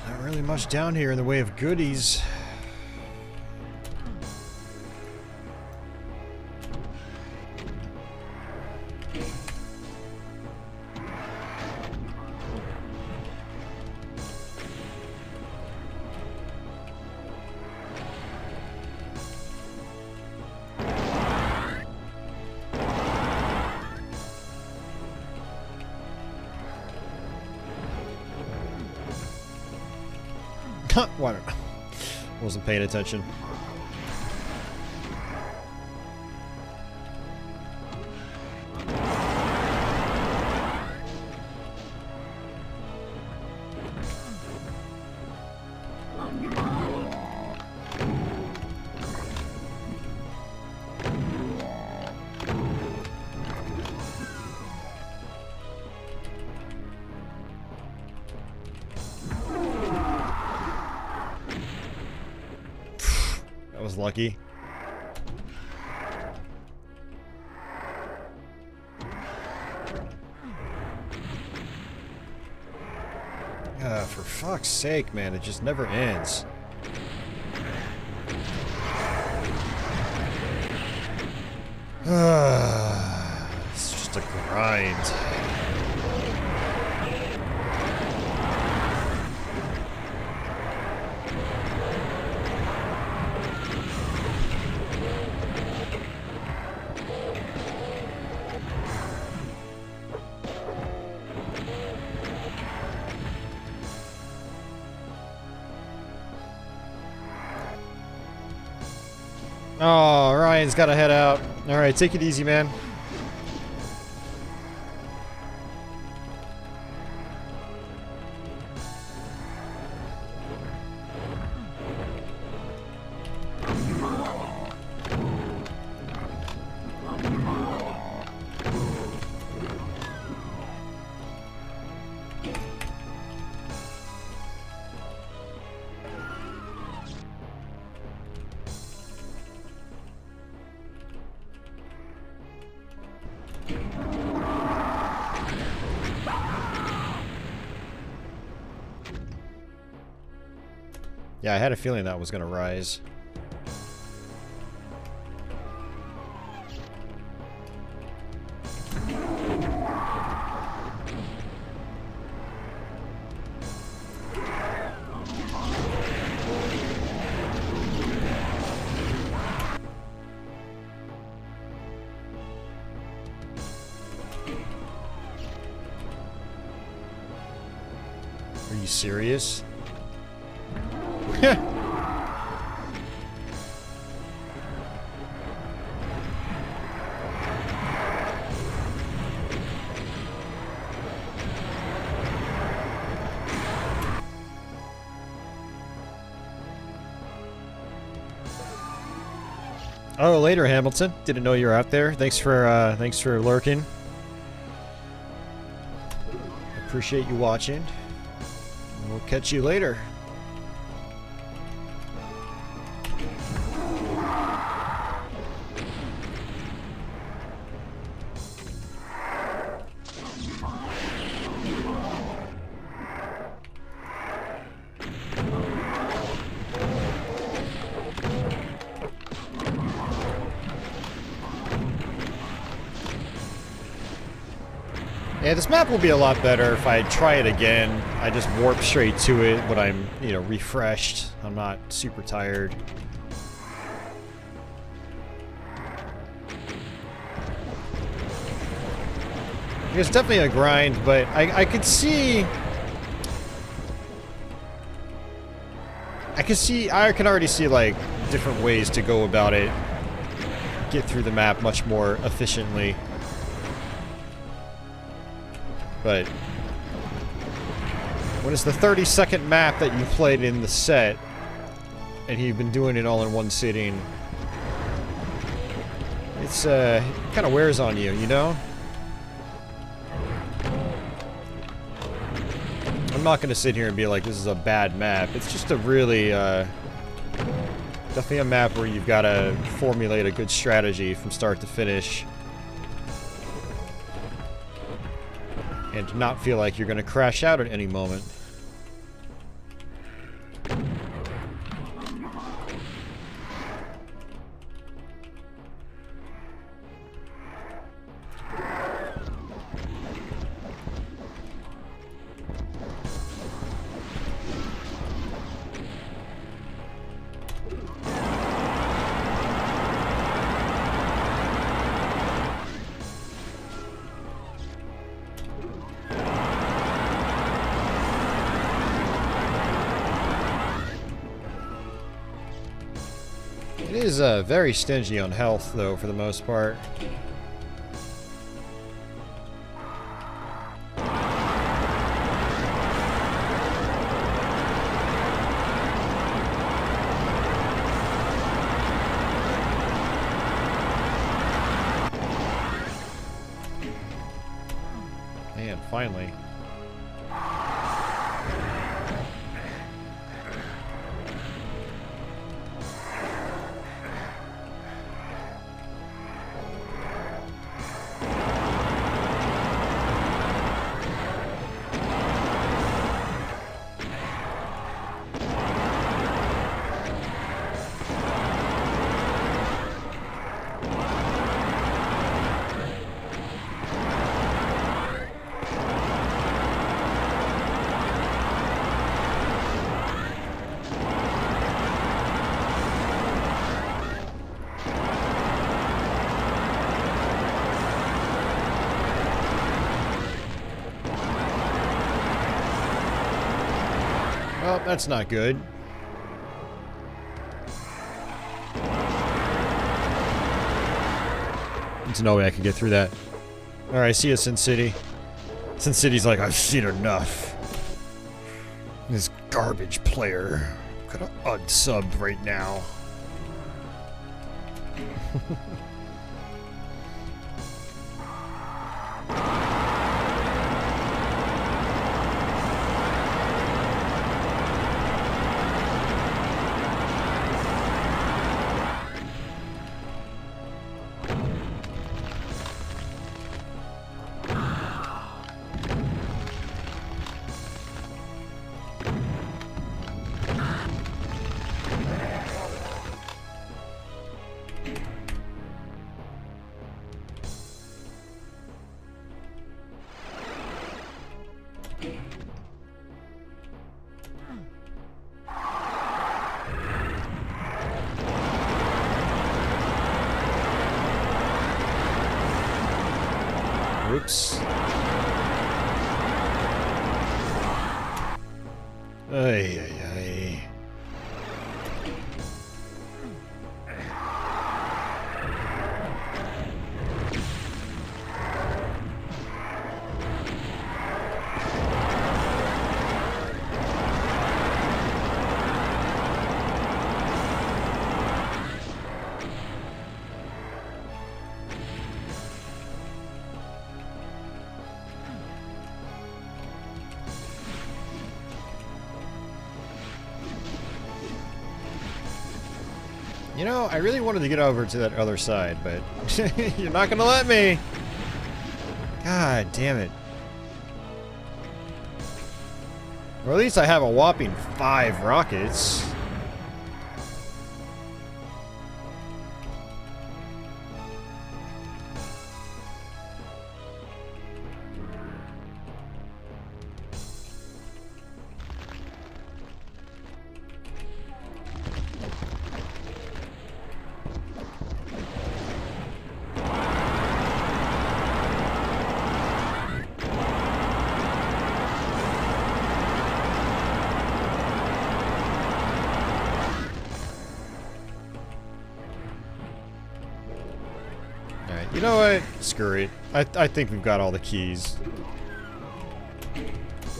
Not really much down here in the way of goodies. What? Wasn't paying attention. That was lucky. For fuck's sake, man, it just never ends. It's just a grind. Oh, Ryan's got to head out. All right, take it easy, man. Yeah, I had a feeling that was going to rise. Are you serious? Oh, later, Hamilton. Didn't know you were out there. Thanks for lurking. Appreciate you watching. We'll catch you later. Yeah, this map will be a lot better if I try it again. I just warp straight to it when I'm, you know, refreshed. I'm not super tired. It's definitely a grind, but I could see... I can already see, like, different ways to go about it. Get through the map much more efficiently. But when it's the 30-second map that you played in the set, and you've been doing it all in one sitting, it's it kind of wears on you, you know? I'm not going to sit here and be like, this is a bad map. It's just a really, definitely a map where you've got to formulate a good strategy from start to finish. And not feel like you're going to crash out at any moment. It is very stingy on health, though, for the most part. Man, finally. Well, that's not good. There's no way I can get through that. Alright, see you, Sin City. Sin City's like, I've seen enough. This garbage player. I'm gonna unsub right now. Oops. Ay, ay, ay. You know, I really wanted to get over to that other side, but you're not gonna let me. God damn it. Or at least I have a whopping 5 rockets. You know what? Screw it. I think we've got all the keys.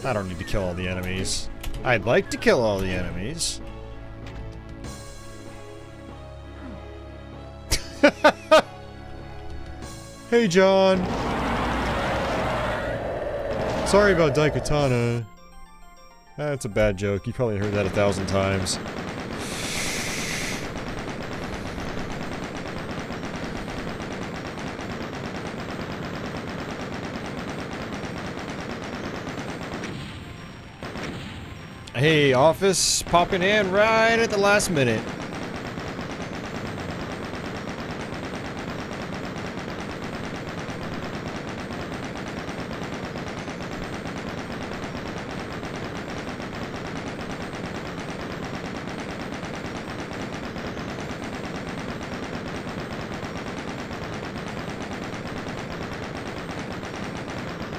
I don't need to kill all the enemies. I'd like to kill all the enemies. Hey, John. Sorry about Daikatana. That's a bad joke. You probably heard that 1,000 times. Hey, office, popping in right at the last minute.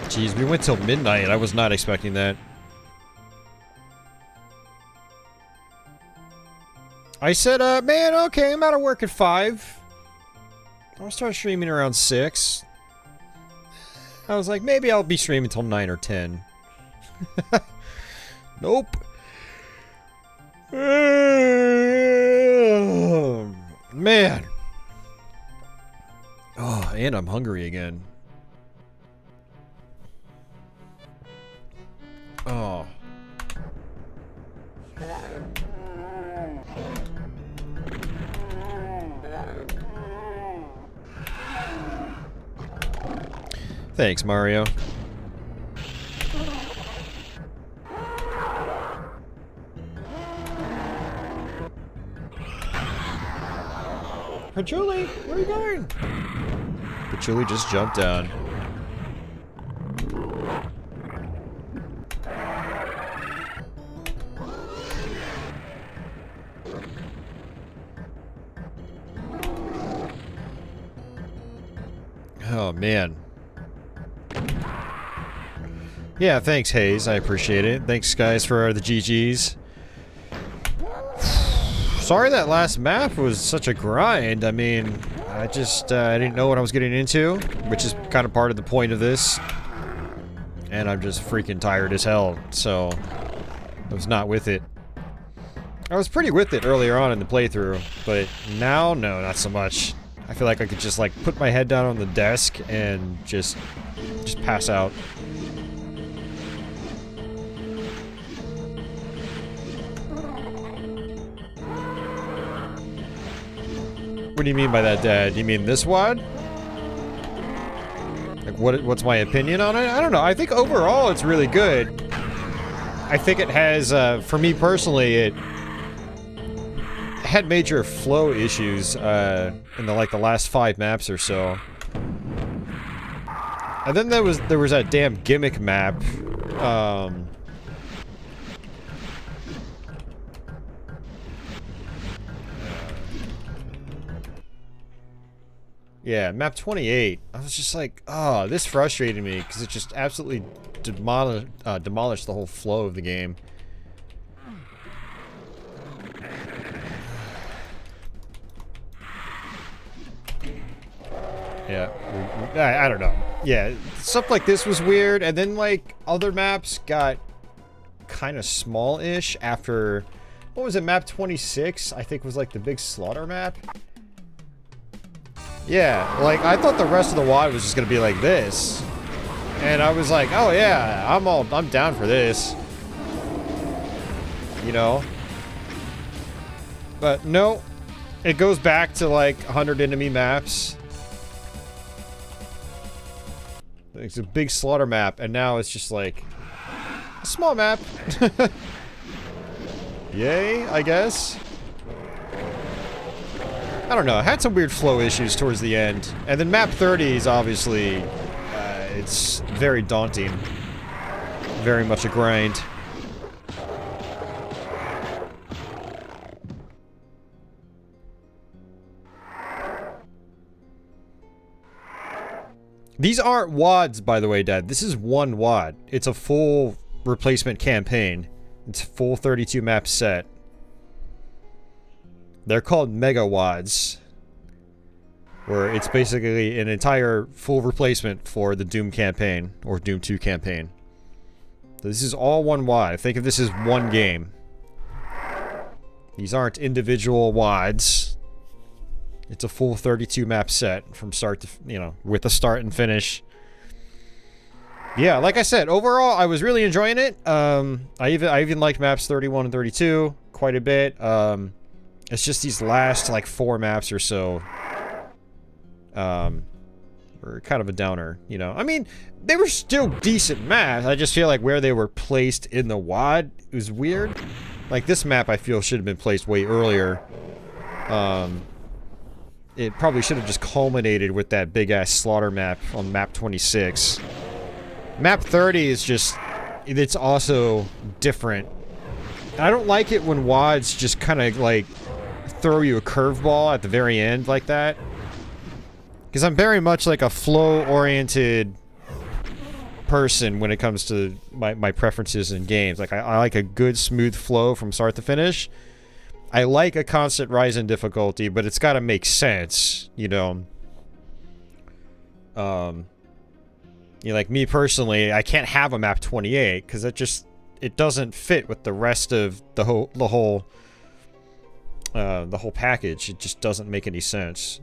Jeez, we went till midnight. I was not expecting that. I said, man, okay, I'm out of work at 5. I'll start streaming around 6. I was like, maybe I'll be streaming till 9 or 10. Nope. Man. Oh, and I'm hungry again. Oh. Thanks, Mario. Patchouli, where are you going? Patchouli just jumped down. Oh, man. Yeah, thanks, Hayes. I appreciate it. Thanks, guys, for the GGs. Sorry that last map was such a grind. I mean, I didn't know what I was getting into, which is kind of part of the point of this. And I'm just freaking tired as hell, so I was not with it. I was pretty with it earlier on in the playthrough, but now, no, not so much. I feel like I could just, like, put my head down on the desk and just pass out. What do you mean by that, Dad? You mean this WAD? Like, what's my opinion on it? I don't know. I think overall it's really good. I think it has, for me personally, it had major flow issues, in the last 5 maps or so. And then there was that damn gimmick map, yeah, map 28. I was just like, oh, this frustrated me because it just absolutely demolished the whole flow of the game. Yeah, I don't know. Yeah, stuff like this was weird, and then like other maps got kind of small-ish after, what was it, map 26? I think was like the big slaughter map. Yeah, like, I thought the rest of the WAD was just gonna be like this. And I was like, oh yeah, I'm down for this. You know? But no, it goes back to like 100 enemy maps. It's a big slaughter map, and now it's just like a small map. Yay, I guess. I don't know, I had some weird flow issues towards the end. And then map 30 is obviously, it's very daunting. Very much a grind. These aren't WADs, by the way, Dad. This is one WAD. It's a full replacement campaign. It's a full 32 map set. They're called Mega WADs, where it's basically an entire full replacement for the Doom campaign, or Doom 2 campaign. So this is all one WAD. Think of this as one game. These aren't individual WADs. It's a full 32 map set from start to, you know, with a start and finish. Yeah, like I said, overall, I was really enjoying it. I even liked maps 31 and 32 quite a bit. It's just these last, like, 4 maps or so, were kind of a downer, you know? I mean, they were still decent maps. I just feel like where they were placed in the WAD was weird. Like, this map, I feel, should have been placed way earlier. It probably should have just culminated with that big-ass slaughter map on map 26. Map 30 is just... it's also different. I don't like it when WADs just kind of, like, throw you a curveball at the very end like that. Because I'm very much like a flow-oriented person when it comes to my preferences in games. Like, I like a good, smooth flow from start to finish. I like a constant rise in difficulty, but it's got to make sense, you know. You know, like me personally, I can't have a map 28 because it doesn't fit with the rest of the whole package. It just doesn't make any sense.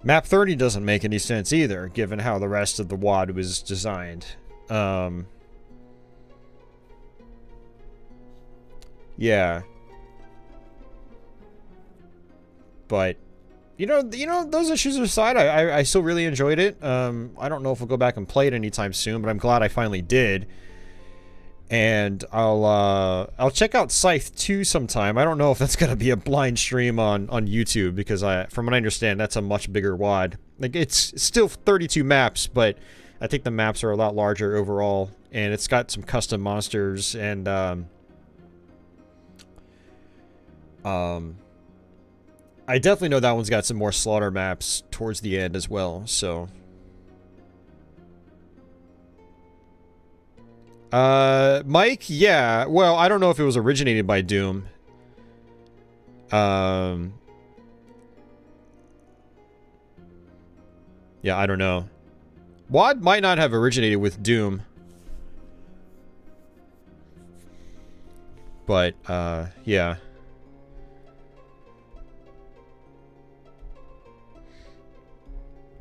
Map 30 doesn't make any sense either, given how the rest of the WAD was designed. Yeah. But you know, those issues aside, I still really enjoyed it. I don't know if we'll go back and play it anytime soon, but I'm glad I finally did. And I'll check out Scythe 2 sometime. I don't know if that's gonna be a blind stream on YouTube, because from what I understand, that's a much bigger WAD. Like, it's still 32 maps, but I think the maps are a lot larger overall, and it's got some custom monsters and I definitely know that one's got some more slaughter maps towards the end as well, so. Mike, yeah. Well, I don't know if it was originated by Doom. Yeah, I don't know. WAD might not have originated with Doom. But, yeah.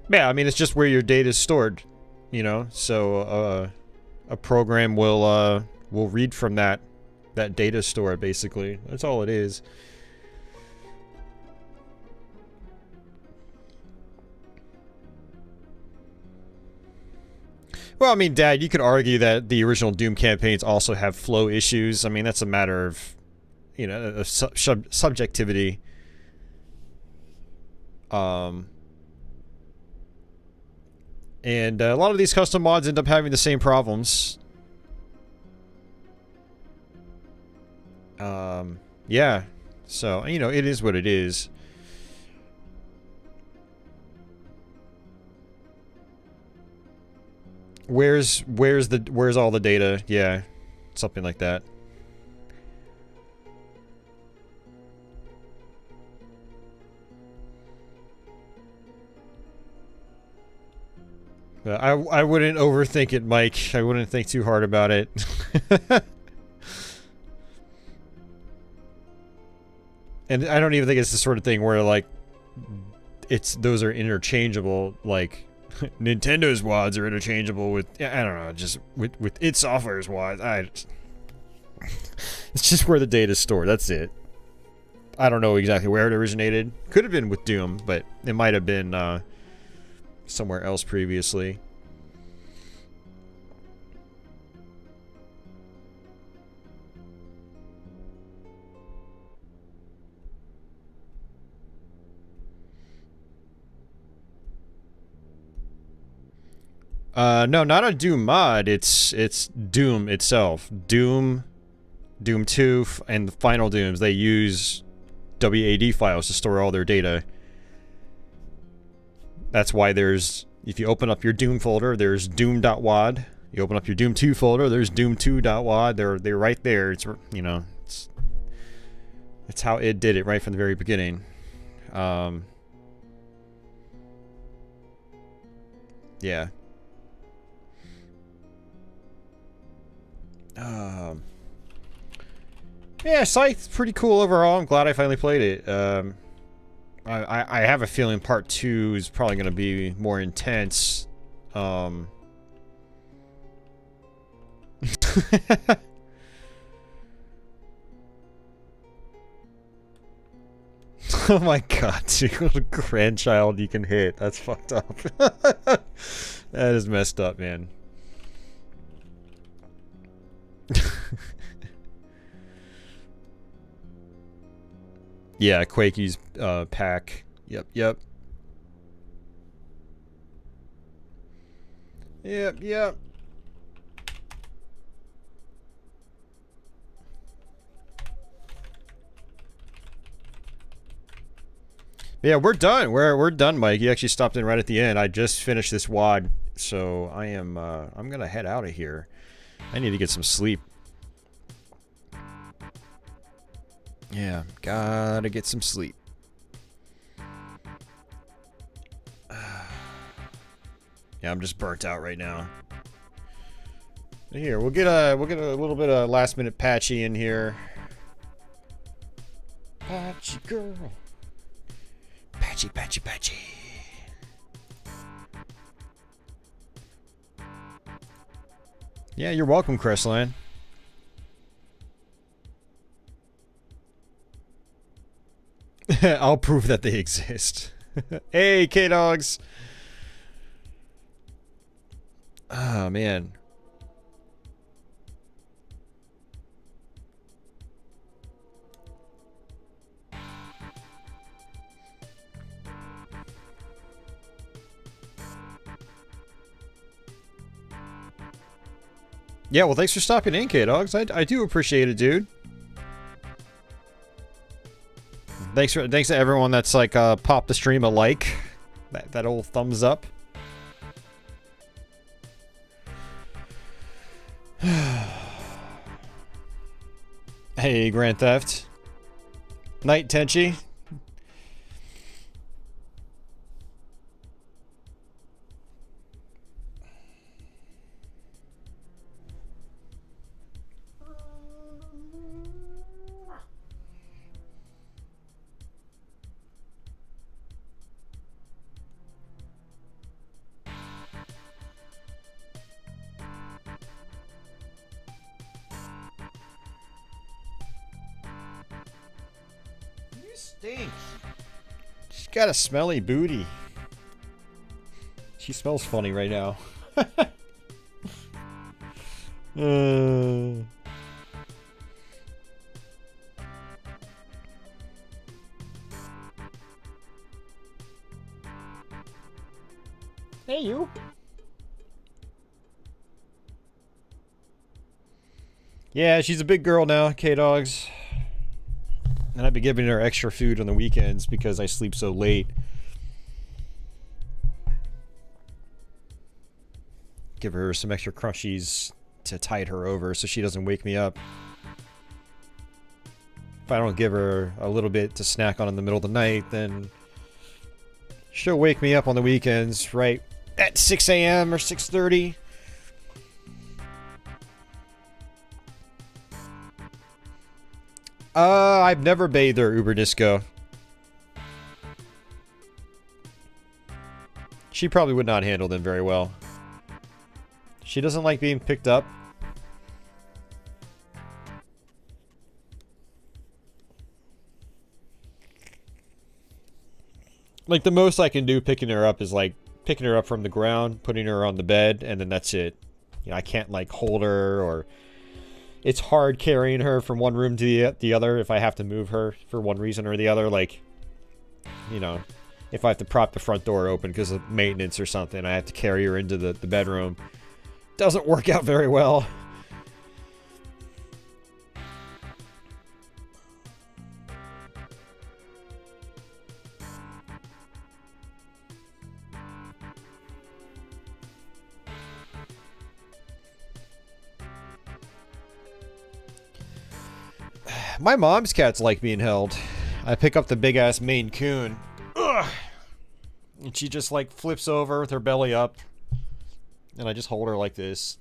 Yeah, I mean, it's just where your data is stored, you know? So, a program will read from that data store, basically. That's all it is. Well, I mean, Dad, you could argue that the original Doom campaigns also have flow issues. I mean, that's a matter of, you know, of subjectivity. And a lot of these custom mods end up having the same problems. Yeah. So, you know, it is what it is. Where's all the data? Yeah. Something like that. I wouldn't overthink it, Mike. I wouldn't think too hard about it. And I don't even think it's the sort of thing where, like, those are interchangeable. Like, Nintendo's WADs are interchangeable with, I don't know, just with its software's WADs. It's just where the data's stored. That's it. I don't know exactly where it originated. Could have been with Doom, but it might have been, somewhere else previously. No, not a Doom mod. It's Doom itself. Doom 2, and the final Dooms, they use WAD files to store all their data. That's why if you open up your Doom folder, there's Doom.wad. You open up your Doom 2 folder, there's Doom2.wad. They're right there. It's, you know, it's how it did it right from the very beginning. Yeah. Yeah, Scythe's pretty cool overall. I'm glad I finally played it. I have a feeling part 2 is probably going to be more intense. Oh my god, dude, what a grandchild you can hit. That's fucked up. That is messed up, man. Yeah, Quakey's pack. Yep. Yep. Yeah, we're done. We're done, Mike. You actually stopped in right at the end. I just finished this WAD, so I'm gonna head out of here. I need to get some sleep. Yeah, gotta get some sleep. Yeah, I'm just burnt out right now. Here, we'll get a little bit of last minute Patchy in here. Patchy girl. Patchy, patchy, patchy. Yeah, you're welcome, Crestline. I'll prove that they exist. Hey, K-Dogs. Oh, man. Yeah, well, thanks for stopping in, K-Dogs. I do appreciate it, dude. Thanks to everyone that's like popped the stream a like. That old thumbs up. Hey, Grand Theft. Night, Tenchi. Stink. She's got a smelly booty. She smells funny right now. Hey, you. Yeah, she's a big girl now, K-Dogs. And I've been giving her extra food on the weekends because I sleep so late. Give her some extra crunchies to tide her over so she doesn't wake me up. If I don't give her a little bit to snack on in the middle of the night, then she'll wake me up on the weekends right at 6 a.m. or 6:30. I've never bathed her, Uber Disco. She probably would not handle them very well. She doesn't like being picked up. Like, the most I can do picking her up is, like, picking her up from the ground, putting her on the bed, and then that's it. You know, I can't, like, hold her, or... It's hard carrying her from one room to the other if I have to move her for one reason or the other. Like, you know, if I have to prop the front door open because of maintenance or something, I have to carry her into the bedroom. Doesn't work out very well. My mom's cats like being held. I pick up the big-ass Maine Coon. Ugh. And she just, like, flips over with her belly up. And I just hold her like this.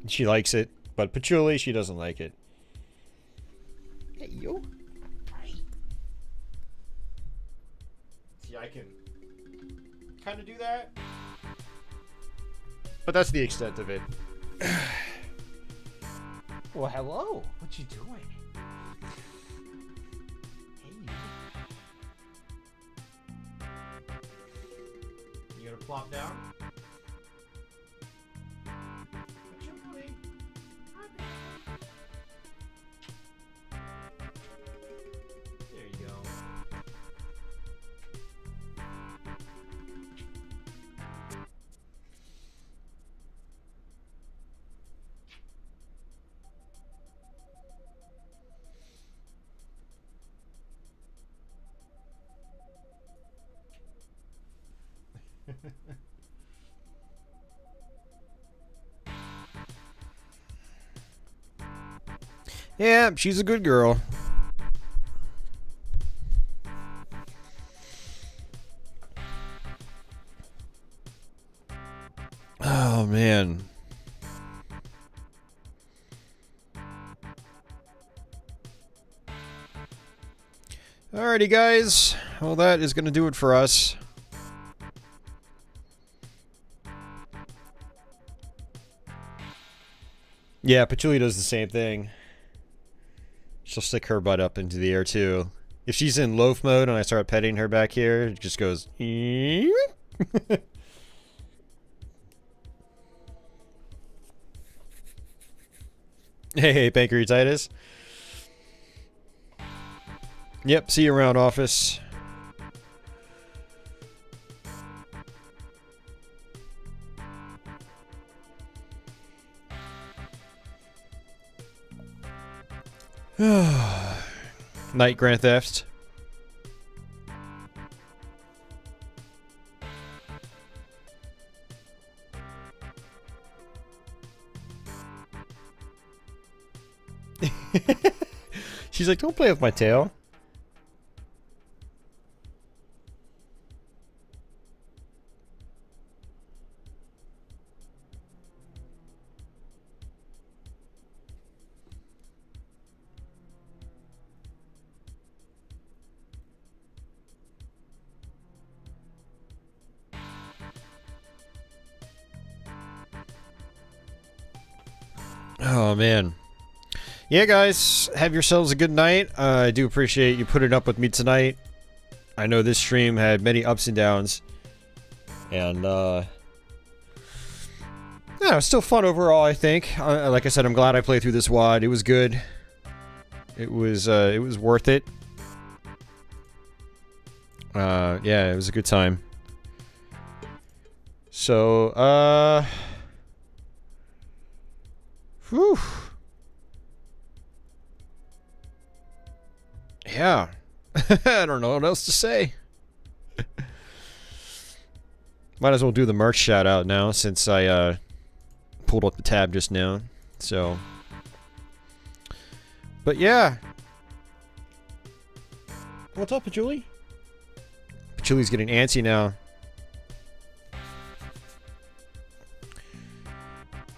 She likes it. But Patchouli, she doesn't like it. Hey, you. See, I can kind of do that. But that's the extent of it. Well, hello. What you doing? Hey. You gonna plop down? What you doing? There you go. Yeah, she's a good girl. Oh, man. Alrighty, guys. Well, that is going to do it for us. Yeah, Patchouli does the same thing. She'll stick her butt up into the air, too. If she's in loaf mode and I start petting her back here, it just goes... Hey, pancreatitis. Yep, see you around, office. Night Grand Theft. She's like, don't play with my tail. Oh, man. Yeah, guys, have yourselves a good night. I do appreciate you putting up with me tonight. I know this stream had many ups and downs. And, yeah, it was still fun overall, I think. Like I said, I'm glad I played through this WAD. It was good. It was worth it. Yeah, it was a good time. So, whew. Yeah. I don't know what else to say. Might as well do the merch shout out now since I pulled up the tab just now. So, but yeah. What's up, Patchouli? Patchouli's getting antsy now.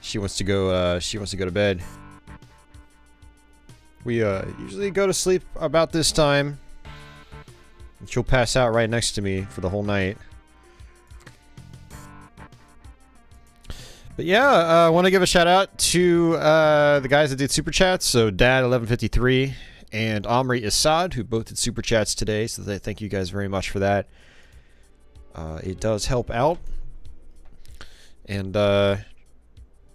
She wants to go to bed. We usually go to sleep about this time. And she'll pass out right next to me for the whole night. But yeah, I want to give a shout out to the guys that did super chats. So Dad1153 and Omri Assad, who both did super chats today. So thank you guys very much for that. It does help out. And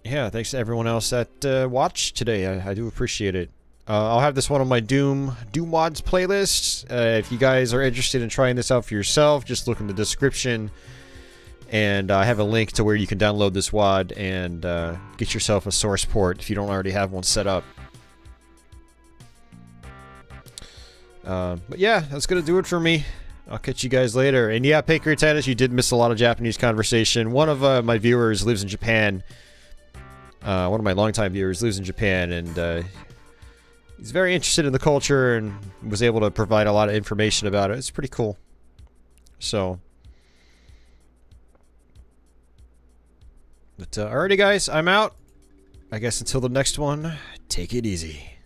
yeah, thanks to everyone else that watched today. I do appreciate it. I'll have this one on my Doom WADs playlist. If you guys are interested in trying this out for yourself, just look in the description. And I have a link to where you can download this WAD and get yourself a source port if you don't already have one set up. But yeah, that's going to do it for me. I'll catch you guys later. And yeah, Pancreatitis, you did miss a lot of Japanese conversation. One of my viewers lives in Japan. One of my longtime viewers lives in Japan, and he's very interested in the culture and was able to provide a lot of information about it. It's pretty cool. So, but alrighty, guys, I'm out. I guess until the next one, take it easy.